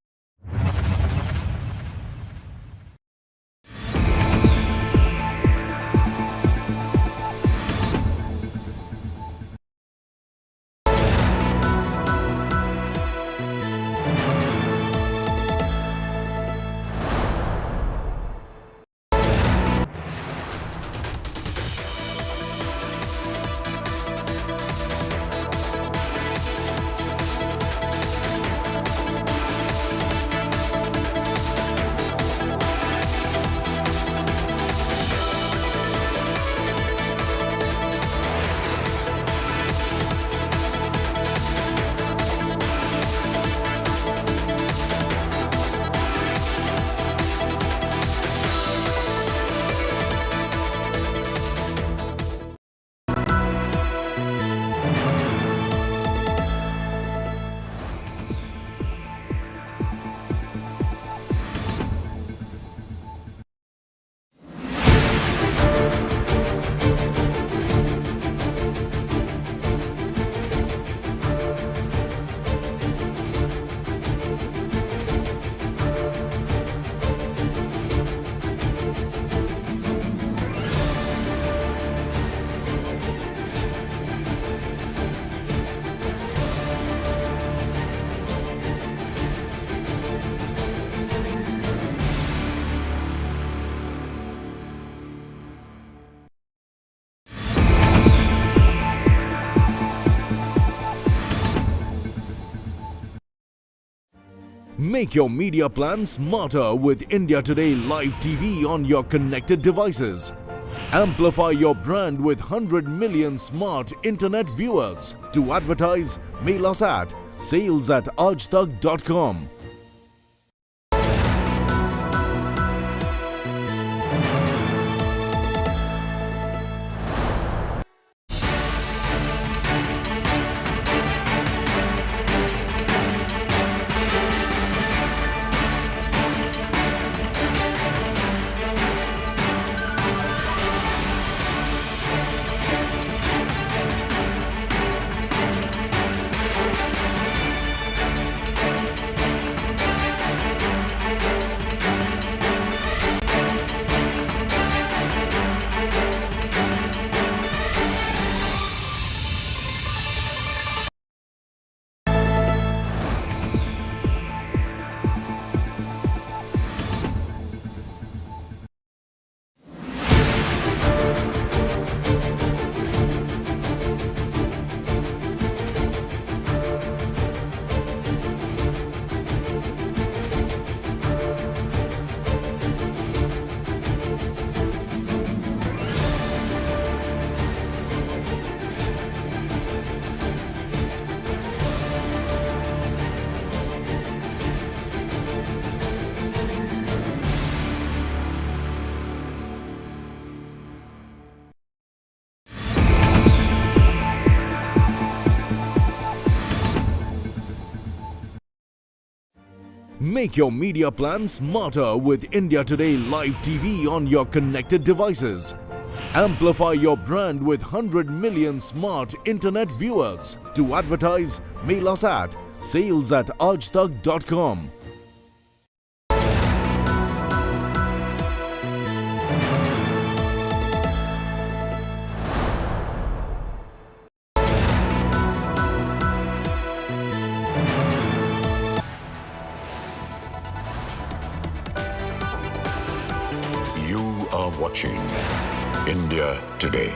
Make your media plan smarter with India Today Live TV on your connected devices. Amplify your brand with 100 million smart internet viewers. To advertise, mail us at sales@aajtak.com. Make your media plan smarter with India Today Live TV on your connected devices. Amplify your brand with 100 million smart internet viewers. To advertise, mail us at sales@aajtak.com. You are watching India Today.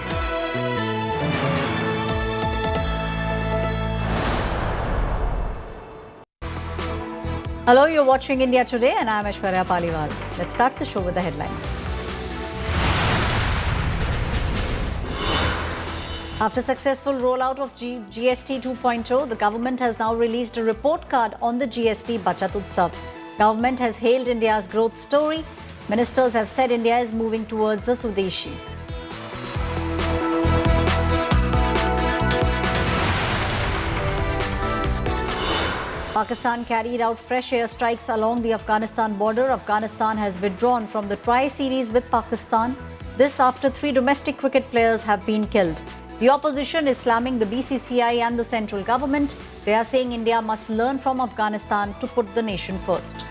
Hello, you're watching India Today and I'm Aishwarya Paliwal. Let's start the show with the headlines. After successful rollout of GST 2.0, the government has now released a report card on the GST Bachat Utsav. Government has hailed India's growth story. Ministers have said India is moving towards a Swadeshi. Pakistan carried out fresh airstrikes along the Afghanistan border. Afghanistan has withdrawn from the tri-series with Pakistan. This after 3 domestic cricket players have been killed. The opposition is slamming the BCCI and the central government. They are saying India must learn from Afghanistan to put the nation first.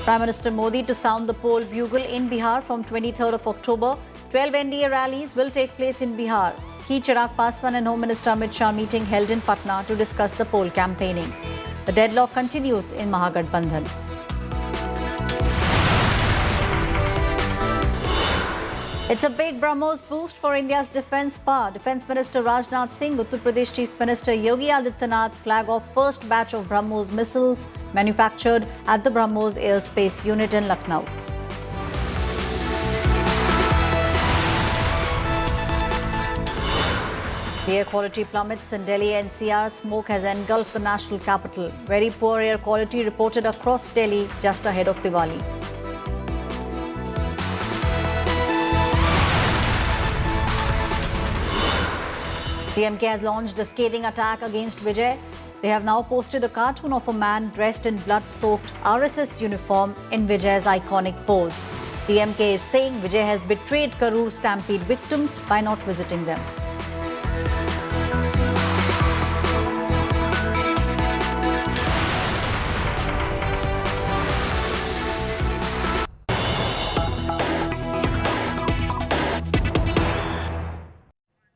Prime Minister Modi to sound the poll bugle in Bihar from 23rd of October. 12 NDA rallies will take place in Bihar. Key Chirag Paswan and Home Minister Amit Shah meeting held in Patna to discuss the poll campaigning. The deadlock continues in Mahagathbandhan. It's a big BrahMos boost for India's defence power. Defence Minister Rajnath Singh, Uttar Pradesh Chief Minister Yogi Adityanath flag off first batch of BrahMos missiles manufactured at the BrahMos Airspace Unit in Lucknow. The air quality plummets in Delhi NCR. Smoke has engulfed the national capital. Very poor air quality reported across Delhi just ahead of Diwali. DMK has launched a scathing attack against Vijay. They have now posted a cartoon of a man dressed in blood-soaked RSS uniform in Vijay's iconic pose. DMK is saying Vijay has betrayed Karur stampede victims by not visiting them.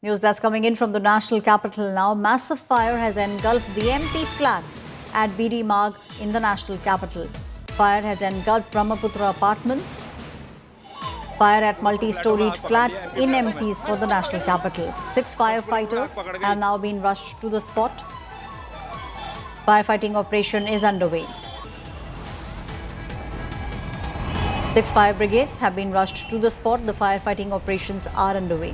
News that's coming in from the national capital now. Massive fire has engulfed the MP flats at BD Marg in the national capital. Fire has engulfed Brahmaputra apartments. Fire at multi-storied flats in MPs for the national capital. 6 firefighters have now been rushed to the spot. Firefighting operation is underway. 6 fire brigades have been rushed to the spot. The firefighting operations are underway.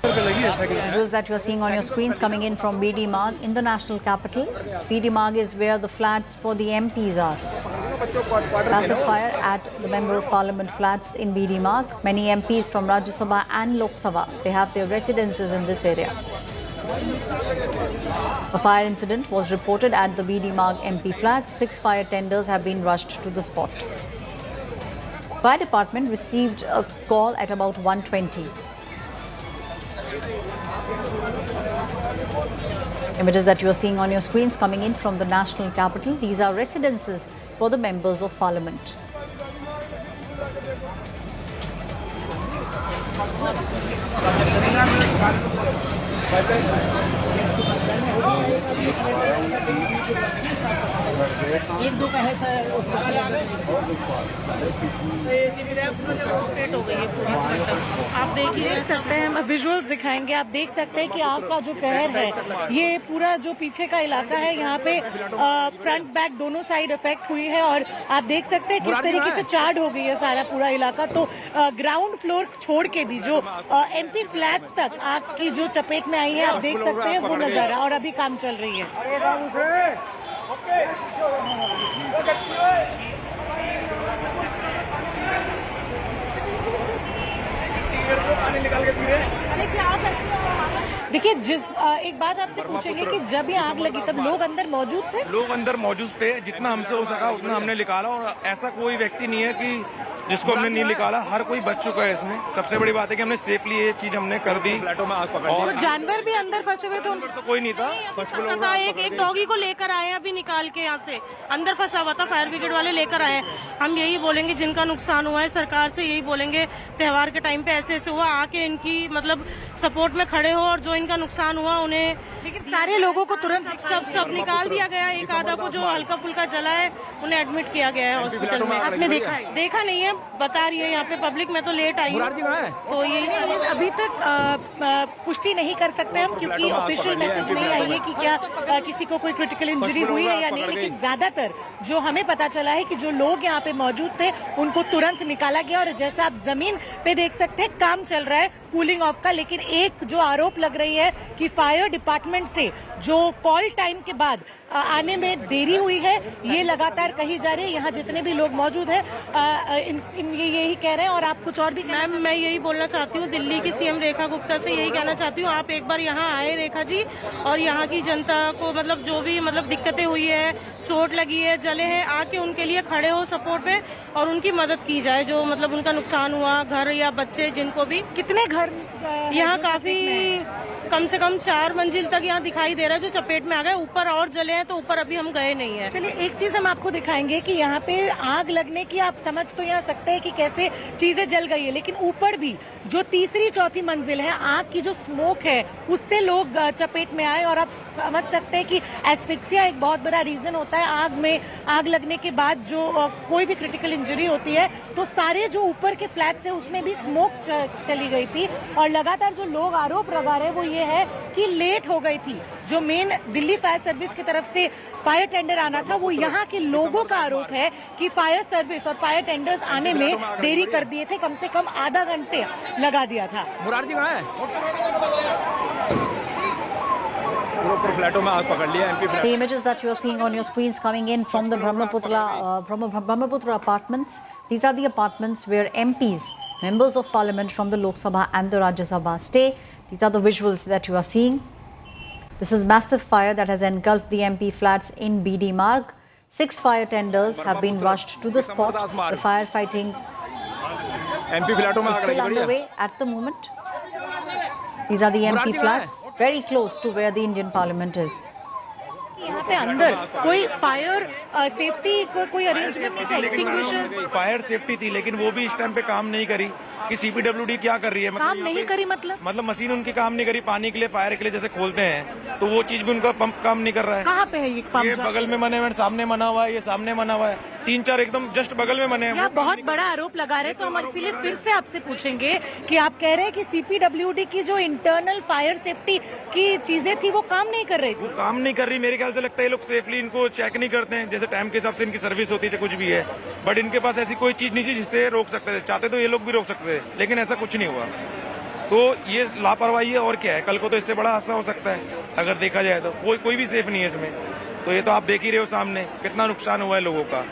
Visuals that you are seeing on your screens coming in from BD Marg in the national capital. BD Marg is where the flats for the MPs are. Massive fire at the Member of Parliament flats in BD Marg. Many MPs from Rajya Sabha and Lok Sabha, they have their residences in this area. A fire incident was reported at the BD Marg MP flats. 6 fire tenders have been rushed to the spot. Fire department received a call at about 1:20. Images that you are seeing on your screens coming in from the national capital. These are residences for the members of parliament. आप देख सकते हैं, हम visuals दिखाएंगे। आप देख सकते हैं कि आग का जो कहर है, ये पूरा जो पीछे का इलाका है, यहाँ पे फ्रंट बैक दोनों साइड इफेक्ट हुई है और आप देख सकते हैं किस तरीके से चार्ड हो गई है सारा पूरा इलाका। तो ग्राउंड फ्लोर छोड़ के भी जो एमपी फ्लैट्स तक आग की जो चपेट में आई है, आप देख सकते हैं वो नजारा, और अभी काम चल रही है। देखिए एक बात आपसे पूछेंगे कि जब ये आग लगी तब लोग अंदर मौजूद थे? लोग अंदर मौजूद थे, जितना हमसे हो सका उतना हमने निकाला, और ऐसा कोई व्यक्ति नहीं है कि जिसको हमने नहीं निकाला, हर कोई बच चुका है इसमें। सबसे बड़ी बात है कि हमने सेफली ये चीज हमने कर दी। और जानवर भी अंदर फंसे हुए थे? तो कोई नहीं था। एक डॉगी को लेकर आए अभी निकाल के, यहाँ से अंदर फंसा हुआ था, फायर ब्रिगेड वाले लेकर आए। हम यही बोलेंगे जिनका नुकसान हुआ है, सरकार से यही बोलेंगे त्योहार के टाइम पे ऐसे ऐसे हुआ, आके इनकी मतलब सपोर्ट में खड़े हो, और जो इनका नुकसान हुआ उन्हें, लेकिन सारे लोगों को तुरंत सब निकाल दिया गया। एक आधा को जो हल्का फुल्का जला है उन्हें एडमिट किया गया है हॉस्पिटल में। आपने देखा नहीं है, बता रही है यहाँ पे पब्लिक। मैं तो लेट आई हूँ, तो यही अभी तक पुष्टि नहीं कर सकते हम, क्योंकि ऑफिशियल मैसेज नहीं आई है कि क्या किसी को कोई क्रिटिकल इंजरी हुई है या नहीं। लेकिन ज्यादातर जो हमें पता चला है कि जो लोग यहाँ पे मौजूद थे उनको तुरंत निकाला गया, और जैसा आप जमीन पे देख सकते हैं काम चल रहा है कूलिंग ऑफ का। लेकिन एक जो आरोप लग रही है कि फायर डिपार्टमेंट से जो कॉल टाइम के बाद आने में देरी हुई है, ये लगातार कही जा रही है। यहाँ जितने भी लोग मौजूद हैं ये यही कह रहे हैं। और आप कुछ और भी? मैम, मैं यही बोलना चाहती हूँ, दिल्ली की सीएम रेखा गुप्ता से यही कहना चाहती हूँ, आप एक बार यहाँ आए रेखा जी, और यहाँ की जनता को मतलब जो भी मतलब दिक्कतें हुई है, चोट लगी है, जले हैं, आके उनके लिए खड़े हो सपोर्ट में, और उनकी मदद की जाए जो मतलब उनका नुकसान हुआ, घर या बच्चे जिनको भी। कितने घर यहाँ? काफी कम से कम 4 मंजिल तक यहाँ दिखाई दे रहा है जो चपेट में आ गए। ऊपर और जले हैं, तो ऊपर अभी हम गए नहीं है। चलिए एक चीज हम आपको दिखाएंगे कि यहाँ पे आग लगने की आप समझ तो यहाँ सकते हैं कि कैसे चीजें जल गई है, लेकिन ऊपर भी जो तीसरी चौथी मंजिल है, आग की जो स्मोक है उससे लोग चपेट में आए। और आप समझ सकते हैं कि एस्फिक्सिया एक बहुत बड़ा रीजन होता है आग लगने के बाद जो कोई भी क्रिटिकल इंजरी होती है। तो सारे जो ऊपर के फ्लैट्स है उसमें भी स्मोक चली गई थी। और लगातार जो लोग आरोप लगा रहे हैं वो ये है कि लेट हो गई थी। जो मेन दिल्ली फायर सर्विस की तरफ से फायर टेंडर आना था, वो यहाँ के लोगों का आरोप है कि फायर सर्विस और फायर टेंडर्स आने में देरी कर दिए थे, कम से कम आधा घंटे लगा दिया था। मुरार जी कहाँ है? The images that you are seeing on your screens coming in from the Brahmaputra apartments. These are the apartments where MPs, members of parliament from the Lok Sabha and the Rajya Sabha stay. These are the visuals that you are seeing. This is massive fire that has engulfed the MP flats in BD Marg. 6 fire tenders have been rushed to the spot. The firefighting is still underway at the moment. These are the MP flats, very close to where the Indian Parliament is. यहाँ पे अंदर कोई fire safety कोई arrangement नहीं था? Extinguisher, fire safety थी, लेकिन वो भी इस टाइम पे काम नहीं करी कि सीपीडब्ल्यूडी क्या कर रही है। काम नहीं करी मतलब मशीन उनकी काम नहीं करी पानी के लिए, फायर के लिए जैसे खोलते हैं, तो वो चीज भी उनका पंप काम नहीं कर रहा है। कहाँ पे है ये पंप? ये बगल में बने हुए, सामने बना हुआ है, ये सामने बना हुआ है, 3-4 एकदम जस्ट बगल में बने हैं। बहुत बड़ा आरोप लगा रहे हैं, तो हम इसीलिए फिर से आपसे पूछेंगे कि आप कह रहे हैं कि सीपीडब्ल्यूडी की जो इंटरनल फायर सेफ्टी की चीजें थी वो काम नहीं कर रही थी? वो काम नहीं कर रही। मेरे ख्याल से लगता है ये लोग सेफली इनको चेक नहीं करते हैं, जैसे टाइम के हिसाब से इनकी सर्विस होती है, कुछ भी है, बट इनके पास ऐसी कोई चीज नहीं थी जिससे रोक सकते थे। चाहते तो ये लोग भी रोक सकते थे, लेकिन ऐसा कुछ नहीं हुआ। तो ये लापरवाही है और क्या है। कल को तो इससे बड़ा हादसा हो सकता है अगर देखा जाए तो। कोई भी सेफ नहीं है इसमें। तो ये तो आप देख ही रहे हो सामने कितना नुकसान हुआ है लोगों का।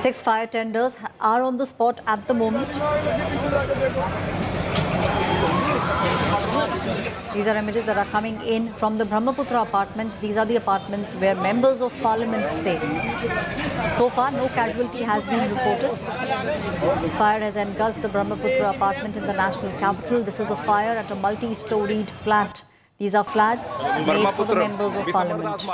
6 fire tenders are on the spot at the moment. These are images that are coming in from the Brahmaputra apartments. These are the apartments where members of parliament stay. So far, no casualty has been reported. Fire has engulfed the Brahmaputra apartment in the national capital. This is a fire at a multi-storied flat. These are flats made for the members of parliament.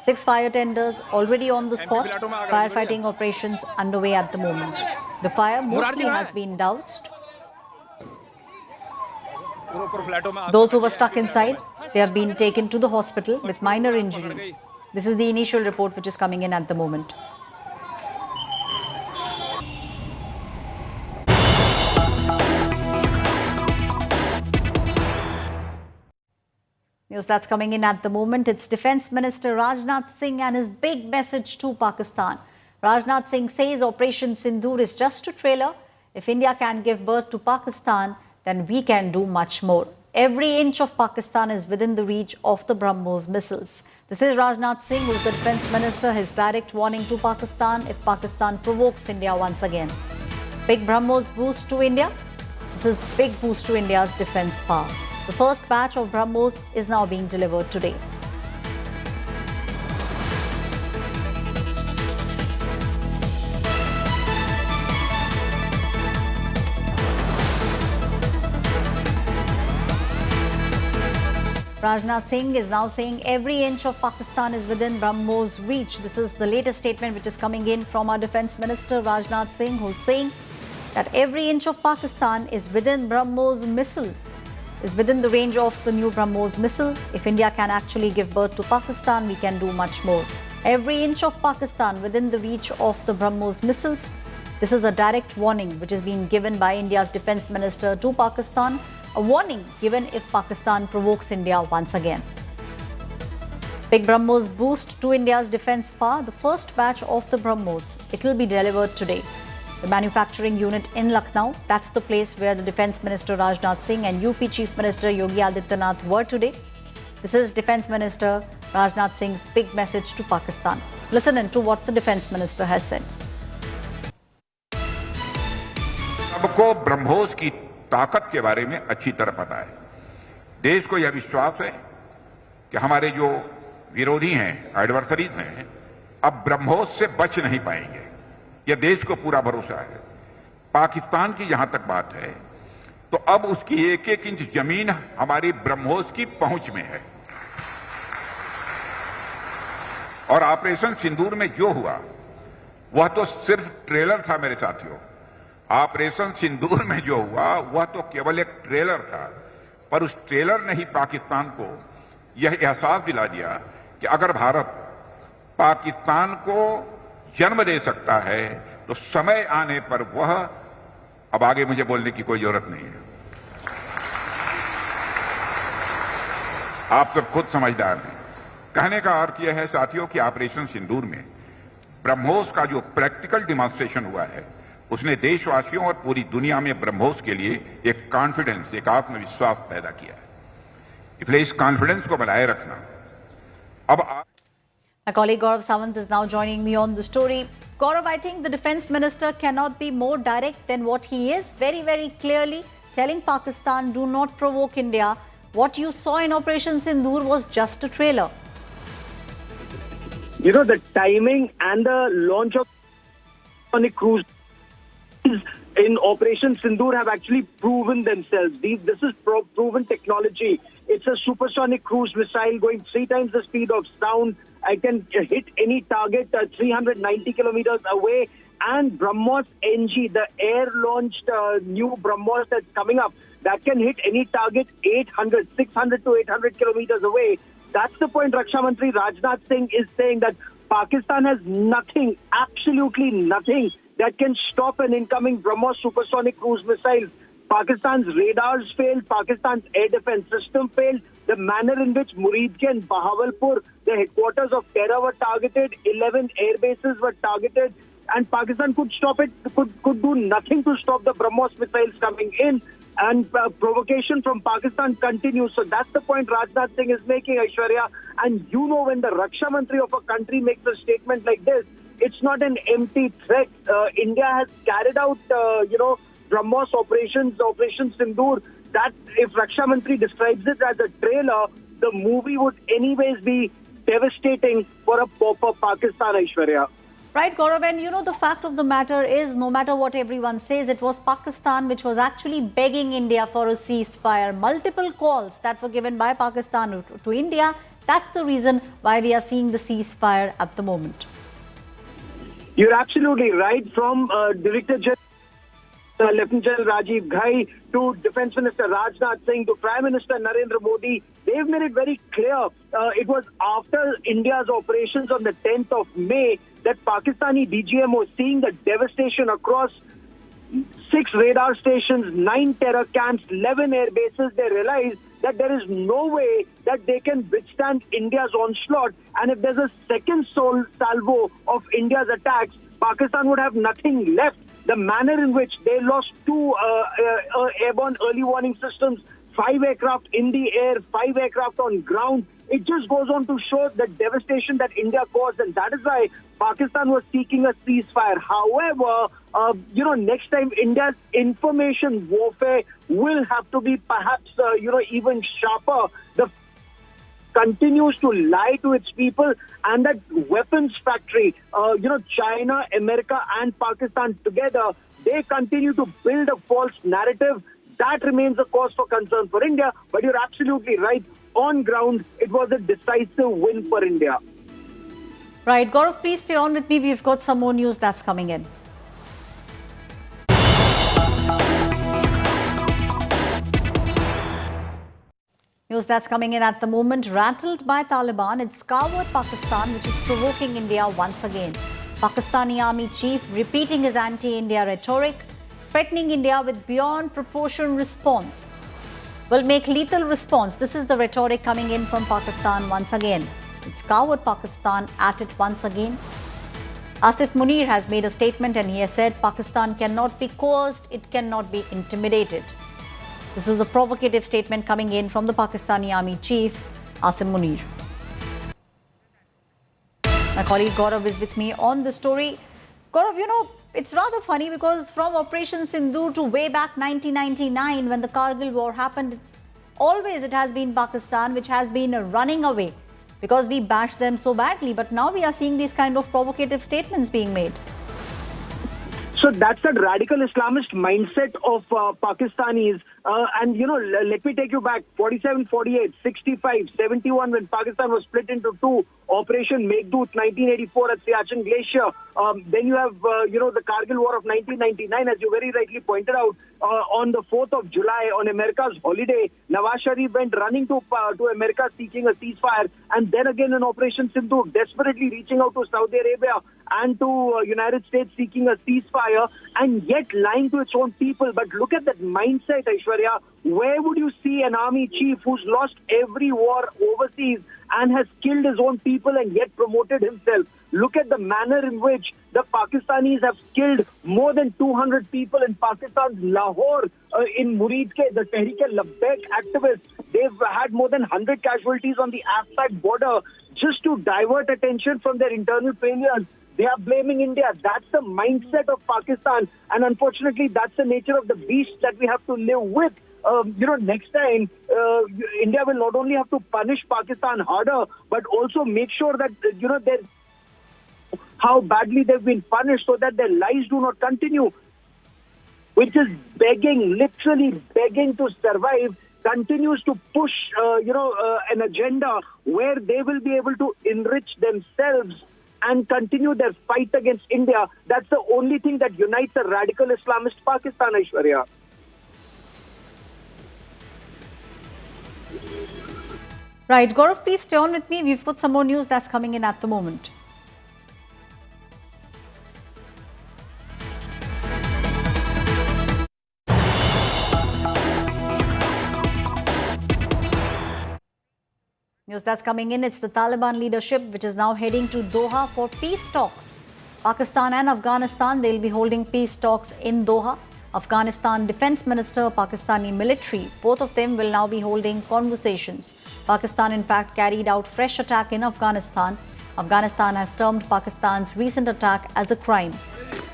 6 fire tenders already on the spot. Firefighting operations underway at the moment. The fire mostly has been doused. Those who were stuck inside, they have been taken to the hospital with minor injuries. This is the initial report which is coming in at the moment. News that's coming in at the moment. It's Defence Minister Rajnath Singh and his big message to Pakistan. Rajnath Singh says Operation Sindoor is just a trailer. If India can give birth to Pakistan, then we can do much more. every inch of Pakistan is within the reach of the BrahMos missiles. This is Rajnath Singh, who's the defense minister, his direct warning to Pakistan if Pakistan provokes India once again. Big BrahMos boost to India. This is big boost to India's defense power. The first batch of BrahMos is now being delivered today. Rajnath Singh is now saying every inch of Pakistan is within BrahMos reach. This is the latest statement which is coming in from our defense minister Rajnath Singh, who's saying that every inch of Pakistan is within BrahMos missile, is within the range of the new BrahMos missile. If India can actually give birth to Pakistan, we can do much more. Every inch of Pakistan within the reach of the BrahMos missiles. This is a direct warning which is being given by India's defense minister to Pakistan. A warning given if Pakistan provokes India once again. Big BrahMos boost to India's defense power. The first batch of the BrahMos, it will be delivered today. The manufacturing unit in Lucknow, that's the place where the defense minister Rajnath Singh and UP Chief Minister Yogi Adityanath were today. This is defense minister Rajnath Singh's big message to Pakistan. Listen in to what the defense minister has said. सबको ब्रह्मोस की ताकत के बारे में अच्छी तरह पता है। देश को यह विश्वास है कि हमारे जो विरोधी हैं, एडवर्सरीज हैं, अब ब्रह्मोस से बच नहीं पाएंगे। यह देश को पूरा भरोसा है। पाकिस्तान की जहां तक बात है, तो अब उसकी एक एक इंच जमीन हमारी ब्रह्मोस की पहुंच में है। और ऑपरेशन सिंदूर में जो हुआ, वह तो सिर्फ ट्रेलर था मेरे साथियों। ऑपरेशन सिंदूर में जो हुआ वह तो केवल एक ट्रेलर था, पर उस ट्रेलर ने ही पाकिस्तान को यह एहसास दिला दिया कि अगर भारत पाकिस्तान को जन्म दे सकता है तो समय आने पर वह, अब आगे मुझे बोलने की कोई जरूरत नहीं है, आप सब खुद समझदार हैं। कहने का अर्थ यह है साथियों कि ऑपरेशन सिंदूर में ब्रह्मोस का जो प्रैक्टिकल डिमॉन्स्ट्रेशन हुआ है, उसने देशवासियों और पूरी दुनिया में ब्रह्मोस के लिए एक कॉन्फिडेंस, एक आत्मविश्वास पैदा किया है। इसलिए इस कॉन्फिडेंस को बनाए रखना। अब My colleague Gaurav Sawant is now joining me on the story. Gaurav, I think the defense minister cannot be more direct than what he is, very, very clearly telling Pakistan, do not provoke India. What you saw in Operation Sindoor was just a trailer. You know, the timing and the launch of Sonic cruise in Operation Sindoor have actually proven themselves. This is proven technology. It's a supersonic cruise missile going 3 times the speed of sound. I can hit any target 390 kilometers away. And BrahMos NG, the air-launched new BrahMos that's coming up, that can hit any target 600 to 800 kilometers away. That's the point Raksha Mantri Rajnath Singh is saying, that Pakistan has nothing, absolutely nothing, that can stop an incoming BrahMos supersonic cruise missile. Pakistan's radars failed, Pakistan's air defense system failed, the manner in which Muridke and Bahawalpur, the headquarters of terror, were targeted, 11 air bases were targeted, and Pakistan could stop it, could do nothing to stop the BrahMos missiles coming in, and provocation from Pakistan continues. So that's the point Rajnath Singh is making, Aishwarya. And you know, when the Raksha Mantri of a country makes a statement like this, it's not an empty threat. India has carried out, BrahMos Operation Sindoor. That if Raksha Mantri describes it as a trailer, the movie would anyways be devastating for Pakistan, Aishwarya. Right, Gaurav, and you know, the fact of the matter is, no matter what everyone says, it was Pakistan which was actually begging India for a ceasefire. Multiple calls that were given by Pakistan to India. That's the reason why we are seeing the ceasefire at the moment. You're absolutely right. From Director General Lieutenant General Rajiv Ghai to Defence Minister Rajnath Singh to Prime Minister Narendra Modi, they've made it very clear. It was after India's operations on the 10th of May that Pakistani DGM was seeing the devastation across 6 radar stations, 9 terror camps, 11 air bases. They realized that there is no way that they can withstand India's onslaught. And if there's a second salvo of India's attacks, Pakistan would have nothing left. The manner in which they lost 2 airborne early warning systems 5 aircraft in the air, 5 aircraft on ground. It just goes on to show the devastation that India caused, and that is why Pakistan was seeking a ceasefire. However, next time India's information warfare will have to be perhaps, even sharper. The continues to lie to its people, and that weapons factory, China, America and Pakistan together, they continue to build a false narrative. That remains a cause for concern for India, but you're absolutely right. On ground, it was a decisive win for India. Right. Gaurav, please stay on with me. We've got some more news that's coming in. News that's coming in at the moment. Rattled by Taliban, it's scoured Pakistan, which is provoking India once again. Pakistani army chief repeating his anti-India rhetoric, threatening India with beyond proportion response. Will make lethal response. This is the rhetoric coming in from Pakistan once again. It's scoured Pakistan at it once again. Asif Munir has made a statement and he has said Pakistan cannot be coerced, it cannot be intimidated. This is a provocative statement coming in from the Pakistani army chief, Asim Munir. My colleague Gaurav is with me on the story. Gaurav, it's rather funny because from Operation Sindoor to way back 1999 when the Kargil war happened, always it has been Pakistan which has been running away because we bashed them so badly. But now we are seeing these kind of provocative statements being made. So that's that radical Islamist mindset of Pakistanis. Let me take you back, 47, 48, 65, 71, when Pakistan was split into two, Operation Meghdoot, 1984 at Siachen Glacier. Then you have, the Kargil War of 1999, as you very rightly pointed out, on the 4th of July, on America's holiday, Nawaz Sharif went running to America seeking a ceasefire. And then again in Operation Sindoor, desperately reaching out to Saudi Arabia and to United States seeking a ceasefire, and yet lying to its own people. But look at that mindset, Aishwarya. Where would you see an army chief who's lost every war overseas and has killed his own people and yet promoted himself? Look at the manner in which the Pakistanis have killed more than 200 people in Pakistan's Lahore, in Muridke, the Tehreek-e-Labbaik activists. They've had more than 100 casualties on the Afghan border just to divert attention from their internal failures. They are blaming India. That's the mindset of Pakistan. And unfortunately, that's the nature of the beast that we have to live with. Next time, India will not only have to punish Pakistan harder, but also make sure that, how badly they've been punished so that their lives do not continue, which is begging, literally begging to survive, continues to push, an agenda where they will be able to enrich themselves and continue their fight against India. That's the only thing that unites a radical Islamist Pakistan, Aishwarya. Right, Gaurav, please stay on with me. We've got some more news that's coming in at the moment. News that's coming in, it's the Taliban leadership which is now heading to Doha for peace talks. Pakistan and Afghanistan, they'll be holding peace talks in Doha. Afghanistan Defense Minister, Pakistani military, both of them will now be holding conversations. Pakistan, in fact, carried out fresh attack in Afghanistan. Afghanistan has termed Pakistan's recent attack as a crime.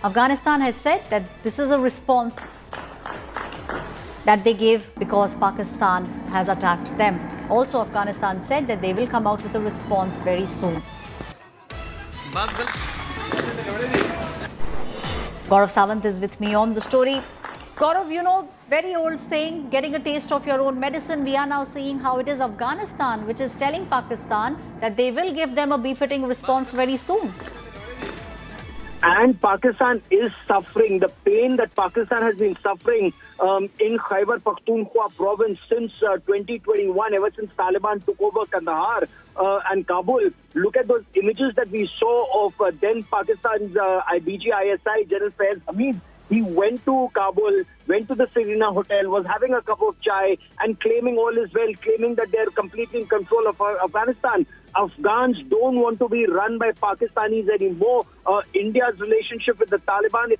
Afghanistan has said that this is a response that they gave because Pakistan has attacked them. Also, Afghanistan said that they will come out with a response very soon. Gaurav Sawant is with me on the story. Gaurav, very old saying, getting a taste of your own medicine. We are now seeing how it is Afghanistan which is telling Pakistan that they will give them a befitting response very soon. And Pakistan is suffering. The pain that Pakistan has been suffering in Khyber Pakhtunkhwa province since 2021, ever since Taliban took over Kandahar and Kabul. Look at those images that we saw of then Pakistan's DG-ISI General Faiz Hamid. He went to Kabul, went to the Serena Hotel, was having a cup of chai and claiming all is well, claiming that they're completely in control of Afghanistan. Afghans don't want to be run by Pakistanis anymore. India's relationship with the Taliban,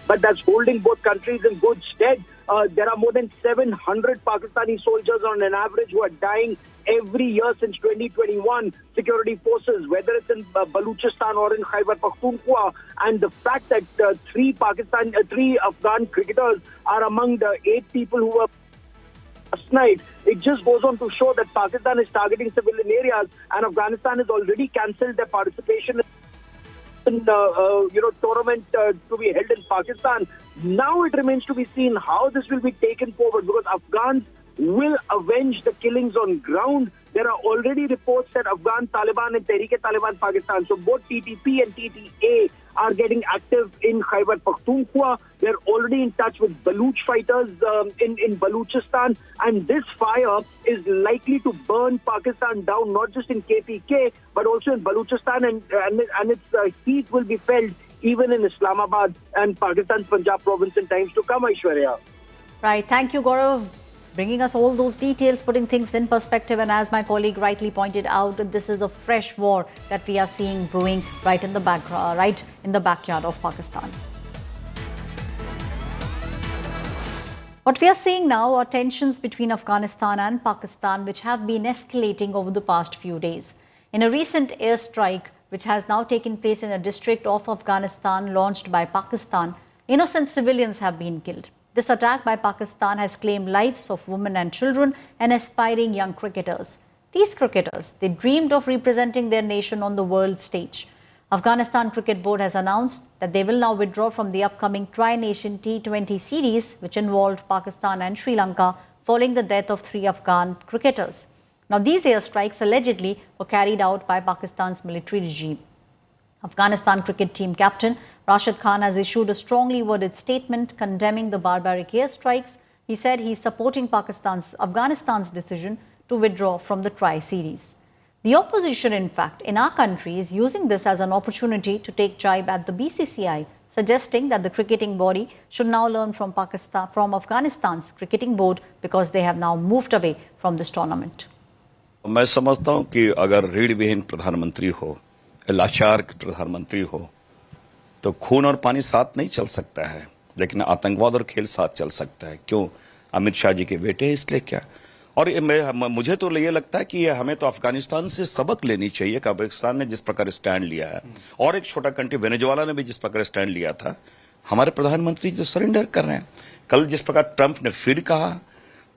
but that's holding both countries in good stead. There are more than 700 Pakistani soldiers on an average who are dying every year since 2021. Security forces, whether it's in Baluchistan or in Khyber Pakhtunkhwa, and the fact that three Afghan cricketers are among the 8 people who were last night, it just goes on to show that Pakistan is targeting civilian areas, and Afghanistan has already cancelled their participation in tournament to be held in Pakistan. Now it remains to be seen how this will be taken forward, because Afghans will avenge the killings on ground. There are already reports that Afghan Taliban and Tehreek-e-Taliban Pakistan, so both TTP and TTA, are getting active in Khyber Pakhtunkhwa. They're already in touch with Baluch fighters in Baluchistan, and this fire is likely to burn Pakistan down, not just in KPK, but also in Baluchistan, and its heat will be felt even in Islamabad and Pakistan's Punjab province in times to come, Aishwarya. Right. Thank you, Gaurav, bringing us all those details, putting things in perspective. And as my colleague rightly pointed out, this is a fresh war that we are seeing brewing right in the backyard of Pakistan. What we are seeing now are tensions between Afghanistan and Pakistan, which have been escalating over the past few days. In a recent airstrike, which has now taken place in a district of Afghanistan launched by Pakistan, innocent civilians have been killed. This attack by Pakistan has claimed lives of women and children and aspiring young cricketers. These cricketers, they dreamed of representing their nation on the world stage. Afghanistan Cricket Board has announced that they will now withdraw from the upcoming Tri-Nation T20 series, which involved Pakistan and Sri Lanka, following the death of 3 Afghan cricketers. Now, these airstrikes allegedly were carried out by Pakistan's military regime. Afghanistan cricket team captain Rashid Khan has issued a strongly worded statement condemning the barbaric airstrikes. He said he is supporting Afghanistan's decision to withdraw from the Tri-Series. The opposition, in fact, in our country is using this as an opportunity to take jibe at the BCCI, suggesting that the cricketing body should now learn from Afghanistan's cricketing board, because they have now moved away from this tournament. मैं समझता हूं कि अगर रीढ़ विहीन प्रधानमंत्री हो, लाचार प्रधानमंत्री हो, तो खून और पानी साथ नहीं चल सकता है, लेकिन आतंकवाद और खेल साथ चल सकता है। क्यों? अमित शाह जी के बेटे हैं, इसलिए क्या? और मुझे तो ये लगता है कि हमें तो अफगानिस्तान से सबक लेनी चाहिए कि अफगानिस्तान ने जिस प्रकार स्टैंड लिया है, और एक छोटा कंट्री वेनेजुएला ने भी जिस प्रकार स्टैंड लिया था, हमारे प्रधानमंत्री जो सरेंडर कर रहे हैं। कल जिस प्रकार ट्रंप ने फिर कहा,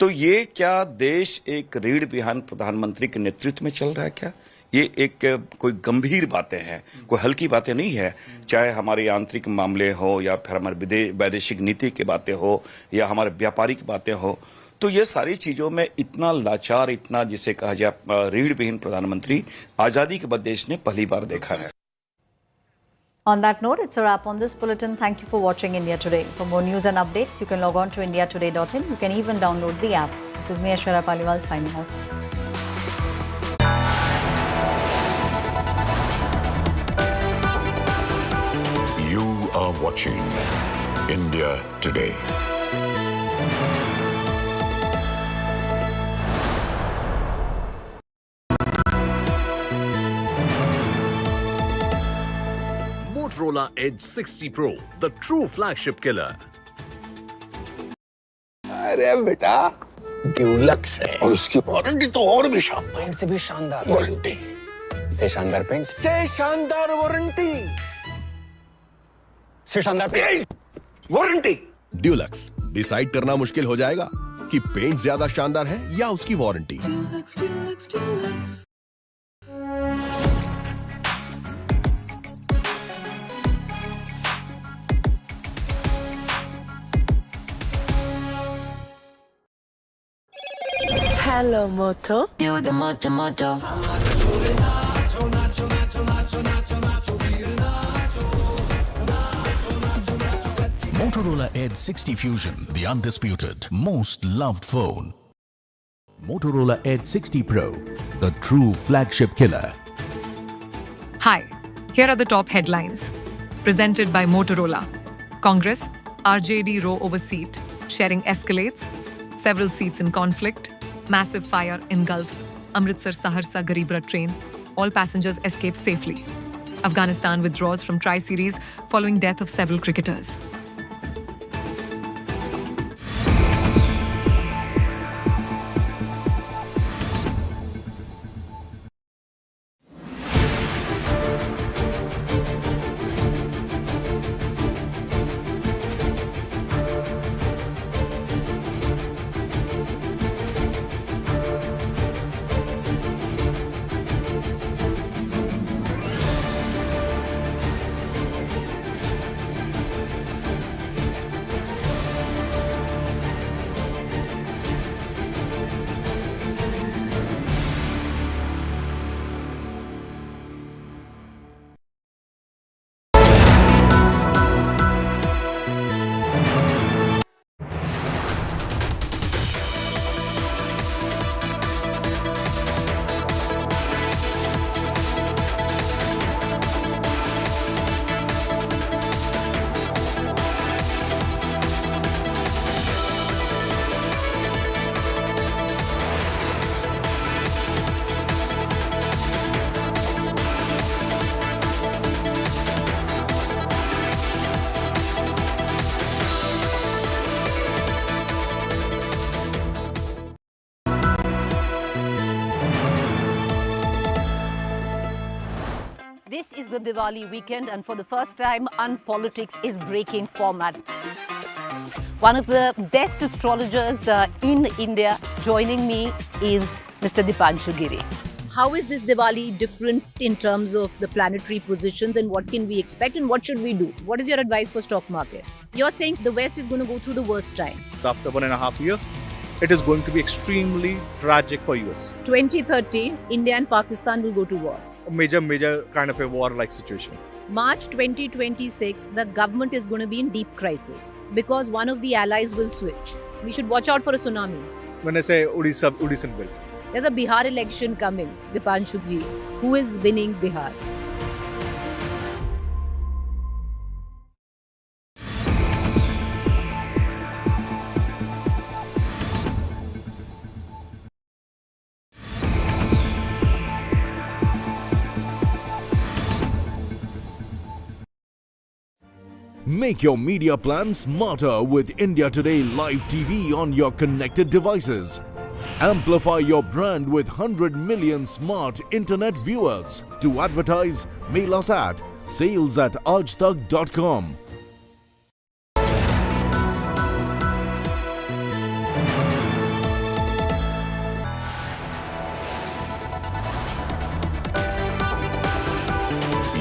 तो ये क्या देश एक रीढ़ विहीन प्रधानमंत्री के नेतृत्व में चल रहा है क्या? ये एक कोई गंभीर बातें हैं, कोई हल्की बातें नहीं है। चाहे हमारे आंतरिक मामले हो, या फिर हमारे वैदेशिक नीति की बातें हो, या हमारे व्यापारिक बातें हो, तो ये सारी चीजों में इतना लाचार, इतना जिसे कहा जाए रीढ़ विहीन प्रधानमंत्री आजादी के बाद देश ने पहली बार देखा है। On that note, it's a wrap on this bulletin. Thank you for watching India Today. For more news and updates, you can log on to indiatoday.in. You can even download the app. This is me, Aishwarya Paliwal, signing off. You are watching India Today. Motorola Edge 60 Pro, the true flagship killer. अरे बेटा, Dulux है और उसकी warranty तो और भी शानदार। Paint से भी शानदार वारंटी, से शानदार पेंट, से शानदार वारंटी, से शानदार पेंट वारंटी। ड्यूलक्स, डिसाइड करना मुश्किल हो जाएगा कि पेंट ज्यादा शानदार है या उसकी warranty. Hello, Moto. Do the Moto Moto. Motorola Edge 60 Fusion, the undisputed, most loved phone. Motorola Edge 60 Pro, the true flagship killer. Hi, here are the top headlines. Presented by Motorola. Congress, RJD row over seat. Sharing escalates. Several seats in conflict. Massive fire engulfs Amritsar-Saharsa Garib Rath train. All passengers escape safely. Afghanistan withdraws from Tri-Series following death of several cricketers. This is the Diwali weekend, and for the first time, Unpolitics is breaking format. One of the best astrologers in India joining me is Mr. Dipanshu Giri. How is this Diwali different in terms of the planetary positions, and what can we expect and what should we do? What is your advice for stock market? You're saying the West is going to go through the worst time. After 1.5 years, it is going to be extremely tragic for US. 2030, India and Pakistan will go to war. A major kind of a war-like situation. March 2026, the government is going to be in deep crisis because one of the allies will switch. We should watch out for a tsunami. When I say Odisha bill. There's a Bihar election coming, Dipanshu ji. Who is winning Bihar? Make your media plan smarter with India Today Live TV on your connected devices. Amplify your brand with 100 million smart internet viewers. To advertise, mail us at sales@aajtak.com.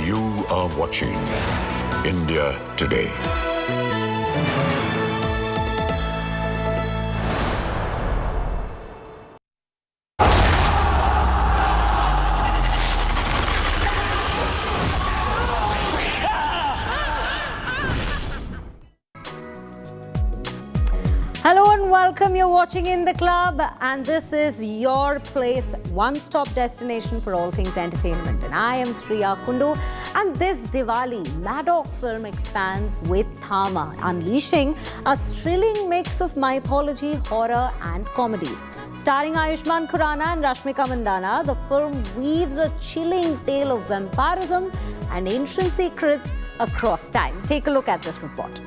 You are watching India Today. Hello and welcome. You're watching In the Club, and this is your place, one-stop destination for all things entertainment. And I am Sriya Kundu, and this Diwali, Maddock film expands with Thama, unleashing a thrilling mix of mythology, horror and comedy. Starring Ayushmann Khurrana and Rashmika Mandanna, the film weaves a chilling tale of vampirism and ancient secrets across time. Take a look at this report.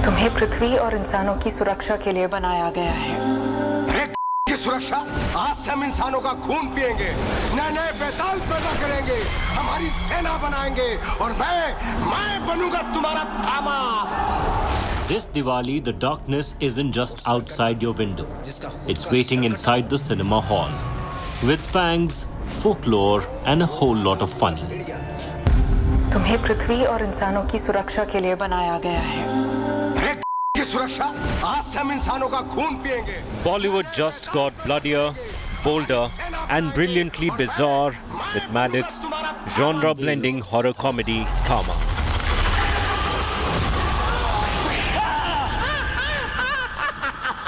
तुम्हें पृथ्वी और इंसानों की सुरक्षा के लिए बनाया गया है। की सुरक्षा? आज से हम इंसानों का खून पिएंगे, नए बेताल पैदा करेंगे, हमारी सेना बनाएंगे और मैं बनूंगा तुम्हारा थामा। This Diwali, the darkness isn't just outside your window. It's waiting inside the cinema hall. With fangs, folklore and a whole lot of funny. तुम्हें पृथ्वी और इंसानों की सुरक्षा के लिए बनाया गया है। की सुरक्षा? आज से हम इंसानों का खून पिएंगे। Bollywood just got bloodier, bolder and brilliantly bizarre with Maddock's genre-blending horror comedy Thama.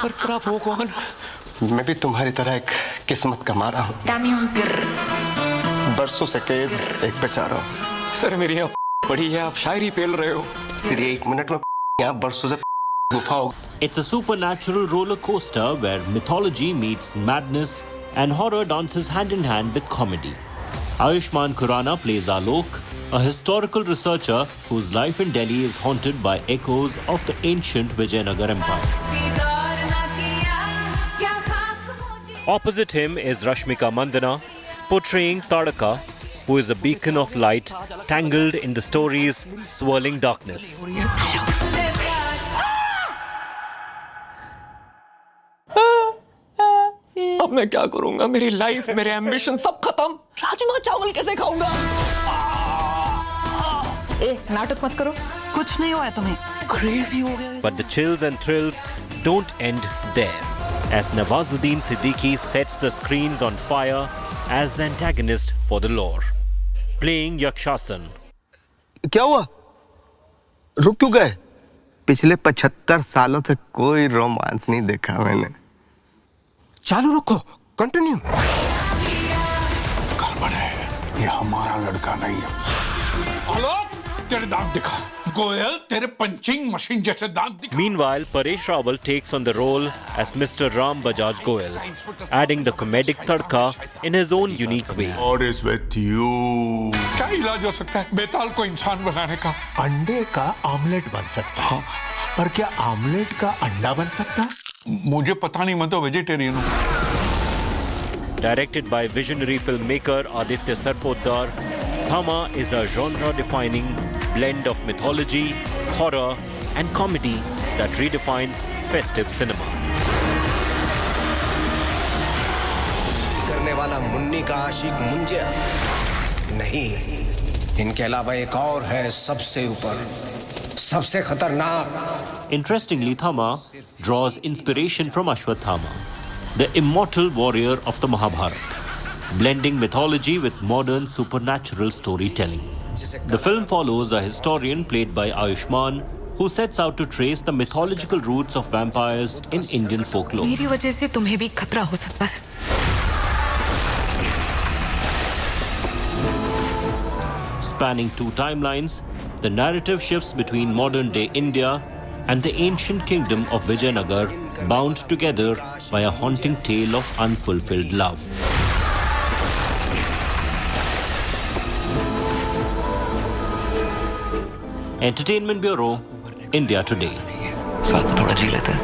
पर सर आप हो कौन? मैं भी तुम्हारी तरह एक किस्मत का मारा हूँ। बरसों से कैद एक बेचारा हूँ। सर मेरी यहाँ पड़ी है, आप शायरी पेल रहे हो। तेरी 1 मिनट में यहाँ बरसों से गुफा हो। It's a supernatural roller coaster where mythology meets madness and horror dances hand in hand with comedy. Ayushmann Khurrana plays Alok, a historical researcher whose life in Delhi is haunted by echoes of the ancient Vijayanagar Empire. Opposite him is Rashmika Mandanna, portraying Tadaka, who is a beacon of light tangled in the story's swirling darkness. अब मैं क्या करूंगा? मेरी life, मेरे ambition सब खत्म। राजमा चावल कैसे खाऊंगा? ए, नाटक मत करो, कुछ नहीं हुआ है तुम्हें। क्रेजी हो गया। But the chills and thrills don't end there, as Nawazuddin Siddiqui sets the screens on fire as the antagonist for the lore, playing Yakshasan. क्या हुआ? रुक क्यों गए? पिछले 75 सालों से कोई रोमांस नहीं देखा मैंने। चालू रखो, कंटिन्यू। गड़बड़ है, ये हमारा लड़का नहीं है। आलोक, तेरे दांत दिखा। गोयल, तेरे पंचिंग मशीन जैसे दांत दिखा। Meanwhile, Paresh Rawal takes on the role as Mr. Ram Bajaj Goyal, adding the comedic tadka in his own unique way. God is with you. क्या इलाज हो सकता है बेताल को इंसान बनाने का? अंडे का ऑमलेट बन सकता है, पर क्या ऑमलेट का अंडा बन सकता है? मुझे पता नहीं, मैं तो वेजिटेरियन हूँ। Directed by visionary filmmaker Aditya Sarpotdar, Thama is a genre-defining blend of mythology, horror and comedy that redefines festive cinema. करने वाला मुन्नी का आशिक मुंजिया नहीं, इनके अलावा एक और है सबसे ऊपर, सबसे खतरनाक. Interestingly, Thama draws inspiration from Ashwatthama, the immortal warrior of the Mahabharata, blending mythology with modern supernatural storytelling. The film follows a historian played by Ayushman who sets out to trace the mythological roots of vampires in Indian folklore. मेरी वजह से तुम्हें भी खतरा हो सकता है. Spanning two timelines, the narrative shifts between modern-day India and the ancient kingdom of Vijayanagar, bound together by a haunting tale of unfulfilled love. Entertainment Bureau, India Today. साथ में थोड़ा जी लेते हैं.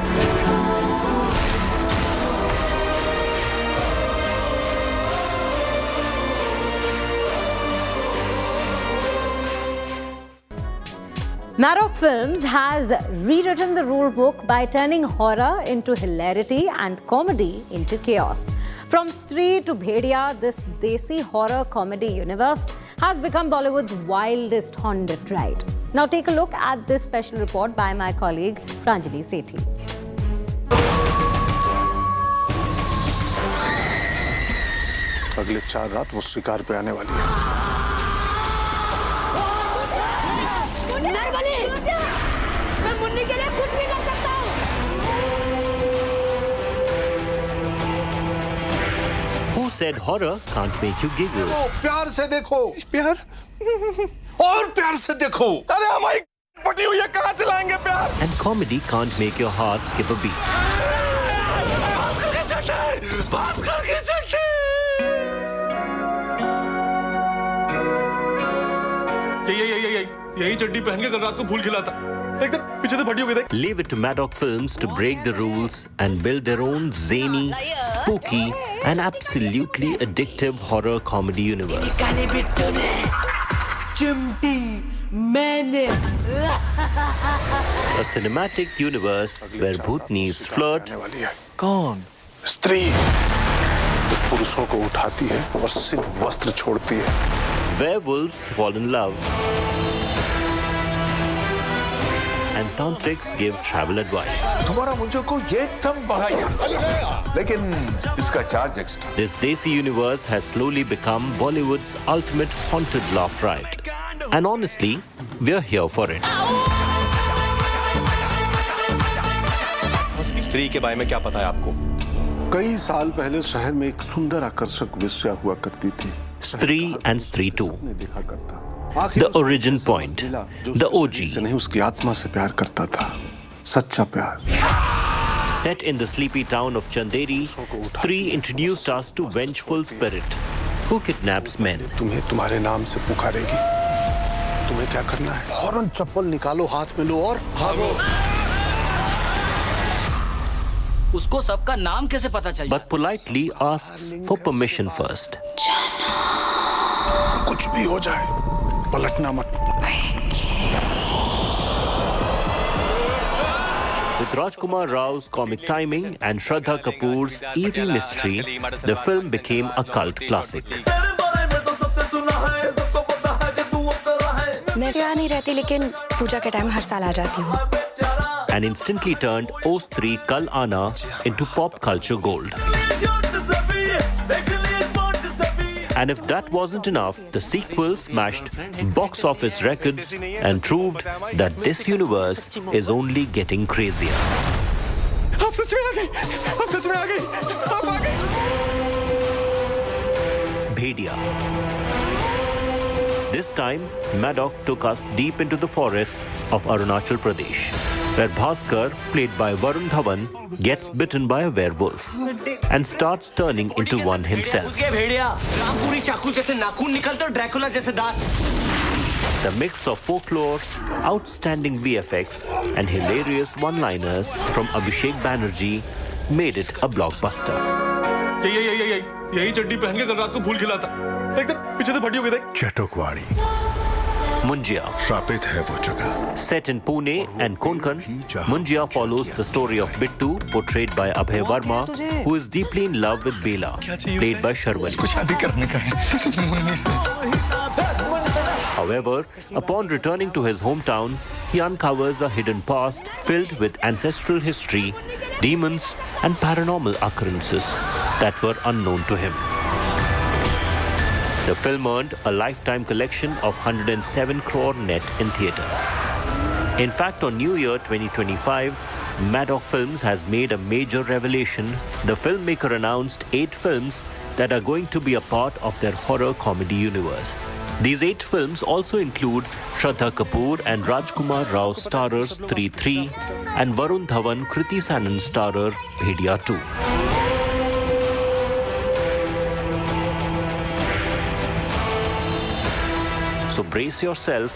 Maroc Films has rewritten the rule book by turning horror into hilarity and comedy into chaos. From Stree to Bhediya, this Desi horror comedy universe has become Bollywood's wildest haunted ride. Now take a look at this special report by my colleague Pranjali Sethi. अगले 4 रात वो शिकार पे आने वाली है. मैं मुन्नी के लिए कुछ भी कर सकता हूँ. Who said horror can't make you giggle? प्यार से देखो. प्यार और प्यार से देखो. अरे हमारी पटी हुई है, कहाँ से लाएंगे प्यार? And comedy can't make your heart skip a beat. यही चड्डी पहन के कल रात को फूल खिला था. एकदम पीछे से फटी हो गई थी. Leave it to Madoc Films to break the rules and build their own zany, spooky and absolutely addictive horror comedy universe. A cinematic universe where Bhutnis flirt. कौन? स्त्री पुरुषों को उठाती है और सिर्फ वस्त्र छोड़ती है. Werewolves fall in love. And tantrics give travel advice. तुम्हारा मुझे को एकदम बढ़ाया, लेकिन इसका charge extra. This Desi universe has slowly become Bollywood's ultimate haunted laugh ride. And honestly, we're here for it. स्त्री के बारे में क्या पता है आपको? कई साल पहले शहर में एक सुंदर आकर्षक वेश्या हुआ करती थी. Stree and Stree 2. The origin point. The OG. नहीं, उसकी आत्मा से प्यार करता था. सच्चा प्यार. Set in the sleepy town of Chanderi, Stree introduced us to vengeful spirit who kidnaps men. तुम्हें तुम्हारे नाम से पुकारेगी. तुम्हें क्या करना है? फौरन चप्पल निकालो, हाथ में लो और भागो. उसको सबका नाम कैसे पता चल? But politely asks for permission first. कुछ भी हो जाए, पलटना मत. With Rajkumar Rao's comic timing and Shraddha Kapoor's eerie mystery, the film became a cult classic. मैं तो यहाँ नहीं रहती, लेकिन पूजा के टाइम हर साल आ जाती हूँ. And instantly turned Os 3 Kal Aana into pop culture gold. And if that wasn't enough, the sequel smashed box office records and proved that this universe is only getting crazier. आप सच में आ गई! आप सच में आ गई! आप आ गई! Bhediya. This time, Madoc took us deep into the forests of Arunachal Pradesh, where Bhaskar, played by Varun Dhawan, gets bitten by a werewolf and starts turning into one himself. The mix of folklore, outstanding VFX and hilarious one-liners from Abhishek Banerjee made it a blockbuster. यही चड्डी पहन के कल रात को फूल खिला था, एकदम पीछे से फटी हो गई थी। चटोकवाड़ी Munjia. श्रापित है वो जगह। Set in Pune and Konkan, Munjia follows the story of Bittu, portrayed by Abhay Verma, who is deeply in love with Bela, played by Sharwani. However, upon returning to his hometown, he uncovers a hidden past filled with ancestral history, demons, and paranormal occurrences that were unknown to him. The film earned a lifetime collection of 107 crore net in theatres. In fact, on New Year 2025, Maddock Films has made a major revelation. The filmmaker announced 8 films that are going to be a part of their horror comedy universe. These 8 films also include Shraddha Kapoor and Rajkumar Rao starrers 3-3 and Varun Dhawan Kriti Sanon starrer Bhediya 2. So brace yourself,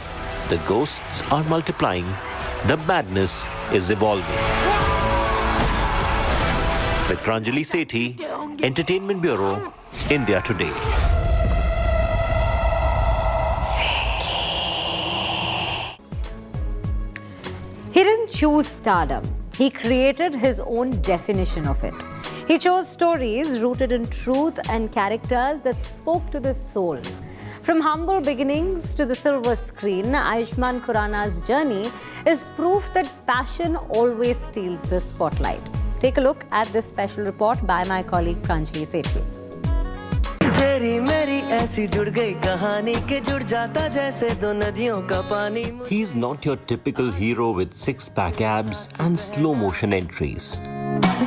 the ghosts are multiplying, the madness is evolving. With Pranjali Sethi, Entertainment Bureau, India Today. He didn't choose stardom. He created his own definition of it. He chose stories rooted in truth and characters that spoke to the soul. From humble beginnings to the silver screen, Ayushmann Khurrana's journey is proof that passion always steals the spotlight. Take a look at this special report by my colleague Pranjali Sethi. तेरी मेरी ऐसी जुड़ गई कहानी के जुड़ जाता जैसे दो नदियों का पानी. He's not your typical hero with six-pack abs and slow-motion entries.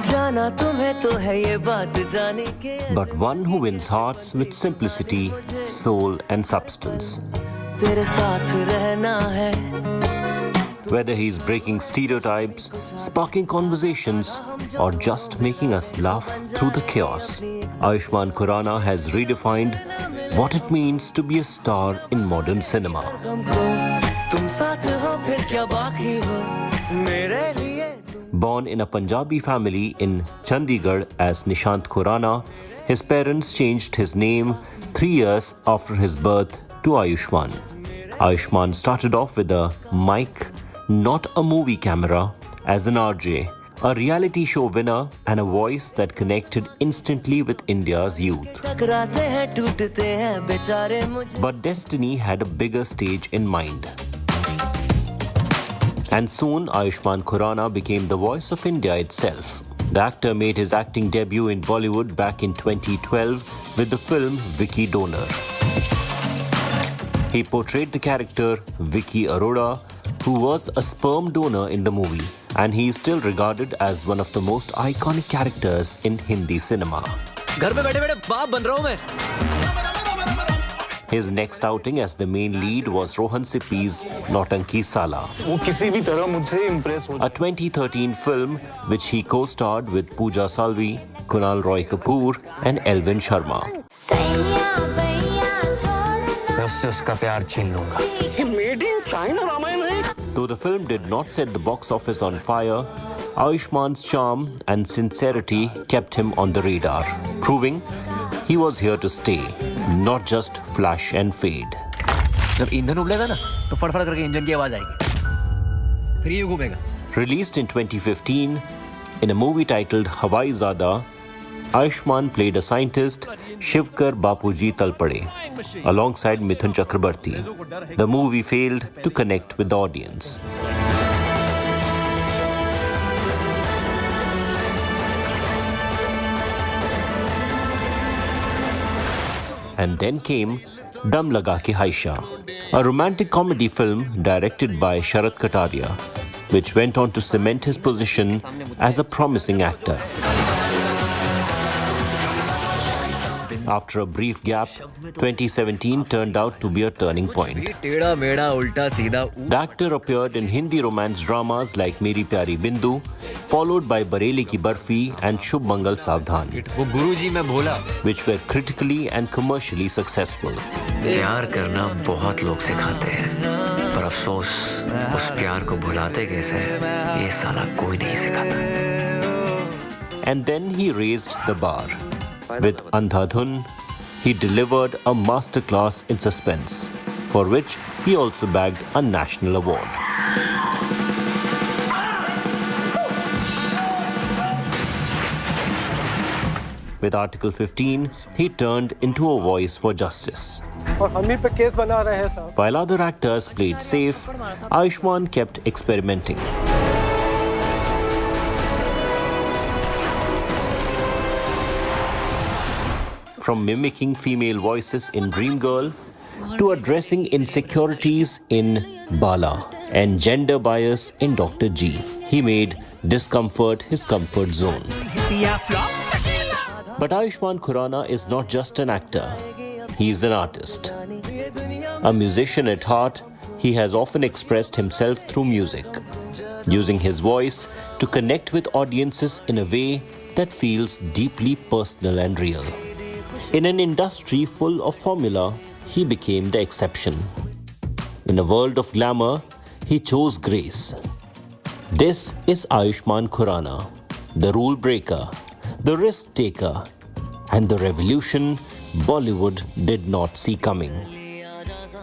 जाना तुम्हें तो है ये बात जाने के. But one who wins hearts with simplicity, soul and substance. तेरे साथ रहना है. Whether he's breaking stereotypes, sparking conversations, or just making us laugh through the chaos, Ayushmann Khurrana has redefined what it means to be a star in modern cinema. Born in a Punjabi family in Chandigarh as Nishant Khurrana, his parents changed his name 3 years after his birth to Ayushmann. Ayushmann started off with a mic, not a movie camera, as an RJ, a reality show winner and a voice that connected instantly with India's youth. But destiny had a bigger stage in mind. And soon Ayushmann Khurrana became the voice of India itself. The actor made his acting debut in Bollywood back in 2012 with the film Vicky Donor. He portrayed the character Vicky Arora, who was a sperm donor in the movie, and he is still regarded as one of the most iconic characters in Hindi cinema. घर पे बैठे-बैठे बाप बन रहा हूँ मैं. His next outing as the main lead was Rohan Sippy's Nautanki Sala, वो किसी भी तरह मुझसे impress हो. a 2013 film which he co-starred with Pooja Salvi, Kunal Roy Kapoor and Elvin Sharma. मैं उससे उसका प्यार छीन लूंगा. Made in China रामायण है. Though the film did not set the box office on fire, Ayushmann's charm and sincerity kept him on the radar, proving he was here to stay, not just flash and fade. जब ईंधन उबलेगा ना, तो फड़फड़ करके engine की आवाज आएगी. फिर ये घूमेगा. Released in 2015, in a movie titled Hawai Zada, Ayushmann played a scientist, Shivkar Bapuji Talpade, alongside Mithun Chakrabarti. The movie failed to connect with the audience. And then came Dum Laga Ke Haisha, a romantic comedy film directed by Sharat Kataria, which went on to cement his position as a promising actor. After a brief gap, 2017 turned out to be a turning point. The actor appeared in Hindi romance dramas like Meri Pyari Bindu, followed by Bareli Ki Barfi and Shubh Mangal Savdhan, which were critically and commercially successful. प्यार करना बहुत लोग सिखाते हैं, पर अफसोस उस प्यार को भुलाते कैसे ये साला कोई नहीं सिखाता. And then he raised the bar. With Andhadhun, he delivered a masterclass in suspense, for which he also bagged a national award. With Article 15, he turned into a voice for justice. While other actors played safe, Ayushmann kept experimenting. From mimicking female voices in Dream Girl to addressing insecurities in Bala and gender bias in Dr. G, he made discomfort his comfort zone. But Ayushmann Khurrana is not just an actor, he is an artist. A musician at heart, he has often expressed himself through music, using his voice to connect with audiences in a way that feels deeply personal and real. In an industry full of formula, he became the exception. In a world of glamour, he chose grace. This is Ayushmann Khurrana, the rule breaker, the risk taker, and the revolution Bollywood did not see coming.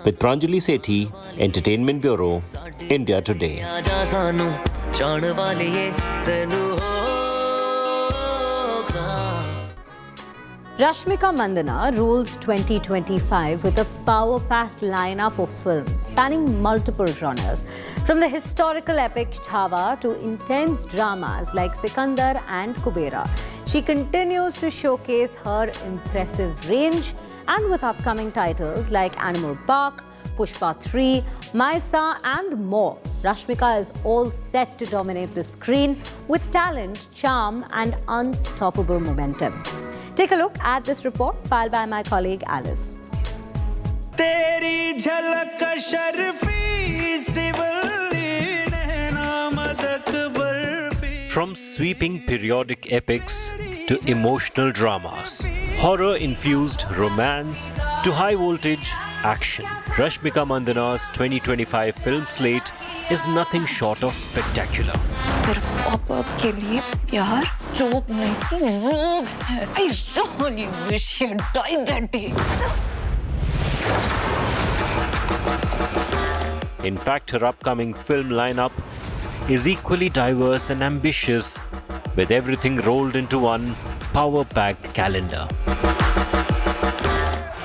With Pranjali Sethi, Entertainment Bureau, India Today. Rashmika Mandanna rules 2025 with a power-packed lineup of films spanning multiple genres, from the historical epic Chhawa to intense dramas like Sikandar and Kubera. She continues to showcase her impressive range, and with upcoming titles like Animal Park, Pushpa 3, Maisa and more, Rashmika is all set to dominate the screen with talent, charm and unstoppable momentum. Take a look at this report filed by my colleague Alice. From sweeping periodic epics to emotional dramas, horror-infused romance to high-voltage action, Rashmika Mandanna's 2025 film slate is nothing short of spectacular. I really wish she had died that day. In fact, her upcoming film lineup is equally diverse and ambitious, with everything rolled into one power-packed calendar.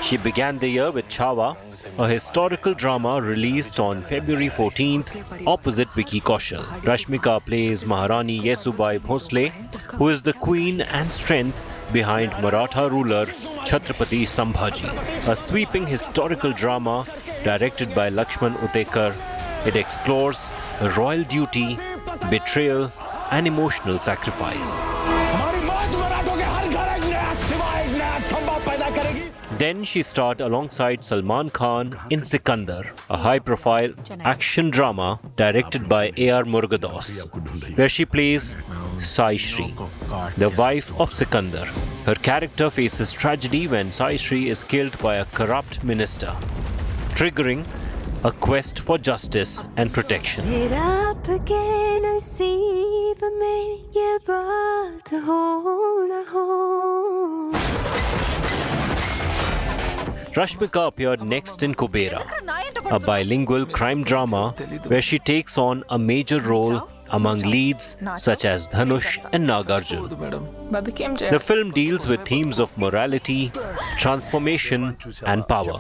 She began the year with Chhawa, a historical drama released on February 14th opposite Vicky Kaushal. Rashmika plays Maharani Yesubai Bhosle, who is the queen and strength behind Maratha ruler Chhatrapati Sambhaji. A sweeping historical drama directed by Lakshman Utekar, it explores royal duty, betrayal and emotional sacrifice. Then she starred alongside Salman Khan in Sikandar, a high-profile action drama directed by A.R. Murugadoss, where she plays Sai Shri, the wife of Sikandar. Her character faces tragedy when Sai Shri is killed by a corrupt minister, triggering a quest for justice and protection. Rashmika appeared next in Kubera, a bilingual crime drama where she takes on a major role among leads such as Dhanush and Nagarjun. The film deals with themes of morality, transformation and power.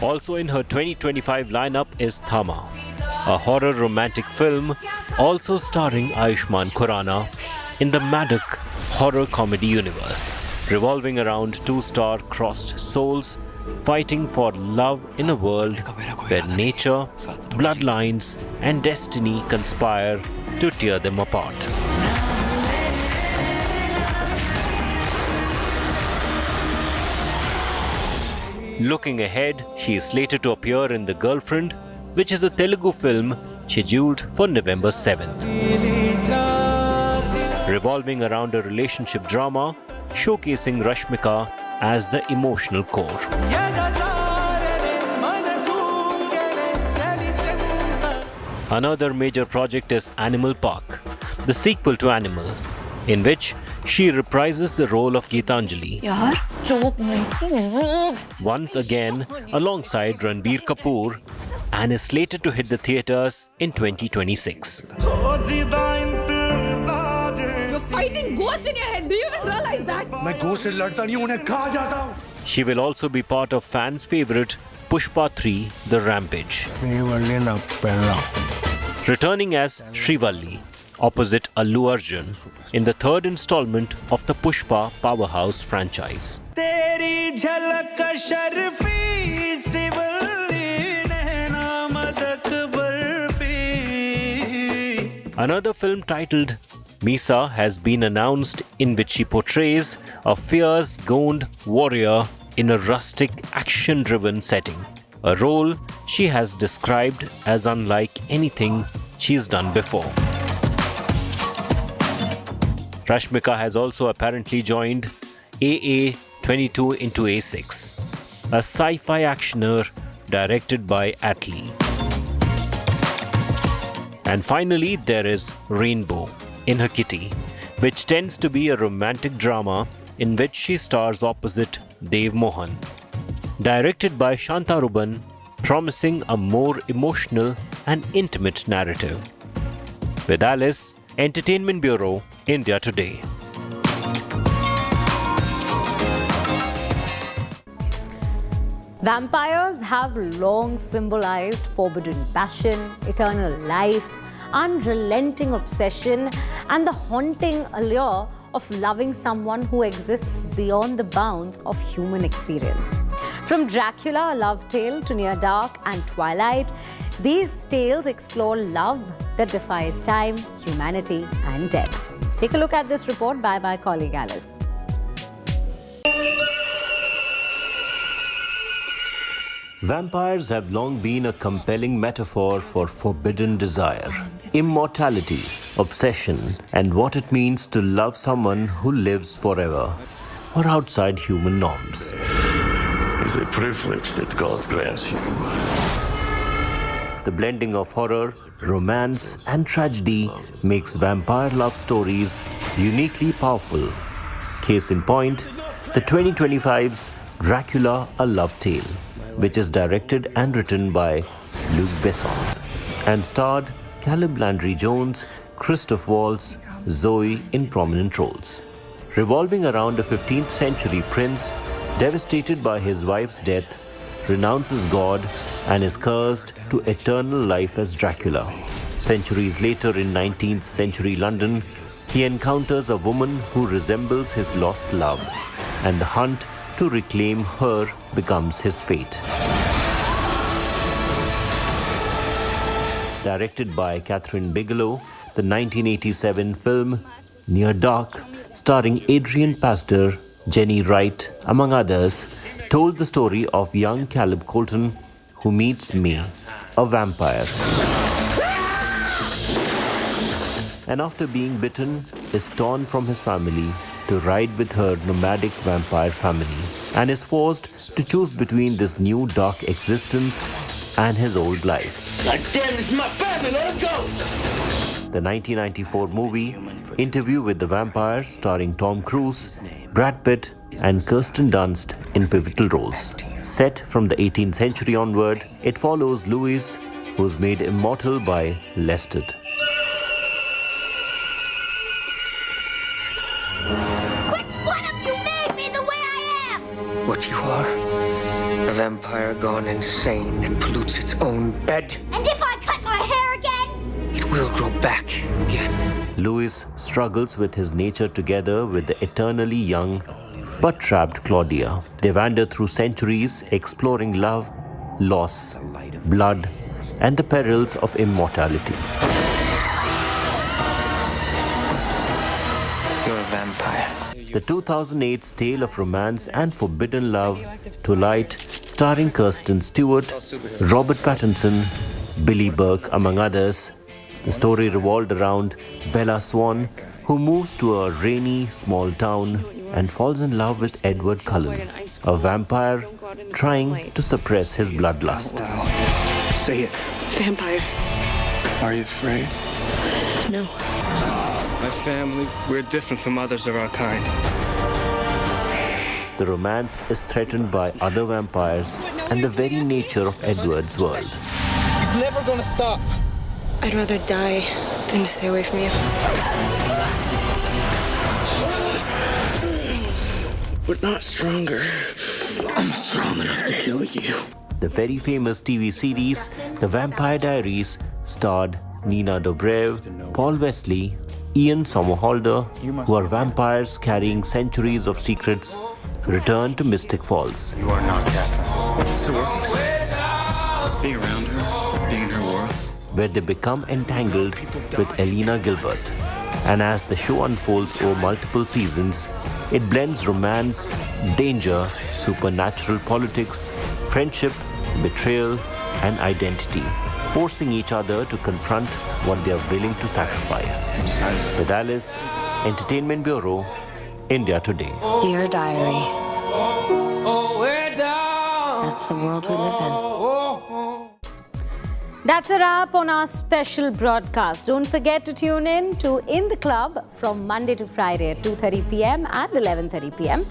Also in her 2025 lineup is Thama, a horror romantic film also starring Ayushmann Khurrana in the Maddock horror comedy universe, revolving around two star-crossed souls fighting for love in a world where nature, bloodlines and destiny conspire to tear them apart. Looking ahead, she is slated to appear in The Girlfriend, which is a Telugu film scheduled for November 7th. Revolving around a relationship drama, showcasing Rashmika as the emotional core. Another major project is Animal Park, the sequel to Animal, in which she reprises the role of Geetanjali. Once again alongside Ranbir Kapoor, and is slated to hit the theatres in 2026. You're fighting ghosts in your head. Do you even realize that? मैं ghost से लड़ता नहीं हूँ, उन्हें कहा जाता हूँ. She will also be part of fans' favourite Pushpa 3, The Rampage. Returning as Srivalli, opposite Allu Arjun, in the third installment of the Pushpa Powerhouse franchise. Another film titled Misa has been announced, in which she portrays a fierce Gond warrior in a rustic, action-driven setting, a role she has described as unlike anything she's done before. Rashmika has also apparently joined AA22 into A6, a sci-fi actioner directed by Atlee. And finally, there is Rainbow in Her Kitty, which tends to be a romantic drama in which she stars opposite Dev Mohan. Directed by Shantaruban, promising a more emotional and intimate narrative. With Alice, Entertainment Bureau, India Today. Vampires have long symbolized forbidden passion, eternal life, unrelenting obsession, and the haunting allure of loving someone who exists beyond the bounds of human experience. From Dracula, a love tale, to Near Dark and Twilight, these tales explore love that defies time, humanity, and death. Take a look at this report by my colleague Alice. Vampires have long been a compelling metaphor for forbidden desire, immortality, obsession, and what it means to love someone who lives forever or outside human norms. It's a privilege that God grants you. The blending of horror, romance, and tragedy makes vampire love stories uniquely powerful. Case in point, the 2025's Dracula, A Love Tale, which is directed and written by Luc Besson and starred Caleb Landry Jones, Christoph Waltz, Zoe in prominent roles. Revolving around a 15th century prince devastated by his wife's death, renounces God and is cursed to eternal life as Dracula. Centuries later, in 19th century London, he encounters a woman who resembles his lost love, and the hunt to reclaim her becomes his fate. Directed by Catherine Bigelow, the 1987 film Near Dark, starring Adrian Pastor, Jenny Wright, among others, told the story of young Caleb Colton, who meets May, a vampire, and after being bitten, is torn from his family to ride with her nomadic vampire family, and is forced to choose between this new dark existence and his old life. God damn, this is my family, let him go! The 1994 movie Interview with the Vampire, starring Tom Cruise, Brad Pitt, and Kirsten Dunst in pivotal roles. Set from the 18th century onward, it follows Louis, who is made immortal by Lestat. Which one of you made me the way I am? What you are? A vampire gone insane that pollutes its own bed. And if I cut my hair again? It will grow back again. Louis struggles with his nature together with the eternally young but trapped Claudia. They wander through centuries exploring love, loss, blood, and the perils of immortality. You're a vampire. The 2008's tale of romance and forbidden love, To Light, starring Kirsten Stewart, Robert Pattinson, Billy Burke, among others. The story revolved around Bella Swan, who moves to a rainy small town and falls in love with Edward Cullen, a vampire trying to suppress his bloodlust. Say it. Vampire. Are you afraid? No. My family, we're different from others of our kind. The romance is threatened by other vampires and the very nature of Edward's world. He's never gonna stop. I'd rather die than to stay away from you. But not stronger. I'm strong enough to kill you. The very famous TV series, The Vampire Diaries, starred Nina Dobrev, Paul Wesley, Ian Somerhalder, who are vampires carrying centuries of secrets, return to Mystic Falls. You are not Catherine. It's a working set. Being around her, being in her world. Where they become entangled with Elena Gilbert. And as the show unfolds over multiple seasons, it blends romance, danger, supernatural politics, friendship, betrayal, and identity, forcing each other to confront what they are willing to sacrifice. With Alice, Entertainment Bureau, India Today. Dear Diary. That's the world we live in. That's a wrap on our special broadcast. Don't forget to tune in to In the Club from Monday to Friday at 2:30 p.m. and 11:30 p.m.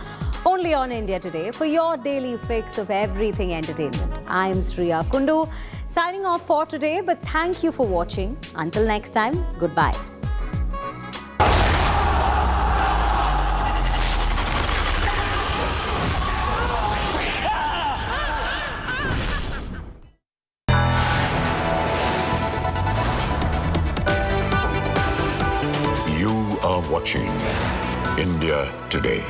only on India Today for your daily fix of everything entertainment. I'm Sriya Kundu, signing off for today, but thank you for watching. Until next time, goodbye. Watching India Today.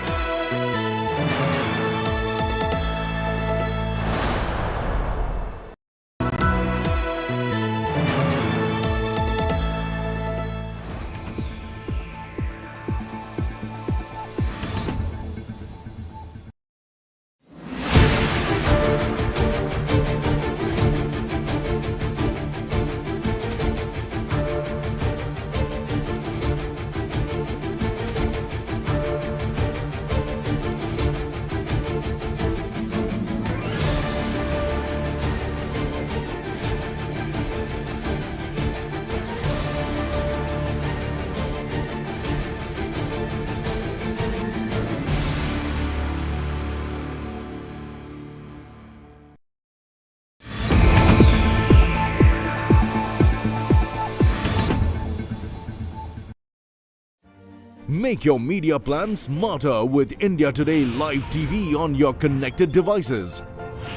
Make your media plan smarter with India Today Live TV on your connected devices.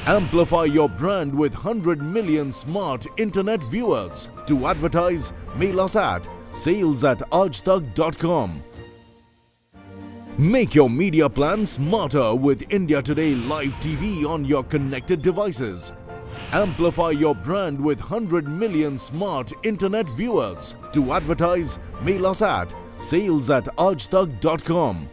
Amplify your brand with 100 million smart internet viewers. To advertise, mail us at sales@aajtak.com. Make your media plan smarter with India Today Live TV on your connected devices. Amplify your brand with 100 million smart internet viewers. To advertise, mail us at sales@aajtak.com.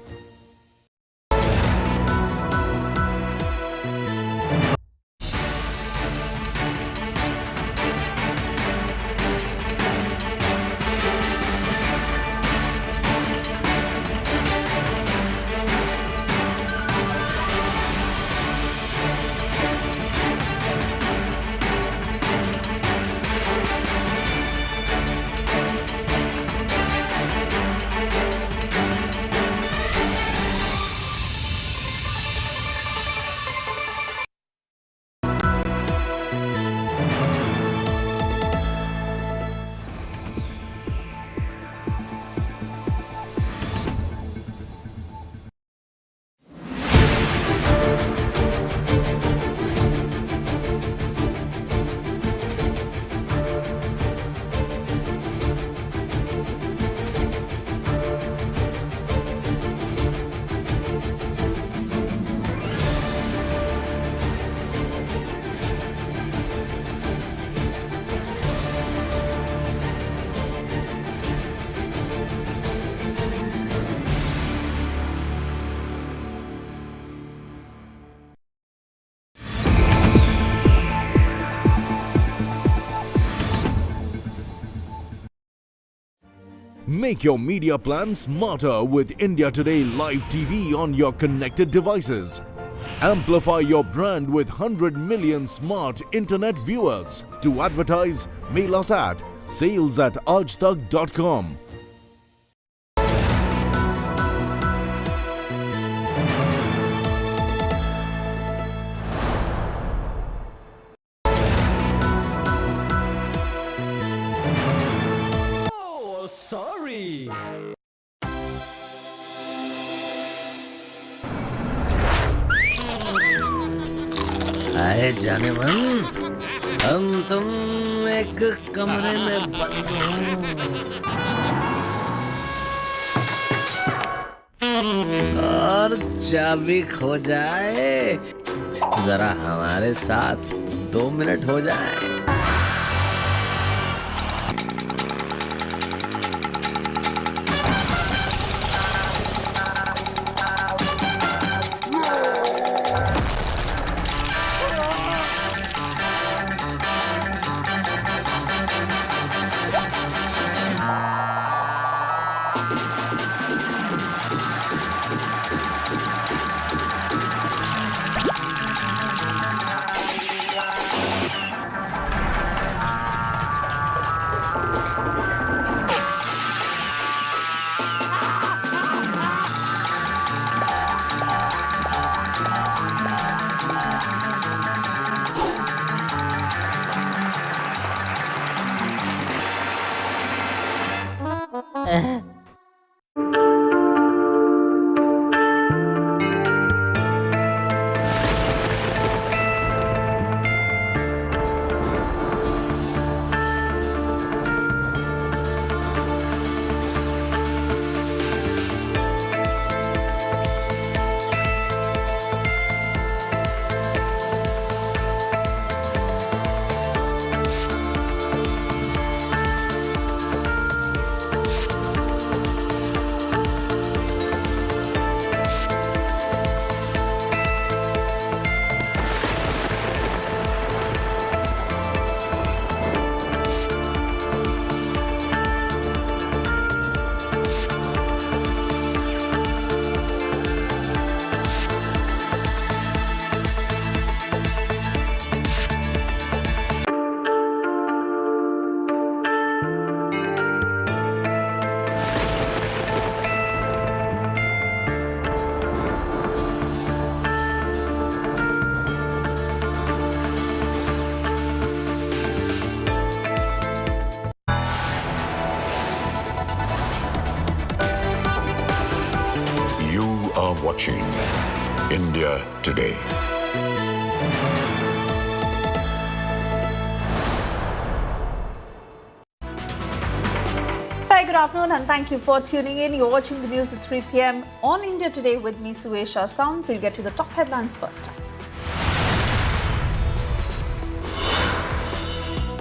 Make your media plan smarter with India Today Live TV on your connected devices. Amplify your brand with 100 million smart internet viewers. To advertise, mail us at sales@aajtak.com. Sorry. आए जाने मन, हम तुम एक कमरे में बंद और चाबी खो जाए, जरा हमारे साथ 2 मिनट हो जाए। Watching India Today. Hi, good afternoon and thank you for tuning in. You're watching the news at 3 p.m. on India Today with me, Suesha Sound. We'll get to the top headlines first.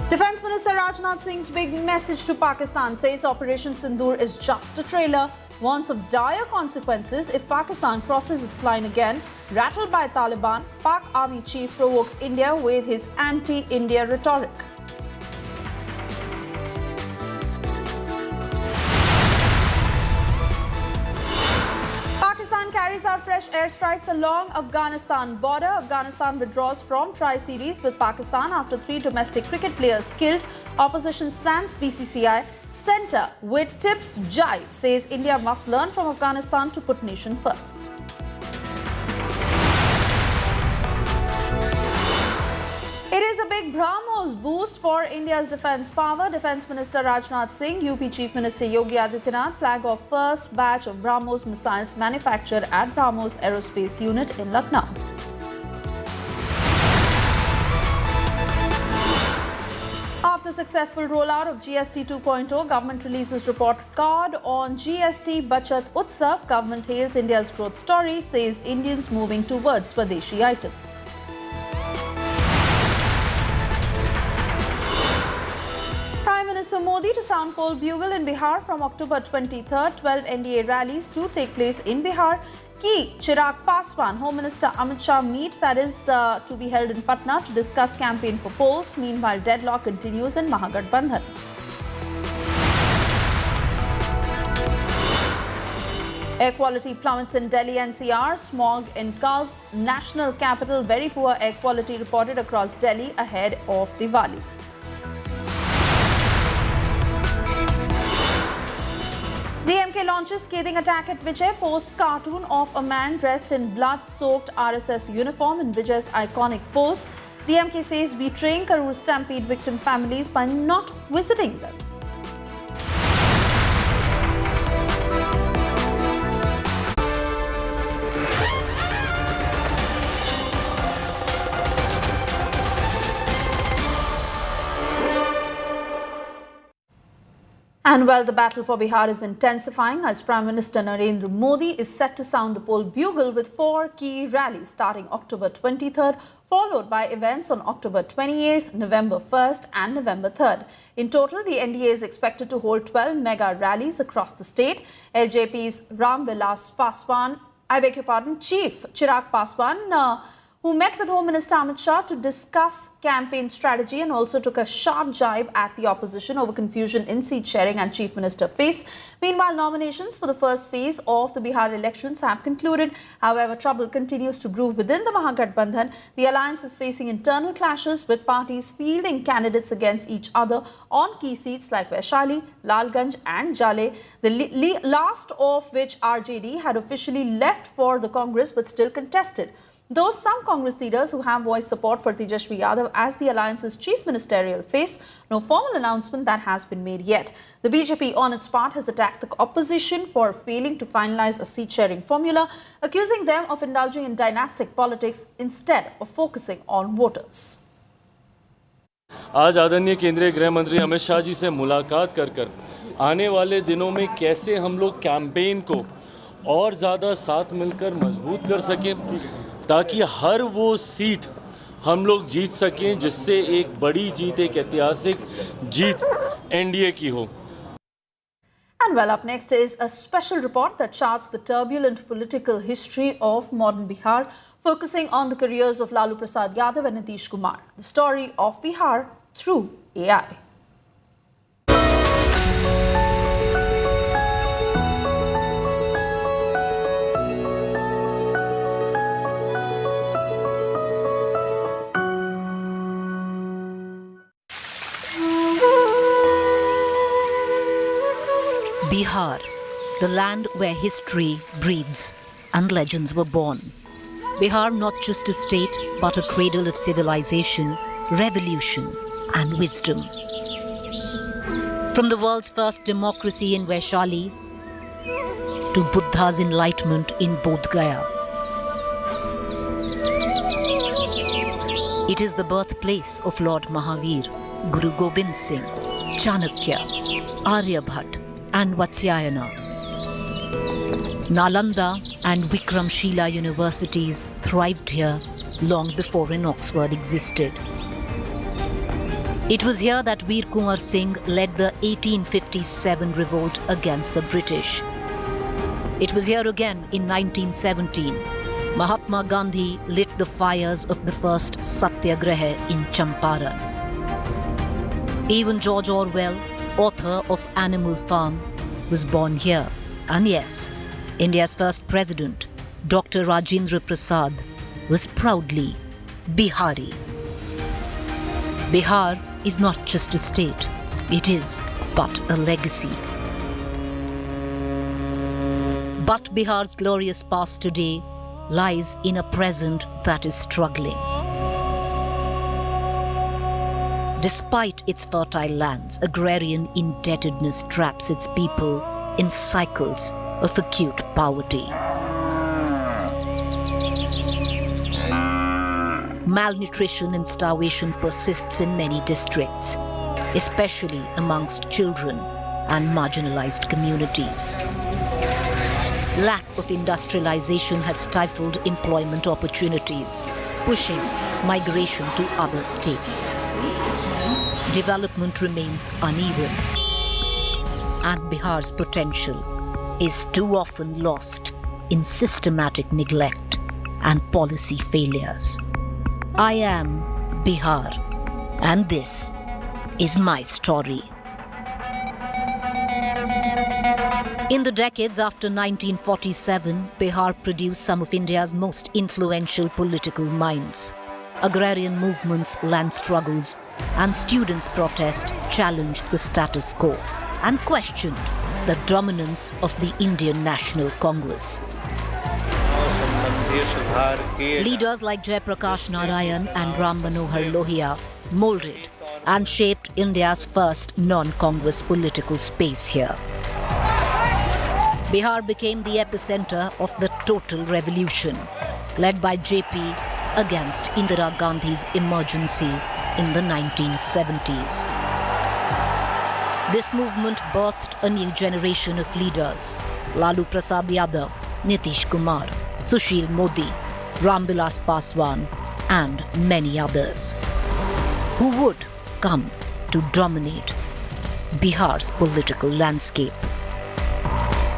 Defence Minister Rajnath Singh's big message to Pakistan says Operation Sindoor is just a trailer, warns of dire consequences if Pakistan crosses its line again. Rattled by Taliban, Pak Army Chief provokes India with his anti-India rhetoric. Pakistan carries out fresh airstrikes along Afghanistan border. Afghanistan withdraws from Tri-Series with Pakistan after 3 domestic cricket players killed. Opposition stamps BCCI centre with tips jibe, says India must learn from Afghanistan to put nation first. It is a big BrahMos boost for India's defence power. Defence Minister Rajnath Singh, UP Chief Minister Yogi Adityanath flag off first batch of BrahMos missiles manufactured at BrahMos Aerospace Unit in Lucknow. After successful rollout of GST 2.0, government releases report card on GST Bachat Utsav. Government hails India's growth story, says Indians moving towards Swadeshi items. Prime Minister Modi to sound poll bugle in Bihar from October 23rd. 12 NDA rallies to take place in Bihar. Key Chirag Paswan, Home Minister Amit Shah meet that is to be held in Patna to discuss campaign for polls. Meanwhile, deadlock continues in Mahagathbandhan. Air quality plummets in Delhi NCR. Smog engulfs national capital. Very poor air quality reported across Delhi ahead of Diwali. DMK launches scathing attack at Vijay, posts cartoon of a man dressed in blood-soaked RSS uniform in Vijay's iconic pose. DMK says betraying Karur stampede victim families by not visiting them. And while the battle for Bihar is intensifying, as Prime Minister Narendra Modi is set to sound the poll bugle with 4 key rallies starting October 23rd, followed by events on October 28th, November 1st and November 3rd. In total, the NDA is expected to hold 12 mega rallies across the state. LJP's Chief Chirag Paswan, who met with Home Minister Amit Shah to discuss campaign strategy and also took a sharp jibe at the opposition over confusion in seat sharing and Chief Minister face. Meanwhile, nominations for the first phase of the Bihar elections have concluded. However, trouble continues to brew within the Mahagathbandhan. The alliance is facing internal clashes with parties fielding candidates against each other on key seats like Vaishali, Lalganj and Jale, the last of which RJD had officially left for the Congress but still contested. Though some Congress leaders who have voiced support for Tejashwi Yadav as the alliance's chief ministerial face, no formal announcement that has been made yet. The BJP on its part has attacked the opposition for failing to finalize a seat-sharing formula, accusing them of indulging in dynastic politics instead of focusing on voters. आज आदरणीय केंद्रीय गृह मंत्री अमित शाह जी से मुलाकात कर आने वाले दिनों में कैसे हम लोग कैंपेन को और ज़्यादा साथ मिलकर मजबूत कर सकें, ताकि हर वो सीट हम लोग जीत सकें, जिससे एक बड़ी जीत, एक ऐतिहासिक जीत एनडीए की हो. And well, up next is a special report that charts the turbulent political history of modern Bihar, focusing on the careers of Lalu Prasad Yadav and Nitish Kumar. The story of Bihar through AI. Bihar, the land where history breathes and legends were born. Bihar, not just a state, but a cradle of civilization, revolution and wisdom. From the world's first democracy in Vaishali to Buddha's enlightenment in Bodh Gaya. It is the birthplace of Lord Mahavir, Guru Gobind Singh, Chanakya, Aryabhat and Vatsyayana. Nalanda and Vikramshila universities thrived here long before in Oxford existed. It was here that Veer Kumar Singh led the 1857 revolt against the British. It was here again in 1917. Mahatma Gandhi lit the fires of the first Satyagraha in Champaran. Even George Orwell, author of Animal Farm, was born here. And yes, India's first president, Dr. Rajendra Prasad, was proudly Bihari. Bihar is not just a state, it is but a legacy. But Bihar's glorious past today lies in a present that is struggling. Despite its fertile lands, agrarian indebtedness traps its people in cycles of acute poverty. Malnutrition and starvation persists in many districts, especially amongst children and marginalized communities. Lack of industrialization has stifled employment opportunities, pushing migration to other states. Development remains uneven, and Bihar's potential is too often lost in systematic neglect and policy failures. I am Bihar, and this is my story. In the decades after 1947, Bihar produced some of India's most influential political minds. Agrarian movements, land struggles, and students' protest challenged the status quo and questioned the dominance of the Indian National Congress. Leaders like Jayaprakash Narayan and Ram Manohar Lohia molded and shaped India's first non-Congress political space here. Bihar became the epicenter of the total revolution, led by JP against Indira Gandhi's emergency in the 1970s. This movement birthed a new generation of leaders: Lalu Prasad Yadav, Nitish Kumar, Sushil Modi, Ramvilas Paswan, and many others, who would come to dominate Bihar's political landscape.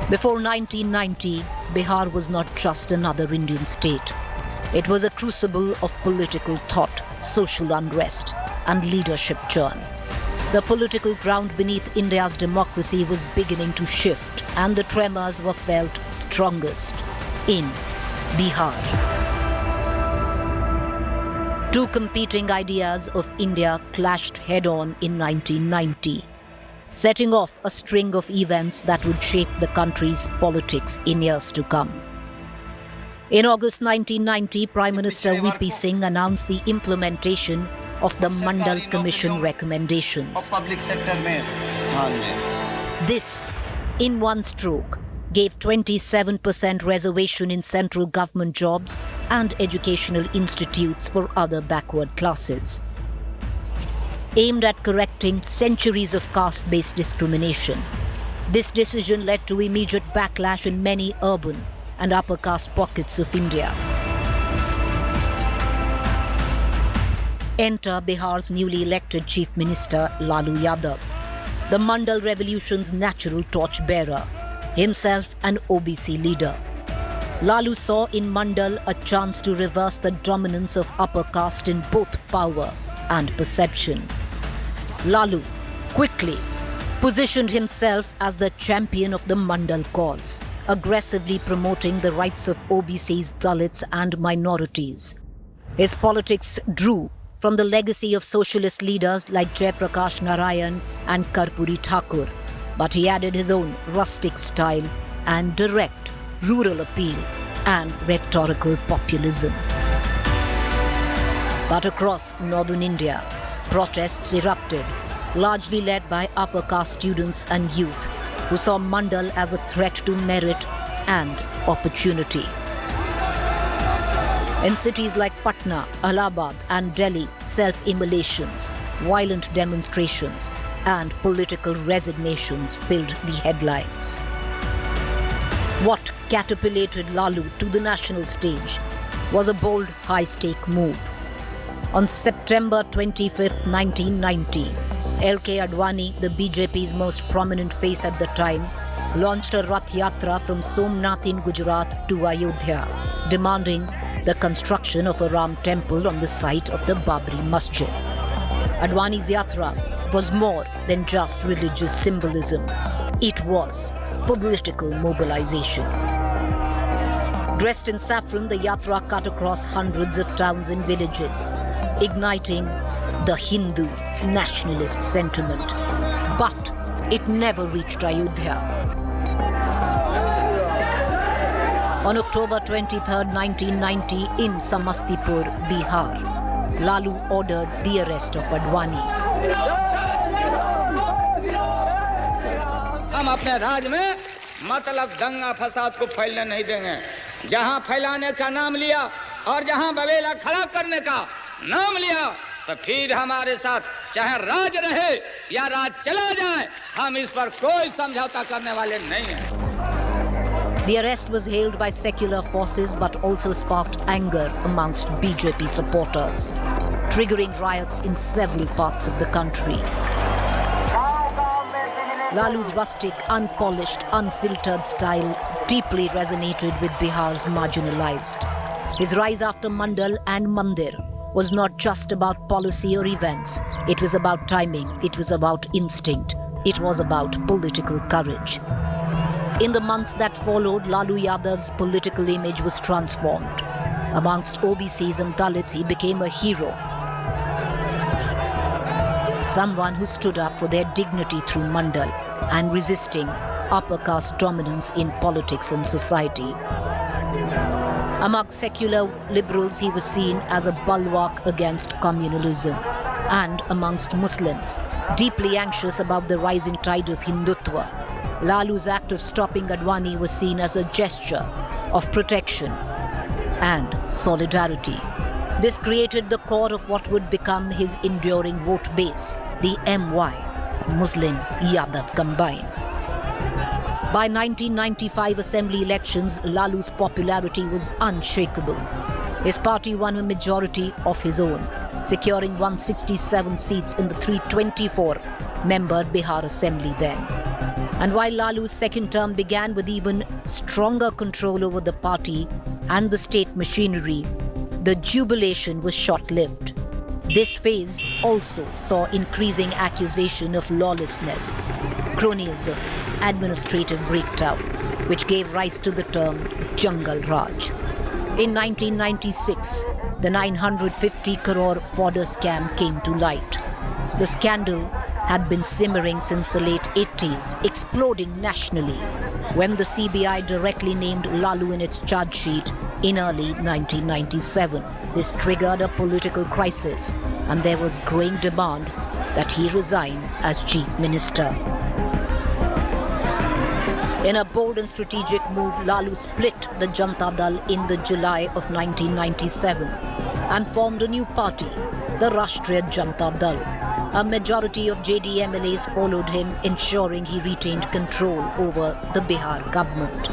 Before 1990, Bihar was not just another Indian state. It was a crucible of political thought, social unrest, and leadership churn. The political ground beneath India's democracy was beginning to shift, and the tremors were felt strongest in Bihar. Two competing ideas of India clashed head-on in 1990, setting off a string of events that would shape the country's politics in years to come. In August 1990, Prime Minister VP Singh announced the implementation of the Mandal Commission recommendations. This, in one stroke, gave 27% reservation in central government jobs and educational institutes for other backward classes. Aimed at correcting centuries of caste-based discrimination, this decision led to immediate backlash in many urban and upper caste pockets of India. Enter Bihar's newly elected Chief Minister Lalu Yadav, the Mandal Revolution's natural torchbearer, himself an OBC leader. Lalu saw in Mandal a chance to reverse the dominance of upper caste in both power and perception. Lalu quickly positioned himself as the champion of the Mandal cause, aggressively promoting the rights of OBCs, Dalits and minorities. His politics drew from the legacy of socialist leaders like Jayaprakash Narayan and Karpuri Thakur, but he added his own rustic style and direct rural appeal and rhetorical populism. But across northern India, protests erupted, largely led by upper caste students and youth who saw Mandal as a threat to merit and opportunity. In cities like Patna, Allahabad and Delhi, self-immolations, violent demonstrations and political resignations filled the headlines. What catapulted Lalu to the national stage was a bold, high-stake move. On September 25, 1990, L.K. Advani, the BJP's most prominent face at the time, launched a Rath Yatra from Somnath in Gujarat to Ayodhya, demanding the construction of a Ram temple on the site of the Babri Masjid. Advani's Yatra was more than just religious symbolism. It was political mobilization. Dressed in saffron, the Yatra cut across hundreds of towns and villages, igniting the Hindu nationalist sentiment. But it never reached Ayodhya. On October 23, 1990, in Samastipur, Bihar, Lalu ordered the arrest of Advani. हम अपने राज्य में मतलब दंगा फसाद को फैलने नहीं देंगे। जहां फैलाने का नाम लिया और जहां बवेला खड़ा करने का नाम लिया, तो फिर हमारे साथ चाहे राज रहे या राज चला जाए, हम इस पर कोई समझौता करने वाले नहीं हैं। The arrest was hailed by secular forces but also sparked anger amongst BJP supporters, triggering riots in several parts of the country. Lalu's rustic, unpolished, unfiltered style deeply resonated with Bihar's marginalized. His rise after Mandal and Mandir was not just about policy or events. It was about timing, it was about instinct, it was about political courage. In the months that followed, Lalu Yadav's political image was transformed. Amongst OBCs and Dalits, he became a hero. Someone who stood up for their dignity through Mandal and resisting upper caste dominance in politics and society. Among secular liberals, he was seen as a bulwark against communalism, and amongst Muslims, deeply anxious about the rising tide of Hindutva, Lalu's act of stopping Advani was seen as a gesture of protection and solidarity. This created the core of what would become his enduring vote base, the MY, Muslim Yadav combine. By 1995 assembly elections, Lalu's popularity was unshakable. His party won a majority of his own, securing 167 seats in the 324-member Bihar Assembly then. And while Lalu's second term began with even stronger control over the party and the state machinery, the jubilation was short-lived. This phase also saw increasing accusation of lawlessness, cronyism, administrative breakdown, which gave rise to the term Jungle Raj. In 1996, the 950 crore fodder scam came to light. The scandal had been simmering since the late 80s, exploding nationally when the CBI directly named Lalu in its charge sheet in early 1997. This triggered a political crisis, and there was growing demand that he resign as Chief Minister. In a bold and strategic move, Lalu split the Janata Dal in the July of 1997 and formed a new party, the Rashtriya Janata Dal. A majority of JD MLAs followed him, ensuring he retained control over the Bihar government.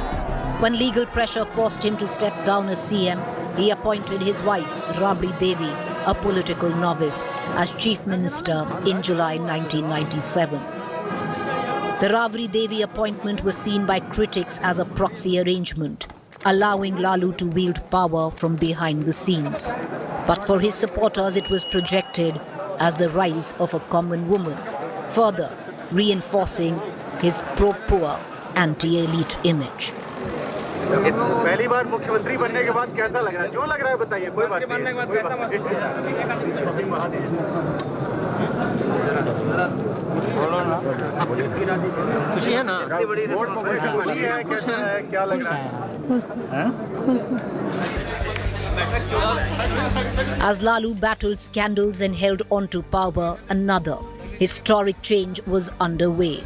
When legal pressure forced him to step down as CM, he appointed his wife, Rabri Devi, a political novice, as Chief Minister in July 1997. The Rabri Devi appointment was seen by critics as a proxy arrangement, allowing Lalu to wield power from behind the scenes. But for his supporters, it was projected as the rise of a common woman, further reinforcing his pro-poor, anti-elite image. पहली बार मुख्यमंत्री बनने के बाद कैसा लग रहा है? जो लग रहा है बताइए, कोई बात नहीं। खुशी है ना? खुशी है, कैसा है, क्या लग रहा है? As Lalu battled scandals and held on to power, another historic change was underway.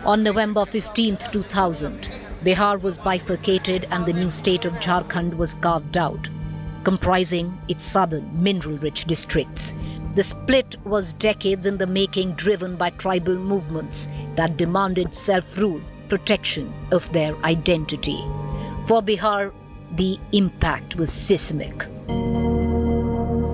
On November 15, 2000, Bihar was bifurcated and the new state of Jharkhand was carved out, comprising its southern mineral-rich districts. The split was decades in the making, driven by tribal movements that demanded self-rule, protection of their identity. For Bihar, the impact was seismic.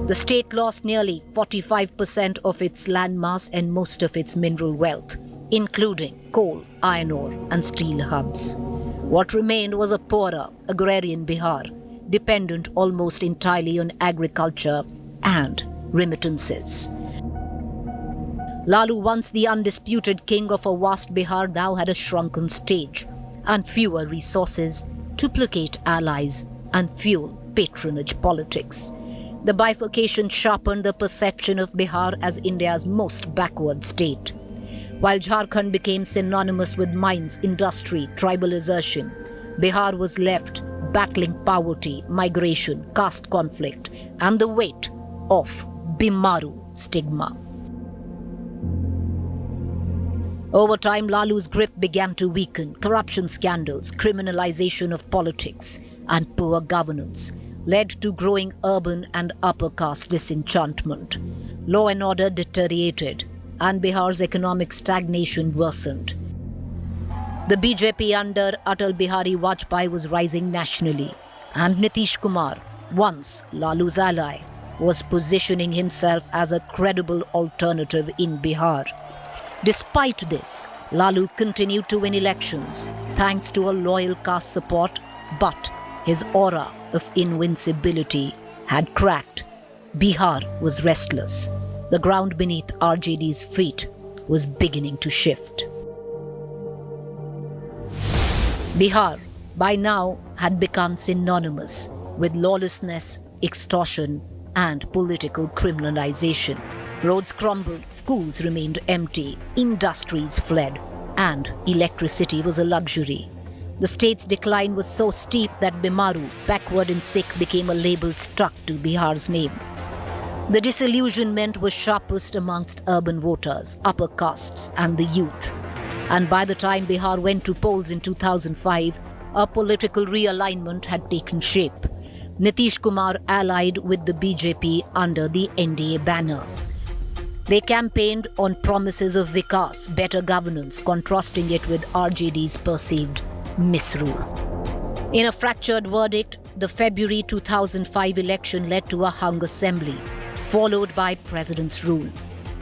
The state lost nearly 45% of its landmass and most of its mineral wealth, including coal, iron ore, and steel hubs. What remained was a poorer, agrarian Bihar, dependent almost entirely on agriculture and remittances. Lalu, once the undisputed king of a vast Bihar, now had a shrunken stage and fewer resources to placate allies and fuel patronage politics. The bifurcation sharpened the perception of Bihar as India's most backward state. While Jharkhand became synonymous with mines, industry, tribal assertion, Bihar was left battling poverty, migration, caste conflict, and the weight of Bimaru stigma. Over time, Lalu's grip began to weaken. Corruption scandals, criminalization of politics, and poor governance led to growing urban and upper caste disenchantment. Law and order deteriorated, and Bihar's economic stagnation worsened. The BJP under Atal Bihari Vajpayee was rising nationally, and Nitish Kumar, once Lalu's ally, was positioning himself as a credible alternative in Bihar. Despite this, Lalu continued to win elections thanks to a loyal caste support, but his aura of invincibility had cracked. Bihar was restless. The ground beneath RJD's feet was beginning to shift. Bihar, by now, had become synonymous with lawlessness, extortion, and political criminalization. Roads crumbled, schools remained empty, industries fled, and electricity was a luxury. The state's decline was so steep that Bimaru, backward and sick, became a label stuck to Bihar's name. The disillusionment was sharpest amongst urban voters, upper castes and the youth. And by the time Bihar went to polls in 2005, a political realignment had taken shape. Nitish Kumar allied with the BJP under the NDA banner. They campaigned on promises of Vikas, better governance, contrasting it with RJD's perceived misrule. In a fractured verdict, the February 2005 election led to a hung assembly, followed by President's rule.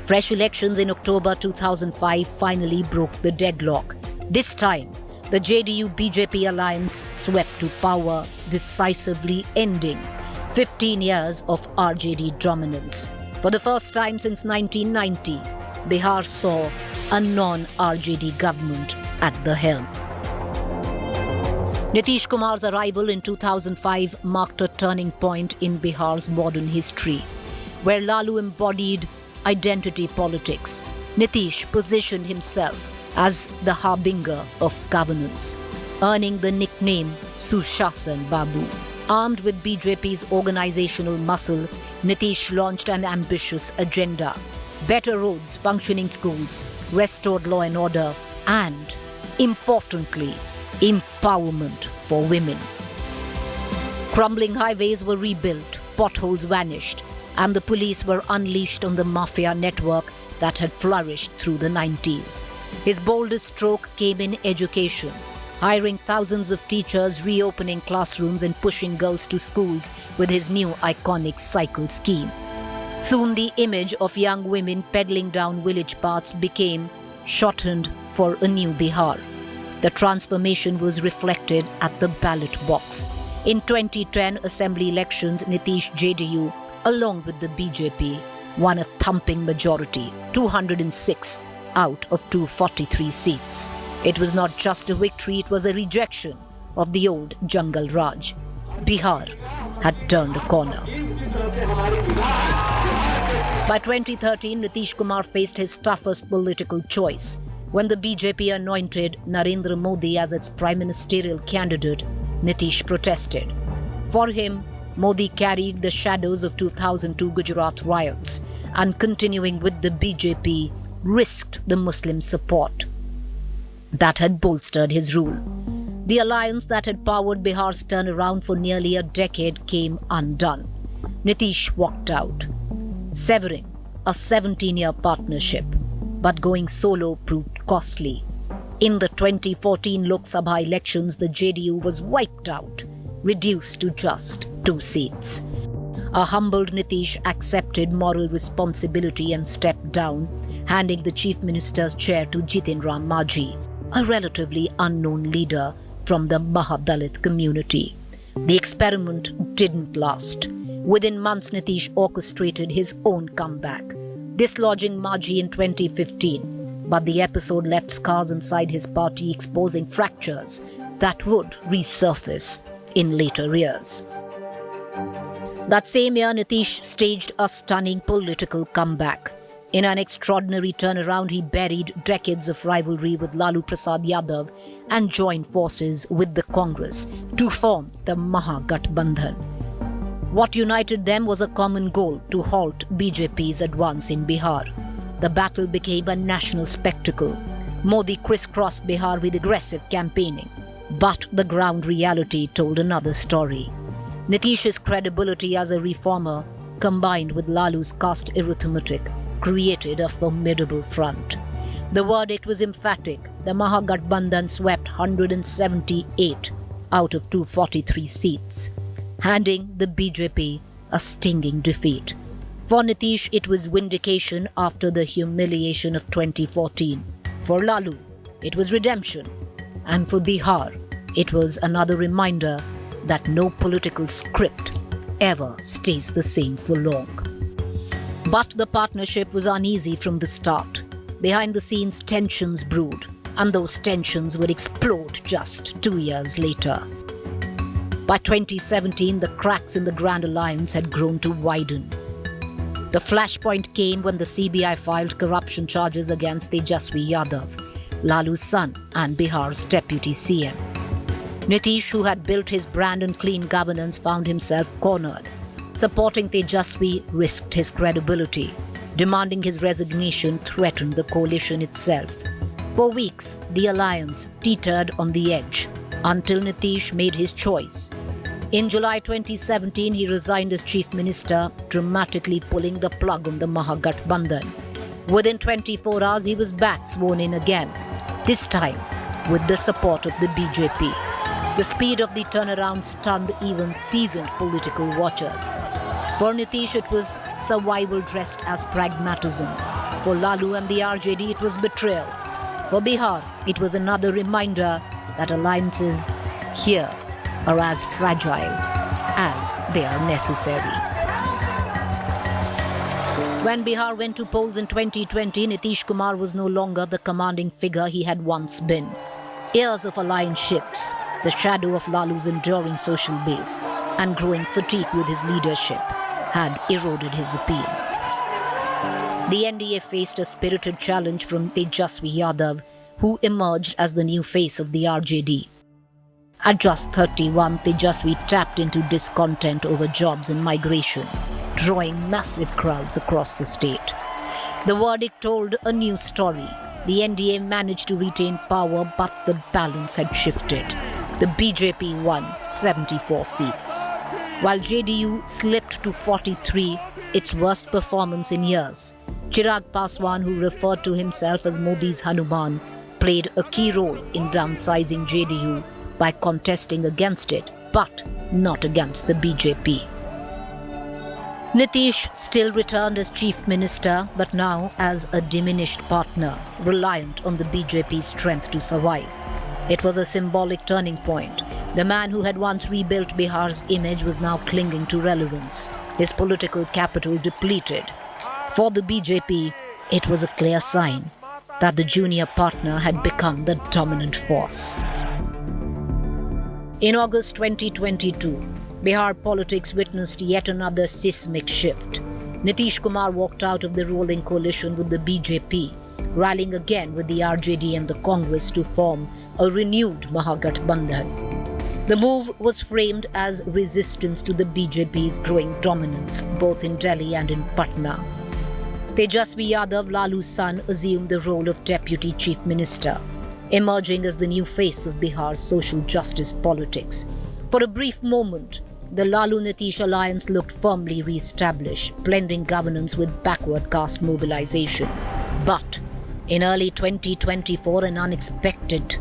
Fresh elections in October 2005 finally broke the deadlock. This time, the JDU-BJP alliance swept to power, decisively ending 15 years of RJD dominance. For the first time since 1990, Bihar saw a non-RJD government at the helm. Nitish Kumar's arrival in 2005 marked a turning point in Bihar's modern history. Where Lalu embodied identity politics, Nitish positioned himself as the harbinger of governance, earning the nickname Sushasan Babu. Armed with BJP's organizational muscle, Nitish launched an ambitious agenda. Better roads, functioning schools, restored law and order, and, importantly, empowerment for women. Crumbling highways were rebuilt, potholes vanished, and the police were unleashed on the mafia network that had flourished through the 90s. His boldest stroke came in education, hiring thousands of teachers, reopening classrooms and pushing girls to schools with his new iconic cycle scheme. Soon the image of young women pedaling down village paths became shortened for a new Bihar. The transformation was reflected at the ballot box. In 2010 assembly elections, Nitish JDU, along with the BJP, won a thumping majority, 206 out of 243 seats. It was not just a victory, it was a rejection of the old Jungle Raj. Bihar had turned a corner. By 2013, Nitish Kumar faced his toughest political choice when the BJP anointed Narendra Modi as its prime ministerial candidate. Nitish protested. For him, Modi carried the shadows of 2002 Gujarat riots and, continuing with the BJP, risked the Muslim support that had bolstered his rule. The alliance that had powered Bihar's turnaround for nearly a decade came undone. Nitish walked out, severing a 17-year partnership, but going solo proved costly. In the 2014 Lok Sabha elections, the JDU was wiped out, reduced to just 2 seats. A humbled Nitish accepted moral responsibility and stepped down, handing the Chief Minister's chair to Jitin Ram Majhi, a relatively unknown leader from the Mahadalit community. The experiment didn't last. Within months, Nitish orchestrated his own comeback, dislodging Majhi in 2015. But the episode left scars inside his party, exposing fractures that would resurface in later years. That same year, Nitish staged a stunning political comeback. In an extraordinary turnaround, he buried decades of rivalry with Lalu Prasad Yadav and joined forces with the Congress to form the Mahagathbandhan. What united them was a common goal: to halt BJP's advance in Bihar. The battle became a national spectacle. Modi crisscrossed Bihar with aggressive campaigning. But the ground reality told another story. Nitish's credibility as a reformer, combined with Lalu's caste arithmetic, created a formidable front. The verdict was emphatic. The Mahagathbandhan swept 178 out of 243 seats, handing the BJP a stinging defeat. For Nitish, it was vindication after the humiliation of 2014. For Lalu, it was redemption. And for Bihar, it was another reminder that no political script ever stays the same for long. But the partnership was uneasy from the start. Behind the scenes, tensions brewed, and those tensions would explode just 2 years later. By 2017, the cracks in the Grand Alliance had grown to widen. The flashpoint came when the CBI filed corruption charges against Tejaswi Yadav. Lalu's son and Bihar's deputy CM. Nitish, who had built his brand on clean governance, found himself cornered. Supporting Tejaswi risked his credibility. Demanding his resignation threatened the coalition itself. For weeks, the alliance teetered on the edge until Nitish made his choice. In July 2017, he resigned as chief minister, dramatically pulling the plug on the Mahagathbandhan. Within 24 hours, he was back, sworn in again, this time with the support of the BJP. The speed of the turnaround stunned even seasoned political watchers. For Nitish, it was survival dressed as pragmatism. For Lalu and the RJD, it was betrayal. For Bihar, it was another reminder that alliances here are as fragile as they are necessary. When Bihar went to polls in 2020, Nitish Kumar was no longer the commanding figure he had once been. Years of alliance shifts, the shadow of Lalu's enduring social base, and growing fatigue with his leadership had eroded his appeal. The NDA faced a spirited challenge from Tejaswi Yadav, who emerged as the new face of the RJD. At just 31, Tejaswi tapped into discontent over jobs and migration, drawing massive crowds across the state. The verdict told a new story. The NDA managed to retain power, but the balance had shifted. The BJP won 74 seats, while JDU slipped to 43, its worst performance in years. Chirag Paswan, who referred to himself as Modi's Hanuman, played a key role in downsizing JDU by contesting against it, but not against the BJP. Nitish still returned as chief minister, but now as a diminished partner, reliant on the BJP's strength to survive. It was a symbolic turning point. The man who had once rebuilt Bihar's image was now clinging to relevance, his political capital depleted. For the BJP, it was a clear sign that the junior partner had become the dominant force. In August 2022, Bihar politics witnessed yet another seismic shift. Nitish Kumar walked out of the ruling coalition with the BJP, rallying again with the RJD and the Congress to form a renewed Mahagathbandhan. The move was framed as resistance to the BJP's growing dominance, both in Delhi and in Patna. Tejaswi Yadav, Lalu's son, assumed the role of deputy chief minister, emerging as the new face of Bihar's social justice politics. For a brief moment, the Lalu-Nitish alliance looked firmly re-established, blending governance with backward caste mobilization. But in early 2024, an unexpected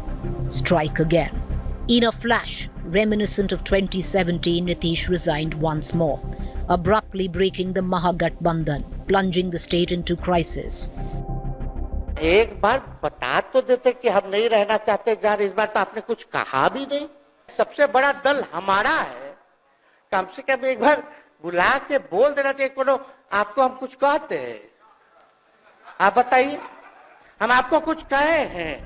strike again. In a flash, reminiscent of 2017, Nitish resigned once more, abruptly breaking the Mahagathbandhan, plunging the state into crisis. एक बार बता तो देते कि हम नहीं रहना चाहते जहाँ, इस बार तो आपने कुछ कहा भी नहीं। सबसे बड़ा दल हमारा है, कम से कम एक बार बुला के बोल देना चाहिए कोनो आपको हम कुछ कहते हैं, आप बताइए हम आपको कुछ कहे हैं।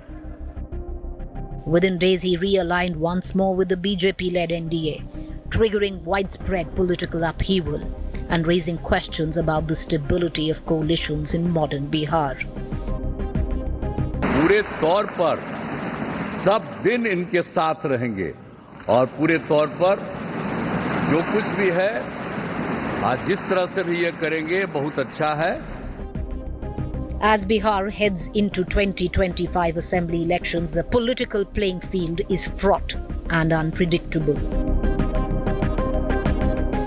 Within days, he realigned once more with the BJP-led NDA, triggering widespread political upheaval and raising questions about the stability of coalitions in modern Bihar. पूरे तौर पर सब दिन इनके साथ रहेंगे और पूरे तौर पर जो कुछ भी है आज जिस तरह से भी ये करेंगे बहुत अच्छा है। As Bihar heads into 2025 assembly elections, the political playing field is fraught and unpredictable.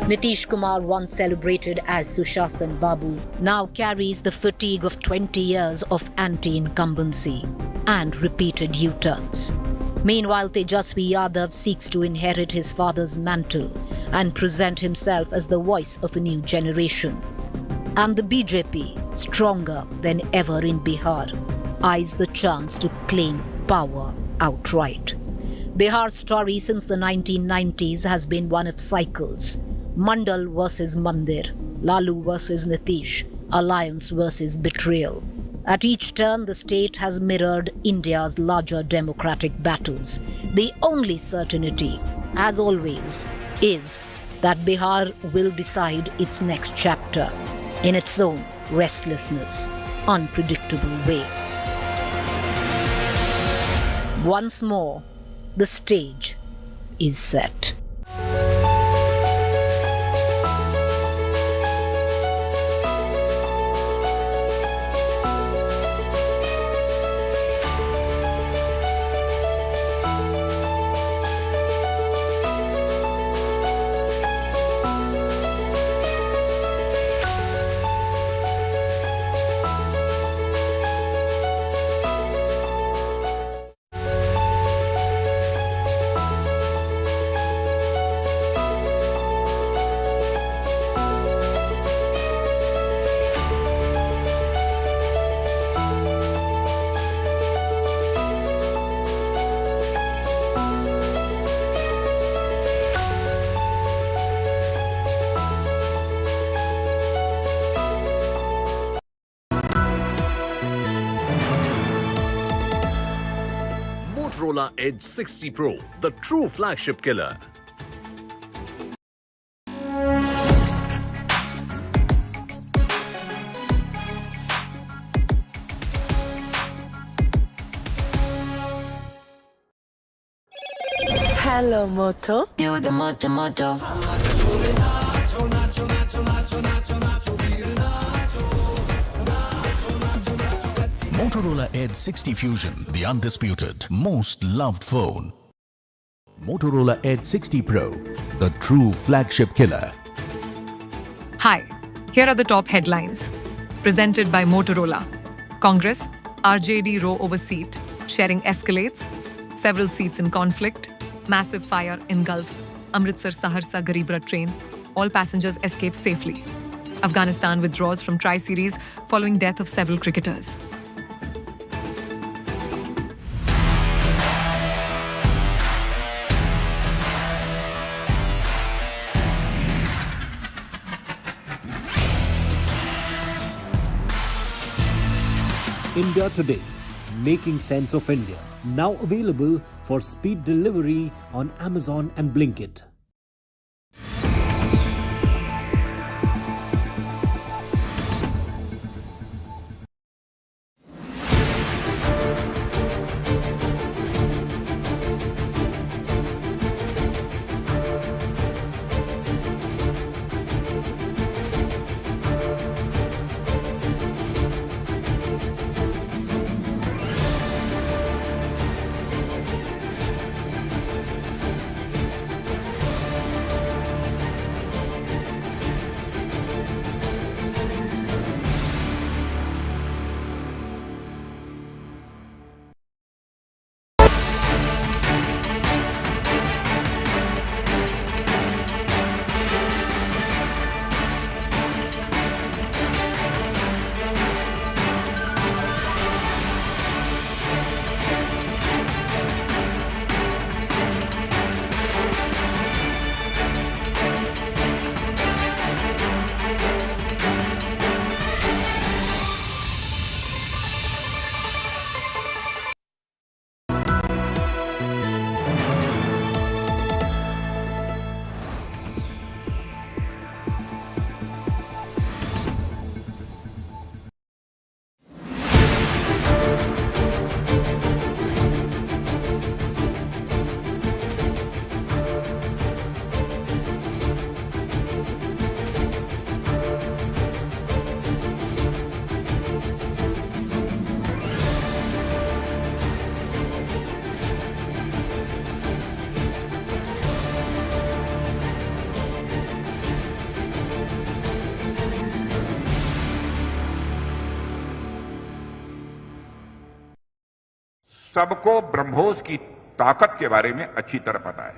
Nitish Kumar, once celebrated as Sushasan Babu, now carries the fatigue of 20 years of anti-incumbency and repeated U-turns. Meanwhile, Tejaswi Yadav seeks to inherit his father's mantle and present himself as the voice of a new generation. And the BJP, stronger than ever in Bihar, eyes the chance to claim power outright. Bihar's story since the 1990s has been one of cycles. Mandal versus Mandir, Lalu versus Nitish, alliance versus betrayal. At each turn, the state has mirrored India's larger democratic battles. The only certainty, as always, is that Bihar will decide its next chapter in its own restlessness, unpredictable way. Once more, the stage is set. Motorola Edge 60 Pro, the true flagship killer. Hello, Moto. Do the Moto Moto. Motorola Edge 60 Fusion, the undisputed, most loved phone. Motorola Edge 60 Pro, the true flagship killer. Hi, here are the top headlines. Presented by Motorola. Congress, RJD row over seat. Sharing escalates. Several seats in conflict. Massive fire engulfs Amritsar-Saharsa Garib Rath train. All passengers escape safely. Afghanistan withdraws from Tri-Series following death of several cricketers. India Today, making sense of India. Now available for speed delivery on Amazon and Blinkit. सबको ब्रह्मोस की ताकत के बारे में अच्छी तरह पता है।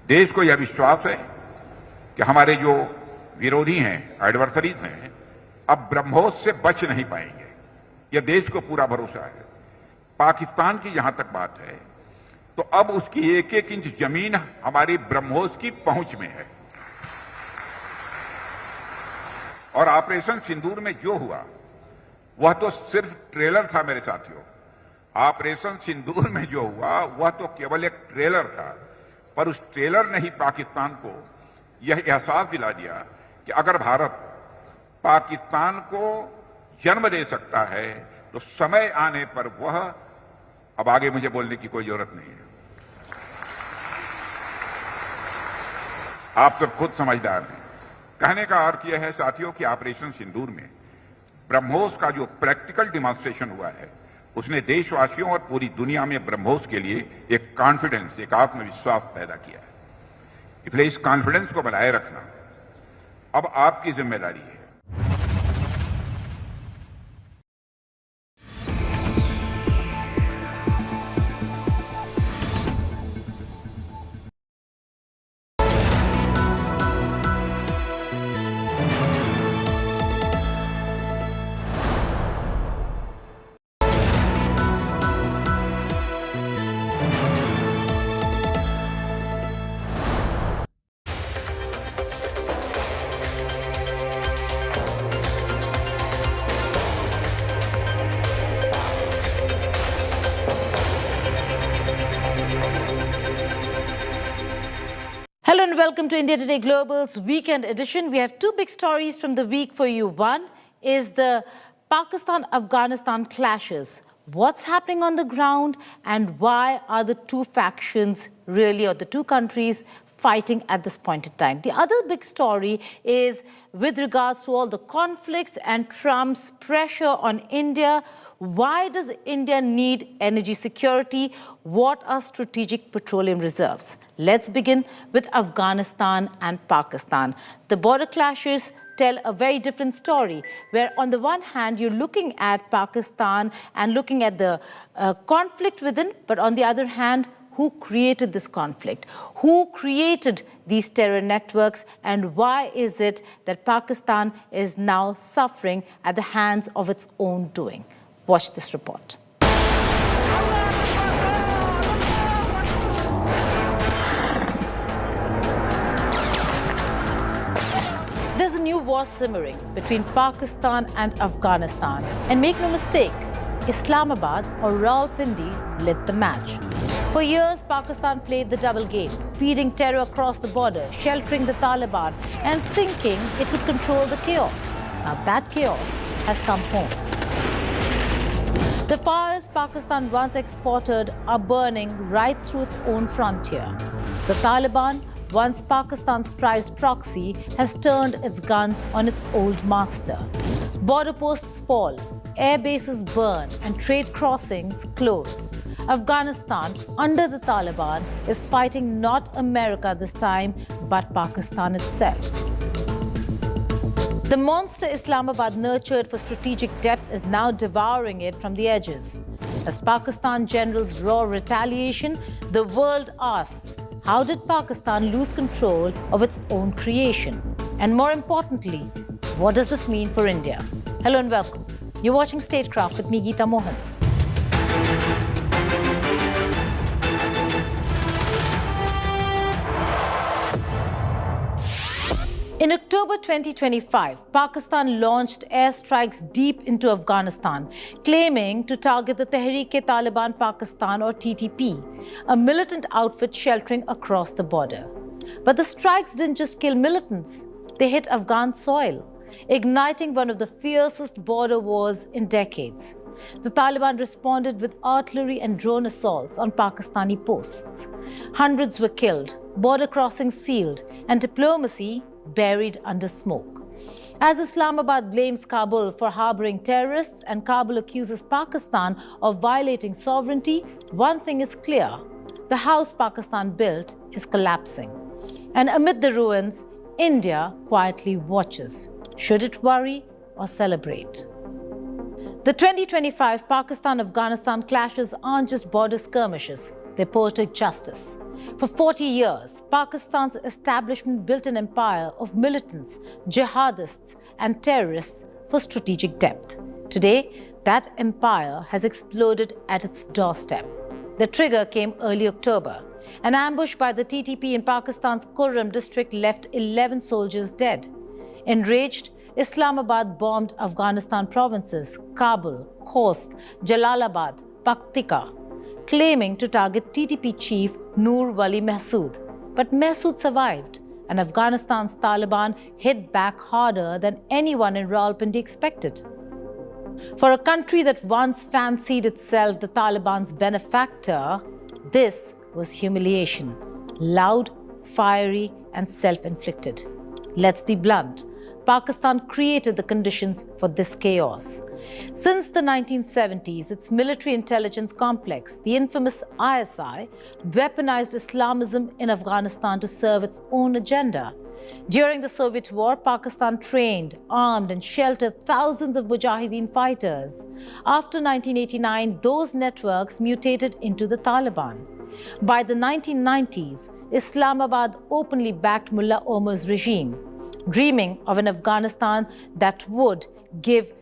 देश को यह विश्वास है कि हमारे जो विरोधी हैं, एडवर्सरीज हैं, अब ब्रह्मोस से बच नहीं पाएंगे। यह देश को पूरा भरोसा है। पाकिस्तान की जहां तक बात है तो अब उसकी एक एक इंच जमीन हमारी ब्रह्मोस की पहुंच में है। और ऑपरेशन सिंदूर में जो हुआ वह तो सिर्फ ट्रेलर था मेरे साथियों। ऑपरेशन सिंदूर में जो हुआ वह तो केवल एक ट्रेलर था, पर उस ट्रेलर ने ही पाकिस्तान को यह एहसास दिला दिया कि अगर भारत पाकिस्तान को जन्म दे सकता है तो समय आने पर वह अब आगे मुझे बोलने की कोई जरूरत नहीं है। आप सब खुद समझदार हैं। कहने का अर्थ यह है साथियों कि ऑपरेशन सिंदूर में ब्रह्मोस का जो प्रैक्टिकल डिमॉन्स्ट्रेशन हुआ है उसने देशवासियों और पूरी दुनिया में ब्रह्मोस के लिए एक कॉन्फिडेंस, एक आत्मविश्वास पैदा किया है। इसलिए इस कॉन्फिडेंस को बनाए रखना अब आपकी जिम्मेदारी है। Hello and welcome to India Today Global's weekend edition. We have two big stories from the week for you. One is the Pakistan-Afghanistan clashes. What's happening on the ground and why are the two factions really, or the two countries, fighting at this point in time? The other big story is with regards to all the conflicts and Trump's pressure on India. Why does India need energy security? What are strategic petroleum reserves? Let's begin with Afghanistan and Pakistan. The border clashes tell a very different story, where on the one hand, you're looking at Pakistan and looking at the conflict within, but on the other hand, who created this conflict? Who created these terror networks? And why is it that Pakistan is now suffering at the hands of its own doing? Watch this report. There's a new war simmering between Pakistan and Afghanistan. And make no mistake, Islamabad or Rawalpindi lit the match. For years, Pakistan played the double game, feeding terror across the border, sheltering the Taliban, and thinking it would control the chaos. Now that chaos has come home. The fires Pakistan once exported are burning right through its own frontier. The Taliban, once Pakistan's prized proxy, has turned its guns on its old master. Border posts fall, air bases burn, and trade crossings close. Afghanistan, under the Taliban, is fighting not America this time, but Pakistan itself. The monster Islamabad nurtured for strategic depth is now devouring it from the edges. As Pakistan generals roar retaliation, the world asks, how did Pakistan lose control of its own creation? And more importantly, what does this mean for India? Hello and welcome. You're watching Statecraft with me, Geeta Mohan. In October 2025, Pakistan launched airstrikes deep into Afghanistan, claiming to target the Tehreek-e-Taliban Pakistan or TTP, a militant outfit sheltering across the border. But the strikes didn't just kill militants, they hit Afghan soil, igniting one of the fiercest border wars in decades. The Taliban responded with artillery and drone assaults on Pakistani posts. Hundreds were killed, border crossings sealed, and diplomacy buried under smoke. As Islamabad blames Kabul for harboring terrorists and Kabul accuses Pakistan of violating sovereignty, one thing is clear: the house Pakistan built is collapsing. And amid the ruins, India quietly watches. Should it worry or celebrate? The 2025 Pakistan-Afghanistan clashes aren't just border skirmishes, they're poetic justice. For 40 years, Pakistan's establishment built an empire of militants, jihadists, and terrorists for strategic depth. Today, that empire has exploded at its doorstep. The trigger came early October. An ambush by the TTP in Pakistan's Kurram district left 11 soldiers dead. Enraged, Islamabad bombed Afghanistan provinces Kabul, Khost, Jalalabad, Paktika, claiming to target TTP chief Noor Wali Mahsood. But Mahsood survived, and Afghanistan's Taliban hit back harder than anyone in Rawalpindi expected. For a country that once fancied itself the Taliban's benefactor, this was humiliation, loud, fiery, and self-inflicted. Let's be blunt. Pakistan created the conditions for this chaos. Since the 1970s, its military intelligence complex, the infamous ISI, weaponized Islamism in Afghanistan to serve its own agenda. During the Soviet war, Pakistan trained, armed, and sheltered thousands of Mujahideen fighters. After 1989, those networks mutated into the Taliban. By the 1990s, Islamabad openly backed Mullah Omar's regime, dreaming of an Afghanistan that would give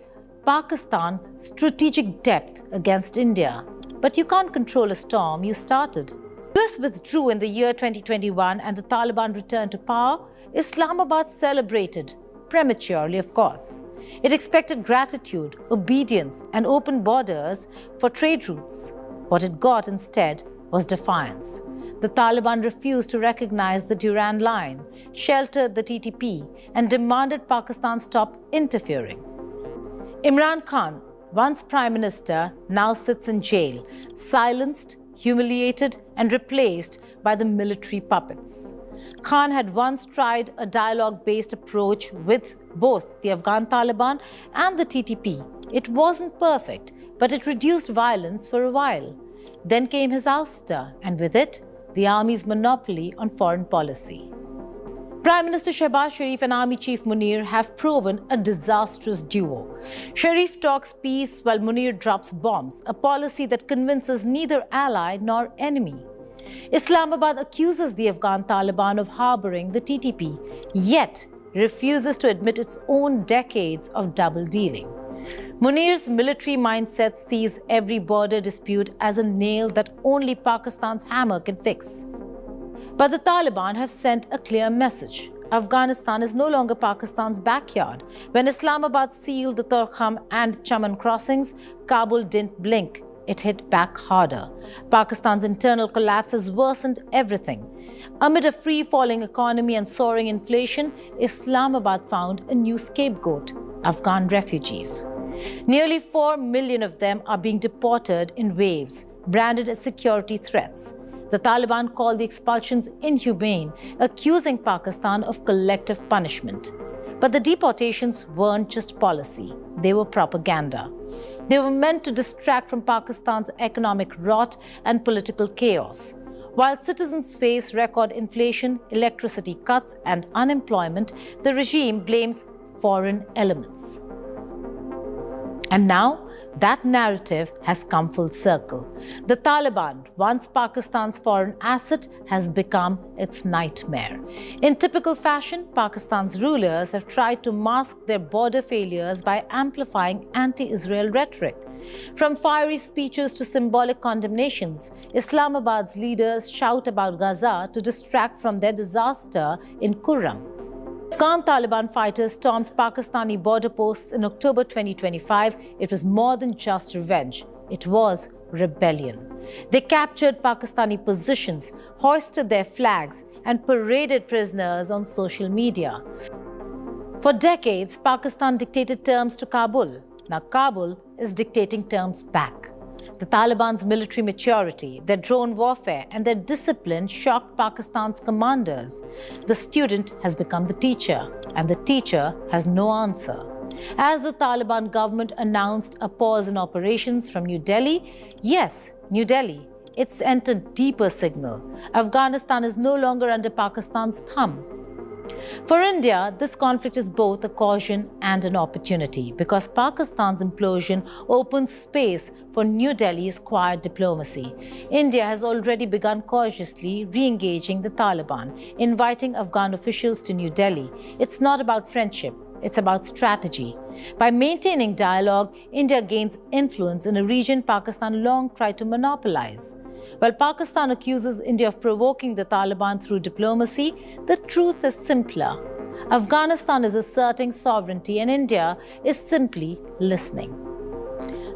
Pakistan strategic depth against India. But you can't control a storm you started. US withdrew in the year 2021 and the Taliban returned to power. Islamabad celebrated, prematurely of course. It expected gratitude, obedience, and open borders for trade routes. What it got instead was defiance. The Taliban refused to recognize the Durand Line, sheltered the TTP, and demanded Pakistan stop interfering. Imran Khan, once Prime Minister, now sits in jail, silenced, humiliated, and replaced by the military puppets. Khan had once tried a dialogue-based approach with both the Afghan Taliban and the TTP. It wasn't perfect, but it reduced violence for a while. Then came his ouster, and with it, the army's monopoly on foreign policy. Prime Minister Shehbaz Sharif and Army Chief Munir have proven a disastrous duo. Sharif talks peace while Munir drops bombs, a policy that convinces neither ally nor enemy. Islamabad accuses the Afghan Taliban of harboring the TTP, yet refuses to admit its own decades of double-dealing. Munir's military mindset sees every border dispute as a nail that only Pakistan's hammer can fix. But the Taliban have sent a clear message. Afghanistan is no longer Pakistan's backyard. When Islamabad sealed the Torkham and Chaman crossings, Kabul didn't blink. It hit back harder. Pakistan's internal collapse has worsened everything. Amid a free-falling economy and soaring inflation, Islamabad found a new scapegoat: Afghan refugees. Nearly 4 million of them are being deported in waves, branded as security threats. The Taliban call the expulsions inhumane, accusing Pakistan of collective punishment. But the deportations weren't just policy, they were propaganda. They were meant to distract from Pakistan's economic rot and political chaos. While citizens face record inflation, electricity cuts, and unemployment, the regime blames foreign elements. And now, that narrative has come full circle. The Taliban, once Pakistan's foreign asset, has become its nightmare. In typical fashion, Pakistan's rulers have tried to mask their border failures by amplifying anti-Israel rhetoric. From fiery speeches to symbolic condemnations, Islamabad's leaders shout about Gaza to distract from their disaster in Kurram. Afghan Taliban fighters stormed Pakistani border posts in October 2025. It was more than just revenge. It was rebellion. They captured Pakistani positions, hoisted their flags, and paraded prisoners on social media. For decades, Pakistan dictated terms to Kabul. Now Kabul is dictating terms back. The Taliban's military maturity, their drone warfare, and their discipline shocked Pakistan's commanders. The student has become the teacher, and the teacher has no answer. As the Taliban government announced a pause in operations from New Delhi, yes, New Delhi, it sent a deeper signal. Afghanistan is no longer under Pakistan's thumb. For India, this conflict is both a caution and an opportunity because Pakistan's implosion opens space for New Delhi's quiet diplomacy. India has already begun cautiously re-engaging the Taliban, inviting Afghan officials to New Delhi. It's not about friendship, it's about strategy. By maintaining dialogue, India gains influence in a region Pakistan long tried to monopolize. While Pakistan accuses India of provoking the Taliban through diplomacy, the truth is simpler. Afghanistan is asserting sovereignty and India is simply listening.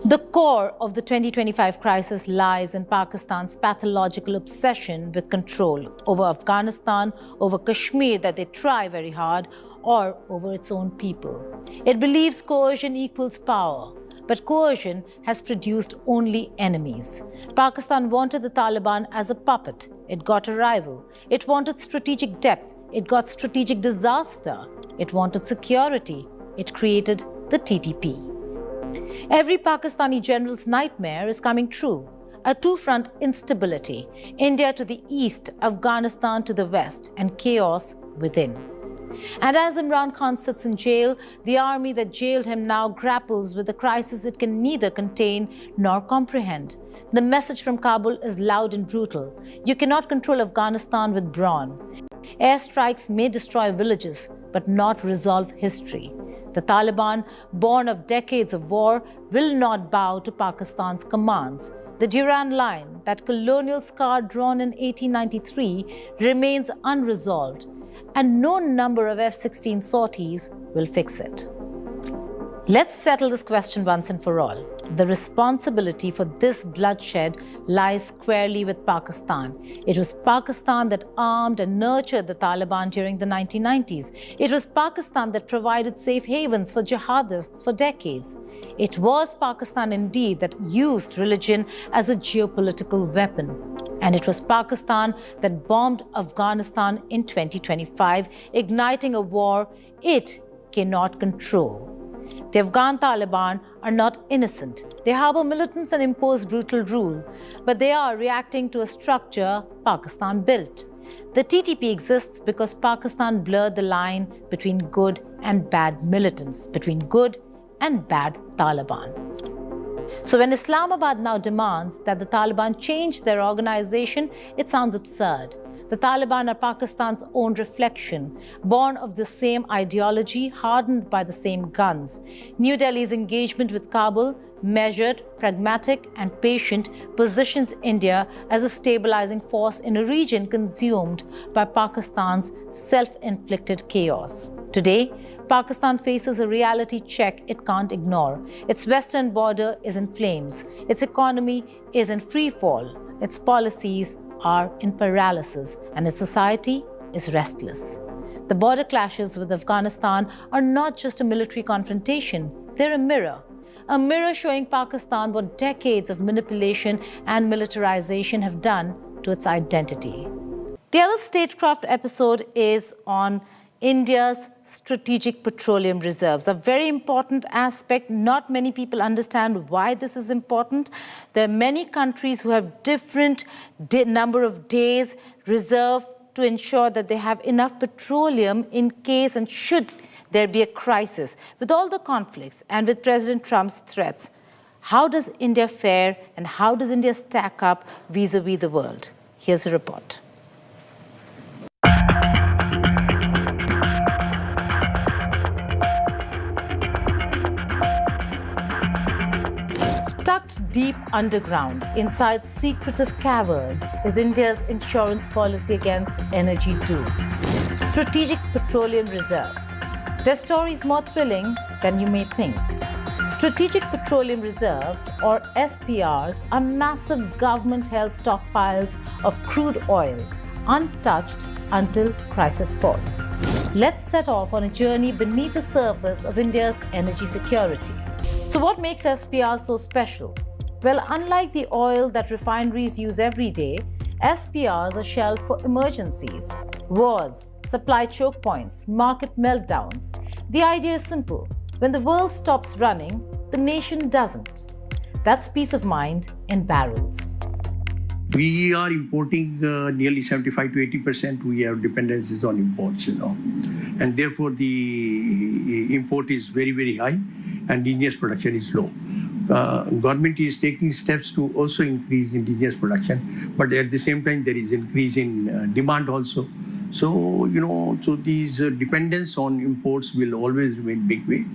The core of the 2025 crisis lies in Pakistan's pathological obsession with control over Afghanistan, over Kashmir that they try very hard, or over its own people. It believes coercion equals power. but coercion has produced only enemies. Pakistan wanted the Taliban as a puppet. It got a rival. It wanted strategic depth. It got strategic disaster. It wanted security. It created the TTP. Every Pakistani general's nightmare is coming true. A two-front instability, India to the east, Afghanistan to the west, and chaos within. And as Imran Khan sits in jail, the army that jailed him now grapples with a crisis it can neither contain nor comprehend. The message from Kabul is loud and brutal. You cannot control Afghanistan with brawn. Airstrikes may destroy villages, but not resolve history. The Taliban, born of decades of war, will not bow to Pakistan's commands. The Durand Line, that colonial scar drawn in 1893, remains unresolved, and no number of F-16 sorties will fix it. Let's settle this question once and for all. The responsibility for this bloodshed lies squarely with Pakistan. It was Pakistan that armed and nurtured the Taliban during the 1990s. It was Pakistan that provided safe havens for jihadists for decades. It was Pakistan indeed that used religion as a geopolitical weapon. And it was Pakistan that bombed Afghanistan in 2025, igniting a war it cannot control. The Afghan Taliban are not innocent. They harbor militants and impose brutal rule, but they are reacting to a structure Pakistan built. The TTP exists because Pakistan blurred the line between good and bad militants, between good and bad Taliban. So when Islamabad now demands that the Taliban change their organization, it sounds absurd. The Taliban are Pakistan's own reflection, born of the same ideology, hardened by the same guns. New Delhi's engagement with Kabul, measured, pragmatic, and patient, positions India as a stabilizing force in a region consumed by Pakistan's self-inflicted chaos. Today, Pakistan faces a reality check it can't ignore. Its western border is in flames. Its economy is in free fall. Its policies are in paralysis, and its society is restless. The border clashes with Afghanistan are not just a military confrontation, they're a mirror showing Pakistan what decades of manipulation and militarization have done to its identity. The other statecraft episode is on India's strategic petroleum reserves, a very important aspect. Not many people understand why this is important. There are many countries who have different number of days reserved to ensure that they have enough petroleum in case and should there be a crisis. With all the conflicts and with President Trump's threats, how does India fare and how does India stack up vis-a-vis the world? Here's a report. Tucked deep underground, inside secretive caverns, is India's insurance policy against energy doom. Strategic petroleum reserves. Their story is more thrilling than you may think. Strategic petroleum reserves, or SPRs, are massive government-held stockpiles of crude oil, untouched until crisis falls. Let's set off on a journey beneath the surface of India's energy security. So what makes SPRs so special? Well, unlike the oil that refineries use every day, SPRs are shelved for emergencies, wars, supply choke points, market meltdowns. The idea is simple. When the world stops running, the nation doesn't. That's peace of mind in barrels. We are importing nearly 75 to 80%. We have dependencies on imports, and therefore the import is very, very high and indigenous production is low. Government is taking steps to also increase indigenous production, but at the same time there is increase in demand also. So, so these dependence on imports will always remain big way.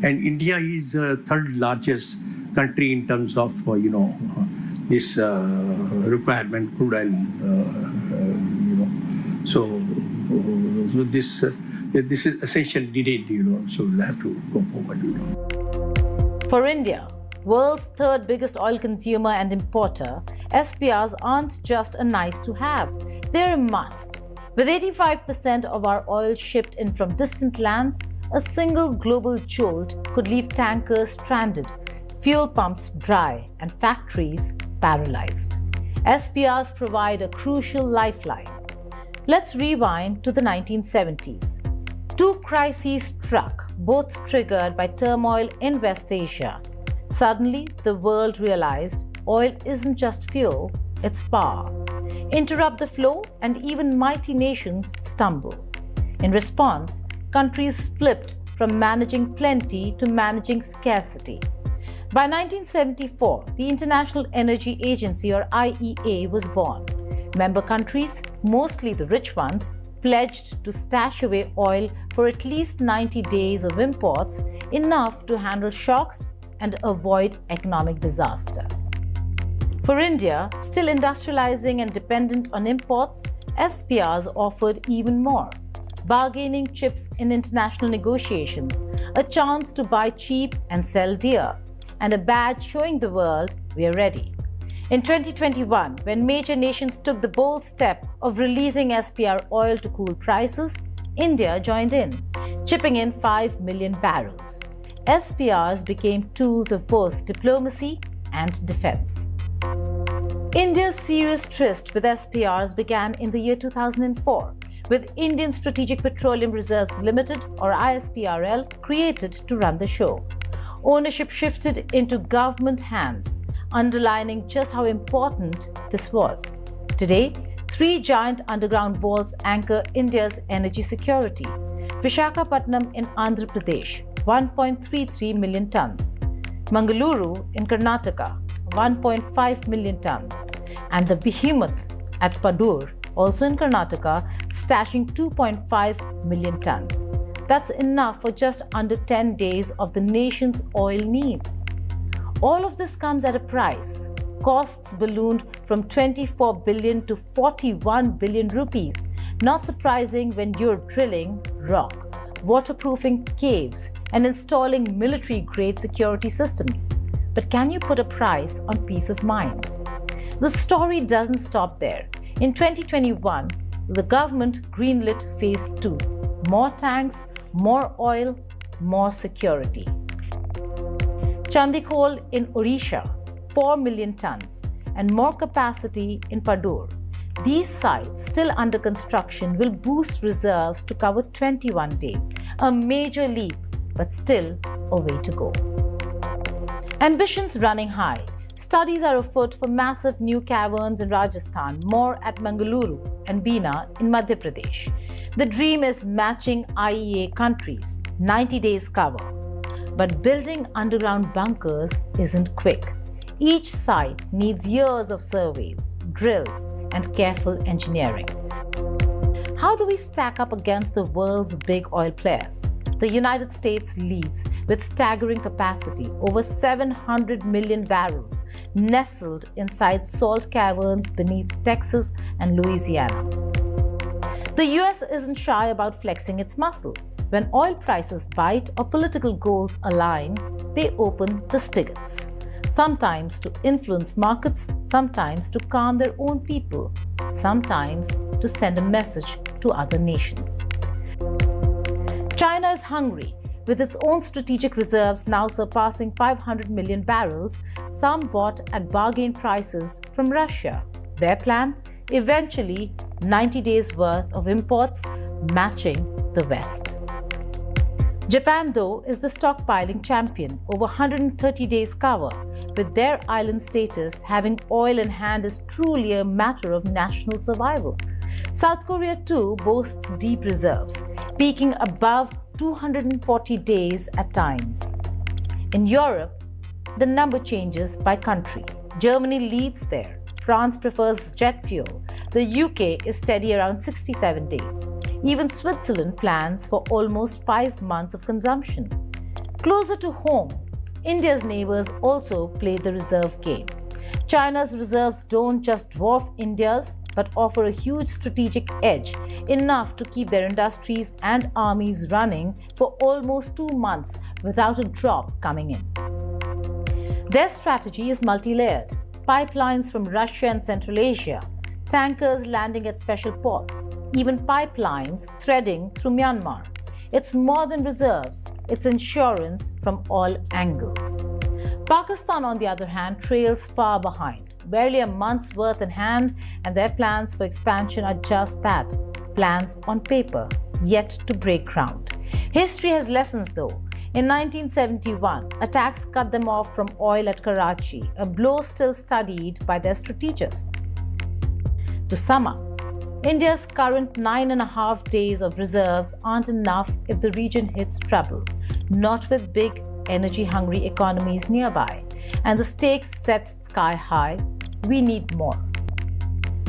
And India is third largest country in terms of, this requirement, crude oil, So this is essential needed, so we'll have to go forward, For India, world's third biggest oil consumer and importer, SPRs aren't just a nice to have, they're a must. With 85% of our oil shipped in from distant lands, a single global jolt could leave tankers stranded. fuel pumps dry, and factories paralyzed. SPRs provide a crucial lifeline. Let's rewind to the 1970s. Two crises struck, both triggered by turmoil in West Asia. Suddenly, the world realized oil isn't just fuel, it's power. Interrupt the flow, and even mighty nations stumble. In response, countries flipped from managing plenty to managing scarcity. By 1974, the International Energy Agency, or IEA, was born. Member countries, mostly the rich ones, pledged to stash away oil for at least 90 days of imports, enough to handle shocks and avoid economic disaster. For India, still industrializing and dependent on imports, SPRs offered even more. Bargaining chips in international negotiations, a chance to buy cheap and sell dear, and a badge showing the world we're ready. In 2021, when major nations took the bold step of releasing SPR oil to cool prices, India joined in, chipping in 5 million barrels. SPRs became tools of both diplomacy and defense. India's serious tryst with SPRs began in the year 2004, with Indian Strategic Petroleum Reserves Limited, or ISPRL, created to run the show. Ownership shifted into government hands, underlining just how important this was. Today, 3 giant underground vaults anchor India's energy security. Visakhapatnam in Andhra Pradesh, 1.33 million tons. Mangaluru in Karnataka, 1.5 million tons. And the behemoth at Padur, also in Karnataka, stashing 2.5 million tons. That's enough for just under 10 days of the nation's oil needs. All of this comes at a price. Costs ballooned from 24 billion to 41 billion rupees. Not surprising when you're drilling rock, waterproofing caves, and installing military-grade security systems. But can you put a price on peace of mind? The story doesn't stop there. In 2021, the government greenlit Phase 2. More tanks, more oil, more security. Chandikol in Odisha, 4 million tons, and more capacity in Padur. These sites, still under construction, will boost reserves to cover 21 days. A major leap, but still a way to go. Ambitions running high. Studies are afoot for massive new caverns in Rajasthan, more at Mangaluru and Bina in Madhya Pradesh. The dream is matching IEA countries, 90 days cover. But building underground bunkers isn't quick. Each site needs years of surveys, drills, and careful engineering. How do we stack up against the world's big oil players? The United States leads with staggering capacity, over 700 million barrels, nestled inside salt caverns beneath Texas and Louisiana. The US isn't shy about flexing its muscles. When oil prices bite or political goals align, they open the spigots. Sometimes to influence markets, sometimes to calm their own people, sometimes to send a message to other nations. China is hungry, with its own strategic reserves now surpassing 500 million barrels, some bought at bargain prices from Russia. Their plan? Eventually, 90 days worth of imports matching the West. Japan, though, is the stockpiling champion, over 130 days cover. With their island status, having oil in hand is truly a matter of national survival. South Korea, too, boasts deep reserves, peaking above 240 days at times. In Europe, the number changes by country. Germany leads there. France prefers jet fuel. The UK is steady around 67 days. Even Switzerland plans for almost 5 months of consumption. Closer to home, India's neighbors also play the reserve game. China's reserves don't just dwarf India's, but offer a huge strategic edge, enough to keep their industries and armies running for almost 2 months without a drop coming in. Their strategy is multi-layered. Pipelines from Russia and Central Asia, tankers landing at special ports, even pipelines threading through Myanmar. It's more than reserves, it's insurance from all angles. Pakistan, on the other hand, trails far behind. Barely a month's worth in hand, and their plans for expansion are just that, plans on paper, yet to break ground. History has lessons though. In 1971, attacks cut them off from oil at Karachi, a blow still studied by their strategists. To sum up, India's current 9.5 days of reserves aren't enough if the region hits trouble, not with big energy-hungry economies nearby, and the stakes set sky high. We need more.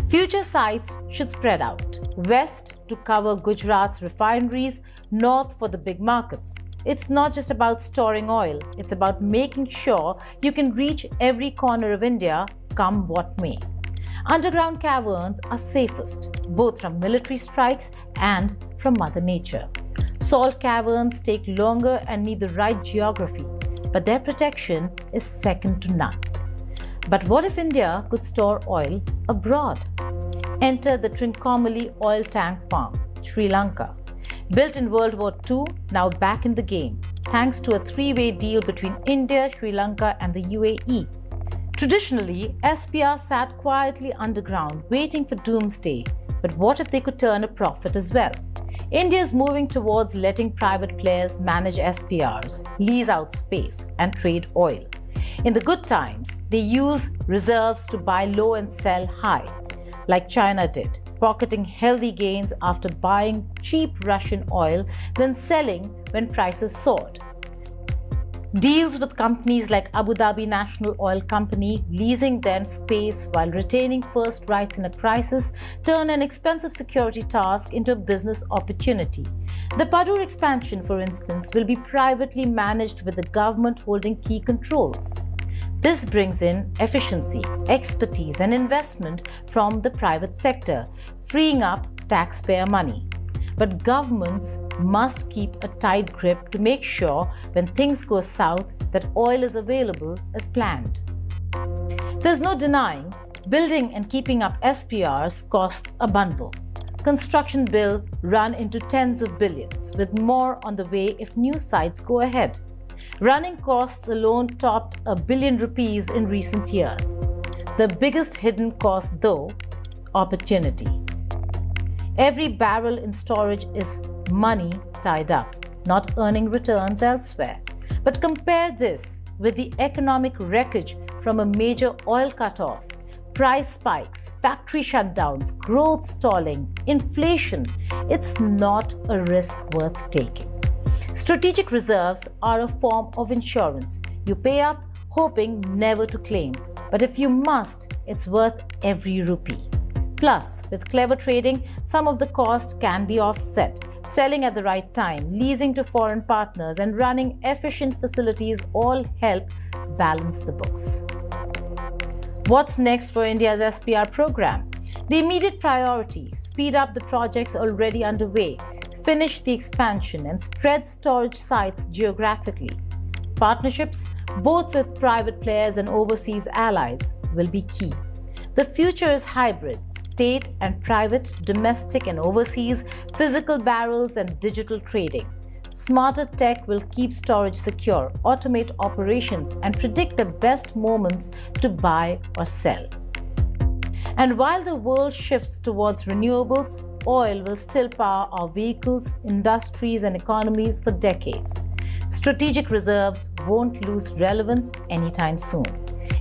Future sites should spread out, west to cover Gujarat's refineries, north for the big markets. It's not just about storing oil, it's about making sure you can reach every corner of India, come what may. Underground caverns are safest, both from military strikes and from Mother Nature. Salt caverns take longer and need the right geography, but their protection is second to none. But what if India could store oil abroad? Enter the Trincomalee oil tank farm, Sri Lanka. Built in World War II, now back in the game, thanks to a three-way deal between India, Sri Lanka and the UAE. Traditionally, SPR sat quietly underground, waiting for doomsday. But what if they could turn a profit as well? India is moving towards letting private players manage SPRs, lease out space, and trade oil. In the good times, they use reserves to buy low and sell high, like China did, pocketing healthy gains after buying cheap Russian oil, then selling when prices soared. Deals with companies like Abu Dhabi National Oil Company, leasing them space while retaining first rights in a crisis, turn an expensive security task into a business opportunity. The Padur expansion, for instance, will be privately managed with the government holding key controls. This brings in efficiency, expertise, and investment from the private sector, freeing up taxpayer money. But governments must keep a tight grip to make sure when things go south that oil is available as planned. There's no denying building and keeping up SPRs costs a bundle. Construction bill run into tens of billions, with more on the way if new sites go ahead. Running costs alone topped ₹1 billion in recent years. The biggest hidden cost though, opportunity. Every barrel in storage is money tied up, not earning returns elsewhere. But compare this with the economic wreckage from a major oil cutoff, price spikes, factory shutdowns, growth stalling, inflation. It's not a risk worth taking. Strategic reserves are a form of insurance. You pay up, hoping never to claim. But if you must, it's worth every rupee. Plus, with clever trading, some of the cost can be offset. Selling at the right time, leasing to foreign partners, and running efficient facilities all help balance the books. What's next for India's SPR program? The immediate priority: speed up the projects already underway, finish the expansion, and spread storage sites geographically. Partnerships, both with private players and overseas allies, will be key. The future is hybrid, state and private, domestic and overseas, physical barrels and digital trading. Smarter tech will keep storage secure, automate operations, and predict the best moments to buy or sell. And while the world shifts towards renewables, oil will still power our vehicles, industries, and economies for decades. Strategic reserves won't lose relevance anytime soon.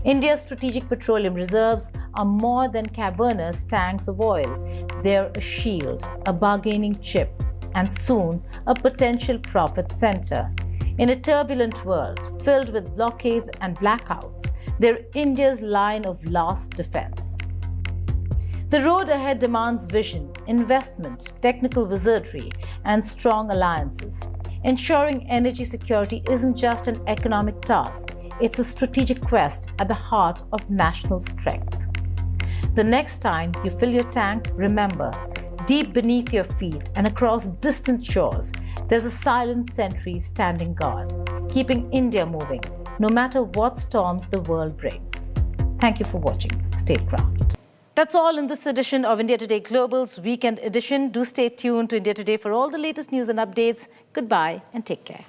India's strategic petroleum reserves are more than cavernous tanks of oil. They're a shield, a bargaining chip, and soon a potential profit center. In a turbulent world filled with blockades and blackouts, they're India's line of last defense. The road ahead demands vision, investment, technical wizardry, and strong alliances. Ensuring energy security isn't just an economic task. It's a strategic quest at the heart of national strength. The next time you fill your tank, remember, deep beneath your feet and across distant shores, there's a silent sentry standing guard, keeping India moving, no matter what storms the world brings. Thank you for watching Statecraft. That's all in this edition of India Today Global's Weekend Edition. Do stay tuned to India Today for all the latest news and updates. Goodbye and take care.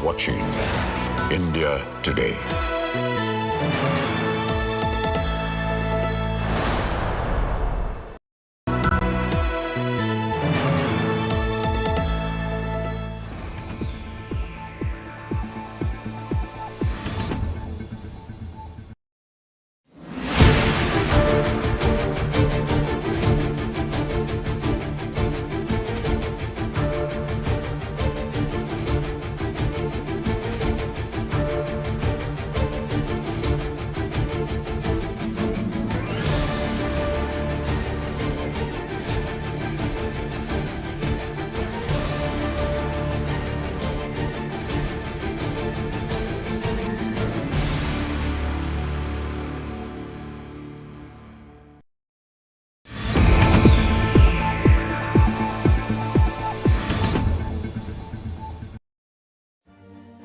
watching India Today.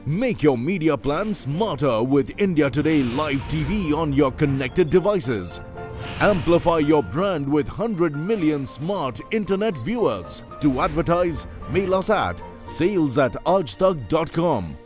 Make your media plan smarter with India Today Live TV on your connected devices. Amplify your brand with 100 million smart internet viewers. To advertise, mail us at sales@aajtak.com.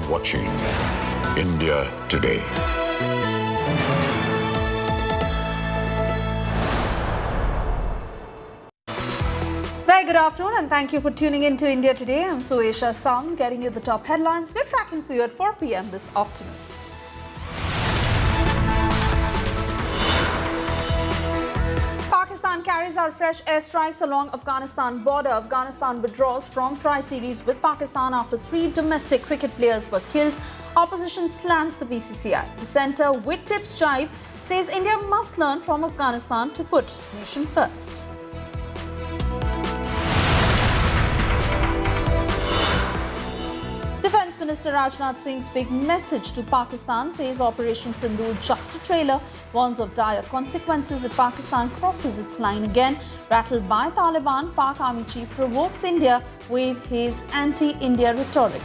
Watching India Today. Very good afternoon and thank you for tuning in to India Today. I'm Suesha Sound, getting you the top headlines we're tracking for you at 4 p.m. this afternoon. Pakistan carries out fresh airstrikes along Afghanistan border. Afghanistan withdraws from tri-series with Pakistan after 3 domestic cricket players were killed. Opposition slams the BCCI. The centre, with tips jibe, says India must learn from Afghanistan to put nation first. Defence Minister Rajnath Singh's big message to Pakistan says Operation Sindoor just a trailer, warns of dire consequences if Pakistan crosses its line again. Rattled by Taliban, Pak Army Chief provokes India with his anti-India rhetoric.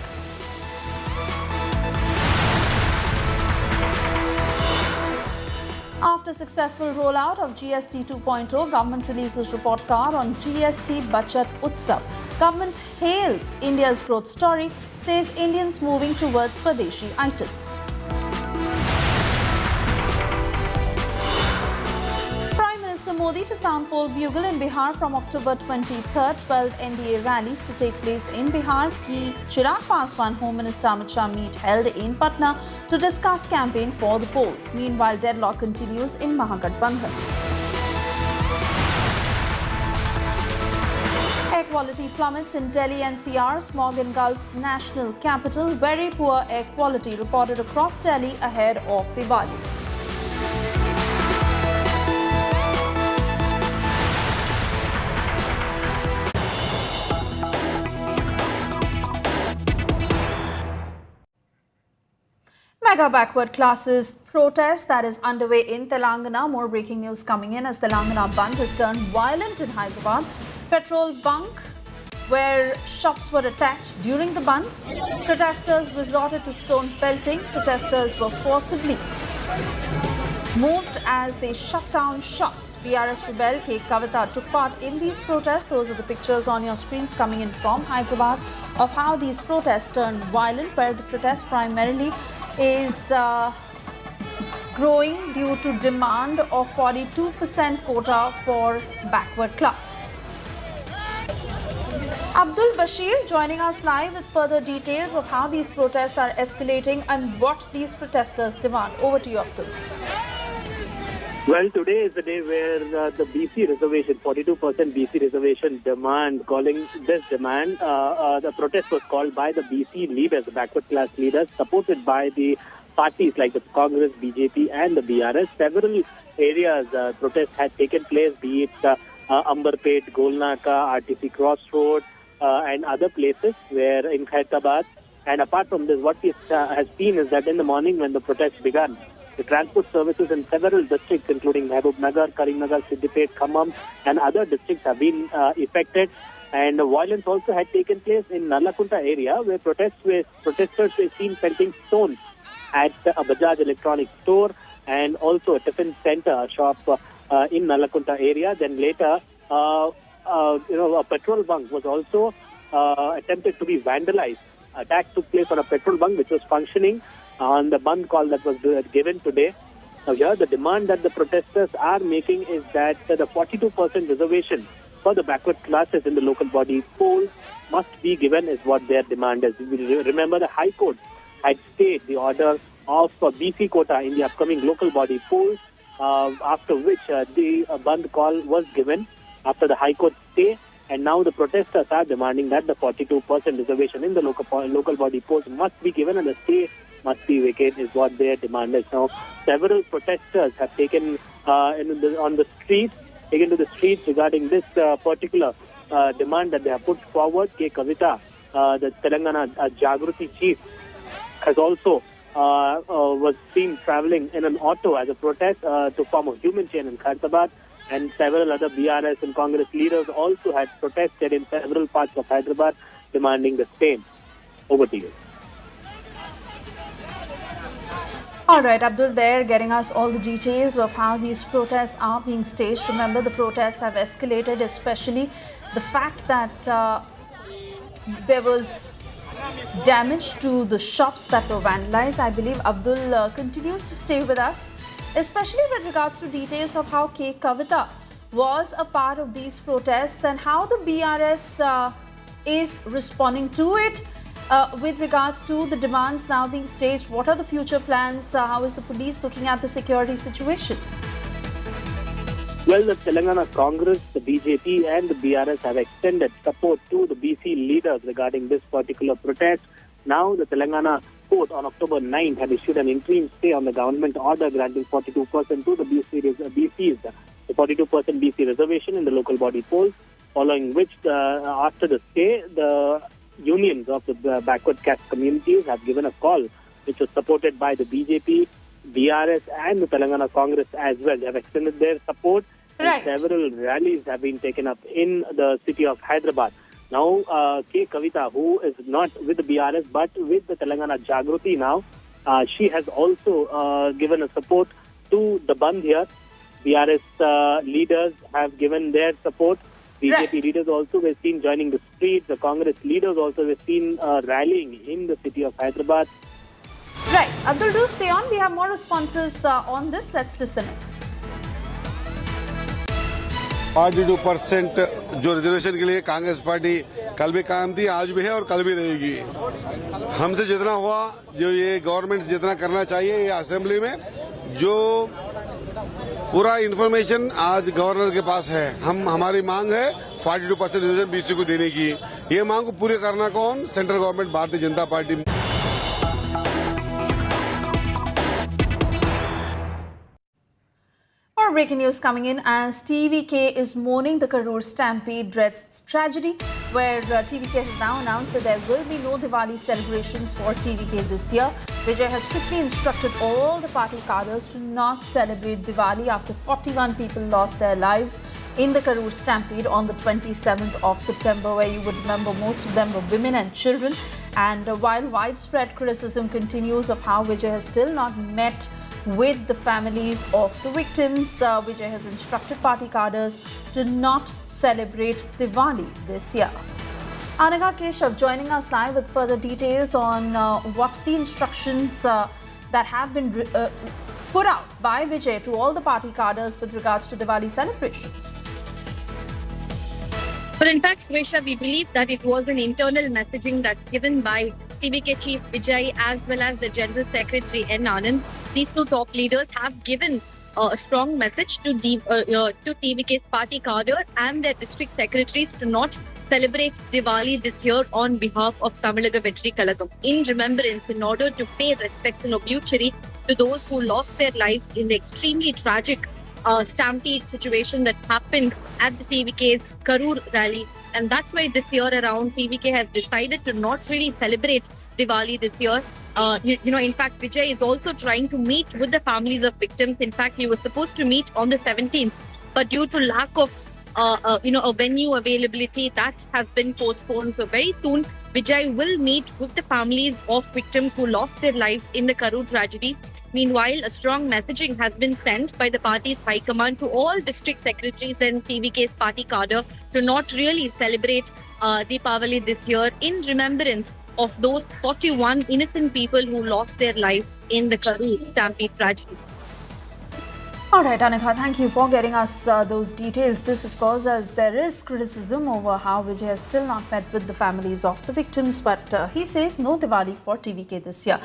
After successful rollout of GST 2.0, government releases report card on GST Bachat Utsav. Government hails India's growth story, says Indians moving towards Swadeshi items. Prime Minister Modi to sound poll bugle in Bihar from October 23rd. 12 NDA rallies to take place in Bihar. Key Chirag Paswan, Home Minister Amit Shah meet held in Patna to discuss campaign for the polls. Meanwhile, deadlock continues in Mahagathbandhan. Air quality plummets in Delhi NCR, smog engulfs national capital. Very poor air quality reported across Delhi ahead of Diwali. Mega backward classes protest that is underway in Telangana. More breaking news coming in as Telangana Bandh has turned violent in Hyderabad. Petrol bunk where shops were attacked during the Bandh. Protesters resorted to stone pelting. Protesters were forcibly moved as they shut down shops. BRS rebel K. Kavita took part in these protests. Those are the pictures on your screens coming in from Hyderabad of how these protests turned violent, where the protest primarily is growing due to demand of 42% quota for backward class. Abdul Bashir joining us live with further details of how these protests are escalating and what these protesters demand. Over to you, Abdul. Well, today is the day where the BC reservation, 42% BC reservation demand, calling this demand, the protest was called by the BC leaders, the backward class leaders, supported by the parties like the Congress, BJP and the BRS. Several areas protests had taken place, be it Amberpet, Golnaka, RTC Crossroad and other places where in Hyderabad. And apart from this, what we have seen is that in the morning when the protests began, the transport services in several districts, including Mehboob Nagar, Karimnagar, Siddipet, Khammam, and other districts have been affected. And violence also had taken place in Nallakunta area, where protesters were seen pelting stones at a Bajaj Electronics store and also a tiffin center, a shop in Nallakunta area. Then later, a petrol bunk was also attempted to be vandalized. Attack took place on a petrol bunk which was functioning on the Bandh call that was given today. Now here the demand that the protesters are making is that the 42% reservation for the backward classes in the local body polls must be given is what their demand is. Remember, the High Court had stayed the order of BC quota in the upcoming local body polls, after which the Bandh call was given after the High Court stay. And now the protesters are demanding that the 42% reservation in the local body polls must be given and the stay must be vacated is what their demand is. Now, several protesters have taken to the streets regarding this particular demand that they have put forward. K. Kavita, the Telangana Jagruti chief, has also was seen travelling in an auto as a protest to form a human chain in Hyderabad. And several other BRS and Congress leaders also had protested in several parts of Hyderabad demanding the same. Over to you. All right, Abdul there getting us all the details of how these protests are being staged. Remember, the protests have escalated, especially the fact that there was damage to the shops that were vandalized. I believe Abdul continues to stay with us, especially with regards to details of how K. Kavita was a part of these protests and how the BRS is responding to it. With regards to the demands now being staged, what are the future plans? How is the police looking at the security situation? Well, the Telangana Congress, the BJP and the BRS have extended support to the BC leaders regarding this particular protest. Now, the Telangana court on October 9th had issued an interim stay on the government order granting 42% to the BCs, the 42% BC reservation in the local body polls, following which, after the stay, the unions of the backward caste communities have given a call, which was supported by the BJP, BRS and the Telangana Congress as well. They have extended their support and several rallies have been taken up in the city of Hyderabad. Now, K. Kavita, who is not with the BRS but with the Telangana Jagruti now, she has also given a support to the Bandh here. BRS leaders have given their support. BJP leaders also were seen joining the streets. The Congress leaders also were seen rallying in the city of Hyderabad. Right. Abdul, do stay on. We have more responses on this. Let's listen in. 42% जो reservation के लिए Congress party कल भी कायम थी, आज भी है और कल भी रहेगी। हमसे जितना हुआ, जो ये गवर्नमेंट जितना करना चाहिए, ये असेंबली में जो पूरा इन्फॉर्मेशन आज गवर्नर के पास है। हमारी मांग है 42% रिजर्वेशन बीसी को देने की। ये मांग को पूरी करना कौन? Central government, Bharatiya Janata party. More breaking news coming in as TVK is mourning the Karur stampede death tragedy, where TVK has now announced that there will be no Diwali celebrations for TVK this year. Vijay has strictly instructed all the party cadres to not celebrate Diwali after 41 people lost their lives in the Karur stampede on the 27th of September, where you would remember most of them were women and children. And while widespread criticism continues of how Vijay has still not met with the families of the victims, Vijay has instructed party cadres to not celebrate Diwali this year. Anagha Keshav joining us live with further details on what the instructions that have been put out by Vijay to all the party cadres with regards to Diwali celebrations. But in fact, Swesha, we believe that it was an internal messaging that's given by TVK Chief Vijay as well as the General Secretary N. Anand. These two top leaders have given a strong message to TVK's party cadre and their district secretaries to not celebrate Diwali this year on behalf of Tamiliga Vetri Kalagam, in remembrance, in order to pay respects and obituary to those who lost their lives in the extremely tragic stampede situation that happened at the TVK's Karur rally. And that's why this year around, TVK has decided to not really celebrate Diwali this year. In fact, Vijay is also trying to meet with the families of victims. In fact, he was supposed to meet on the 17th, but due to lack of a venue availability, that has been postponed. So very soon, Vijay will meet with the families of victims who lost their lives in the Karur tragedy. Meanwhile, a strong messaging has been sent by the party's high command to all district secretaries and TVK's party cadre to not really celebrate Deepavali this year in remembrance of those 41 innocent people who lost their lives in the Karur stampede tragedy. All right, Anagha, thank you for getting us those details. This, of course, as there is criticism over how Vijay has still not met with the families of the victims, but he says no Diwali for TVK this year.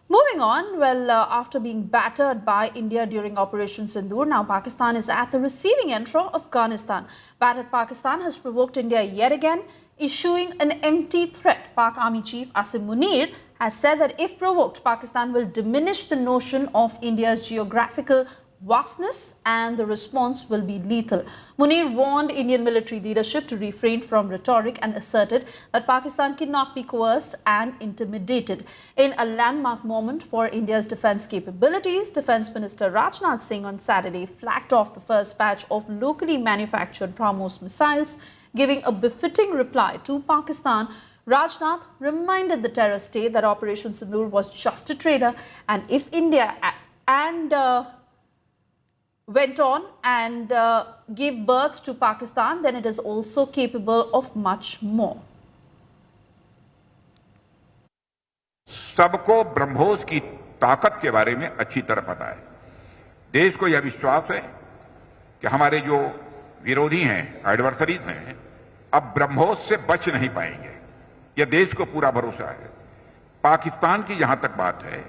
Moving on, after being battered by India during Operation Sindoor, now Pakistan is at the receiving end from Afghanistan. Battered Pakistan has provoked India yet again, issuing an empty threat. Pak Army Chief Asim Munir has said that if provoked, Pakistan will diminish the notion of India's geographical vastness and the response will be lethal. Munir warned Indian military leadership to refrain from rhetoric and asserted that Pakistan cannot be coerced and intimidated. In a landmark moment for India's defense capabilities, Defense Minister Rajnath Singh on Saturday flagged off the first batch of locally manufactured BrahMos missiles, giving a befitting reply to Pakistan. Rajnath reminded the terror state that Operation Sindoor was just a trailer, and if India went on and gave birth to Pakistan, then it is also capable of much more. सबको ब्रह्मोस की ताकत के बारे में अच्छी तरह पता है। देश को यह विश्वास है कि हमारे जो विरोधी हैं, एडवर्सरीज हैं, अब ब्रह्मोस से बच नहीं पाएंगे। यह देश को पूरा भरोसा है। पाकिस्तान की जहां तक बात है,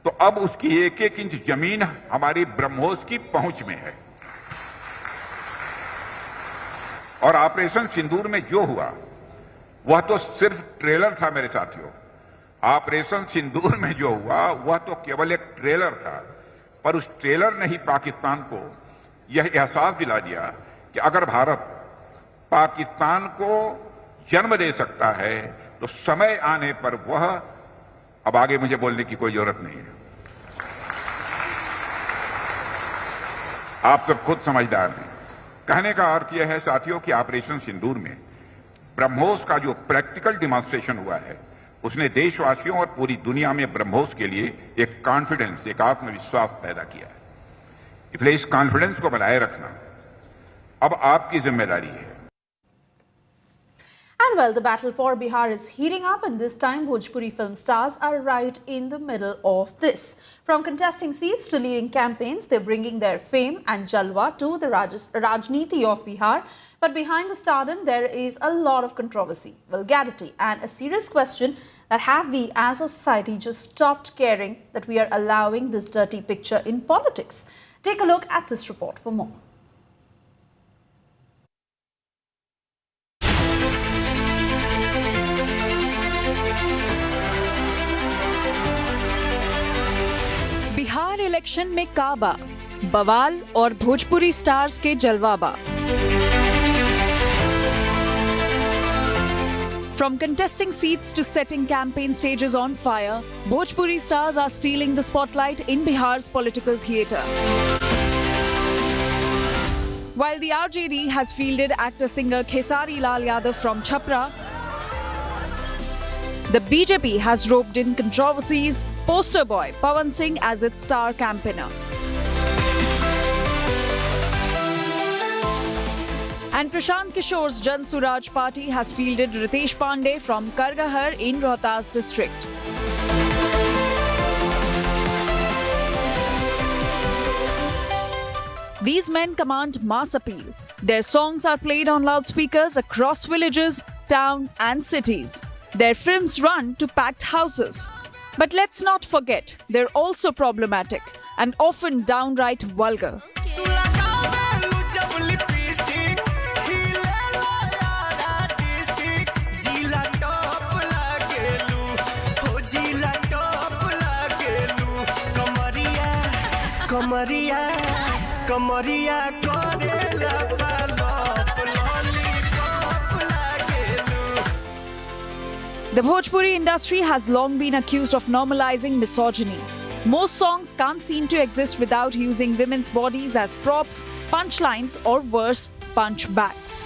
तो अब उसकी एक एक इंच जमीन हमारी ब्रह्मोस की पहुंच में है। और ऑपरेशन सिंदूर में जो हुआ वह तो सिर्फ ट्रेलर था मेरे साथियों। ऑपरेशन सिंदूर में जो हुआ वह तो केवल एक ट्रेलर था, पर उस ट्रेलर ने ही पाकिस्तान को यह एहसास दिला दिया कि अगर भारत पाकिस्तान को जन्म दे सकता है तो समय आने पर वह, अब आगे मुझे बोलने की कोई जरूरत नहीं है, आप सब खुद समझदार हैं। कहने का अर्थ यह है साथियों कि ऑपरेशन सिंदूर में ब्रह्मोस का जो प्रैक्टिकल डिमॉन्स्ट्रेशन हुआ है, उसने देशवासियों और पूरी दुनिया में ब्रह्मोस के लिए एक कॉन्फिडेंस, एक आत्मविश्वास पैदा किया है। इसलिए इस कॉन्फिडेंस को बनाए रखना अब आपकी जिम्मेदारी है। And well, the battle for Bihar is heating up, and this time Bhojpuri film stars are right in the middle of this. From contesting seats to leading campaigns, they're bringing their fame and jalwa to the Rajniti of Bihar. But behind the stardom, there is a lot of controversy, vulgarity, and a serious question that have we as a society just stopped caring that we are allowing this dirty picture in politics? Take a look at this report for more. Bihar election में काबा, बवाल और Bhojpuri stars के जलवाबा। From contesting seats to setting campaign stages on fire, Bhojpuri stars are stealing the spotlight in Bihar's political theatre. While the RJD has fielded actor-singer Khesari Lal Yadav from Chhapra, the BJP has roped in controversies, poster boy Pawan Singh as its star campaigner. And Prashant Kishore's Jan Suraj party has fielded Ritesh Pandey from Kargahar in Rohtas district. These men command mass appeal. Their songs are played on loudspeakers across villages, towns and cities. Their films run to packed houses. But let's not forget, they're also problematic and often downright vulgar. The Bhojpuri industry has long been accused of normalizing misogyny. Most songs can't seem to exist without using women's bodies as props, punchlines, or worse, punchbacks.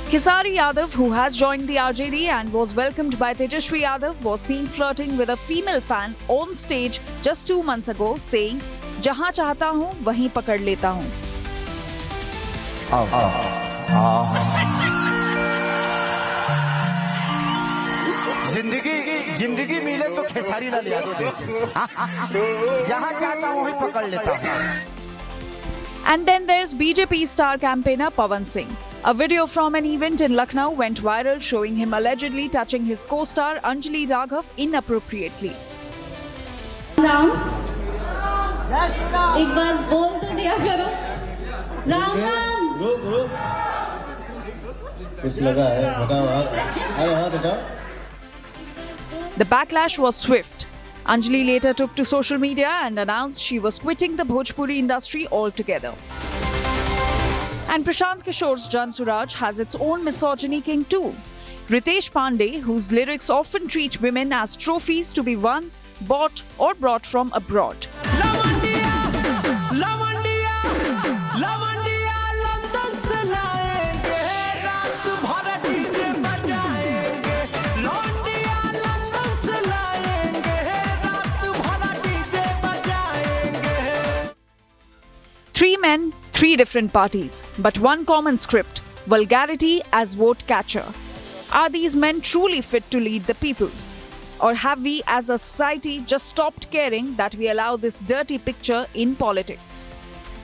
Khesari Yadav, who has joined the RJD and was welcomed by Tejashwi Yadav, was seen flirting with a female fan on stage just 2 months ago, saying, "Jahan chahta hoon, wahin pakad leta hoon." जिंदगी मिले तो खेसारी लाल यादव जैसे जहां चाहता हूं वहीं पकड़ लेता हूं. And then there's BJP star campaigner Pawan Singh. A video from an event in Lucknow went viral showing him allegedly touching his co-star Anjali Raghav inappropriately. एक बार बोल तो दिया करो राम राम. रुक कुछ लगा है बताओ हाथ. अरे हाथ हटाओ. The backlash was swift. Anjali later took to social media and announced she was quitting the Bhojpuri industry altogether. And Prashant Kishore's Jan Suraj has its own misogyny king too. Ritesh Pandey, whose lyrics often treat women as trophies to be won, bought or brought from abroad. Three men, three different parties, but one common script: vulgarity as vote catcher. Are these men truly fit to lead the people? Or have we as a society just stopped caring that we allow this dirty picture in politics?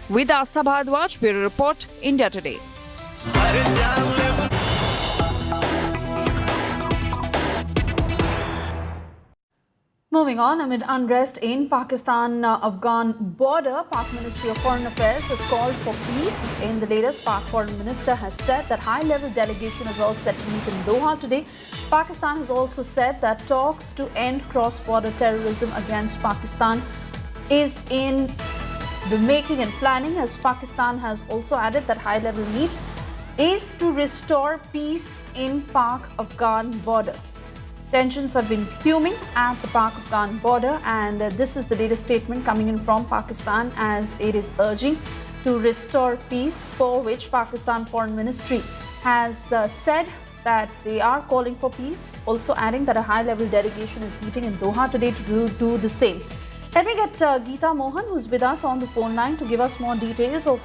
With Astha Bhardwaj, Bureau Report, India Today. Moving on, amid unrest in Pakistan-Afghan border, Pak Ministry of Foreign Affairs has called for peace. In the latest, Pak Foreign Minister has said that high-level delegation is all set to meet in Doha today. Pakistan has also said that talks to end cross-border terrorism against Pakistan is in the making and planning, as Pakistan has also added that high-level meet is to restore peace in Pak-Afghan border. Tensions have been fuming at the Pak-Afghan border, and this is the latest statement coming in from Pakistan as it is urging to restore peace, for which Pakistan Foreign Ministry has said that they are calling for peace, also adding that a high-level delegation is meeting in Doha today to do the same. Let me get Geeta Mohan, who's with us on the phone line, to give us more details of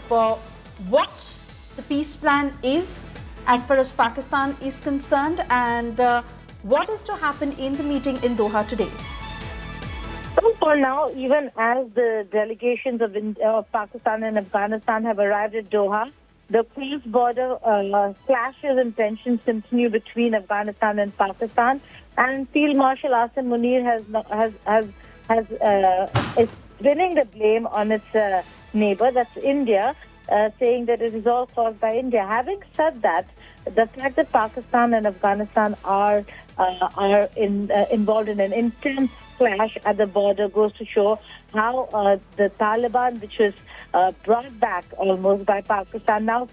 what the peace plan is as far as Pakistan is concerned, and what is to happen in the meeting in Doha today? So for now, even as the delegations of Pakistan and Afghanistan have arrived at Doha, the cross-border clashes and tensions continue between Afghanistan and Pakistan. And Field Marshal Asim Munir is pinning the blame on its neighbor, that's India, saying that it is all caused by India. Having said that, the fact that Pakistan and Afghanistan are involved in an intense clash at the border goes to show how the Taliban, which was brought back almost by Pakistan, now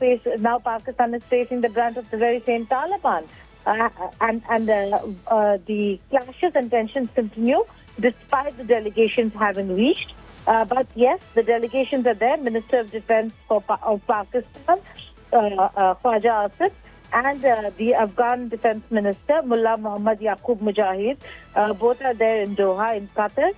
Pakistan is facing the brunt of the very same Taliban. And the clashes and tensions continue despite the delegations having reached. But yes, the delegations are there. Minister of Defense of Pakistan, Khwaja Asif, and the Afghan Defense Minister, Mullah Muhammad Yaqub Mujahid, both are there in Doha, in Qatar.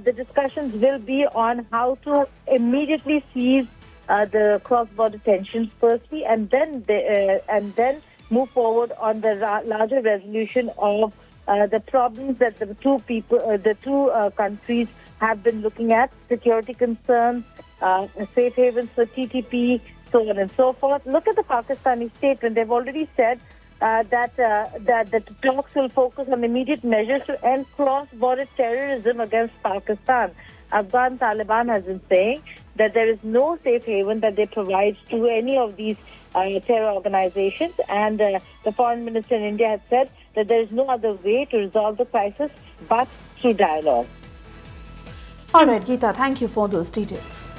The discussions will be on how to immediately cease the cross-border tensions firstly, and then move forward on the larger resolution of the problems that the two countries have been looking at: security concerns, safe havens for TTP, so on and so forth. Look at the Pakistani statement. They've already said that the talks will focus on immediate measures to end cross-border terrorism against Pakistan. Afghan Taliban has been saying that there is no safe haven that they provide to any of these terror organizations, and the foreign minister in India has said that there is no other way to resolve the crisis but through dialogue. All right, Geeta, thank you for those details.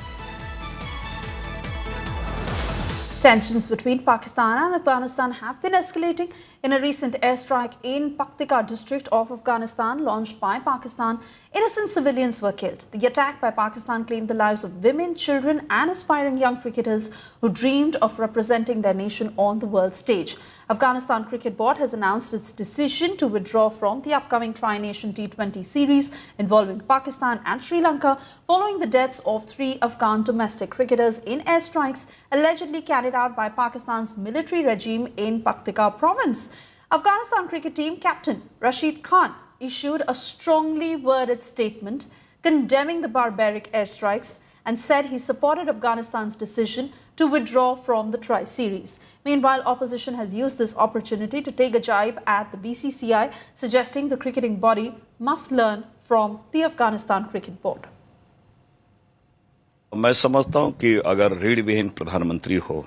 Tensions between Pakistan and Afghanistan have been escalating. In a recent airstrike in Paktika district of Afghanistan launched by Pakistan, innocent civilians were killed. The attack by Pakistan claimed the lives of women, children and aspiring young cricketers who dreamed of representing their nation on the world stage. Afghanistan Cricket Board has announced its decision to withdraw from the upcoming Tri-Nation T20 series involving Pakistan and Sri Lanka following the deaths of 3 Afghan domestic cricketers in airstrikes allegedly carried out by Pakistan's military regime in Paktika province. Afghanistan cricket team captain Rashid Khan issued a strongly worded statement condemning the barbaric airstrikes and said he supported Afghanistan's decision to withdraw from the Tri-Series. Meanwhile, opposition has used this opportunity to take a jibe at the BCCI, suggesting the cricketing body must learn from the Afghanistan Cricket Board. मैं समझता हूं कि अगर रीढ़ विहीन प्रधानमंत्री हो,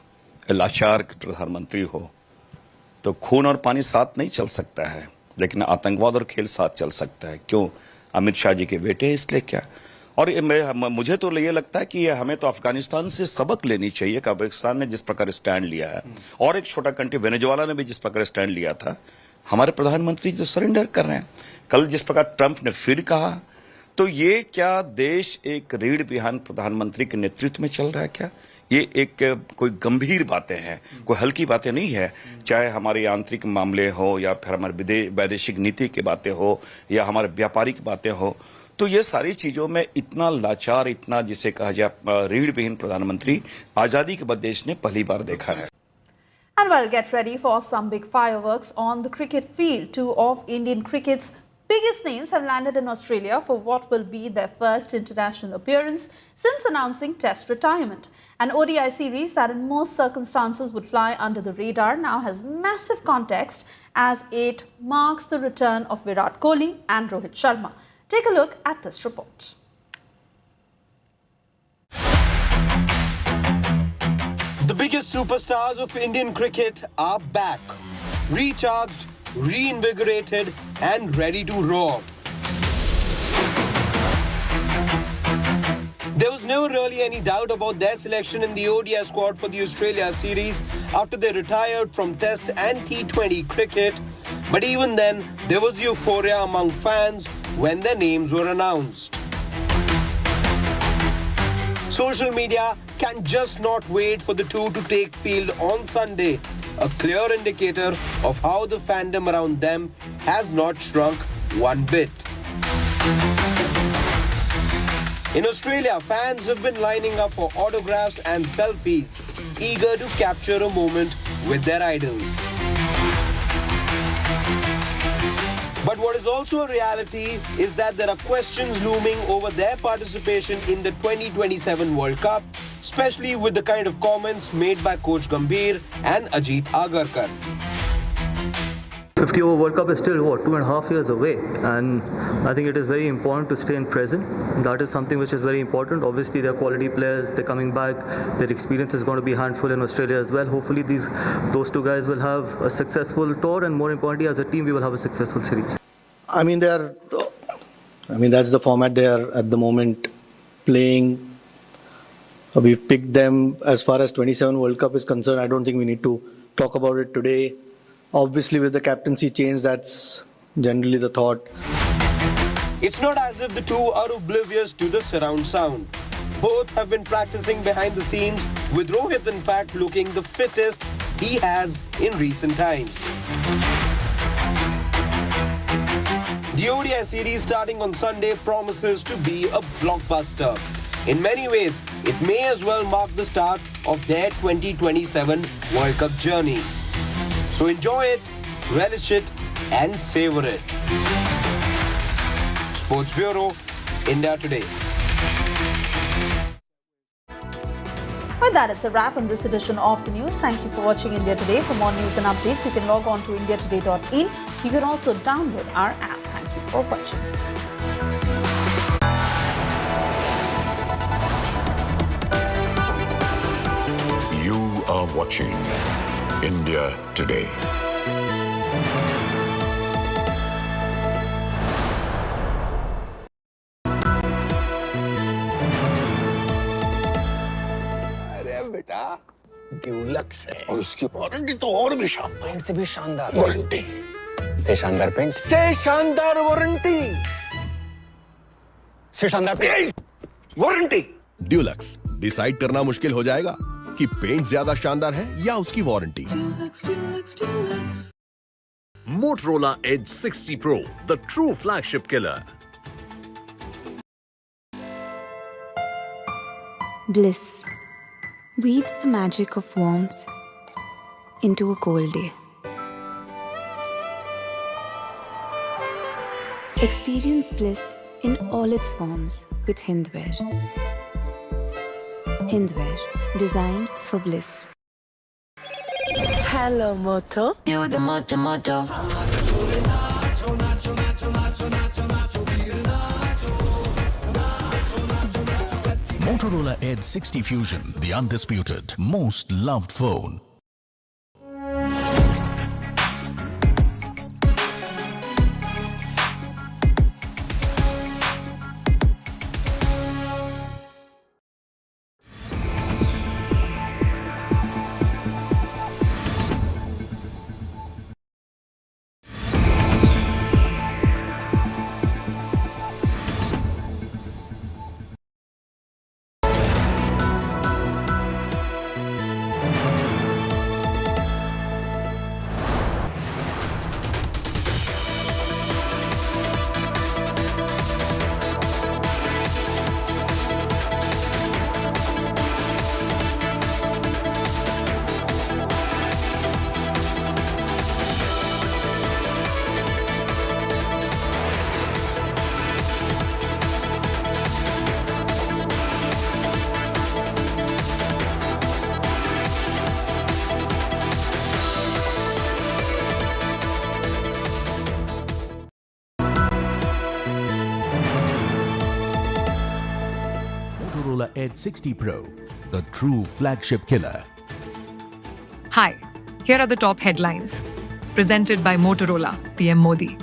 लाचार प्रधानमंत्री हो, तो खून और पानी साथ नहीं चल सकता है, लेकिन आतंकवाद और खेल साथ चल सकता है। क्यों? अमित शाह जी के बेटे, इसलिए क्या? और मुझे तो ये लगता है कि हमें तो अफगानिस्तान से सबक लेनी चाहिए कि अफगानिस्तान ने जिस प्रकार स्टैंड लिया है, और एक छोटा कंट्री वेनेजुएला ने भी जिस प्रकार स्टैंड लिया था, हमारे प्रधानमंत्री जो सरेंडर कर रहे हैं। कल जिस प्रकार ट्रंप ने फिर कहा, तो ये क्या देश एक रीढ़ विहीन प्रधानमंत्री के नेतृत्व में चल रहा है क्या? ये एक कोई गंभीर बातें हैं, कोई हल्की बातें नहीं है। चाहे हमारे आंतरिक मामले हो या फिर हमारे वैदेशिक नीति की बातें हो या हमारे व्यापारिक बातें हो, तो ये सारी चीजों में इतना लाचार, इतना जिसे कहा जाए रीढ़ विहीन प्रधानमंत्री आजादी के बाद देश ने पहली बार देखा है। And well, get ready for some big fireworks on the cricket field. 2 of Indian cricket's biggest names have landed in Australia for what will be their first international appearance since announcing Test retirement. An ODI series that in most circumstances would fly under the radar now has massive context as it marks the return of Virat Kohli and Rohit Sharma. Take a look at this report. The biggest superstars of Indian cricket are back, recharged, reinvigorated and ready to roar. There was never really any doubt about their selection in the ODI squad for the Australia series after they retired from Test and T20 cricket. But even then, there was euphoria among fans when their names were announced. Social media can just not wait for the two to take field on Sunday, a clear indicator of how the fandom around them has not shrunk one bit. In Australia, fans have been lining up for autographs and selfies, eager to capture a moment with their idols. But what is also a reality is that there are questions looming over their participation in the 2027 World Cup, especially with the kind of comments made by Coach Gambhir and Ajit Agarkar. 50 over World Cup is still, 2.5 years away, and I think it is very important to stay in present. That is something which is very important. Obviously, they're quality players, they're coming back, their experience is going to be a handful in Australia as well. Hopefully, those two guys will have a successful tour, and more importantly, as a team, we will have a successful series. I mean, that's the format they are at the moment playing. We've picked them as far as 27 World Cup is concerned. I don't think we need to talk about it today. Obviously, with the captaincy change, that's generally the thought. It's not as if the two are oblivious to the surround sound. Both have been practicing behind the scenes, with Rohit in fact looking the fittest he has in recent times. The ODI series starting on Sunday promises to be a blockbuster. In many ways, it may as well mark the start of their 2027 World Cup journey. So enjoy it, relish it, and savor it. Sports Bureau, India Today. With that, it's a wrap on this edition of the news. Thank you for watching India Today. For more news and updates, you can log on to indiatoday.in. You can also download our app. Thank you for watching. You are watching India Today. बेटा Dulux है और उसकी warranty तो और भी शानदार, paint से भी शानदार वारंटी, से शानदार पेंट से शानदार वारंटी, से शानदार पेंट वारंटी। ड्यूलक्स, डिसाइड करना मुश्किल हो जाएगा कि पेंट ज्यादा शानदार है या उसकी warranty. Motorola Edge 60 Pro, the true flagship killer. Bliss weaves the magic of warmth into a cold day. Experience bliss in all its forms with Hindwear. Hindwear, designed for bliss. Hello, Moto. Do the Moto Moto. Motorola Edge 60 Fusion, the undisputed, most loved phone. Motorola Edge 60 Pro, the true flagship killer. Hi, here are the top headlines. Presented by Motorola, PM Modi.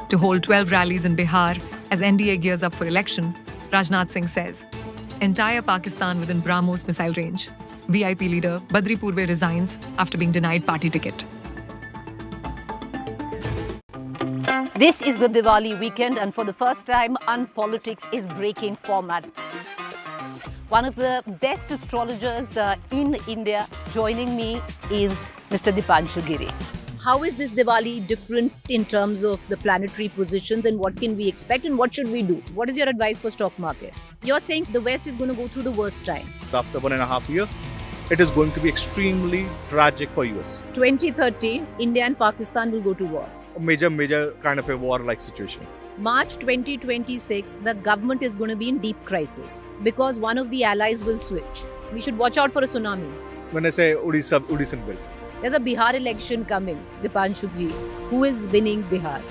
To hold 12 rallies in Bihar as NDA gears up for election, Rajnath Singh says. Entire Pakistan within BrahMos missile range. VIP leader Badri Purve resigns after being denied party ticket. This is the Diwali weekend, and for the first time, Unpolitics is breaking format. One of the best astrologers in India joining me is Mr. Dipanshu Giri. How is this Diwali different in terms of the planetary positions, and what can we expect and what should we do? What is your advice for stock market? You're saying the West is going to go through the worst time. After 1.5 years, it is going to be extremely tragic for US. 2030, India and Pakistan will go to war. A major kind of a war-like situation. March 2026, the government is going to be in deep crisis because one of the allies will switch. We should watch out for a tsunami. When I say Odisha belt. There's a Bihar election coming, Dipanshuk ji. Who is winning Bihar?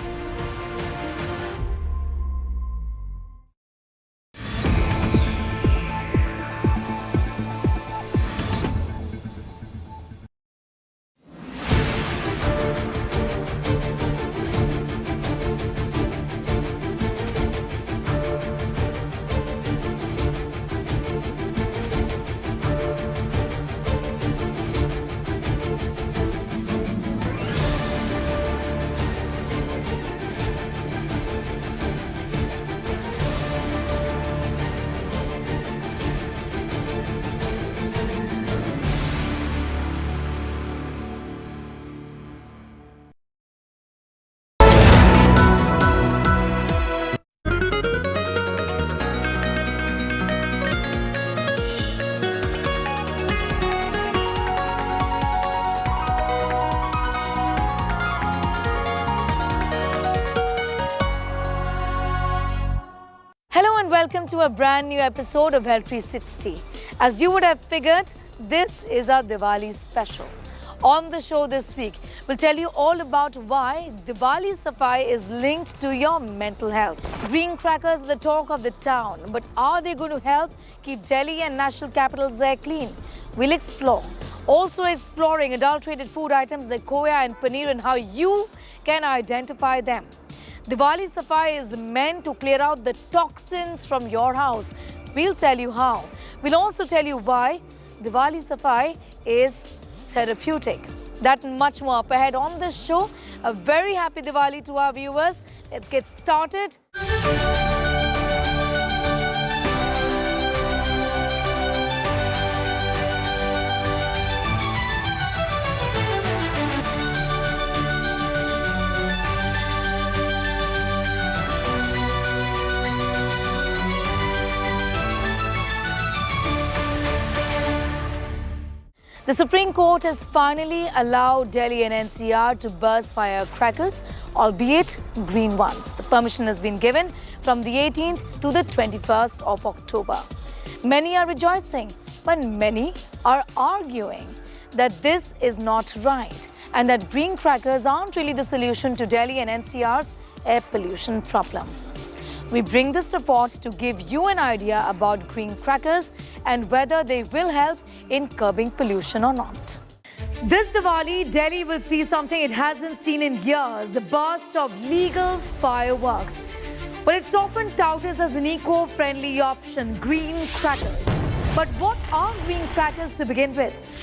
Welcome to a brand new episode of Health 360. As you would have figured, this is our Diwali special. On the show this week, we'll tell you all about why Diwali Safai is linked to your mental health. Green crackers are the talk of the town, but are they going to help keep Delhi and national capitals air clean? We'll explore. Also exploring adulterated food items like koya and paneer and how you can identify them. Diwali Safai is meant to clear out the toxins from your house. We'll tell you how. We'll also tell you why Diwali Safai is therapeutic. That and much more up ahead on this show. A very happy Diwali to our viewers. Let's get started. The Supreme Court has finally allowed Delhi and NCR to burst firecrackers, albeit green ones. The permission has been given from the 18th to the 21st of October. Many are rejoicing, but many are arguing that this is not right and that green crackers aren't really the solution to Delhi and NCR's air pollution problem. We bring this report to give you an idea about green crackers and whether they will help in curbing pollution or not. This Diwali, Delhi will see something it hasn't seen in years, the burst of legal fireworks. But it's often touted as an eco-friendly option, green crackers. But what are green crackers to begin with?